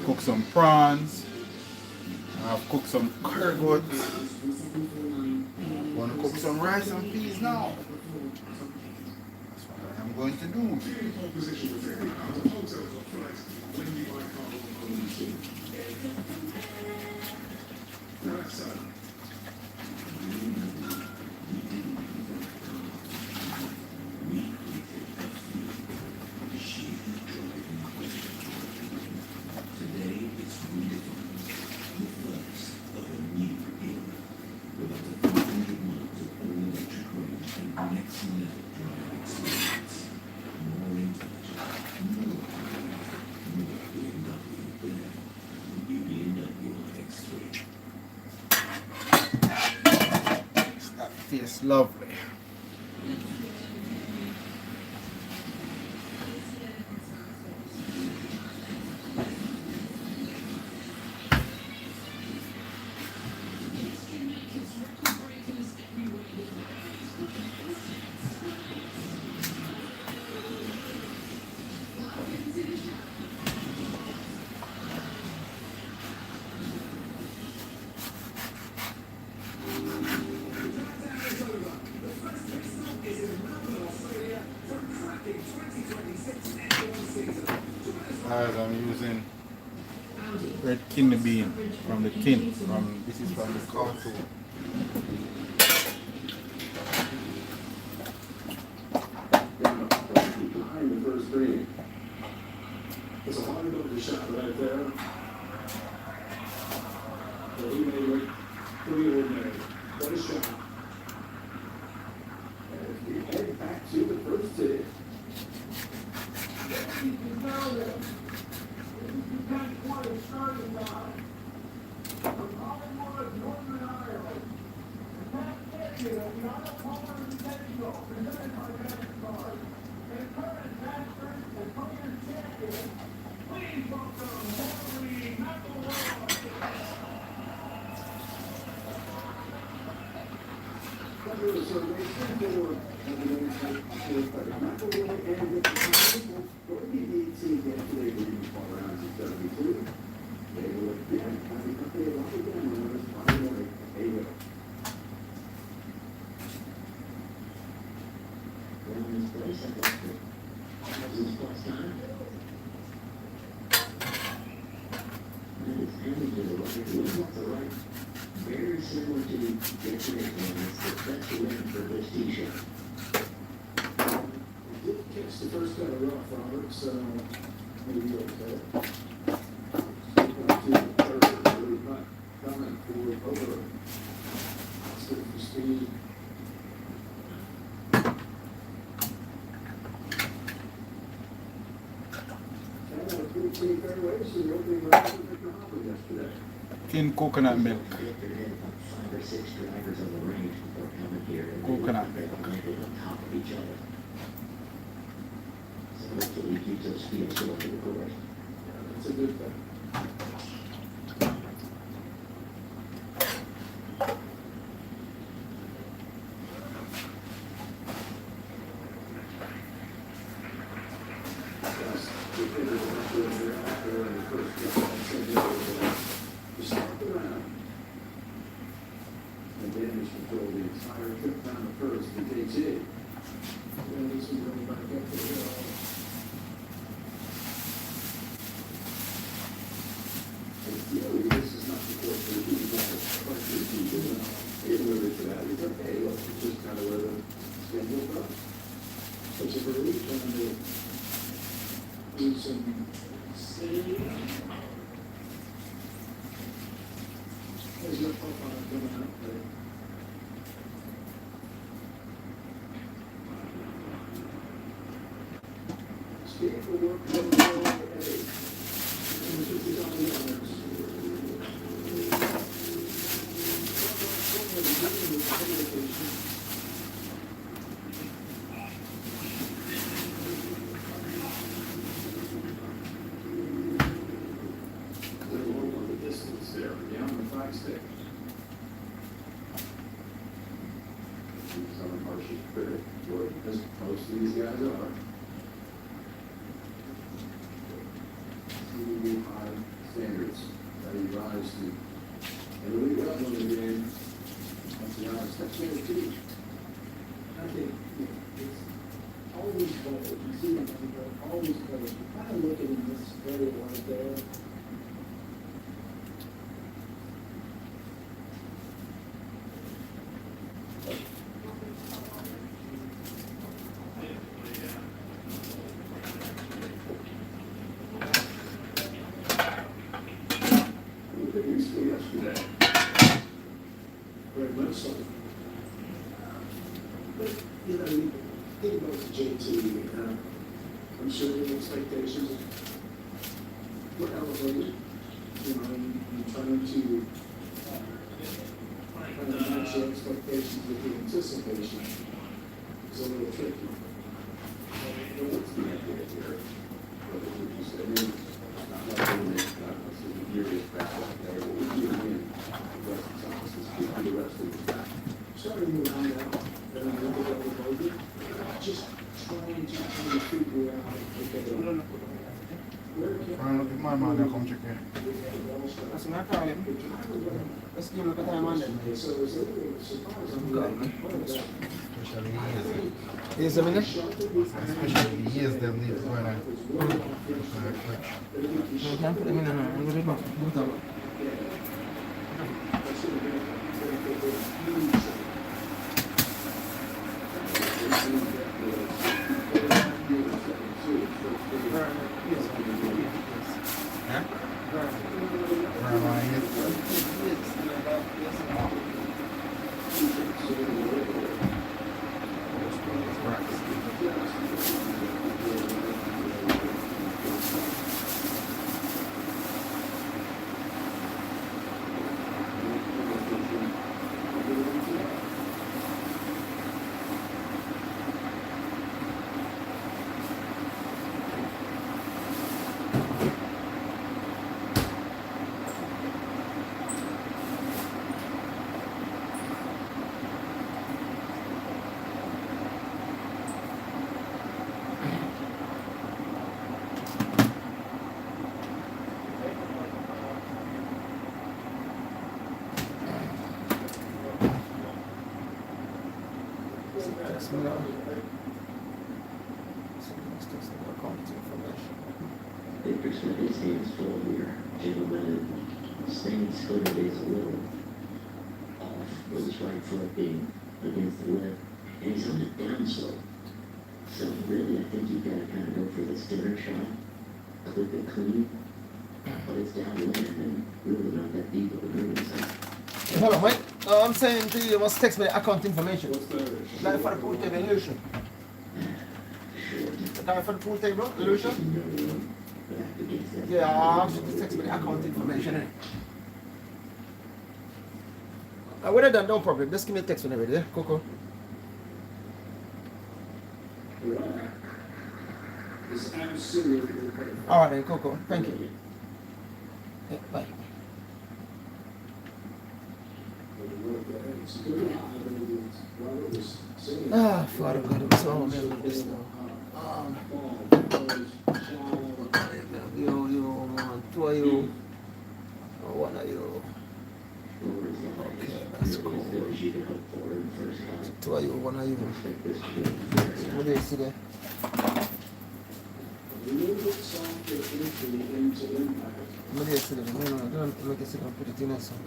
Cook some prawns. I've cooked some curry goats. Want to cook some rice and peas now. That's what I'm going to do. Tastes lovely. Guys, I'm using red kidney bean from the tin. This is from the cartoon. Behind the first green. It's a hard to shot right there. Well, he made it pretty ordinary. What a shot. As we head back to the first tee. It was not the right. Very similar to yesterday ones that's the win for this t-shirt. You did catch the first kind of rough, Robert, so maybe okay. Really not coming forward over. It's good for speed. Kind of a pretty clean fairways to the opening round of the Bahamas yesterday. Thin coconut milk. After hitting 5 or 6 drivers on the range before coming here, and Coconut they landed on top of each other. So hopefully he keeps those fields going to the course. That's a good thing. And damage control the entire trip down the first for JT. And this is going back up the hill. Ideally, this is not the course where you want to start your season. Get moving to that. It's okay. Look, it's just kind of where the schedule goes. Such a relief trying to do some city. There's no profile coming up there. Speaking for work, at 8. As most of these guys are. CDB high standards that you rise to. And the league up on the game, let's be honest, that's what it teach. I think it's always bold. You see them always bold. You kind of look at in this area right there. Yesterday. Very much so. But, you know, you think about the JT, I'm sure the expectations were elevated, you know, and trying to kind of match the expectations with the anticipation is a little tricky. What's the idea here? What would you say? I mean, not like we make a serious back there. What would you mean? The rest of the offices, the rest of the back. Starting to round out, then I look at the bogey, just trying to figure out, okay, where can My man, I come check here. That's not calling. Let's give him a time on them. So it's a little surprising. Especially years. Is it a minute? Especially the years them leave going on. You can't put them in I'm going to put them. Victor Smith is hands full here, gentlemen. Spain's footer is a little off, with his right foot being against the lip, and he's on a downslope. So really, I think you've got to kind of go for the standard shot, clip it clean, but it's downwind and really not that deep of a groove. So. Hold on, wait. I'm saying to you, you must text me the account information. Like for the pool table illusion. Like for the pool table illusion? Yeah, I'm just text me the account information. When I done, no problem. Just give me a text whenever, yeah? Coco. It's absolutely perfect. Alright then, Coco. Thank you. Yeah, bye. Ah, Father God, I'm so amazed this now. You, man, two of you, or one of you. Okay, that's cool. Two of you, one of you. What do you see there? What do you see there? No, don't make it sit and put it in there, son.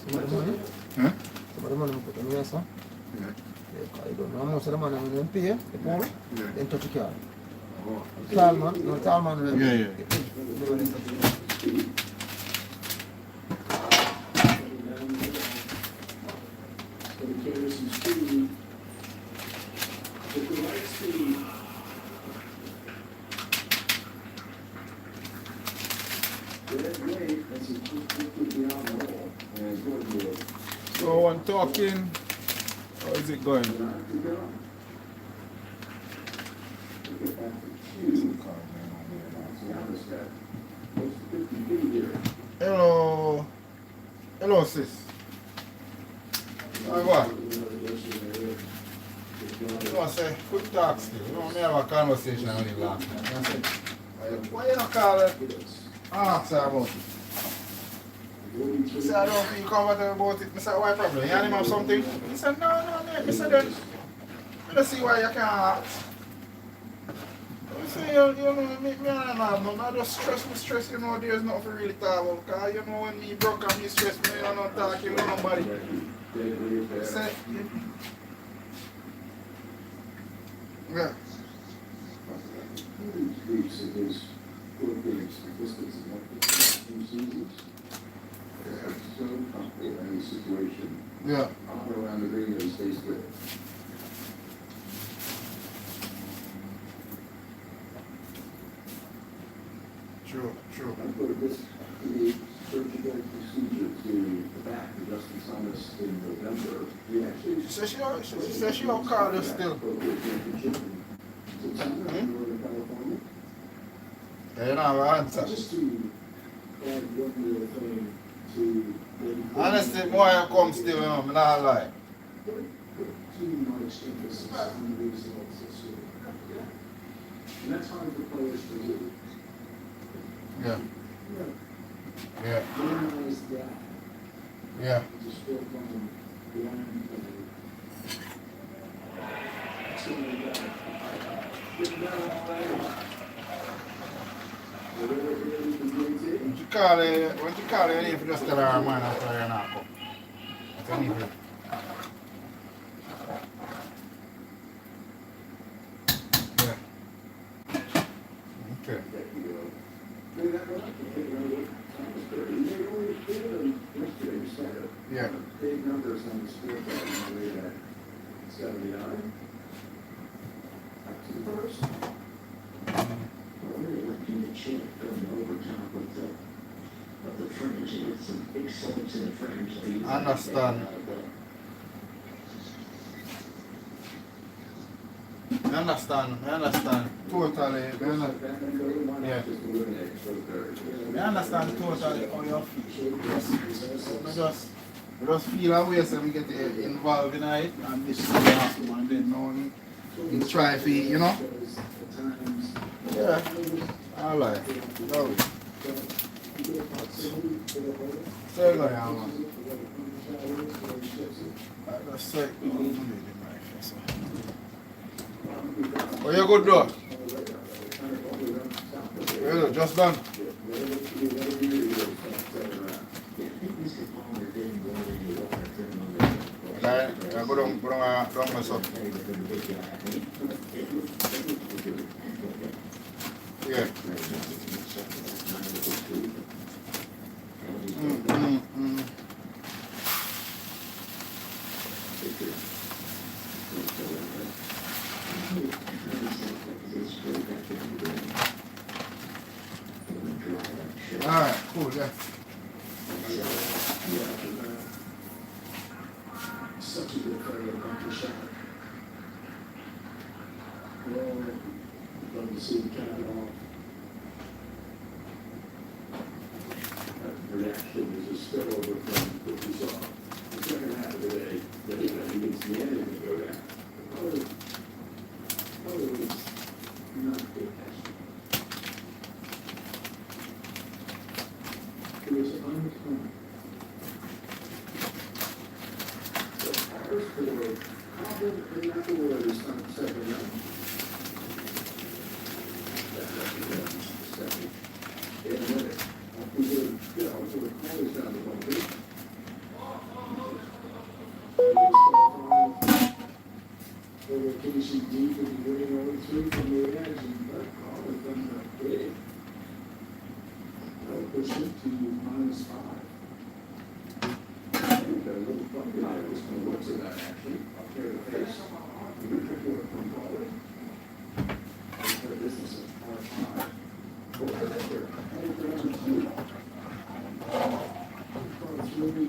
Some of the money? Huh? Some of the money we put in here, son. Yeah. I don't know how much of the money I'm going to pay, the pool, then touch the card. Oh. Tall man, no tall man. Yeah. So I'm talking, how is it going? Hello sis. What? You know, say, quick talk still. You know, me have a conversation with him last night. I said, why you not call her? Ask her about it. He said, I don't feel comfortable about it. I said, why problem? You and him have something? He said, no, mate. I said, then, let's see why you can't ask. I said, you know, me and I have nothing. I just stress, you know, there's nothing to really talk about. Because, you know, when me broke and me stress, me, I'm not talking with nobody. I said, yeah. Yeah. Around the ring and stay split. True. I put this surgical procedure to the back of Justin Thomas in November. We actually. She said she don't call us still. You know, answer. Just to add one little thing to. Honestly, more you come still, you know, I'm not lie. Too much emphasis on the results this year. And that's hard for players to do. Yeah. Minimize that. Yeah. Just focus on beyond When you call her, you need to just tell her man after you're not come. That's what you need to do. Okay. Yeah. Big numbers on the scoreboard on the way at 79. Up to the first. Really looking to chip going over top of the fringe and get some big slopes in the fringe. I understand. I understand. Totally. Yeah. I understand totally how you feel. I just feel a way so we get involved in it and this is awesome and then now we try for it, you know? Yeah. I like it. Love it. So go yeah, man. That's so oh, you good though? Yeah, just done. Go down my son. Yeah. Alright, cool, yeah. Such a good player, Dr. Shaq. Well, love to see the cap it off. That reaction is a spillover from what we saw the second half of the day. That against the end of the go down. Oh, it's not good. It was uncommon. First for problem in that word is not second round. Second. In a minute. We would, always down the ball. Over KCD could be winning 0-3 from the edge, and that call has done that big. That'll push it to -5. A little bucket I was going to look to that actually. Up there the face. From forward. This is a R5. Over there. It's really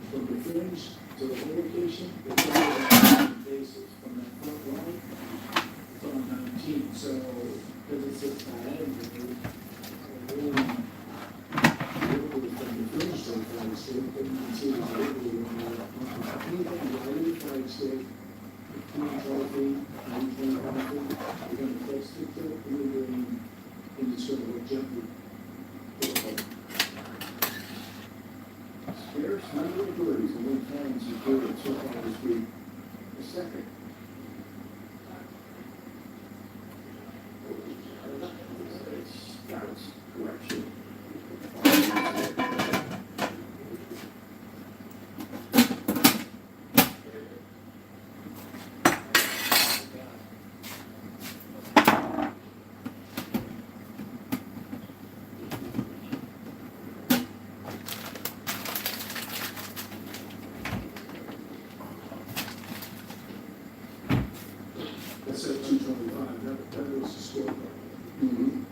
from the fringe to the whole location, it's all bases from that front line. It's on 19, so because it's just bad, and really from the fringe to the flag state, but you can see it's really anything, the only flag state, 20 trophy, 19 trophy, we're going to flex it to it, and we're doing indiscriminate jumping. Scarce number of birdies and win times included so far this week. The second. Scouts correction. That's at 225. That was the score. Mm-hmm.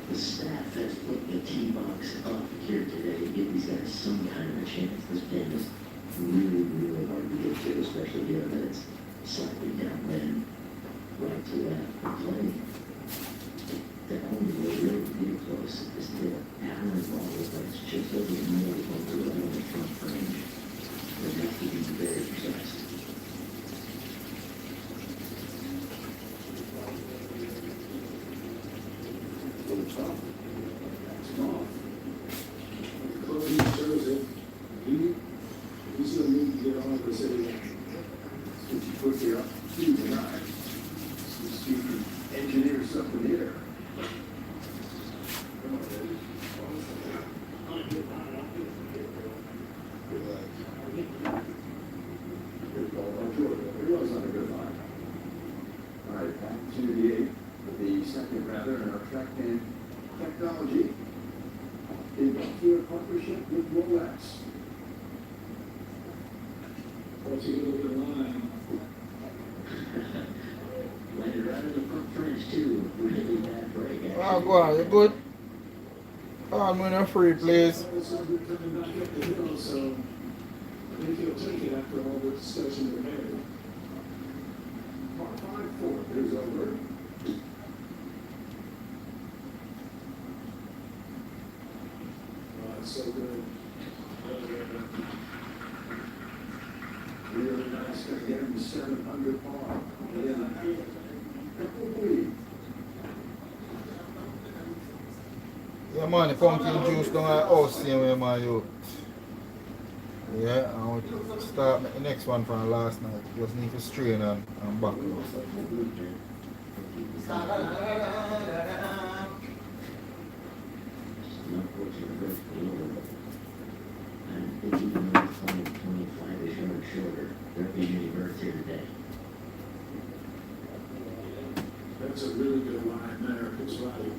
The staff has put the tee box up here today to give these guys some kind of a chance. This pin is really hard to get to, especially given that it's slightly downwind, right to left. We're playing. The only way really to get close is to hammer the ball with like it's just over the middle of the right on the front range. It has to be very precise. Shows it. You still need to get on for say, if you put your up to the nine, so you can engineer something there. a good line. All right, back to the eighth, the second rather, in our track in technology. In Belgium partnership with Rolex. What's a little bit of line? Landed right in the front trench too. Really bad break. Oh, go on, you good? Oh, I'm gonna free, please. Coming back up the hill, so I think he'll take it after all the discussion we're having. Par 5-4 is over. So good. Really nice again, 7 under par. Yeah, man, the pumpkin juice down at house, same way, man, you. Yeah, I want to start the next one from last night. Just need to strain and back. I'm thinking another 25-ish yards shorter. There aren't many birds here today. That's a really good line there. It's right.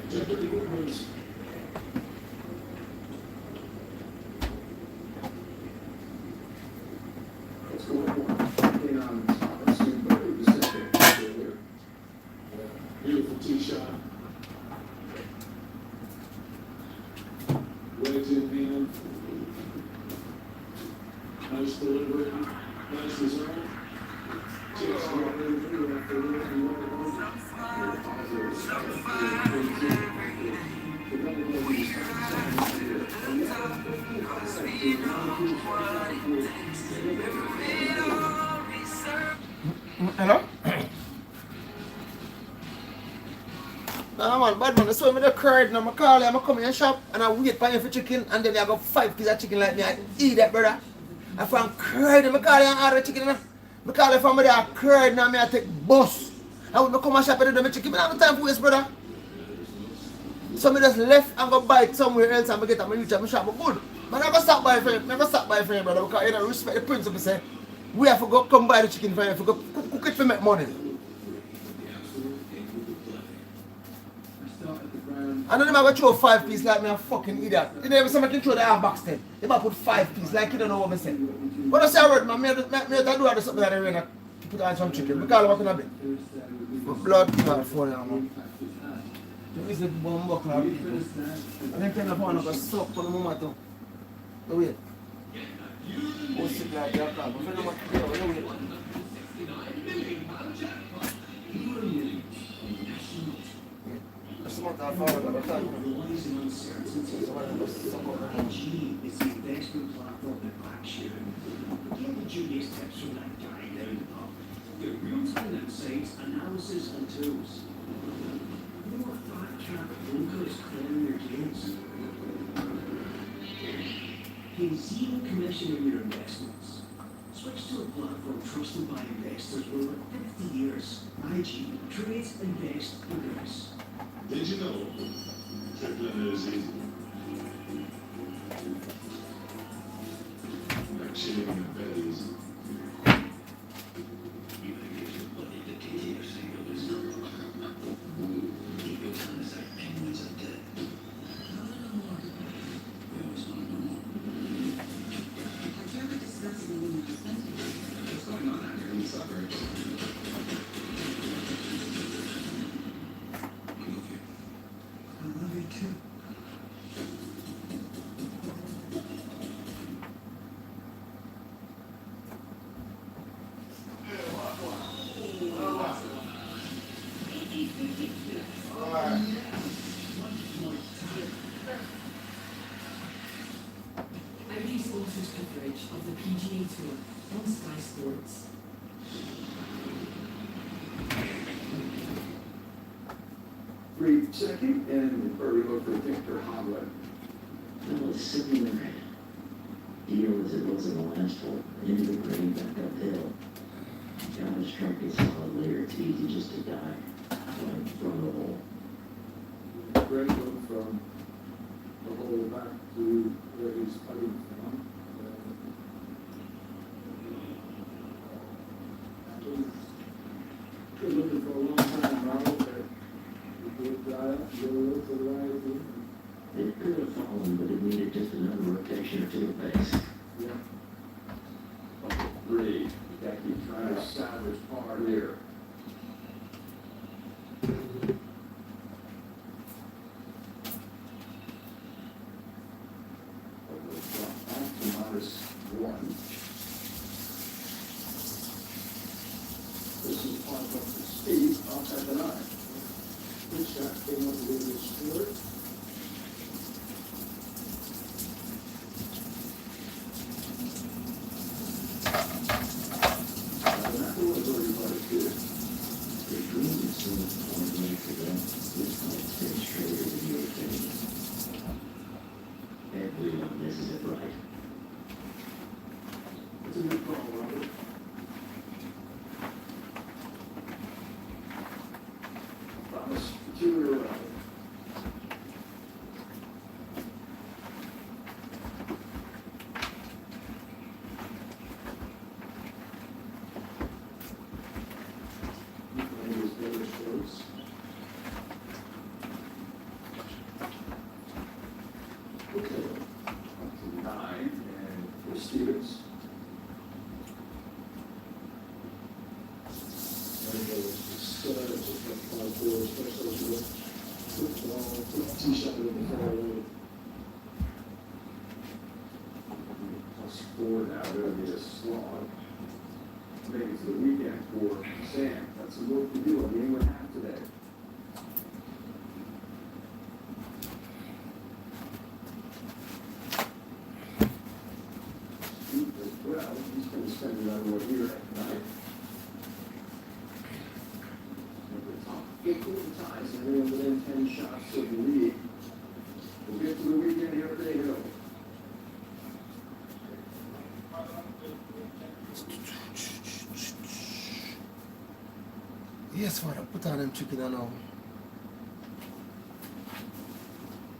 They're pretty good ones. Let's go with one. In on top. Let's see, Birdie, the second. Beautiful tee shot. Wedge in hand. Nice delivery. Nice result. Just Hello? Nah, man, bad man. So I just cried now. I call him, I come in the shop and I wait for him for chicken and then I got 5 pieces of chicken like me. I eat that, brother. I from cried and I call him and order chicken. I call him from there, I cried now. I take bus. I would not come and shop and do my chicken. I don't have time for this, brother. So I just left and go buy it somewhere else and I get a reach and I shop. But good. Man, I go stop by for him. I go stop by for him, brother, because you know, respect the principle. Say, we have to go come buy the chicken for him. To go cook it for make money. And then I'm going to throw 5 pieces like me a fucking idiot. You know, if somebody can throw the half box then. They might put 5 pieces like you don't know what I say. But I say a word, man, I have to do something like that and put on some chicken. Because I work in a bit. But blood clot for them, man. You visit one more clot. And then kind of want to go suck for the moment too. So wait. Go sit like that, but if you don't want to do it, wait. The noise and uncertainty of IG is the investment platform that backs you. Get the dubious tips from that guy down the pub. Get real-time insights, analysis and tools. More fat-cap brokers clearing your gains. Pay zero commission on your investments. Switch to a platform trusted by investors for over 50 years. IG trades, invest, progress. Did you know tripling is easy? Like chilling in bed is easy. coverage of the PGA Tour on Sky Sports. Great second, and early look for Victor Hovland. Well, it's similar deal as it was in the last hole. Into the green, back uphill. God has struck a solid layer. It's easy just to die right from the hole. Great look from the hole back to where he's putting from. just another rotation or two of base. Yeah. Okay, 3. You gotta keep trying to salvage par here. Back to -1. This is part of the speed outside the line. Good shot, came up with a sport. This is it, right? It's a good call, Robert. Promise, 2 in a row. And his better strokes. Okay, up to 9, and for Stevens. +4 now, that'll be a slog. Make it to the weekend for Sam. That's some work to do on the England half today. Steve as well, he's going to spend another one here at night. The top 15 ties, and everyone within 10 shots of the lead. We'll get to the weekend here at Day Hill. Yes, father, put on them chicken and now.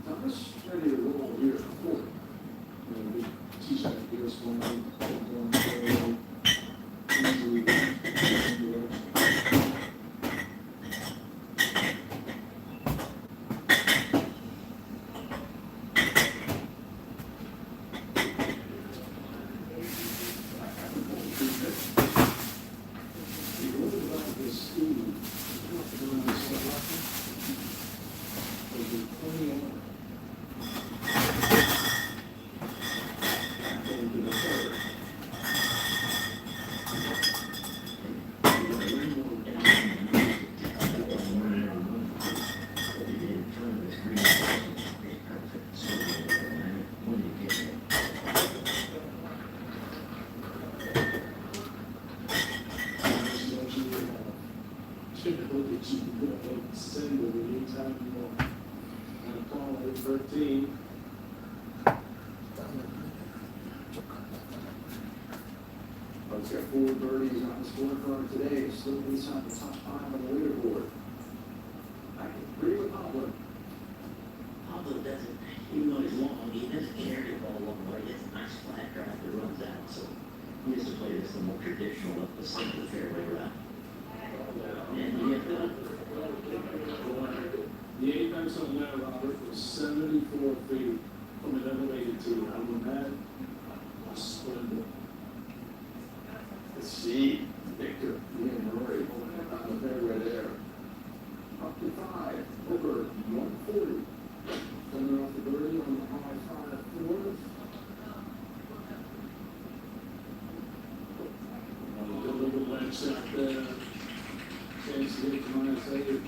Thomas, ready to roll here at 4. And we teach that here this morning. Send it anytime you want. And call it 13. He's got 4 birdies on the scorecard today. He's still inside the top 5 on the leaderboard. I can agree with Pablo. Pablo doesn't, even though he's long, he doesn't carry the ball along the way. He gets a nice flat drive that runs out. So he has to play this the more traditional up the center of the fairway route. And you get the apex on that, Robert, was 74 feet from an elevated tee. I would have a splendid. Let's see, Victor, me and Rory holding it on the fairway there. Up to 5, over 140. Coming off the birdie on the high 5-4. Good little wedge out there. Chance to get to -8.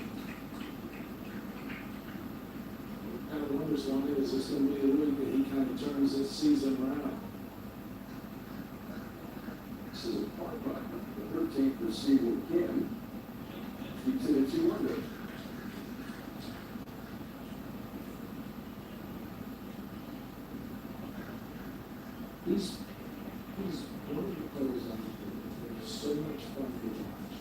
Kind of wonders, Lonnie, is this going to be the week that he kind of turns this season around? This is a par putt. The 13th receiver again. Keeps it at 2 under. He's one of the players on the field. There's so much fun to watch.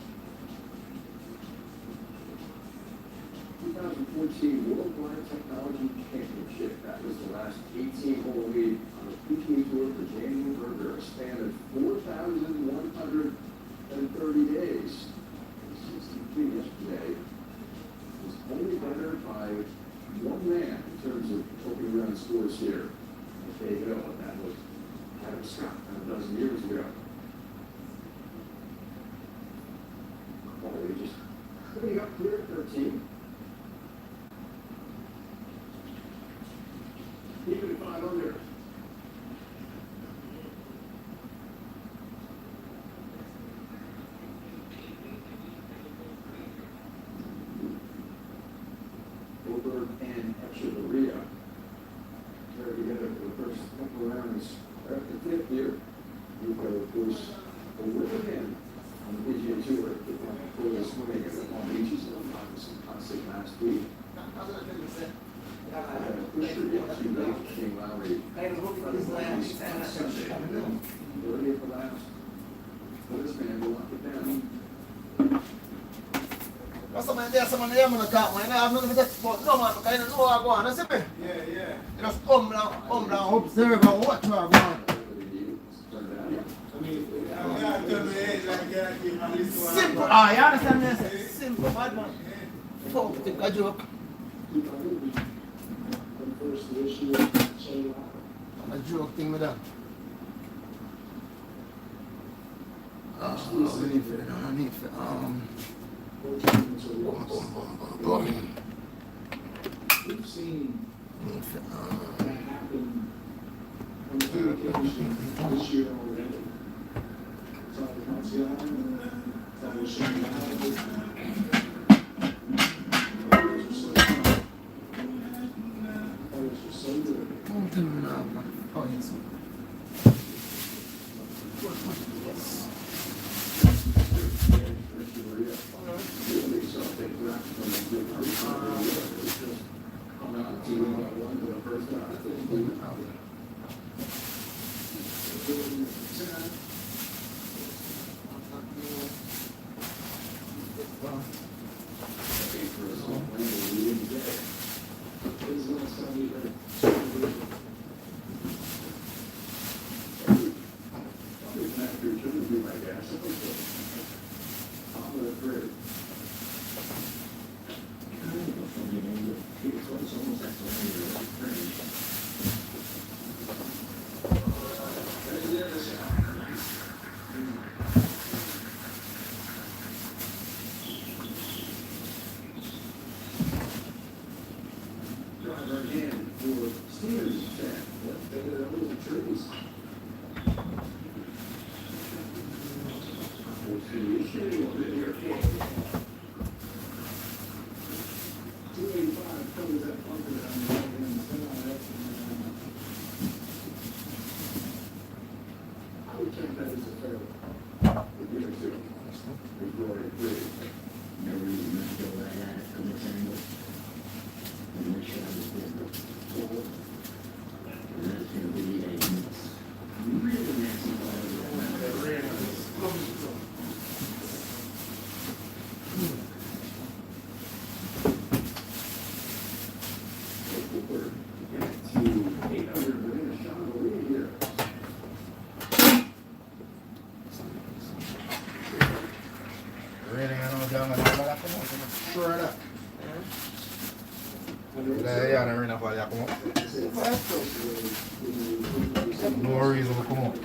2014 Worldwide Technology Championship. That was the last 18-hole lead on the PGA Tour for Daniel Berger, a span of 4,130 days. 63 yesterday. Was only better by 1 man in terms of opening round scores here. Venezuela. That was struck a dozen years ago. Well, we just putting up clear 13. Even if 5 under. Goldberg and Echeverria are together for the first couple of rounds. After the fifth year, we've got, of course, a win again on the PGA Tour. For this morning at the Palm Beaches, some classic last week. Pusher gets too late, King Lowry. Birdie at the last. But this man will lock it down. What's the man there? Someone there, man, talk, man. I have nothing to talk about. No, man, because I don't know what I'm going on. See me? Yeah. You just come down, observe and watch what I'm going on. Simple. Ah, you understand me? Simple, bad man. Fuck, think a joke. A joke thing with that. I need to, We've seen that happen on the occasion this year already. No reason to come up.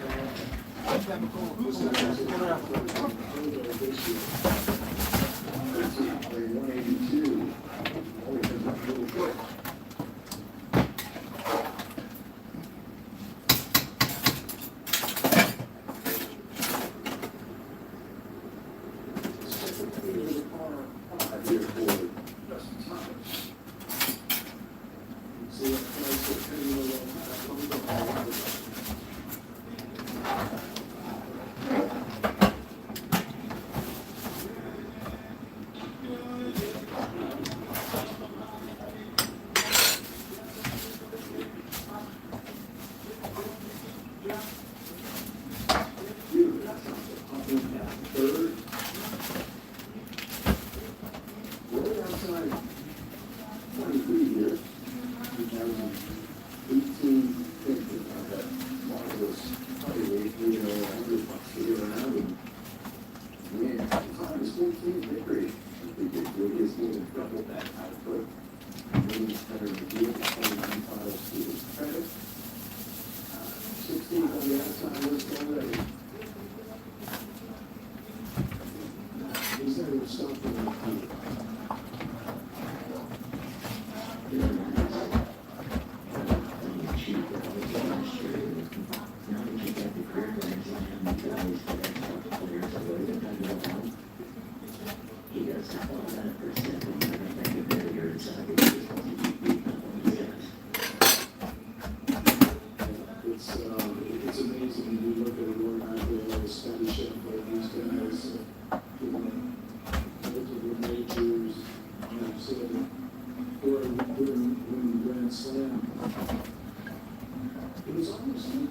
It was almost like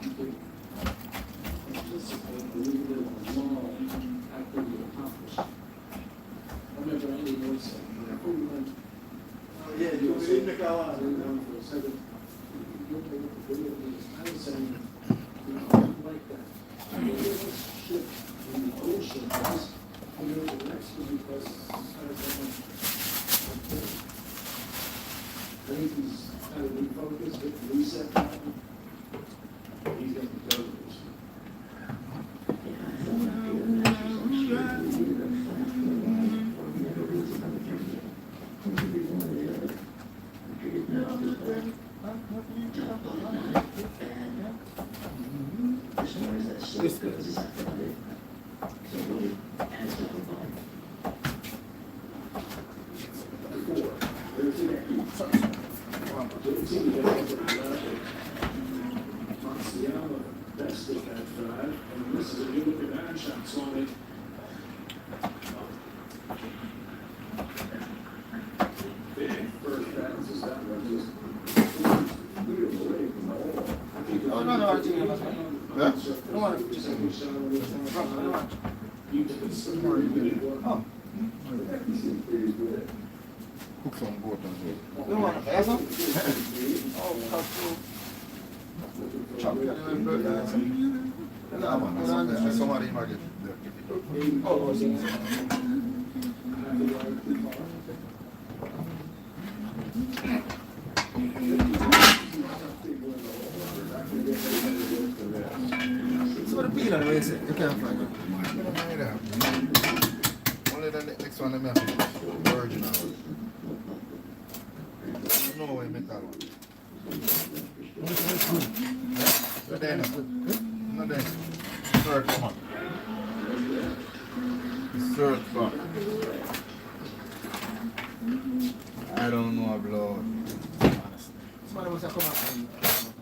you could anticipate a little bit of a lull after you accomplished. I remember Andy Wood saying, whenever we went, Yeah, you was in the car. we went for a second, you look at the video, I was saying, like that. I mean, there was shit in the ocean, because, the next one was, I think he's kind of refocused, hit the reset button. He's going to go to this. Cook some goat as well. You want to buy some? Oh, chop it and bread and some. Yeah, man, somebody might get there. Oh, so the peel on the way, you can't find it. Only the next one, I'm having original. I don't know where you make that one. Not there, not there. Third, come on. Third, come on. I don't know, blood. Somebody must have come up and...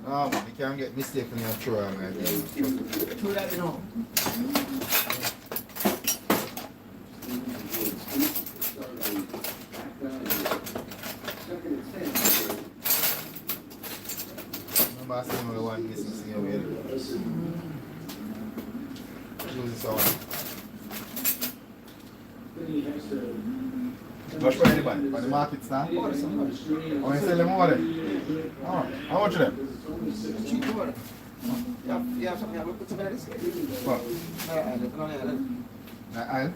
No, man, you can't get mistaken in your throw, man. True that, you know. Remember I said no one missing over here. Use this one. Rush for anybody, for the markets now. Oh, you sell them over there? Oh, how much of them? Cheap water. You have something to put together this? What? Aisle?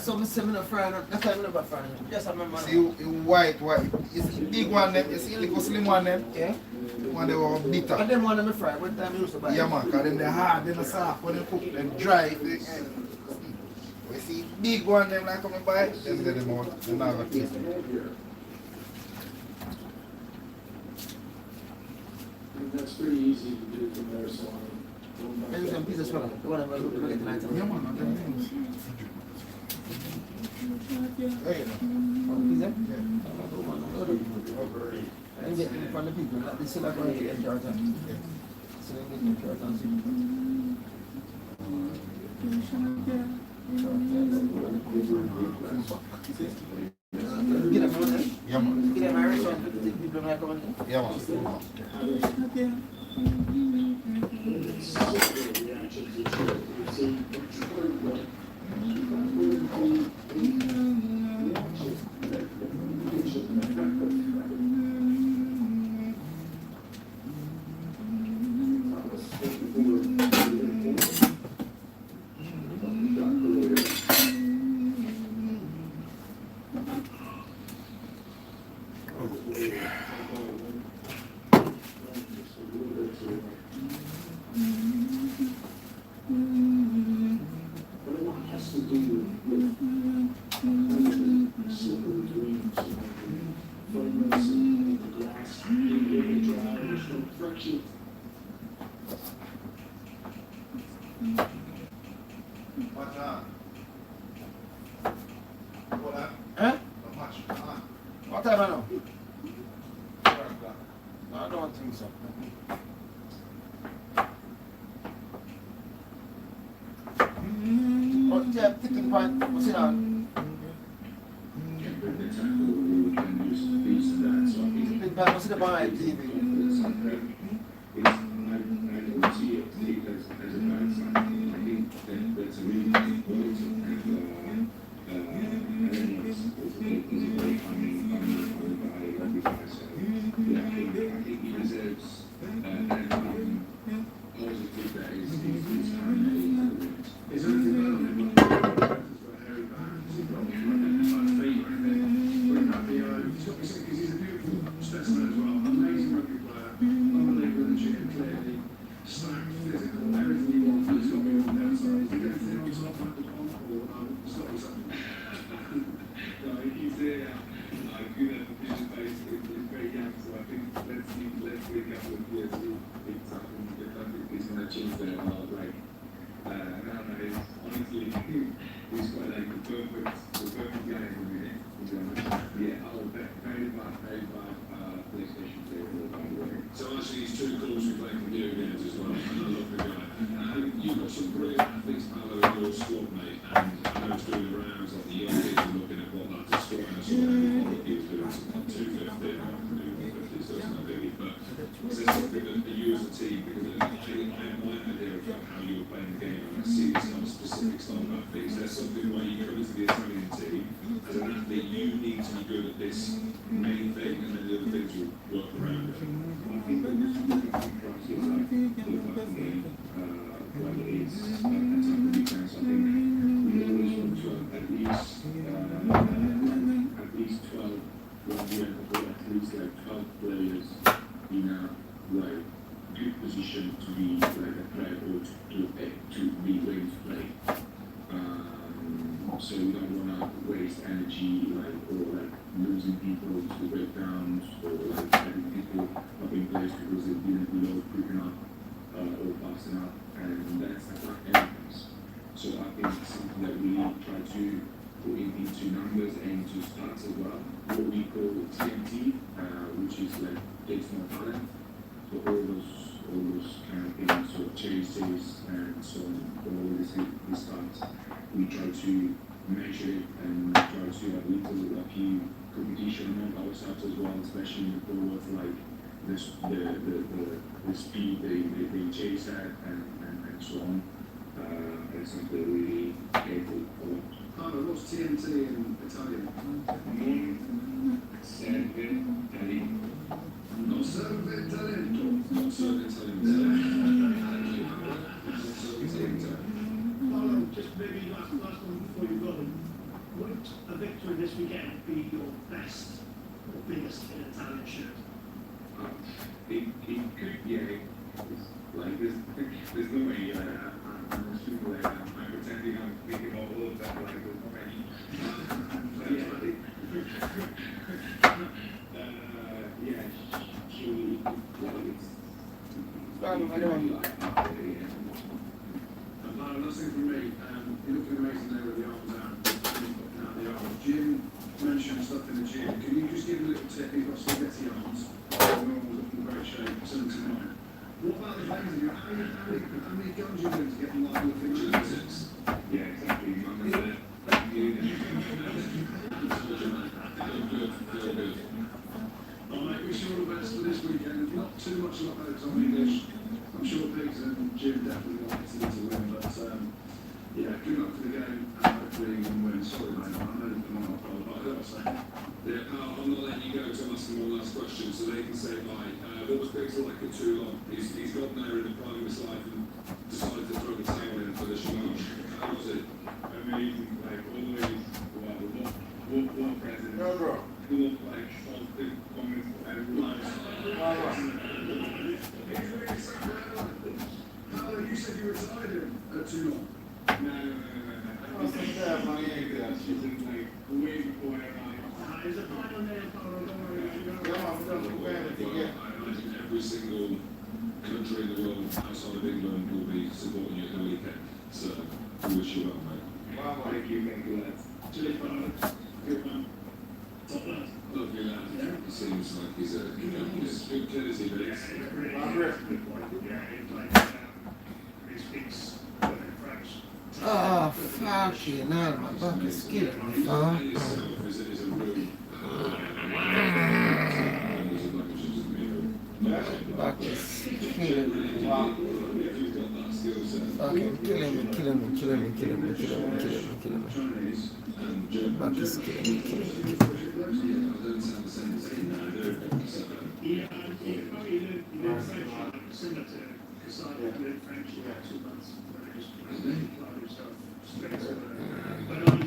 Some similar frying, that's why I never fry them. Yes, I remember. See, white, you see the big one, them, you see the little slim one, them? Yeah. The one they were bitter. And them one them fry, what time you used to buy? Yeah, man, because them they're hard, they're soft, when they cook, they're dry. You see big one, them like come and buy, them get them out, they're not going to taste them. That's pretty easy to do from there, so Maybe some pieces from it. The one I'm going to get tonight. Yeah, man, them things. Hey, is it? And get them from the people that they still are going to get inheritance. So they get inheritance. Get them on there? Yeah, man. Get them Irish one for the people that come in. Yeah, man. What time now? No, I don't think so. What's the tipping point? What's it on? Tipping point, what's it about TV? So actually these two calls we play from video games as well. I love the guy. You've got some brilliant athletes, Paolo, in your squad, mate. And I know it's doing the rounds, like the young kids are looking at what that's squatting us all. What he was doing something like 250, and I can do 150, so it's not biggie. But is there something that you as a team, because I have my idea of how you were playing the game, and I see this kind of specific style of athlete. Is there something where you come into the Italian team, as an athlete, you need to be good at this main thing, and then the other things will work around it? I think that this is the process of game, well, it's a type of defense. I think we always want to have at least 12, when we have at least like 12 players in a like good position to be like a threat or to be ready to play. So we don't want to waste energy or losing people to breakdowns or having people not in place because they didn't reload quick enough or fast enough, and that's not evidence. So I think it's something that we try to put into numbers and into stats as well. What we call TMT, which is like takes more talent. So all those kind of things, so chases and so on, all these stats, we try to measure it and try to have a few competition among ourselves as well, especially in the forwards, like the speed they chase at and so on. It's something really careful about. Carlo, what's TNT in Italian? Serve talento. Non serve talento. Non serve talento. Paulo, just maybe last one before you go. Would a victory this weekend be your best or biggest in Italian shirt? It could, yeah. Like there's no way. I'm assuming like I'm pretending I'm thinking about all of that. Like there's no way. Yeah, surely like it's. Last thing from me, you're looking amazing there with the arms out. The a little tip, you've got spaghetti arms. Normal looking great shape, 79. What about the laser? How many guns are you going to get in like looking genetics? Yeah, exactly. Alright, wish you all the best for this weekend. Not too much luck on English. I'm sure Biggs and Jim definitely want Italy to win, but yeah, good luck for the game and hopefully you can win. Sorry, mate, I know you might not follow, but I heard say. Yeah, I'm not letting you go to ask them one last question so they can say bye. What was Biggs like for too long? He's got there in the prime of his life and decided to throw the towel in for the challenge. How was it? Amazing, like always, war president. No, bro. Full of like positive comments and lives. You said you retired too long. No. She's like way before everybody. Is it final name, Paolo? Don't worry. I imagine every single country in the world outside of England will be supporting you at the weekend. So, we wish you well, mate. Thank you, lads. Cheers, Paolo. Good man. Top lad. Lovely lad. He seems like he's a good courtesy, but it's... Oh, fucking hell, my back is killing me. Back is killing me. Fucking killing me. Back is killing me.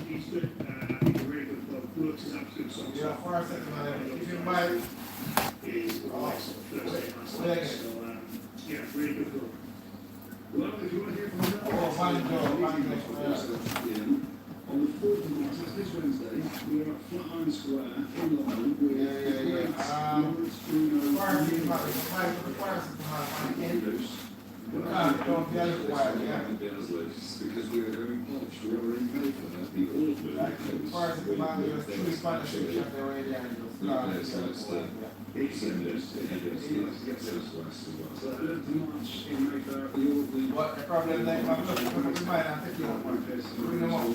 He's good. He's really good. Works his absolute songs. Yeah, for a second, if you might. He's awesome. Thursday night. So, yeah, really good work. Well, if you want to hear from me, on the 4th of March, that's this Wednesday, we're at Flatiron Square in Lebanon with Lawrence Bruno. Because we were very polished, we were in paper, that's the What the problem like I'm looking for the mind and take you up one place. Bring them up.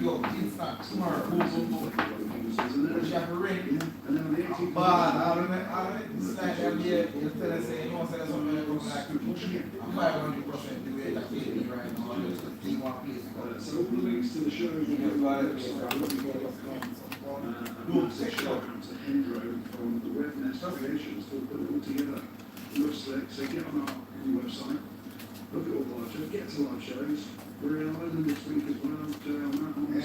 Yo, it's not tomorrow. Boom. You have a ring. But I don't it's like I'm here. You tell us say you know say something like I'm 500% the way that feeling right now. Just the team one place. So all the links to the shows will be on the website. Shout out to Hendro from the Escalation to put it all together. Looks slick, so get on our website, look at all the live shows, get to live shows. We're in Ireland this week as well, JL Mountains,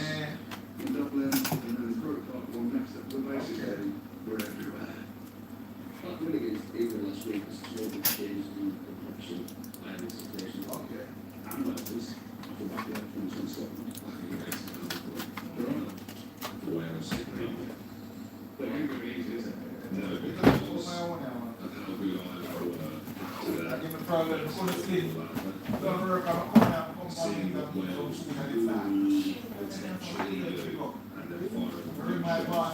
in Dublin, and then the Crook Park one next up. We're basically, we're everywhere. What really is even last week was slowly changed the complexion and the situation. Okay. And letters, off the back of that from Scotland. They're on it. Wales. They ain't going to be easy, is it? No, because of how we are I give it probably the full sleep. Don't work on compounding the Wales and bring my boss.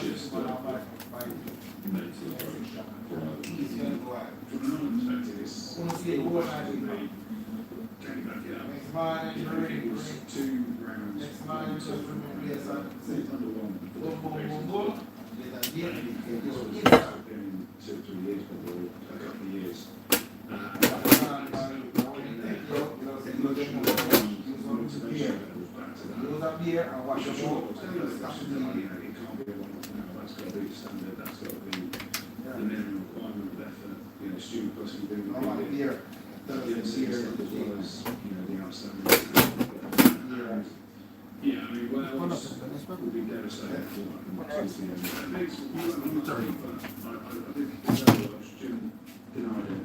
shifts the mental approach. He's going to go out. From another perspective, it's Honestly, what I do. getting back it up. Next morning, Two rounds. next morning, just remember, yes, I say, Under one. boom. Get a deal. Been 2 or 3 years, probably a couple of years. Use up here and wash your Sure, boat. it can't be a lot now. That's got to be the standard. That's got to be the minimum requirement there for student person doing I want the here. stuff as well as the outstanding. Yeah, I mean, Wales would be devastated for that. I think Jim denied it.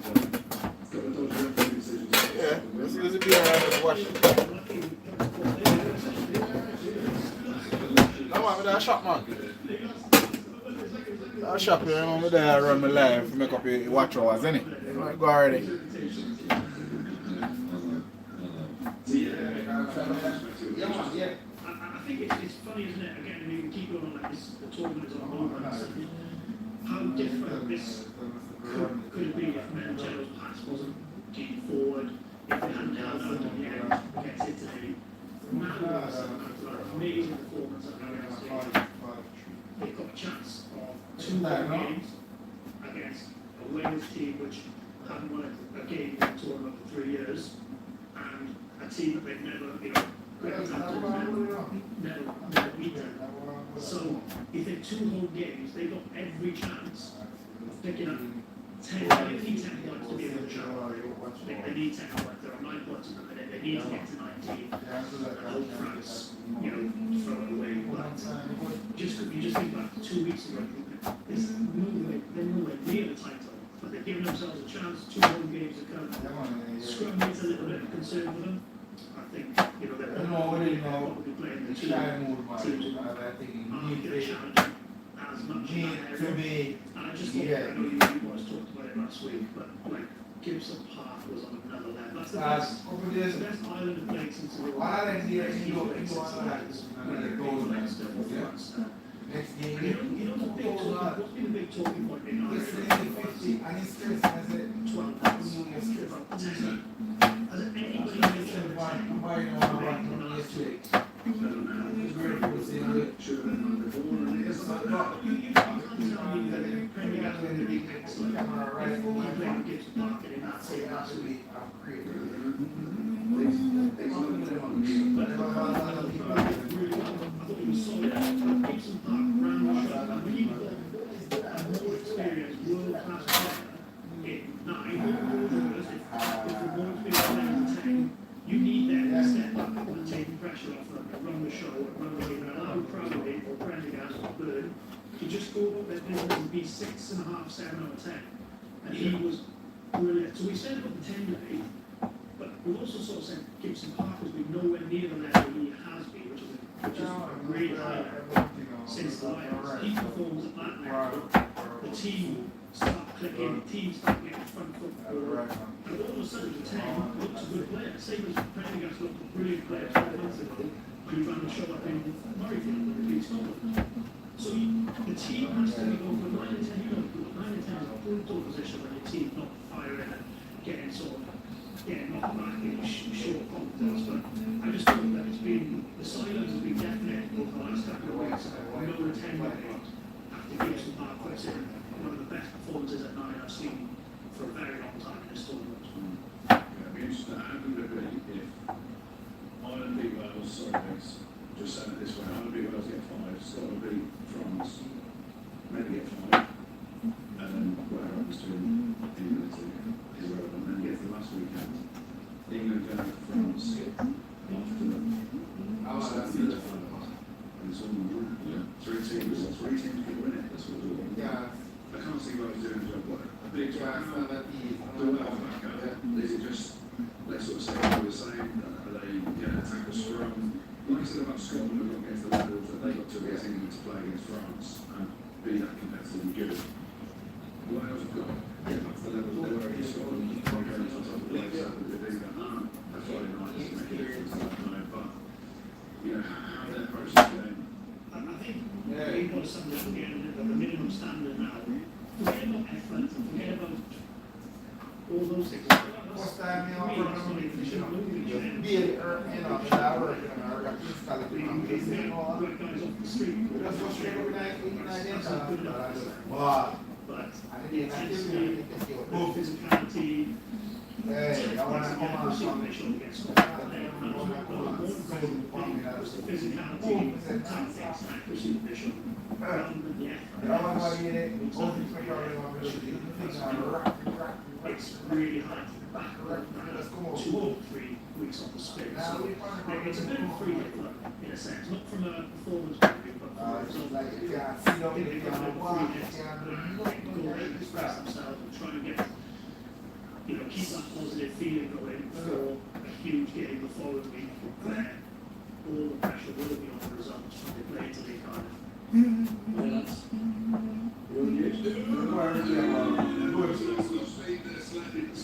Got a dodgy referee decision. Yeah, let's be around and wash it. I want me to shop, man. I shop here, I'm there, I run my life, make up your watch hours, innit? Go already. I think it's it's funny, isn't it? Again, we keep going on like this, the tournament is on moments. How different this could have been if Mengelo's pass wasn't deep forward, if they hadn't held out on the end against Italy. Now, after that amazing performance at the they've got a chance of 2 home games against a Wales team which hadn't won a game in the tournament for 3 years, and a team that they've never, never beat them. So, if in 2 home games, they've got every chance of picking up 10, they need 10 points to be able to show. They need 10 points. There are 9 points in the minute. They need to get to 19 and hope France, throw it away. But you just think back 2 weeks ago, they're nowhere near the title, but they've given themselves a chance. 2 home games to come. Scrum needs a little bit of concern for them. I think, they're probably playing the 2 teams aren't going to challenge as much in that area. And I just thought, I know you guys talked about it last week, but Gibson Park was on another level. That's the best island of played since the World Cup. Next game. What's been a big talking point in Ireland? 12 months. Has anybody mentioned the last 2 weeks? You can't tell me that the Premier League going to be excellent. If we played Gibson Park in that same last week. But I thought it was solid. Gibson Park ran the show. And when you've got a more experienced world-class player in 9, if the more experienced player in 10, you need them to step up and take the pressure off them and run the show and run the game and allow Crowley or Prendergast or Bird to just go up their business and be 6.5, 7 out of 10. And he was brilliant. So we said about the 10 day, but we've also sort of said Gibson Park has been nowhere near the level he has been, which is a great highlight since the Lions. He performs at that level. The team start clicking, the team start getting front foot forward. And all of a sudden, the 10 looks a good player. Same as Prendergast looked a brilliant player 12 months ago, who ran the show up in Murrayfield and beat Scotland. So the team has to be over 9 and 10. 9 and 10 is a brutal position when your team's not firing and getting knocked back in short confidence. But I just thought that it's been, the silence has been definite over the last couple of weeks. I know the 10 after Gibson Park puts in one of the best performances at 9 I've seen for a very long time in this tournament. It'd be interesting. How would it be if Ireland beat Wales, just saying it this way, Ireland beat Wales, get 5, Scotland beat France, maybe get 5, and then whatever happens to England is irrelevant, then get to the last weekend, England go to France after them, Scotland to finals, and it's all 3 teams can win it, that's what we're doing. I can't see Wales doing a job like a big job. The Wales back up, is it just, let's sort of say all the same, are they attack the scrum? Like I said about Scotland, we're not getting to the levels that they got to against England to play against France and be that competitively good. Wales have got to get back to the levels they were against Scotland, and go to the top of the league, so they do that. That's why they might just make a difference, I don't know, but, how their approach is going. I think we've got to sum up again at the minimum standard now. Forget about effort, forget about all those things. What's that mean? Be it, shower, physicality. Hey, I want to come on something against physicality, tactics, accuracy, vision, rather than the effort. It's really hard to back up 2 or 3 weeks on the spin. So it's a bit of a free hit in a sense, not from a performance point of view, but from a result point of view. They've got a free hit, go out, express themselves and try and get, keep that positive feeling going for a huge game the following week where all the pressure will be on the results when they play Italy, kind of. Let's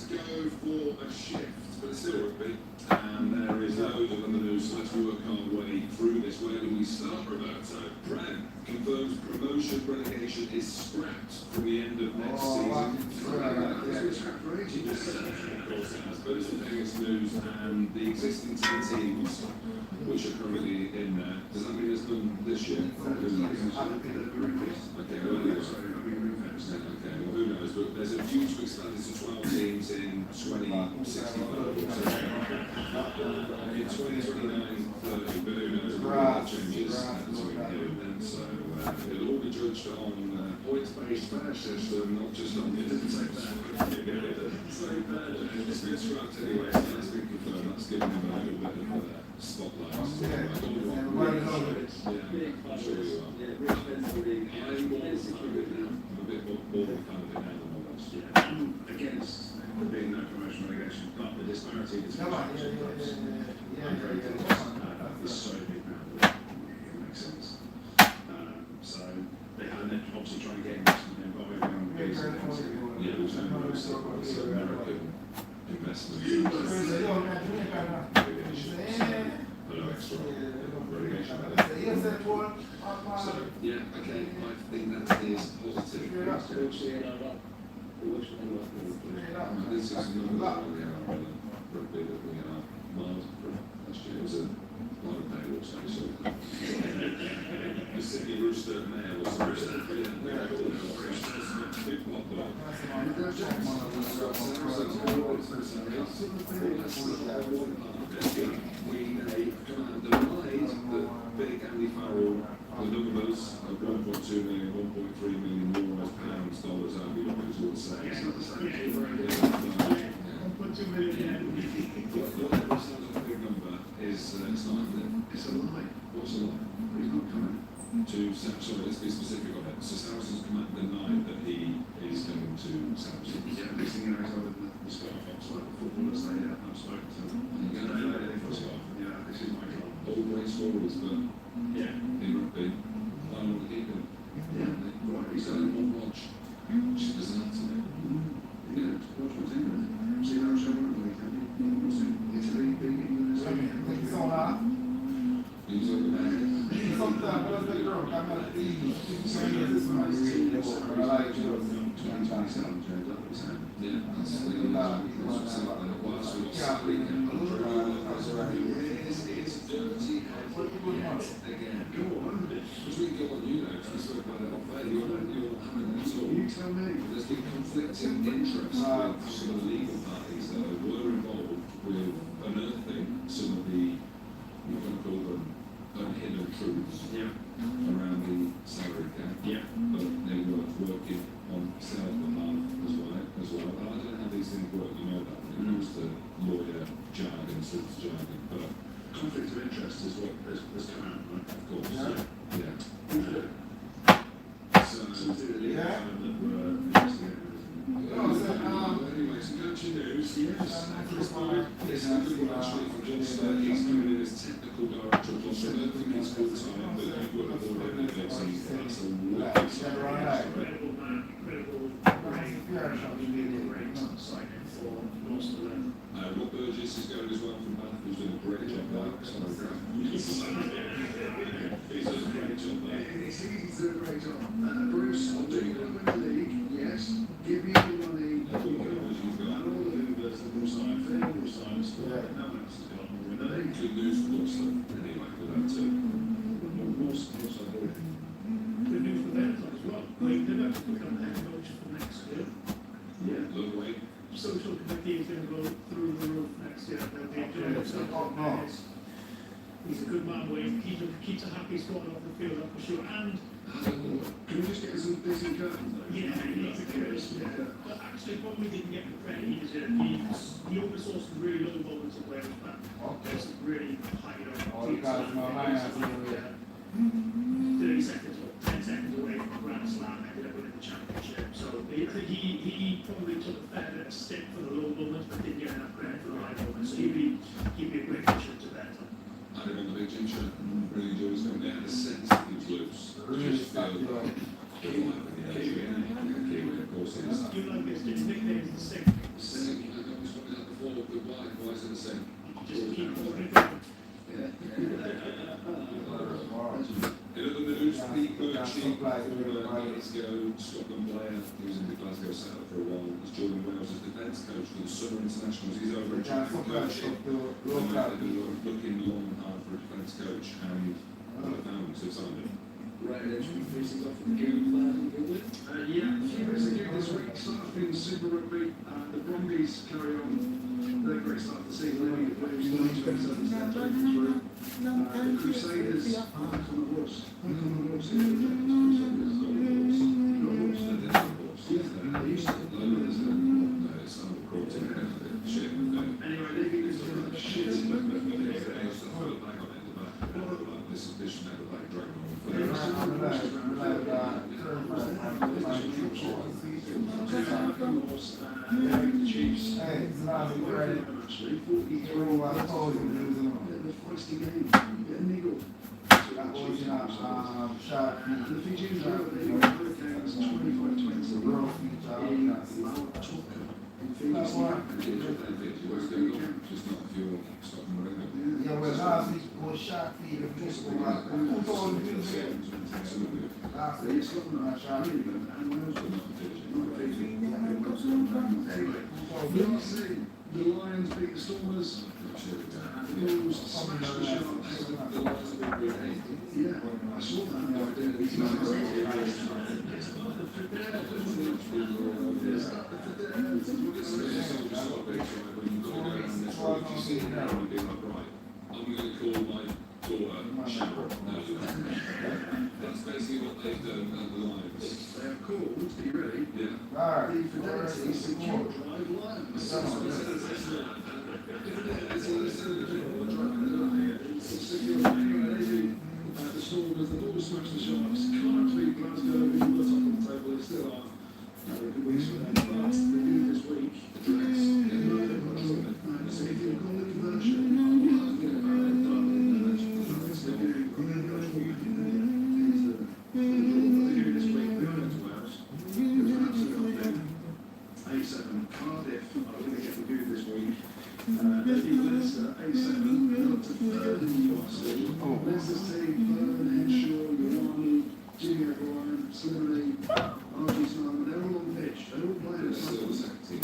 go for a shift, but it's still rugby, and there is loads of them in the news. to work our way through this. Where do we start, Roberto? Brad confirms promotion relegation is scrapped from the end of next season. But it's the biggest news, and the existing 10 teams which are currently in there, does that mean it's done this year? Okay, well, who knows, but there's a view to expand it to 12 teams in 2065 or so. In 2029, 30, but who knows, that changes between here and then, so it'll all be judged on points-based fair system, not just on minutes. So it's been scrapped anyway, so that's been confirmed, that's given him a little bit of spotlight. I'm sure you are. I'm a bit more kind of it now than I was. I'm against there being no promotion relegation, but the disparity between I'm very close. It's so big now that it makes sense. So they had obviously trying to get investment in, but everyone goes It's American investment. So, yeah, okay, I think that is positive. This is another rugby that we are miles from last year. It was a lot of payroll, so the Sydney Rooster Mail was a Rooster. We command the line that Big Andy Farrell, the numbers of 1.2 million, 1.3 million euros, pounds, dollars, however you want to say. It's not the same. 1.2 million. Whatever sounds like a big number is it's not happening. It's a lie. What's a lie? He's not coming to sorry, let's be specific on it. So Saracens command denied that he is going to Saracens. Yeah, he's thinking he's over the scarf off like footballers say, yeah, I've spoken to them. You don't know anything for a scarf. Yeah, this is my job. All great stories, but yeah, in rugby, I don't want to keep him. Yeah, right, he's going to watch. Which is bizarre to me. Yeah, watch what's in it. See how show up like that. Italy, big England, He's on that. He's on the back. Sometimes when I was the girl, I'm not the this one I really but I like it. Yeah, that's the whilst we lost that weekend, it's dirty again. Go on. Between go on, you know, because we spoke about it off air, you're having that all. You tell me. There's been conflicting interests with some of the legal parties that were involved with unearthing some of the, we're going to call them, hidden truths around the salary cap. Yeah. But they were working on sales behalf as well. I don't know how these things work, you know that when it comes to lawyer jargon, civil jargon, but conflict of interest is what has come out, right? Of course. Yeah. So the legal firm that were investigating anyway, some coaching news. Yes. Chris Boyd is good actually from Johnston. He's coming in as technical director of Johnston. I don't think he's full time, but he would have already been that's a Incredible man, incredible great signing for most of them. Rob Burgess is going as well from Bath, who's doing a great job there. He's doing a great job there. It's easy to do a great job. Bruce, do you want to win the league? Yes. Give you the money. And all the Hoovers that will sign, they will sign us. No one else has got more in the league. Good news for Gloucester, anyway, with that too. More support, I believe. Good news for them as well. They've actually become the head coach for next year. Yeah, look away. Social committee is going to go through the roof next year. They'll be enjoying themselves. He's a good man, Wayne. Keeps a happy squad off the field, that's for sure. And Can we just get some decent curtains? yeah, he needs a curse. Yeah. But actually, when we didn't get the credit he deserved, he oversaw some really low moments of Wales back. There's some really high up. 30 seconds or 10 seconds away from a grand slam, ended up winning the championship. So he probably took a fair bit of stick for the low moments, but didn't get enough credit for the high moments. So he'd be a great addition to that. I had him on the big gym shirt and really enjoyed his coming down. The sense that he was loose. Just feel like Kiwi, of course, it is. You like this, his nickname is the Sink. The Sink, I know he's probably had before, but why is it the Sink? Just keep calling it. Yeah. the military former Glasgow, Scotland player, he was in the Glasgow setup for a while, was joining Wales as defence coach for the Summer Internationals. He's over in Jamaica coaching. Looking long and hard for a defence coach, and I found him, so signed him. Right, entry facing off with the game plan. Yeah, a few minutes ago this week, starting Super Rugby, the Brumbies carry on their great start to the season, leading the Blues 27 steps through. The Crusaders back on the horse. Back on the horse. Crusaders on the horse. Not horse, they're on the horse. They used to. No, it's not cruelty. Shit. Anyway, they beat this one shit. This should never like drag on. Chiefs. Hey, it's not great. Actually, 43. The feisty game. Get a niggle. That was in a shot. The Fijians were the Hurricanes 25-20 in Mount Tucker in Fiji. Just not if you're stopping running. Yeah, well, last week was shot feed of just over 2,000 people. Last week, Scotland shot feed. And Wales were not Fiji. Anyway, BBC, the Lions beat the Stormers. The Bulls smashed the Sharks. Yeah, I saw I'm going to call my daughter Sharon. That's basically what they've done at the Lions. They have called, are you ready? Yeah. Alright. The Fidelity Secure Drive Lions. The Stormers, the Bulls smashed the Sharks. Can't beat Glasgow, who were top of the table. They still are. Good weeks for them. But they do this week. So if you call it conversion, A7 Cardiff are going to get the good this week. Leicester A7 they're up to third in the URC. Leicester's team, Byrne, Henshaw, Ioane, Jimmy O'Brien, Slimley, RG Simon, they're all on the pitch. They're all playing at Still the some second team.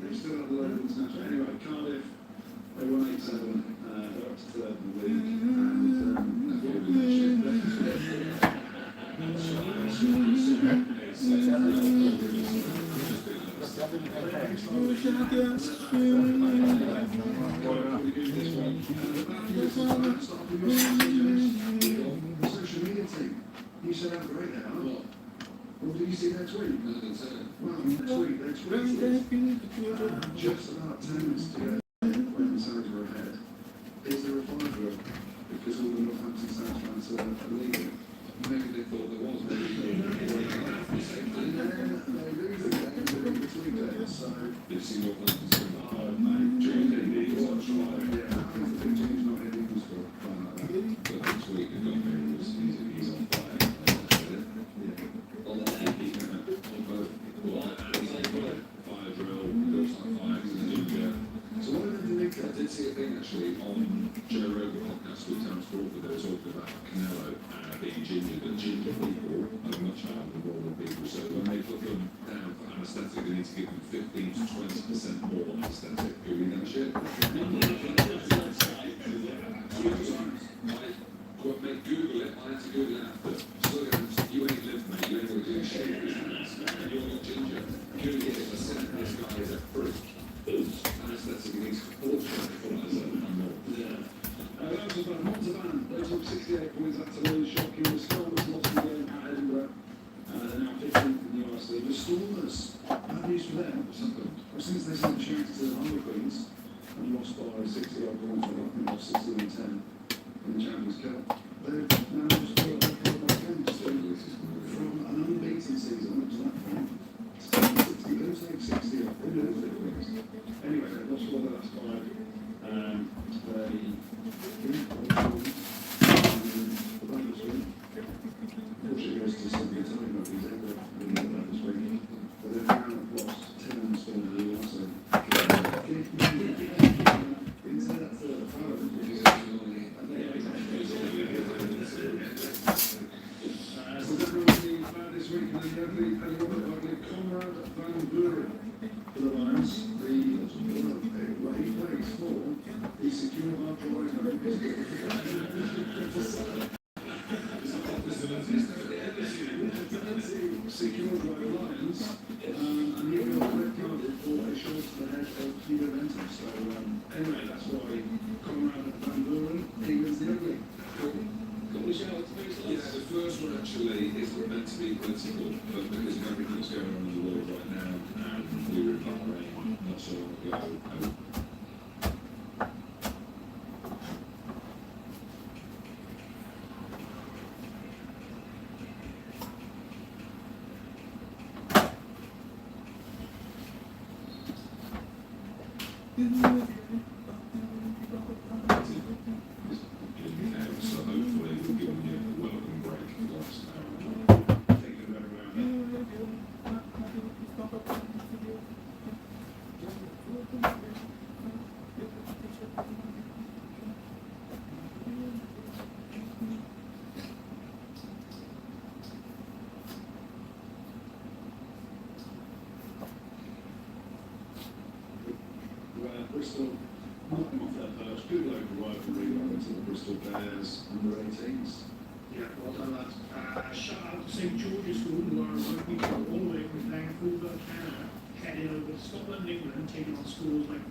They still have the local international. Anyway, Cardiff, they won 8-7. They're up to third in the league. Social media team. You said I'm great there, huh? Well, did you see their tweet? Well, their tweet just about 10 minutes to go when the Saints were ahead. Is there a five room? Because all the Northampton Saints fans are leaving. Maybe they thought there was. They lose again between days, so They've seen what London's doing. But next week they've got Miracles. He's on fire. On the head, on both. Fire drill, looks like fire. So what I did see a thing actually on Joe Rogan podcast with Terence Crawford. They were talking about Canelo being ginger, but ginger people are much harder than normal people. So when they put them down for anaesthetic, they need to give them 15 to 20% more anaesthetic. Do you mean that shit? Mate, Google it. I had to Google it after. So you ain't lived, mate. You ain't going to do shit. And you're not ginger. Google it. I said this guy is a freak. Anaesthetic needs 4 and more. yeah. That was about Montalban. They took 68 points out to lose. Shocking. The Stormers lost the game at Edinburgh. They're now 15th in the URC. The Stormers, bad news for them. Well, since they sent a chance to the Harlequins and lost by 60-odd points, I think lost 16-10 in the Champions Cup. They've now just got their comeback games from an unbeaten season, which is that from 60, they don't take 60 off. They lose their wins. Anyway, they've lost 4 of the last 5. Unfortunately goes to some Italian rugby. They were really good that this week. But they've now lost 10 and Spain and so. Into that third. Sadly, Conrad van Buren for the Lions, the way plays for the secure hard drive. Secure by Lions, and he got red carded for a shot to the head of Juventus. So anyway, that's why Conrad van Buren, he was the ugly. Yeah, the first one actually isn't meant to be political, but because of everything that's going on in the world right now, and we were in Bahrain not so long ago. So hopefully we've given you a welcome break for the last hour. Take it around. Bristol, knocking off their perch, good local rivalry over to the Bristol Bears under 18s. Yeah, well done, lads. Shout out to St George's School, who are working all the way from Vancouver, Canada, heading over to Scotland, England, taking on schools like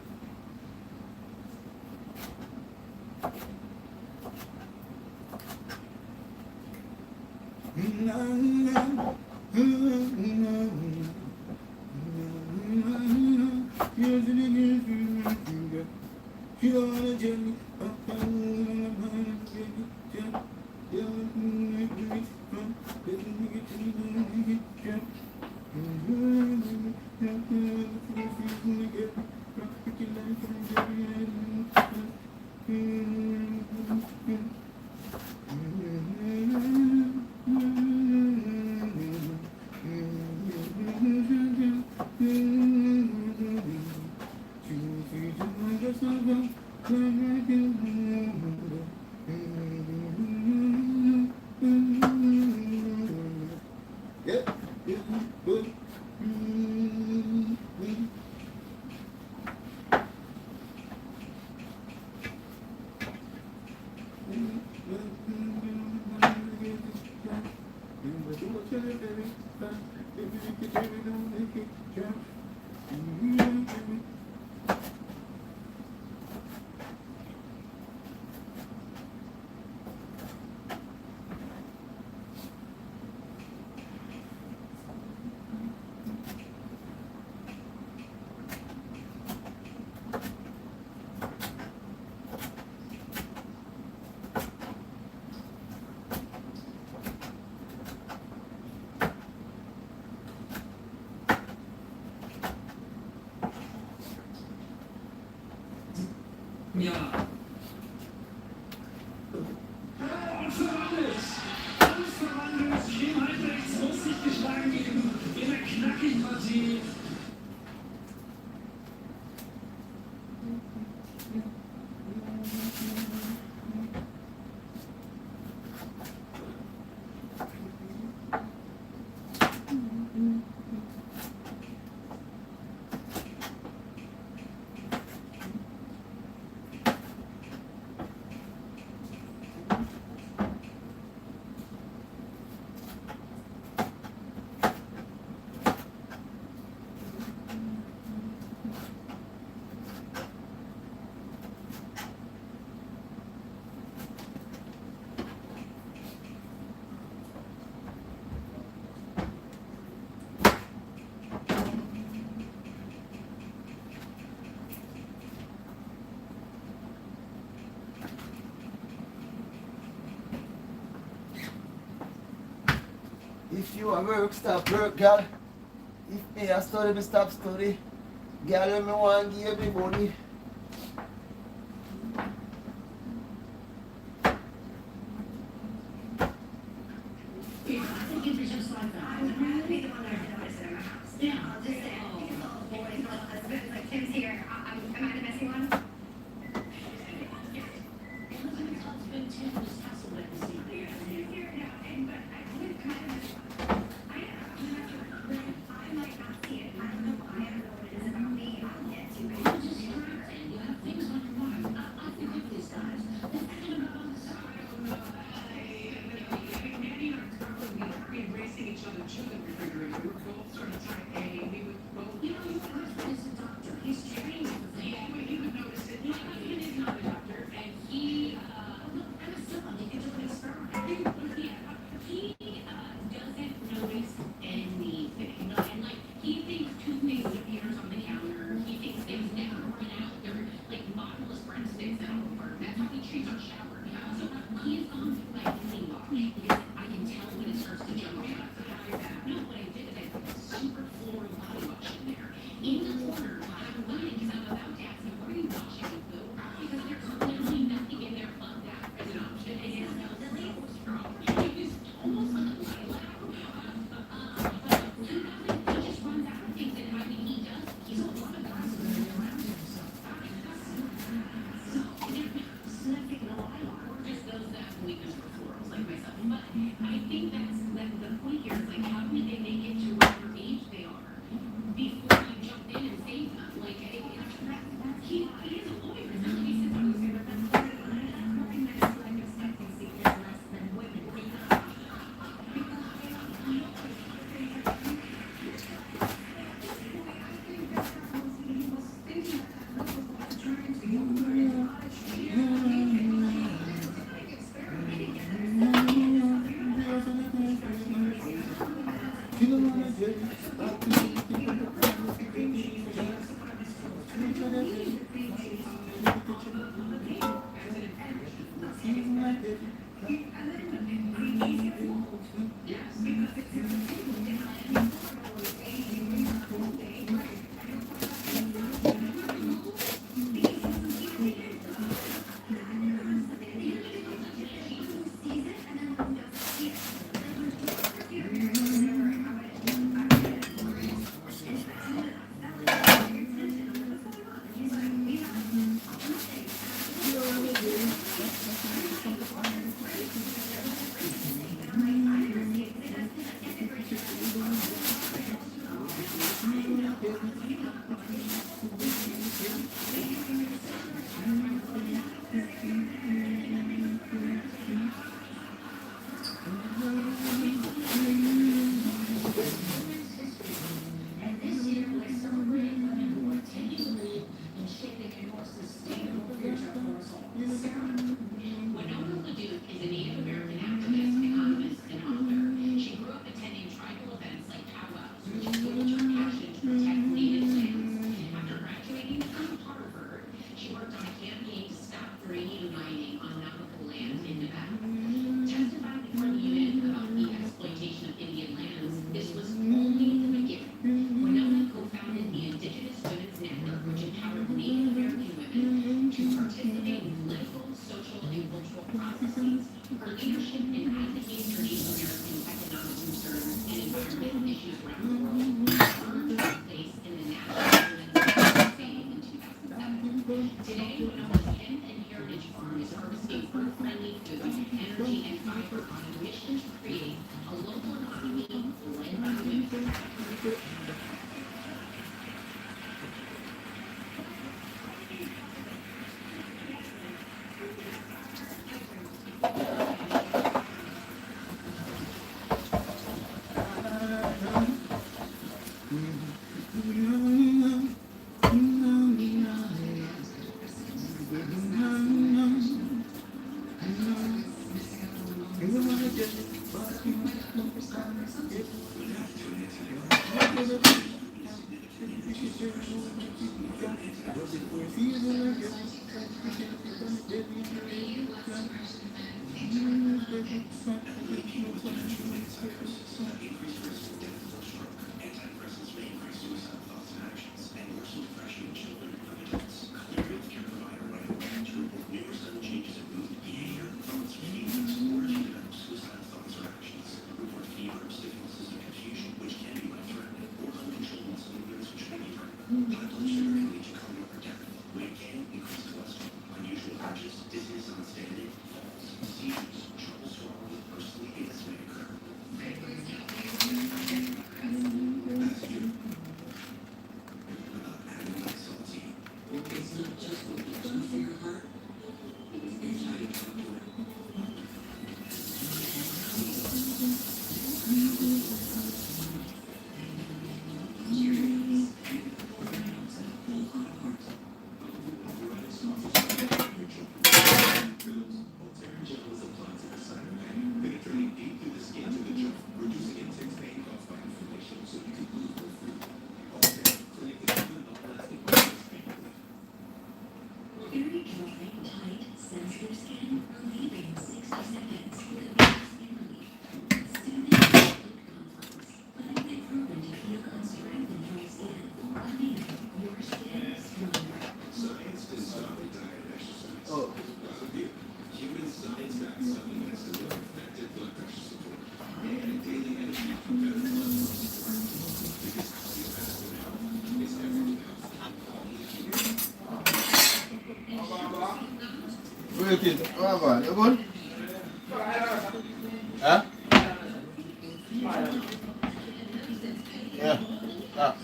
Ja. Alles verwandelt, Geopolitical muss sich geschlagen geben in der knackigen Partie. If you a work, stop work, girl. If me a study, me stop study. Girl, when me want give me money. doesn't notice anything. And like, he thinks toothpaste appears on the counter. He thinks things never run out. They're like bottomless breadsticks at home. That's how he treats our shower. So he has gone through my clean wash because I can tell when it starts to jump out. No, what I did is I put super floral body wash in there. In the corner, I'm running because I'm about to ask him, what are you washing with Bill? Because there's literally nothing in there but that as an option. And it smells like a straw. It is almost like a lilac. He just runs out of things, and I mean, he does. He's a lot of guys around him. So let's take a lilac, or just those that have weakness for florals, like myself. But I think that's the point here is like, how did they make it to whatever age they are before you jump in and save them? Like, he is a lawyer. It's not like he sits on his favorite best friend. I think that's like expectancy is less than women. you kid? What about? You good? Huh? Yeah. Ah.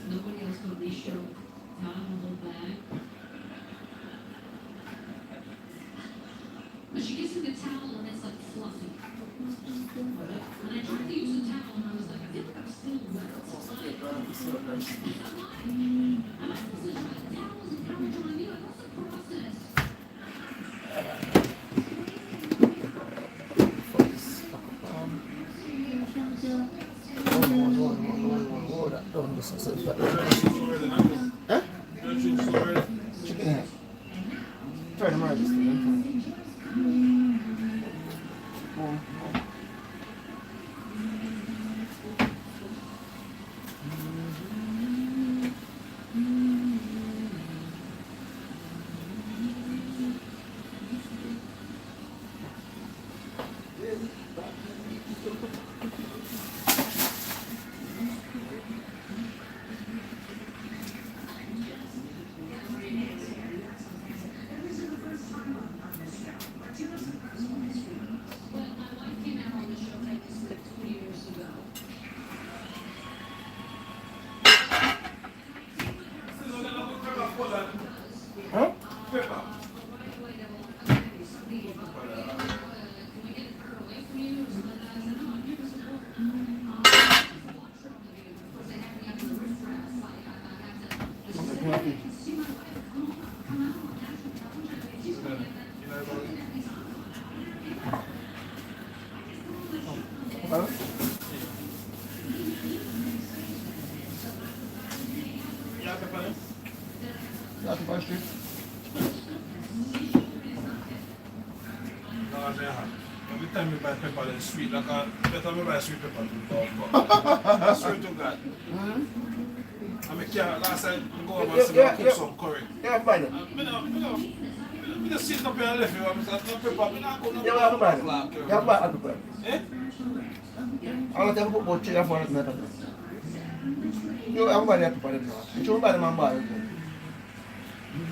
Nobody else got this show. Not a little bag. But she gives me the towel and it's like fluffy. And I tried to use the towel and I was like, I feel like I'm still wet. I'm not supposed to try the towels and power dry me. Like, what's the process? Huh? Chicken head. Try the margin. Huh? Every time you buy pepper, then sweet. Like better me buy sweet pepper to swear to God. I mean, last time I go over and see cook some curry. Yeah, fine. I just sit up here and left you. I'm just no pepper. I'm not going to Yeah, fine. Yeah, fine. Eh? I'll tell you about chicken for it. You have to have to you should buy them and buy it.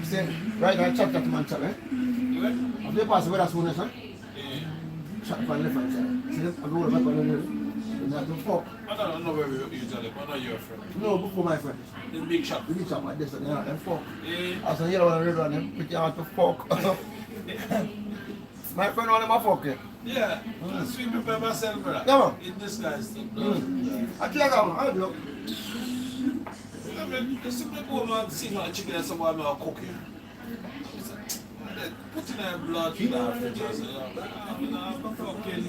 See, right now, chop that man, chop, eh? If they pass away, that's one, eh? Chop on the left hand side. See, I'll go over back on the left. Not to fuck. I don't know where we usually, but I know you're a friend. No, before my friend. The big shop. The big shop like this, and them fuck. Yeah. I said, you know what I'm doing, them put you out to fuck. My friend on them a fuck it. Yeah. Sweet pepper myself, brother. Yeah, man. In this guy's stuff. I tell you, I do. I mean, you simply go and see my chicken and someone will cook here. Put in a blood in our fridge and say, I'm fucking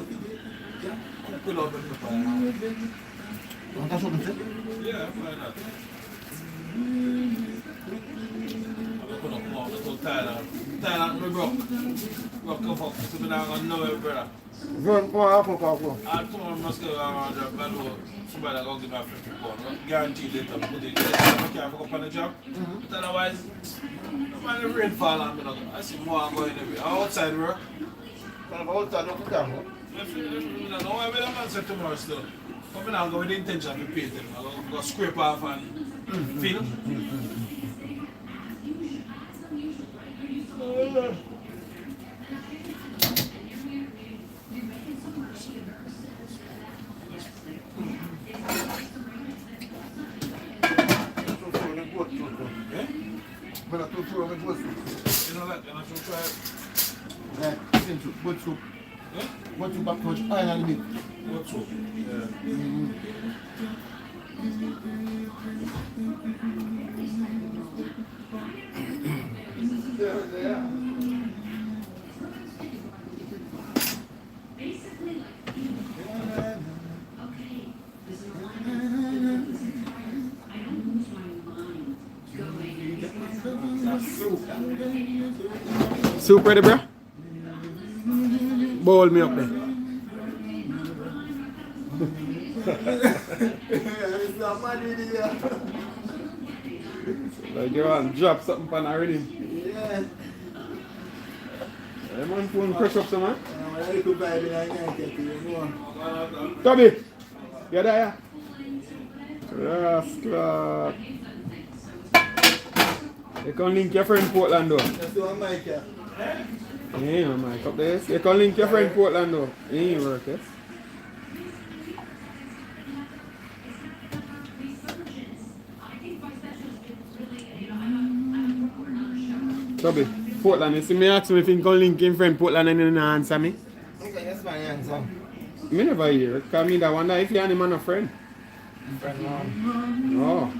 pull up the pepper. Want to show them? Yeah, why not? I'm going to come out to Thailand, my bro. We'll come up to me now and know it, brother. Run, come on, come on. I tomorrow must go around there, but somebody going to give me 50 pounds. Guaranteed later, put it there. I can't fuck up on the job. But otherwise, no matter rainfall, I see more I'm going anyway. I'm outside work. I'm outside, don't come. I don't know why I'm answer tomorrow still. But I'm going with the intention of painting. I'm going to go scrape off and fill. But I took two of it was You know that, and I should try it. yeah, soup, good soup. Yeah? What soup back to iron and meat. What soup? Yeah. Soup ready, bro? Bowl me up there. Like you want to drop something on already. Yeah. Hey man, phone crush up some man. Toby, you there? Yes, Clark. You can link your friend Portland though. That's the one, Mike. Yeah, Mike up there. You can link your friend Portland though. It ain't work, yes? Toby, Portland, you see me ask me if you can link in friend Portland and you don't answer me? Okay, that's my answer. Me never hear. Cause me that wonder if you and him are a friend. Friend man. Oh.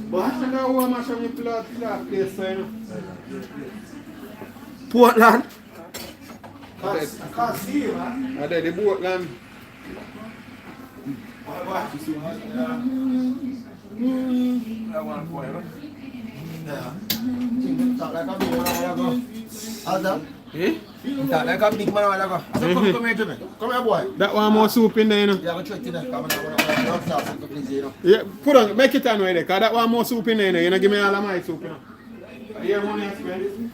But I know how much of your blood place, you know. Portland. I can't see you, man. I did the Portland. That one for you. Yeah. Talk like a big man a while ago. How's that? Eh? Talk like a big man a while ago. I said, come here, Jimmy. Come here, boy. That one more soup in there, you know. Yeah, I'm going to try to come and please, you know. Yeah, put on, make it on right there, because that one more soup in there, you know. You know, give me all of my soup, you know. You hear money I spend?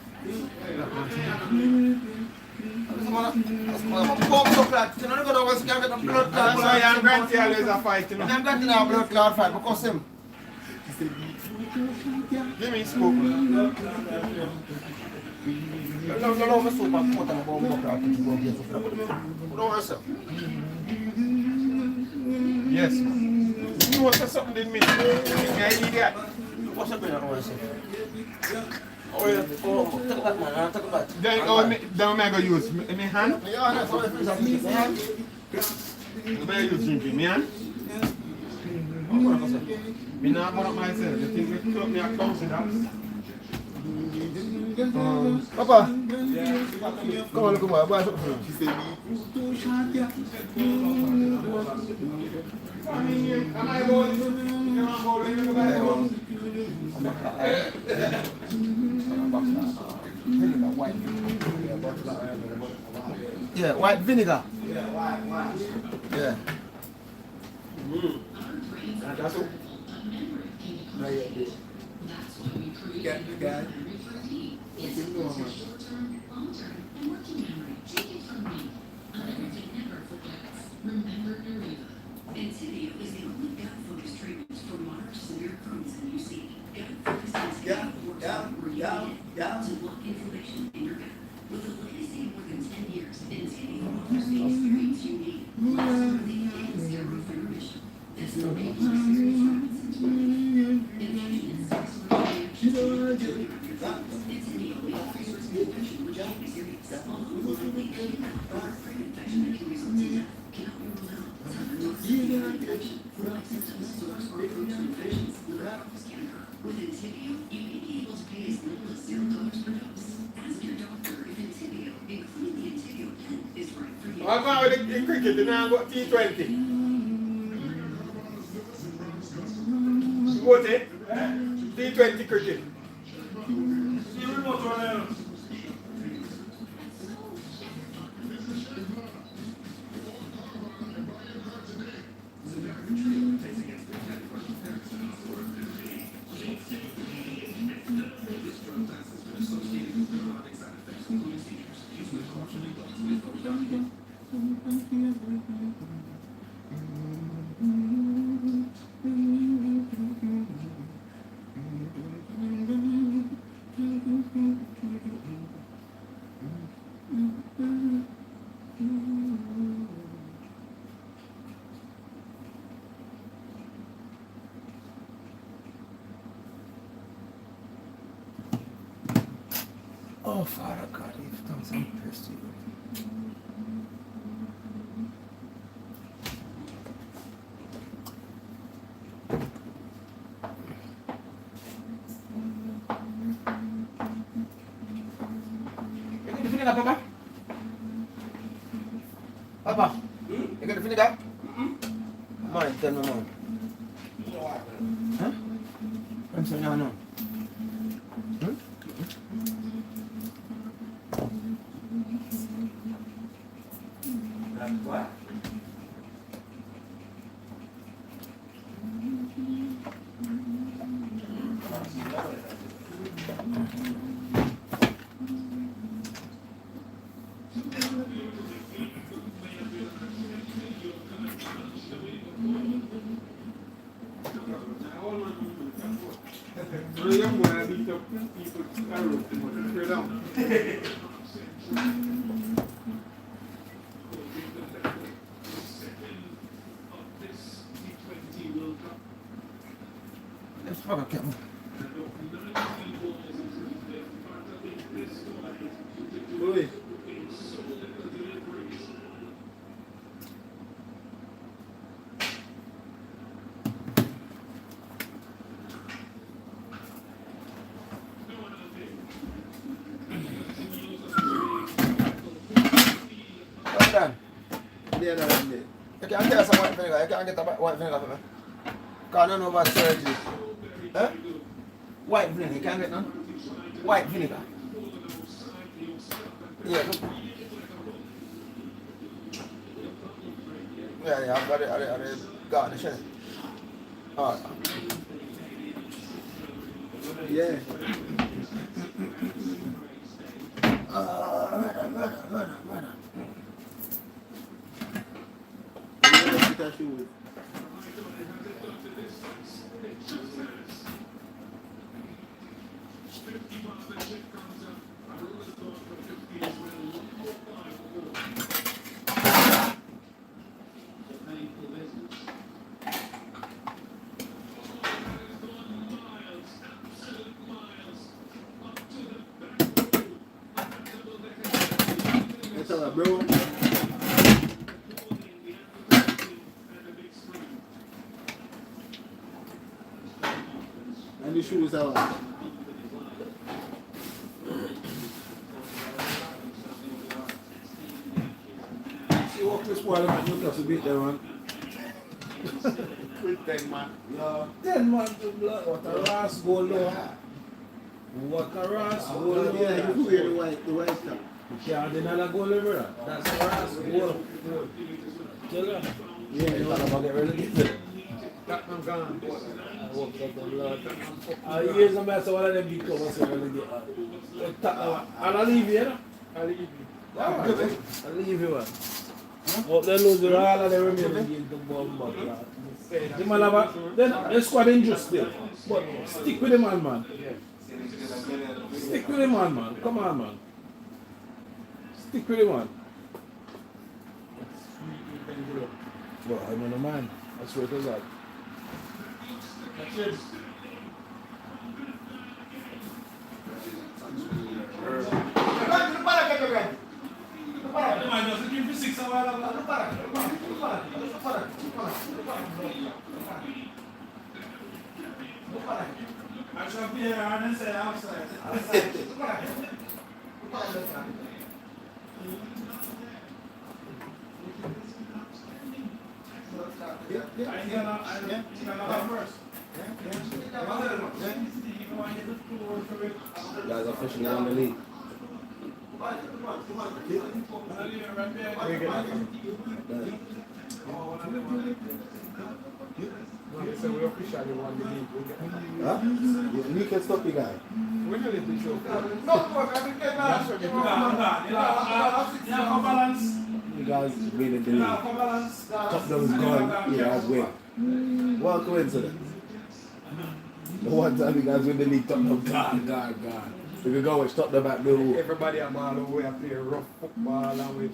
That's why I'm granting always a fight, you know. I'm granting a blood clot fight because him. Give me scoop. No, my soup and put on a bomb blood clot to go get some. Don't worry, sir. Yes. You know what something didn't miss? I need that. What's up, man? Oh, yeah. Oh, take a back, man. Take a back. Then I go use my hand? Yeah, that's what it is. My hand? I use drinking. My hand? Me not burn up myself. You think we took me a council that? Papa, come on, look at my boy. She said, am I going? Yeah, white vinegar. Yeah, white. Yeah. That's all. Intensity is the only gut-focused treatment for moderate to severe Crohn's and UC. Gut-focused intensity works where you need it. infection, flu-like symptoms, sores, or fruits and infections, liver can occur. With Intibio, you may be able to pay as little as $0 per dose. Ask your doctor if Intibio, including the Intibio pen, is right for you. What about with the cricket? You now got T20. What it? T20 cricket. Oh, Father God, if tongues and prayers to you. You got the vinegar, Papa? Papa, you got the vinegar? Man, tell me, man. Huh? I'm saying, no, no. What? Let's fuck up, Oi. Done. There, there. You can't get some white vinegar. You can't get a white vinegar for me. Can't none over surgery. Huh? White vinegar. You can't get none? White vinegar. Yeah. Yeah, I've got it. I garnish it. Alright. Yeah. Murder. That's all right, bro. And the shoes are on. See what this one man you just a bit there, man. Quick 10 man. Yeah. 10 man to blood. What a ras go low. What a ras go low. Yeah, you wear the white stuff. You can't deny go low, brother. That's a ras go. Tell her. Yeah, you want to get relegated. That man gone. Here's a mess of one of them big covers and I'll leave you, you know? I'll leave you. I'll leave you, man. But they lose all of the remaining games to bombardment. The man have the squad injured still. But stick with the man. Stick with the man. Come on, man. Stick with the man. Well, I know the man. I swear to God. That's it. I shall be here and say outside. Guys officially won the league. So we officially won the league. Huh? You can stop the guy. We're not in the show. You guys winning the league. Tottenham's gone, you guys win. What a coincidence. The one time you guys win the league, Tottenham gone. We could go with Tottenham at Millwall. Everybody at Marlow, we are playing rough football and with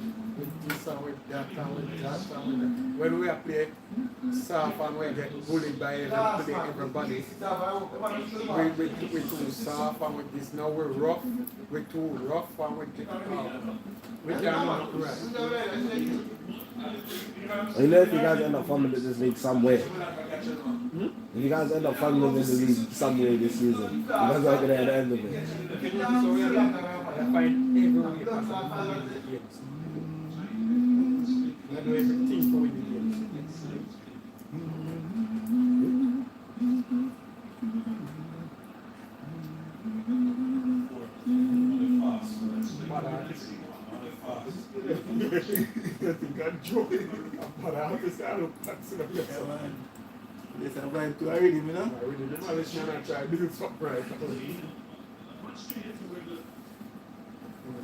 this and with that and with that and with that. When we are playing soft and we get bullied by everybody, we too soft and with this. Now we're rough, we're too rough and with it. We can't right. You know if you guys end up fumbling this league somewhere. If you guys end up fumbling in the league somewhere this season, you guys are going to at the end of it. So we are going to find every way possible to win the games. We do everything to win the games. I think I'm joking. But I have to say, I don't consider myself. Yes, I'm going to already, you know? I really don't know. Let's try to do something right.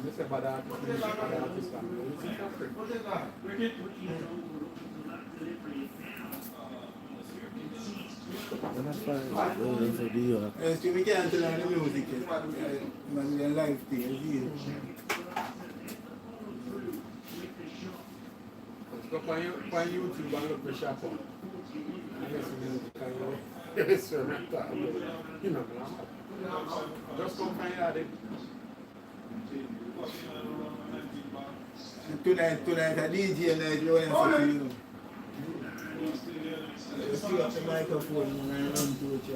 Let's say about that. That's fine. Yes, we can't tell the music. It's a live thing. Go on YouTube and look for shop on. I guess we yes, sir. You know, just come find out it. Tonight, a DJ night, you want to see you. Just pick up the microphone and run to it.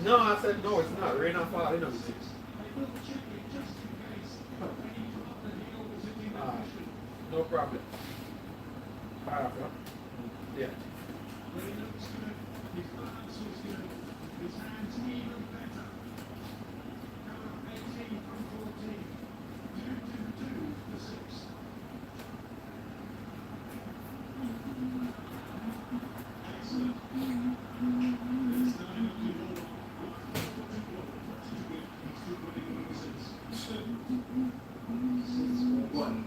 No, I said no, it's not. Rain or fall, you know. No problem. Yeah.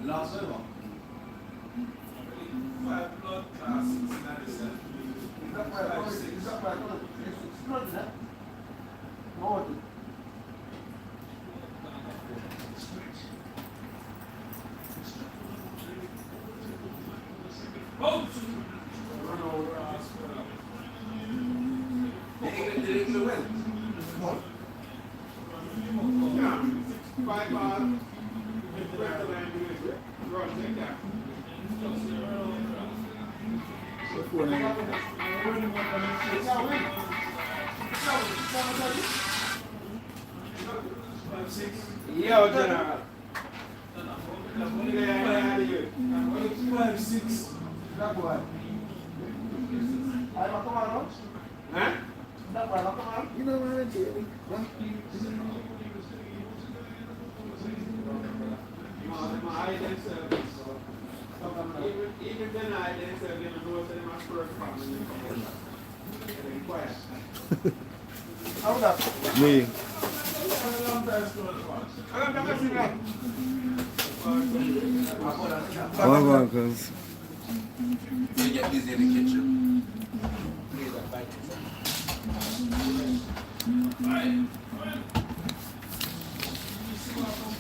Last over. 5 blood classes, 97. Is that right? Is that right? It's not that. No. Yo, General. 5-6. That boy. I'm a commando. Huh? That boy, I'm a commando. You know what I did? My island service. Even then, I didn't serve them, and most of them are first family. And then quiet. How that? Me. Hold on, cuz. You get busy in the kitchen.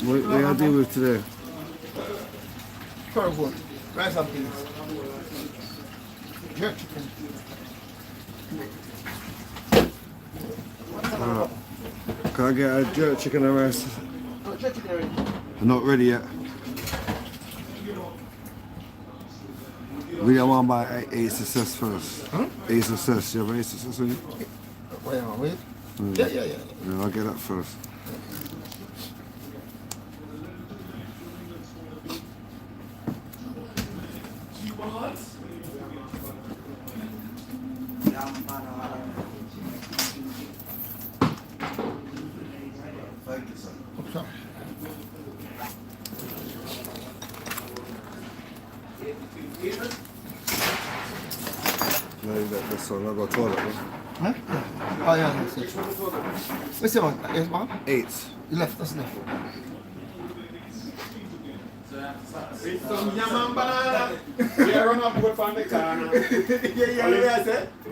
What y'all deal with today? Curry goat, rice and peas. Jerk chicken. Can I get a jerk chicken and rice? Oh, jerk chicken already. I'm not ready yet. We don't want to buy A-Success first. Huh? A-Success, you have A-Success in it? Wait. Yeah. Yeah, I'll get that first. Thank you, sir. Okay. No, you let this one. I'll go toilet. Huh? Oh, yeah, that's it. What's the one? Yes, ma'am? 8. You left, that's left. With some yam and banana. We are run up with from the corner. Yeah, I said. We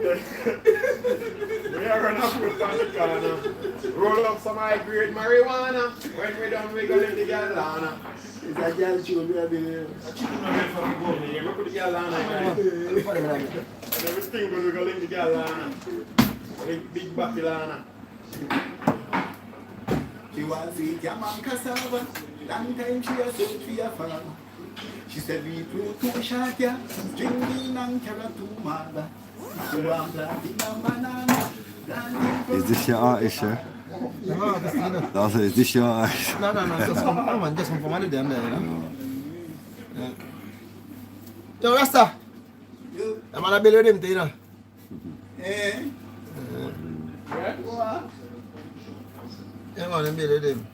are run up with from the corner. Roll up some high grade marijuana. When we done, we go in the galana. Is that girl she will be a bit? A chicken nugget from the government. You go put the galana. And everything when we go in the galana. Big Babylana. She was a jam and cassava. Long time she has sold for a farm. She said we flew to Shakia, stringing and carrot to mother. She want platinum banana. Is this your artist, yeah? No, that's not. That's it. Is this your artist? No, just come from one of them there, you know. Yeah. Yo, Rasta. I'm gonna build with him, you know. Eh? What? Yeah, man, I'm build with him.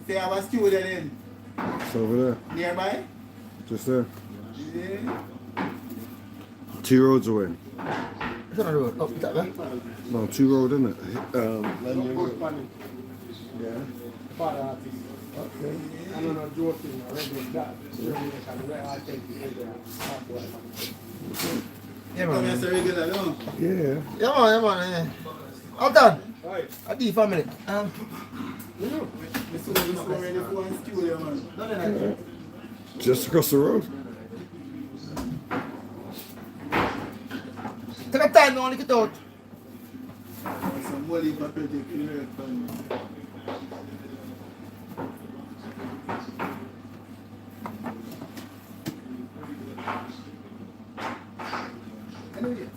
Say I was student in It's over there. nearby? Just there. Yeah. 2 roads away. It's on the road. Up that way. No, 2 road, isn't it? Yeah. Father artist. Okay. I don't know, joking. I read that. Yeah, man. That's a regular, no? Yeah. Yeah, man. All done. Right. I do family. Just across the road. Take a time now, look it out. Some molly paper to clear it. Anyway.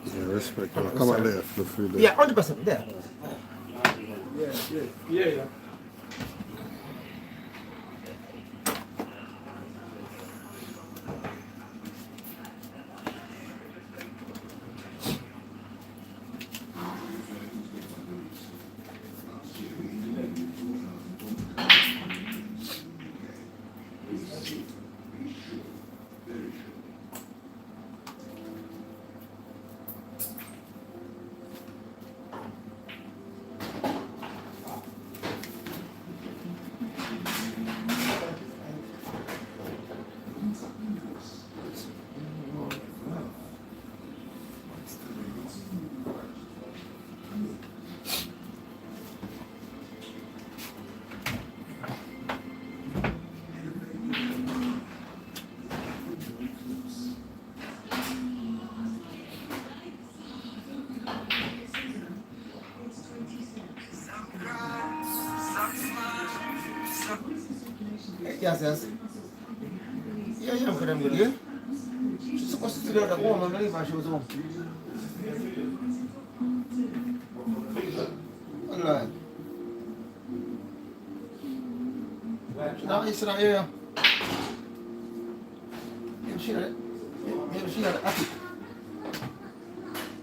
Yeah, respect. I'll come out there for the food. Yeah, 100% there. Yeah. Yes, yes. Yeah, yeah, for them good, yeah? She's supposed to do that at home and leave her, she was home. Alright. Now it's not here. Maybe she had an attic.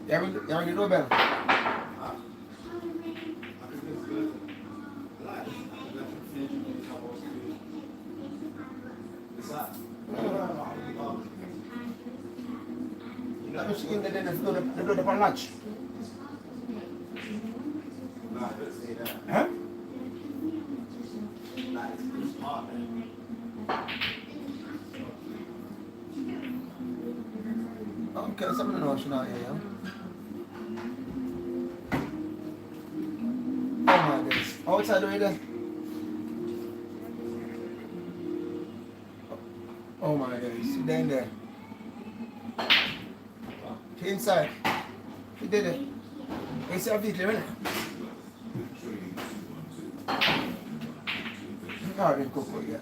You ring the doorbell. That means she in there, then they do the latch. Huh? Okay, something in the ocean out here, yeah? Oh my goodness. Outside the there? Oh my goodness. She's down there. She inside. She did it. You see her feet there, innit? Oh, they cook for you, yeah.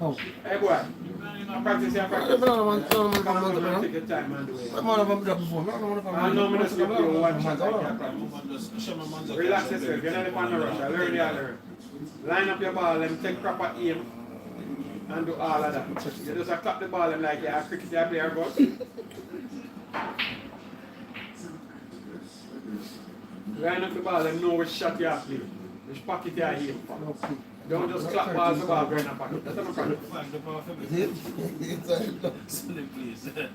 Oh. Hey boy, practice your practice. Take your time and do it. I know I'm going to skip you one shot. Relax yourself, you're not on the rush. I learn you learn. Line up your ball and take proper aim and do all of that. You just clap the ball and like you're a cricket player, but line up the ball and know which shot you have to play, which pocket you are aiming for. Don't just clap balls to ball going up pocket. That's not a problem. Silly please. I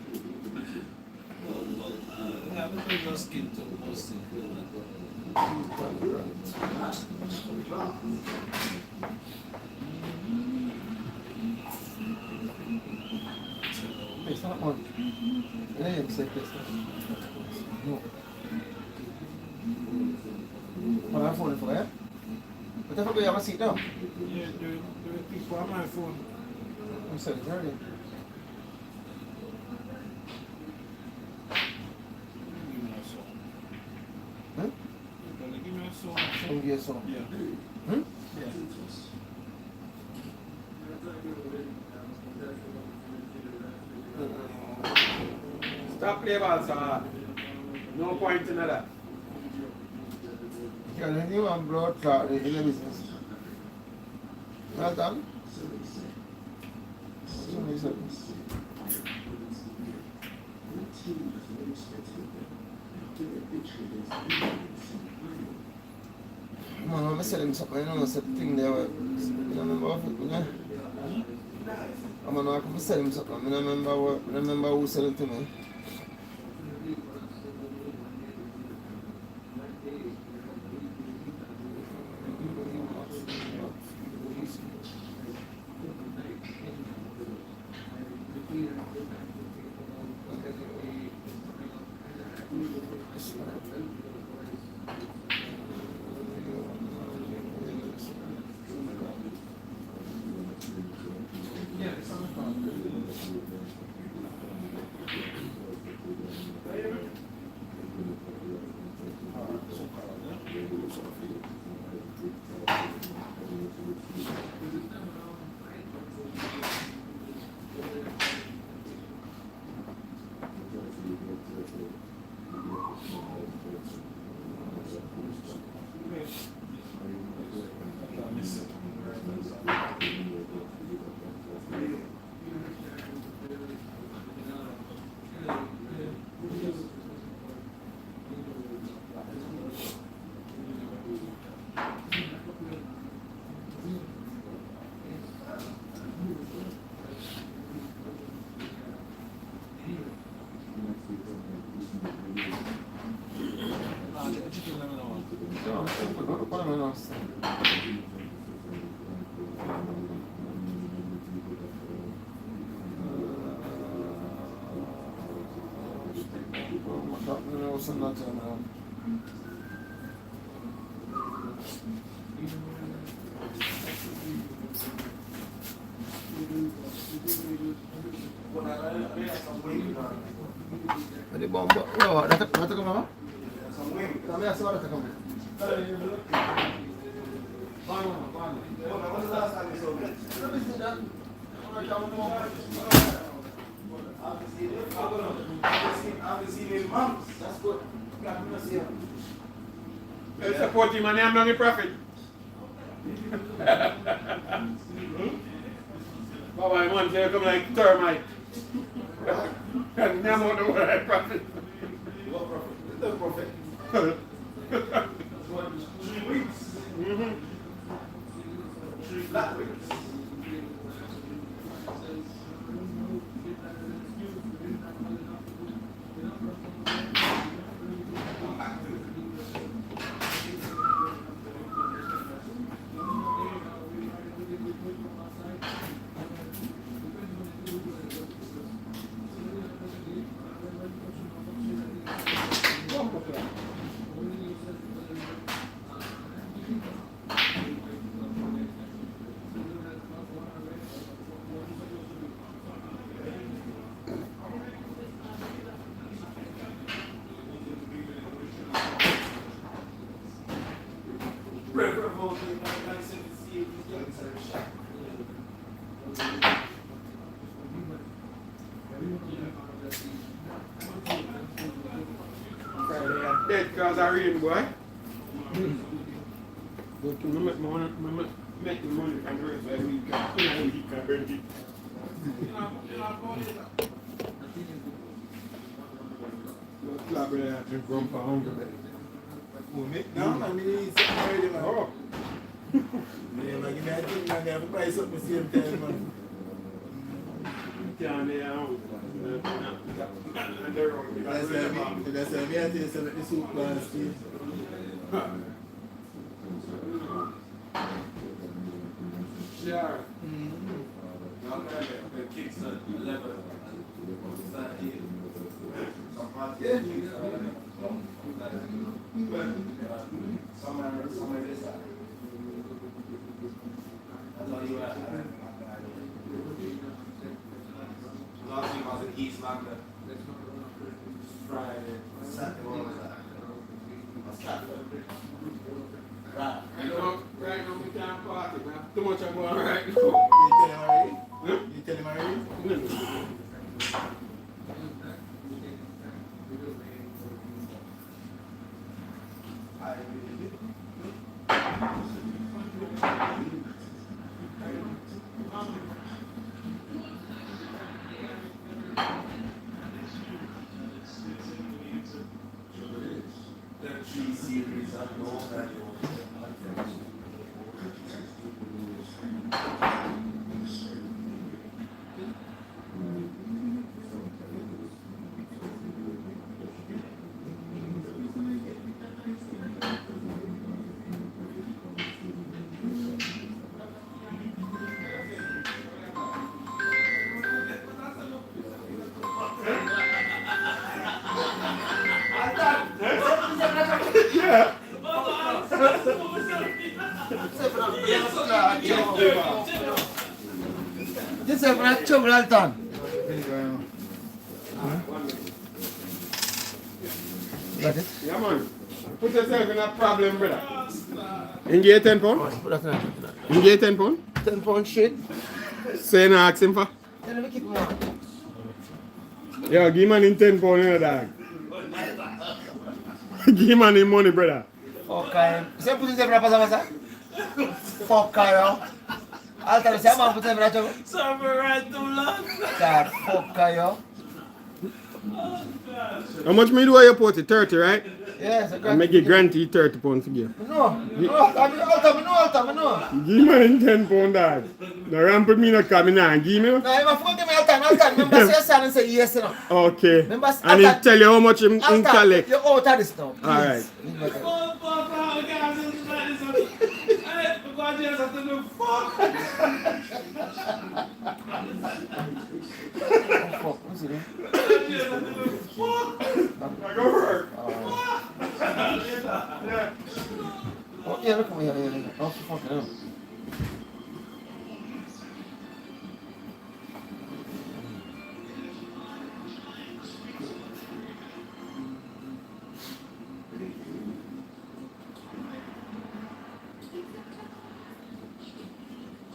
haven't been your skin to most things. It's not on. Yeah, it's like this. No. Well, I'm phoning for it. But that's what we have a seat now. Yeah, do it people on my phone. I'm sorry, early. Give me a song. Huh? You're gonna give me a song? Give you a song? Yeah. Hmm? Yeah. Stop play ball, sir. No point in that. Yeah, then you want blood clot in the business. Well done. Man, I'm selling something, you know, some thing there. You remember what it was? I'm going to sell him something. I remember who sold it to me. also not on. The bomb, oh, that's a come. Some wing. Come here, so that's a come. What's the last time you saw me? Let me see that. I haven't seen him in months. That's good. Got to see him. Let's support him and I'm not a prophet. Baba, man, say come like termite. And I'm not the word prophet. What prophet? The prophet. 3 weeks. 3 flat weeks. Dead cause I rain, boy. But to make the money and raise by week and burn it. Club brother and grump for hunger. No, I mean, he's already, man. Oh. Yeah, man, give me a thing, man. I have to buy something at the same time, man. Can't lay out. That's why me I tell you something, the soup man, Steve. Sure. The kids at 11 and 13. Yeah. Somewhere this side. That's all you have. Last week was in East London. Friday. Saturday, what was that? Saturday. Right. Right now we can't party, man. Too much I'm going right now. You tell him already? Huh? You tell him already? This is not trouble all time. Got it? Yeah, man. Put yourself in a problem, brother. You get 10 pounds? You get 10 pounds? 10 pound shit. Say no ask him for? Tell him to keep him on. Yo, give man in 10 pounds, you know, dog. Give man in money, brother. Fuck him. You say put yourself in a pasa? Fuck him. I'll tell you, say man put yourself in a trouble. Sorry, right too long. God, fuck him. How much me do I put it? 30, right? Yes, I make it grantee 30 pounds to give. No, I know. Give man in 10 pounds, dog. No ramp me not coming now. Give me. No, I forgot give me all time. Remember, say yes and say yes, you know. Okay. Remember, and he tell you how much him collect. You're out of this now. Alright. Fuck, what's it? I go work. Fucking hell.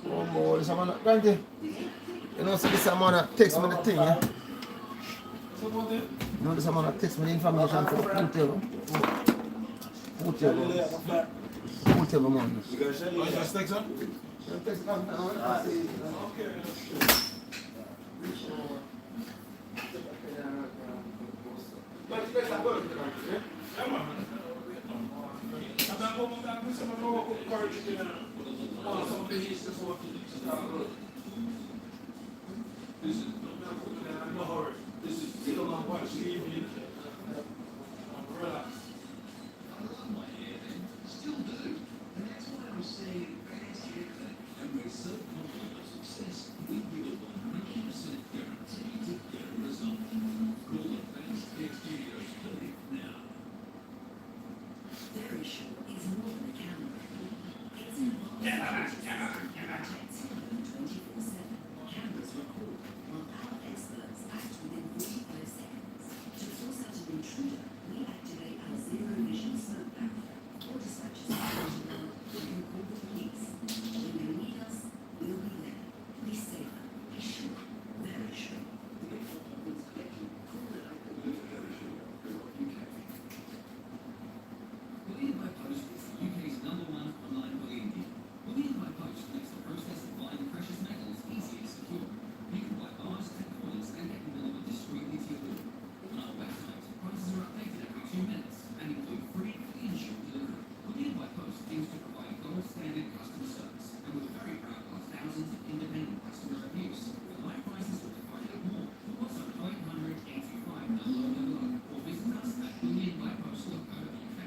Oh boy, this man, Granty. You know, so this man text me the thing, yeah? You know, this man text me the information for the pool table. Pool table man. You guys said you just text him? Still do. And that's why I'm saying fans together and we're so confident of success, we give a 100% guarantee to get a result. Call the Fans Tech Studios clinic now. Very sure is more than a camera. It's an advanced protects him 24/7. Cameras record while our experts act within 45 seconds. To force out an intruder, we activate our zero vision smoke barrier or dispatch a situation. We can call the police. When they need us, we'll be there. Be safe. Be sure. Very sure. Bullion by Post is the UK's #1 online bullion deal. Bullion by Post makes the process of buying precious metals easy and secure. You can buy bars and coins and get them delivered discreetly to your door. On our website, prices are updated every 2 minutes and include free insured delivery. Bullion by Post aims to provide gold standard customer service, and we're very proud of our thousands of independent customer reviews. For live prices or to find out more, WhatsApp 0800 825 0000 or visit us at bullionbypost.co.uk.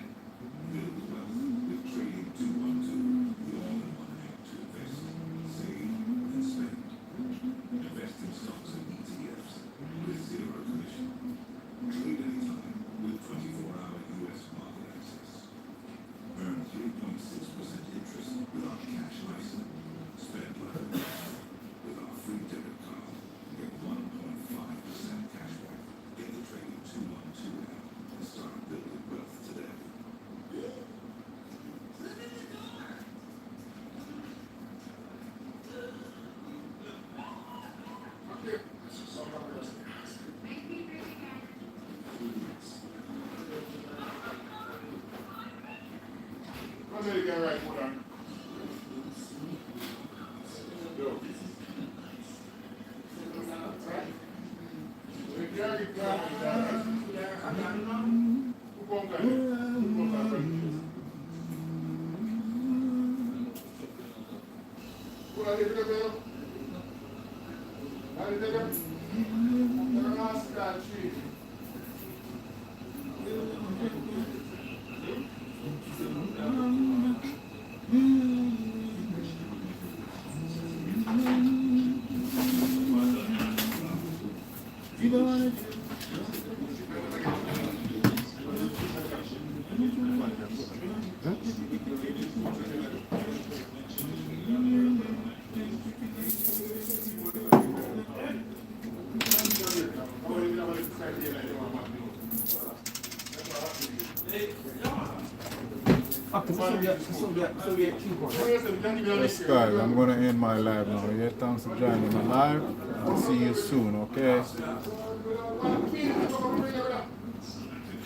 Build wealth with Trading 212. The all-in-one app to invest, save, and spend. Invest in stocks and ETFs with zero commission. Trade anytime with 24-hour US market access. Earn 3.6% interest with our cash license. Spend like a boss with our free debit card. Get 1.5% cash back. Get the Trading 212 app and start building wealth today. Yes, guys, I'm going to end my live now. Yeah, thanks for joining my live. I'll see you soon, okay?